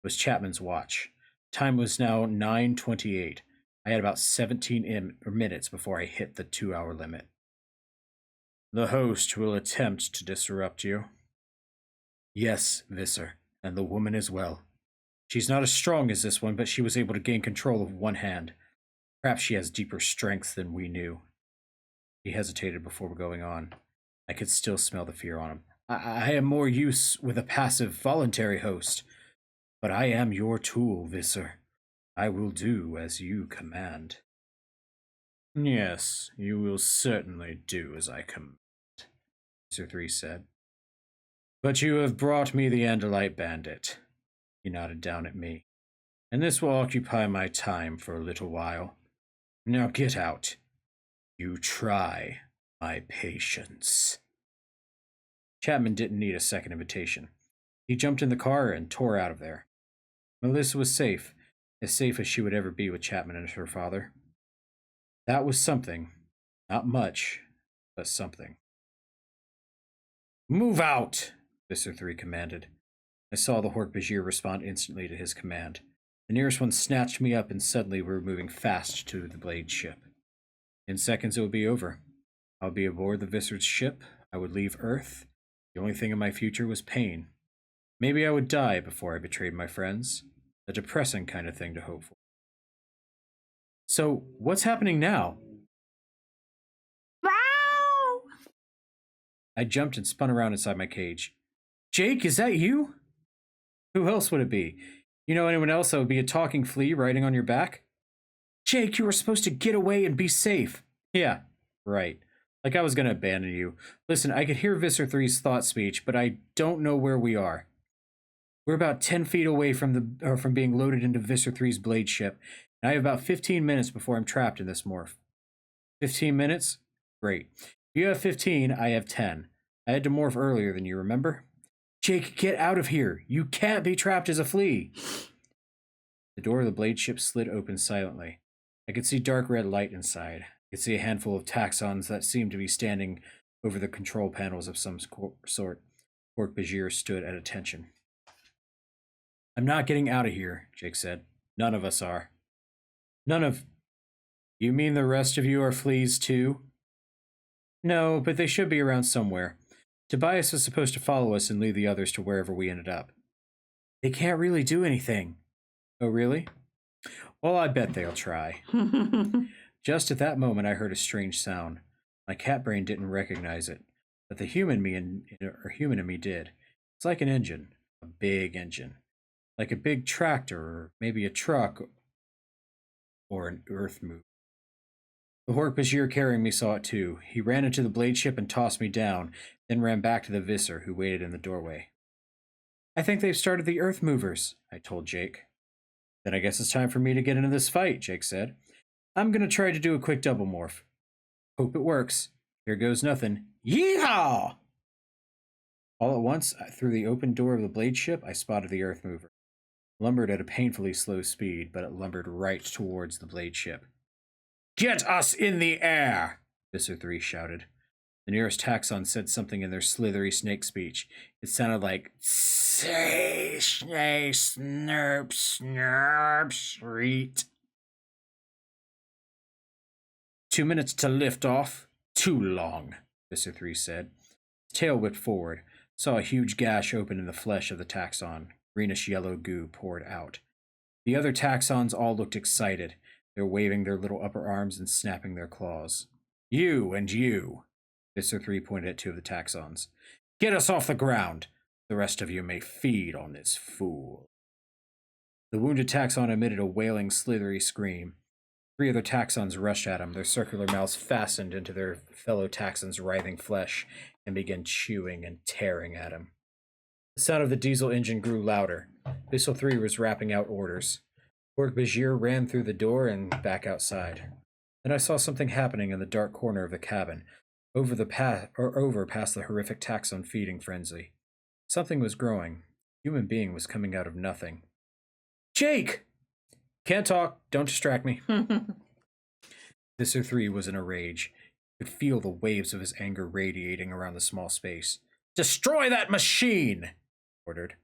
It was Chapman's watch. Time was now 9:28. I had about 17 minutes before I hit the 2-hour limit. The host will attempt to disrupt you. Yes, Visser, and the woman as well. She's not as strong as this one, but she was able to gain control of one hand. Perhaps she has deeper strength than we knew. He hesitated before going on. I could still smell the fear on him. I am more use with a passive, voluntary host, but I am your tool, Visser. I will do as you command. Yes, you will certainly do as I command, Visser 3 said. But you have brought me the Andalite bandit. He nodded down at me. And this will occupy my time for a little while. Now get out. You try my patience. Chapman didn't need a second invitation. He jumped in the car and tore out of there. Melissa was safe as she would ever be with Chapman and her father. That was something. Not much, but something. Move out, Visser 3 commanded. I saw the Hork-Bajir respond instantly to his command. The nearest one snatched me up, and suddenly we were moving fast to the blade ship. In seconds it would be over. I would be aboard the Visser's ship. I would leave Earth. The only thing in my future was pain. Maybe I would die before I betrayed my friends. A depressing kind of thing to hope for. So, what's happening now? Wow! I jumped and spun around inside my cage. Jake, is that you? Who else would it be? You know anyone else that would be a talking flea riding on your back? Jake, you were supposed to get away and be safe. Yeah, right. Like I was going to abandon you. Listen, I could hear Visser 3's thought speech, but I don't know where we are. We're about 10 feet away from being loaded into Visser 3's blade ship, and I have about 15 minutes before I'm trapped in this morph. 15 minutes? Great. If you have 15, I have 10. I had to morph earlier than you, remember? Jake, get out of here. You can't be trapped as a flea. The door of the blade ship slid open silently. I could see dark red light inside. I could see a handful of taxons that seemed to be standing over the control panels of some sort. Hork-Bajir stood at attention. I'm not getting out of here, Jake said. None of us are. None of... You mean the rest of you are fleas too? No, but they should be around somewhere. Tobias was supposed to follow us and lead the others to wherever we ended up. They can't really do anything. Oh, really? Well, I bet they'll try. Just at that moment, I heard a strange sound. My cat brain didn't recognize it, but the human in me did. It's like an engine, a big engine, like a big tractor or maybe a truck or an earth mover. The Hork-Bajir carrying me saw it too. He ran into the blade ship and tossed me down, then ran back to the Visser, who waited in the doorway. I think they've started the earth movers, I told Jake. Then I guess it's time for me to get into this fight, Jake said. I'm gonna try to do a quick double morph. Hope it works. Here goes nothing. Yeehaw! All at once, through the open door of the blade ship, I spotted the earth mover. It lumbered at a painfully slow speed, but it lumbered right towards the blade ship. Get us in the air! Visser 3 shouted. The nearest taxon said something in their slithery snake speech. It sounded like, say, snake, snurp, snurp, sweet. 2 minutes to lift off. Too long, Visser 3 said. His tail whipped forward, saw a huge gash open in the flesh of the taxon. Greenish yellow goo poured out. The other taxons all looked excited. They were waving their little upper arms and snapping their claws. You and you, Visser 3 pointed at two of the taxons. Get us off the ground. The rest of you may feed on this fool. The wounded taxon emitted a wailing, slithery scream. 3 other taxons rushed at him, their circular mouths fastened into their fellow taxons' writhing flesh, and began chewing and tearing at him. The sound of the diesel engine grew louder. Visser 3 was rapping out orders. Hork-Bajir ran through the door and back outside. Then I saw something happening in the dark corner of the cabin, over past the horrific taxon feeding frenzy. Something was growing. A human being was coming out of nothing. Jake! Can't talk. Don't distract me. Visser 3 was in a rage. He could feel the waves of his anger radiating around the small space. Destroy that machine! He ordered.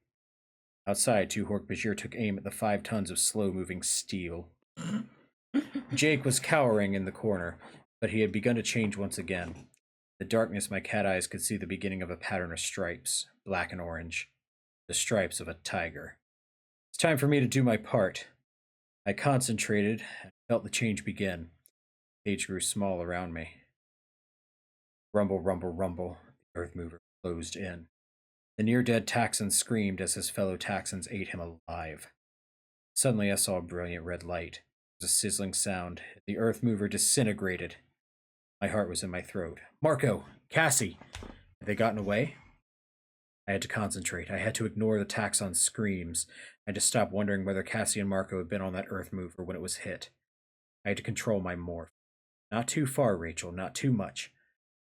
Outside, 2 Hork-Bajir took aim at the 5 tons of slow-moving steel. Jake was cowering in the corner, but he had begun to change once again. In the darkness, my cat eyes could see the beginning of a pattern of stripes, black and orange. The stripes of a tiger. It's time for me to do my part. I concentrated and felt the change begin. The cage grew small around me. Rumble, rumble, rumble. The earth mover closed in. The near-dead taxon screamed as his fellow taxons ate him alive. Suddenly I saw a brilliant red light. There was a sizzling sound. The earth mover disintegrated. My heart was in my throat. Marco! Cassie! Had they gotten away? I had to concentrate. I had to ignore the taxon's screams. I had to stop wondering whether Cassie and Marco had been on that earth mover when it was hit. I had to control my morph. Not too far, Rachel, not too much.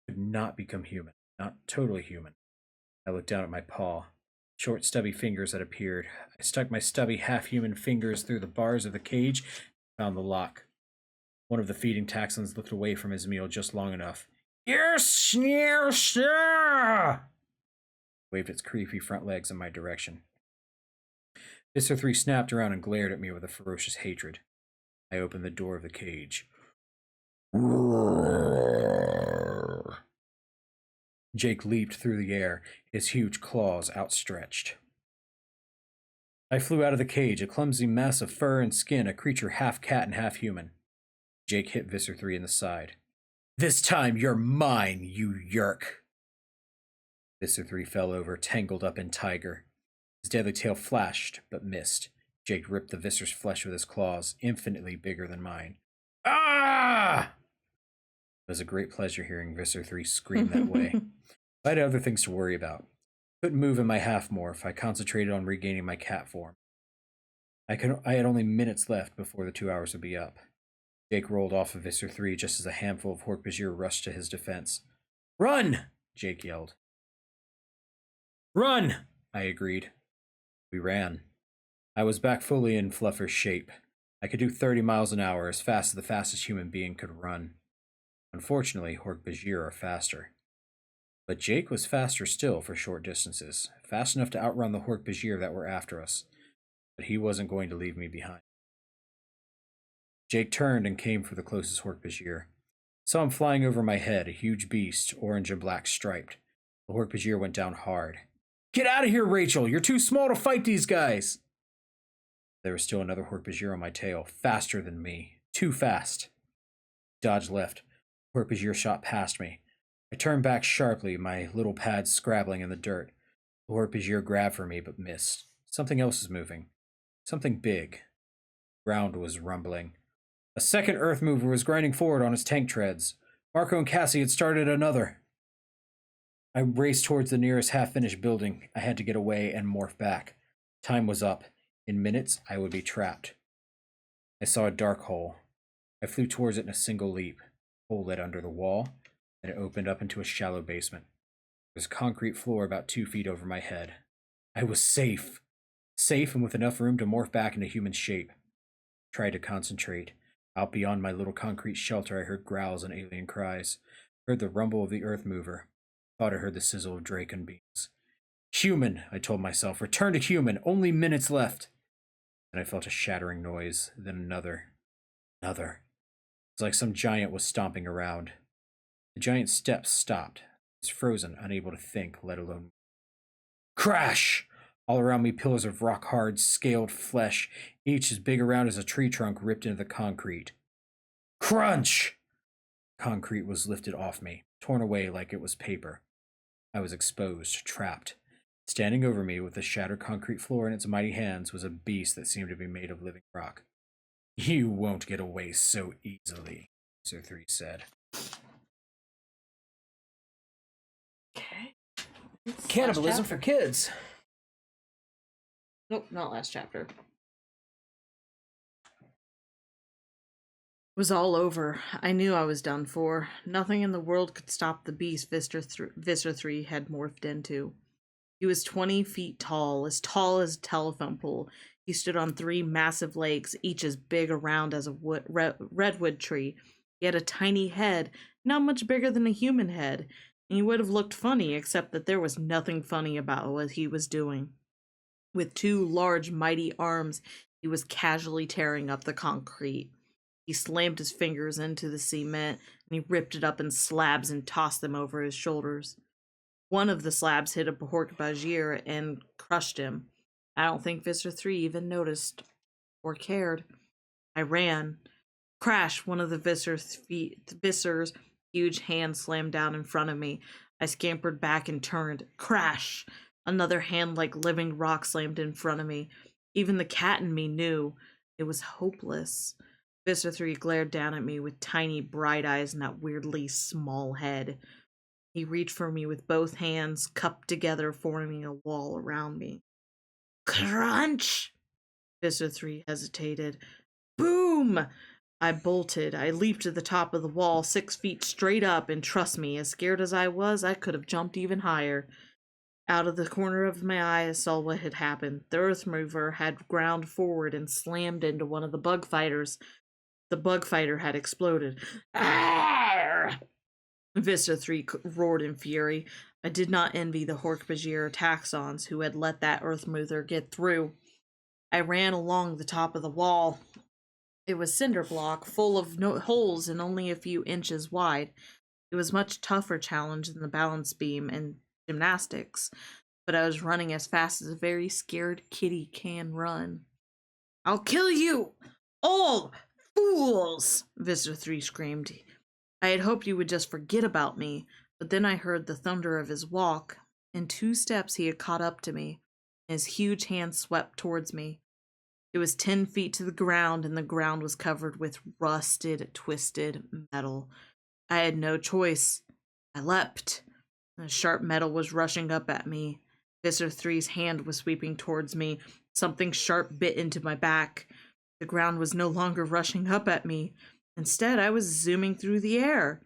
I could not become human. Not totally human. I looked down at my paw. Short, stubby fingers had appeared. I stuck my stubby, half-human fingers through the bars of the cage and found the lock. One of the feeding taxons looked away from his meal just long enough. Yes, yes, yeah! Waved its creepy front legs in my direction. Visser 3 snapped around and glared at me with a ferocious hatred. I opened the door of the cage. Jake leaped through the air, his huge claws outstretched. I flew out of the cage, a clumsy mess of fur and skin, a creature half cat and half human. Jake hit Visser 3 in the side. This time you're mine, you yerk! Visser 3 fell over, tangled up in tiger. His deadly tail flashed, but missed. Jake ripped the Visser's flesh with his claws, infinitely bigger than mine. Ah! It was a great pleasure hearing Visser 3 scream that way. I had other things to worry about. Couldn't move in my half-morph. I concentrated on regaining my cat form. I had only minutes left before the 2 hours would be up. Jake rolled off of Visser 3 just as a handful of Hork-Bajir rushed to his defense. Run! Jake yelled. Run! I agreed. We ran. I was back fully in Fluffer's shape. I could do 30 miles an hour, as fast as the fastest human being could run. Unfortunately, Hork-Bajir are faster. But Jake was faster still for short distances, fast enough to outrun the Hork-Bajir that were after us. But he wasn't going to leave me behind. Jake turned and came for the closest Hork-Bajir. Saw him flying over my head, a huge beast, orange and black striped. The Hork-Bajir went down hard. Get out of here, Rachel! You're too small to fight these guys! There was still another Hork-Bajir on my tail, faster than me. Too fast. Dodged left. Hork-Bajir shot past me. I turned back sharply, my little pads scrabbling in the dirt. The Hork-Bajir grabbed for me, but missed. Something else was moving. Something big. The ground was rumbling. A second Earth Mover was grinding forward on its tank treads. Marco and Cassie had started another. I raced towards the nearest half-finished building. I had to get away and morph back. Time was up. In minutes, I would be trapped. I saw a dark hole. I flew towards it in a single leap. The hole led under the wall, and it opened up into a shallow basement. There was a concrete floor about 2 feet over my head. I was safe. Safe and with enough room to morph back into human shape. I tried to concentrate. Out beyond my little concrete shelter, I heard growls and alien cries. I heard the rumble of the Earth Mover. Thought I heard the sizzle of Draken beams. Human, I told myself. Return to human. Only minutes left. Then I felt a shattering noise. Then another. Another. It was like some giant was stomping around. The giant's steps stopped. I was frozen, unable to think, let alone. Crash! All around me, pillars of rock-hard, scaled flesh, each as big around as a tree trunk, ripped into the concrete. Crunch! Concrete was lifted off me, torn away like it was paper. I was exposed, trapped. Standing over me with the shattered concrete floor in its mighty hands was a beast that seemed to be made of living rock. You won't get away so easily, Sir 3 said. Okay. Cannibalism for kids. Nope, not last chapter. It was all over. I knew I was done for. Nothing in the world could stop the beast Visser 3 had morphed into. He was 20 feet tall as a telephone pole. He stood on 3 massive legs, each as big around as a redwood tree. He had a tiny head, not much bigger than a human head, and he would have looked funny, except that there was nothing funny about what he was doing. With 2 large, mighty arms, he was casually tearing up the concrete. He slammed his fingers into the cement, and he ripped it up in slabs and tossed them over his shoulders. One of the slabs hit a Hork-Bajir and crushed him. I don't think Visser 3 even noticed or cared. I ran. Crash! One of the Visser's huge hand slammed down in front of me. I scampered back and turned. Crash! Another hand like living rock slammed in front of me. Even the cat in me knew it was hopeless. Visser 3 glared down at me with tiny bright eyes and that weirdly small head. He reached for me with both hands, cupped together, forming a wall around me. Crunch! Visser 3 hesitated. Boom! I bolted. I leaped to the top of the wall, 6 feet straight up, and trust me, as scared as I was, I could have jumped even higher. Out of the corner of my eye, I saw what had happened. The Earth Mover had ground forward and slammed into one of the bug fighters. The bug fighter had exploded. Arrgh! Visser 3 roared in fury. I did not envy the Hork-Bajir taxons who had let that Earth Mover get through. I ran along the top of the wall. It was cinder block, full of holes and only a few inches wide. It was much tougher challenge than the balance beam and gymnastics, but I was running as fast as a very scared kitty can run. I'll kill you! All fools! Visser 3 screamed. I had hoped he would just forget about me, but then I heard the thunder of his walk. In 2 steps he had caught up to me, and his huge hand swept towards me. It was 10 feet to the ground, and the ground was covered with rusted, twisted metal. I had no choice. I leapt. The sharp metal was rushing up at me. Visser 3's hand was sweeping towards me. Something sharp bit into my back. The ground was no longer rushing up at me. Instead, I was zooming through the air.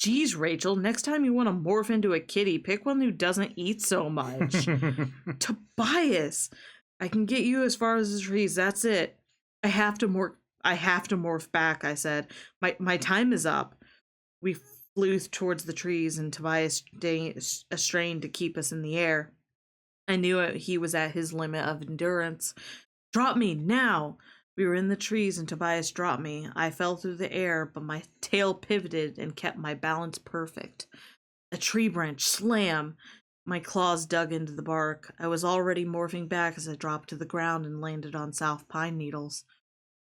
Geez, Rachel, next time you want to morph into a kitty, pick one who doesn't eat so much. Tobias, I can get you as far as the trees. That's it. I have to morph back, I said. My time is up. We flew towards the trees, and Tobias strained to keep us in the air. I knew he was at his limit of endurance. Drop me now! We were in the trees and Tobias dropped me. I fell through the air, but my tail pivoted and kept my balance perfect. A tree branch slam! My claws dug into the bark. I was already morphing back as I dropped to the ground and landed on South Pine Needles.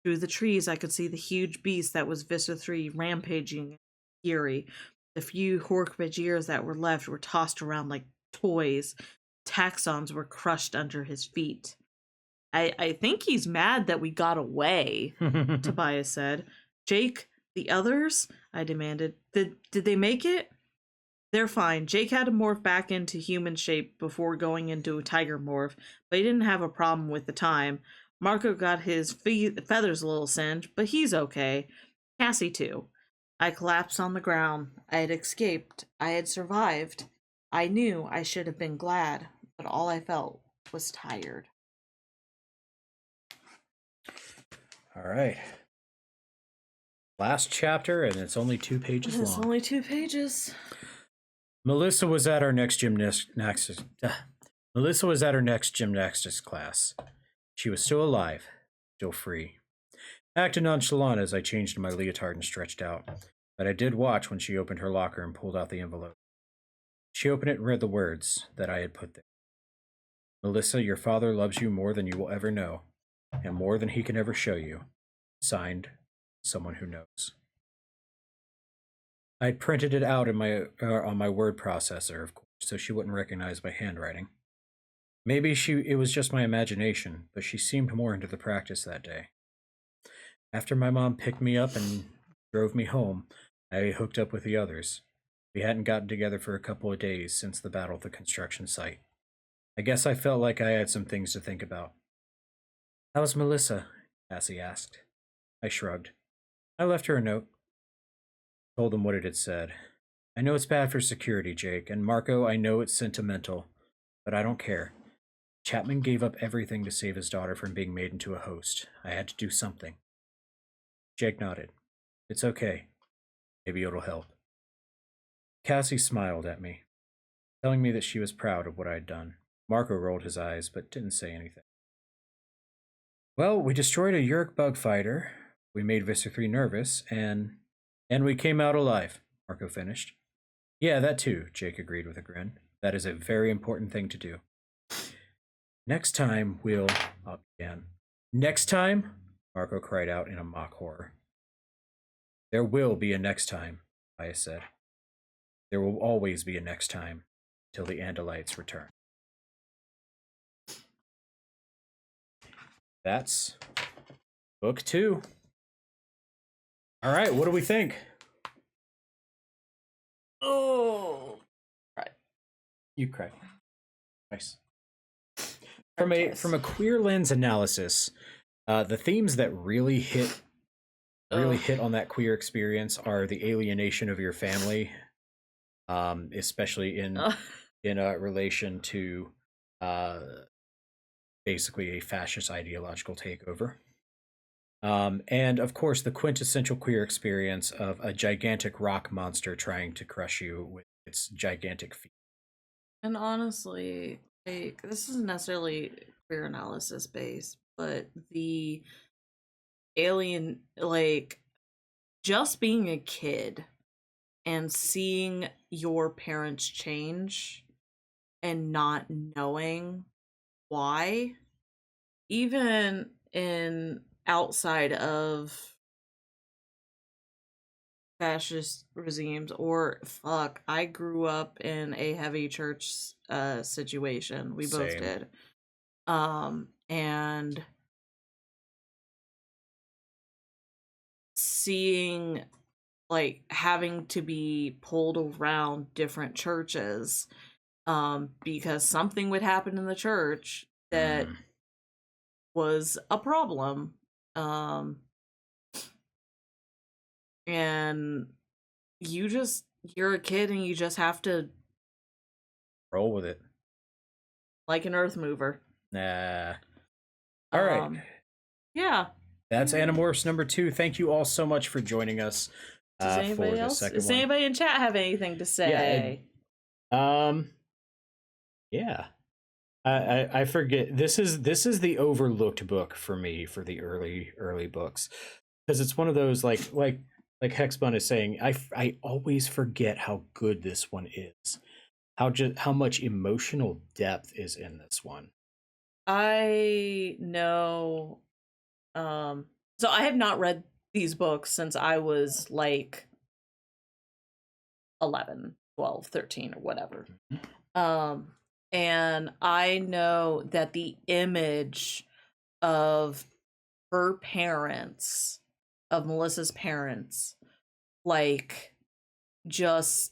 Through the trees, I could see the huge beast that was Vista 3 rampaging fury. The few Hork-Bajir that were left were tossed around like toys. Taxons were crushed under his feet. I think he's mad that we got away, Tobias said. Jake, the others? I demanded. Did they make it? They're fine. Jake had to morph back into human shape before going into a tiger morph, but he didn't have a problem with the time. Marco got his feathers a little singed, but he's okay. Cassie, too. I collapsed on the ground. I had escaped. I had survived. I knew I should have been glad, but all I felt was tired. All right. Last chapter, and it's only 2 pages long. It's only 2 pages. Melissa was at our next gymnastics class. She was still alive, still free. I acted nonchalant as I changed my leotard and stretched out, but I did watch when she opened her locker and pulled out the envelope. She opened it and read the words that I had put there. Melissa, your father loves you more than you will ever know, and more than he can ever show you. Signed, someone who knows. I'd printed it out in on my word processor, of course, so she wouldn't recognize my handwriting. Maybe it was just my imagination, but she seemed more into the practice that day. After my mom picked me up and drove me home, I hooked up with the others. We hadn't gotten together for a couple of days since the battle at the construction site. I guess I felt like I had some things to think about. How's Melissa? Cassie asked. I shrugged. I left her a note. Told them what it had said. I know it's bad for security, Jake, and Marco, I know it's sentimental, but I don't care. Chapman gave up everything to save his daughter from being made into a host. I had to do something. Jake nodded. It's okay. Maybe it'll help. Cassie smiled at me, telling me that she was proud of what I'd done. Marco rolled his eyes, but didn't say anything. Well, we destroyed a Yurk bug fighter. We made Vista 3 nervous, and we came out alive, Marco finished. Yeah, that too, Jake agreed with a grin. That is a very important thing to do. Next time, we'll... Up again. Next time? Marco cried out in a mock horror. There will be a next time, I said. There will always be a next time, till the Andalites return. That's book 2. All right, what do we think? Oh, right. You cry. Nice. From a queer lens analysis, the themes that really hit on that queer experience are the alienation of your family, especially in relation to basically a fascist ideological takeover. And of course, the quintessential queer experience of a gigantic rock monster trying to crush you with its gigantic feet. And honestly, like, this isn't necessarily queer analysis based, but the alien, like, just being a kid and seeing your parents change and not knowing why, even in outside of fascist regimes, or fuck, I grew up in a heavy church situation. We both Same. did. And seeing, like, having to be pulled around different churches because something would happen in the church that was a problem. And you're a kid and you just have to roll with it. Like an earth mover. Nah. All right. Yeah. That's Animorphs number 2. Thank you all so much for joining us. Does anybody else? Does anybody in chat have anything to say? Yeah. I forget. This is the overlooked book for me for the early books, because it's one of those like Hexbun is saying. I always forget how good this one is. How much emotional depth is in this one. I know. So I have not read these books since I was like 11, 12, 13, or whatever. Um, and I know that the image of her parents, of Melissa's parents, like just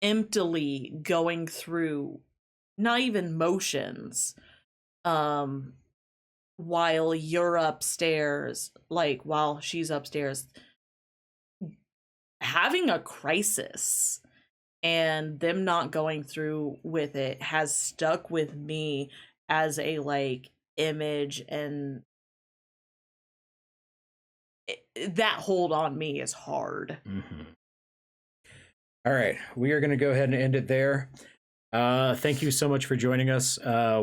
emptily going through not even motions, um, while you're upstairs, like while she's upstairs having a crisis, and them not going through with it has stuck with me as a like image, and that hold on me is hard. Mm-hmm. All right, we are going to go ahead and end it there. Thank you so much for joining us.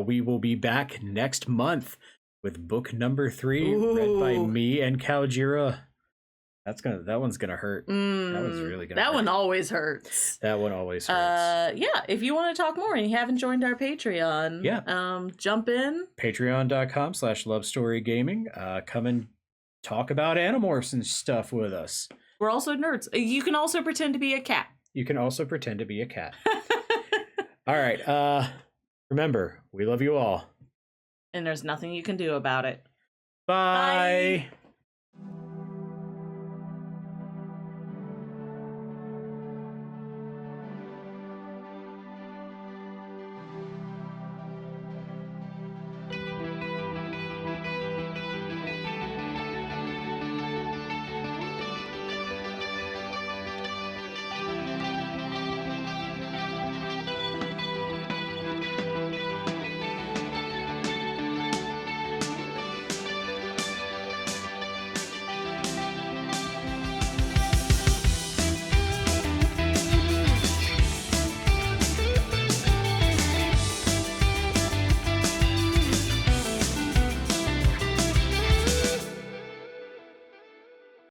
We will be back next month with book number 3, read by me and Kaljira. That one's gonna hurt. That one's really gonna that hurt. one always hurts. That one always hurts. Yeah, if you want to talk more and you haven't joined our Patreon, jump in. Patreon.com/lovestorygaming. Come and talk about Animorphs and stuff with us. We're also nerds. You can also pretend to be a cat. You can also pretend to be a cat. All right. Remember, we love you all. And there's nothing you can do about it. Bye. Bye.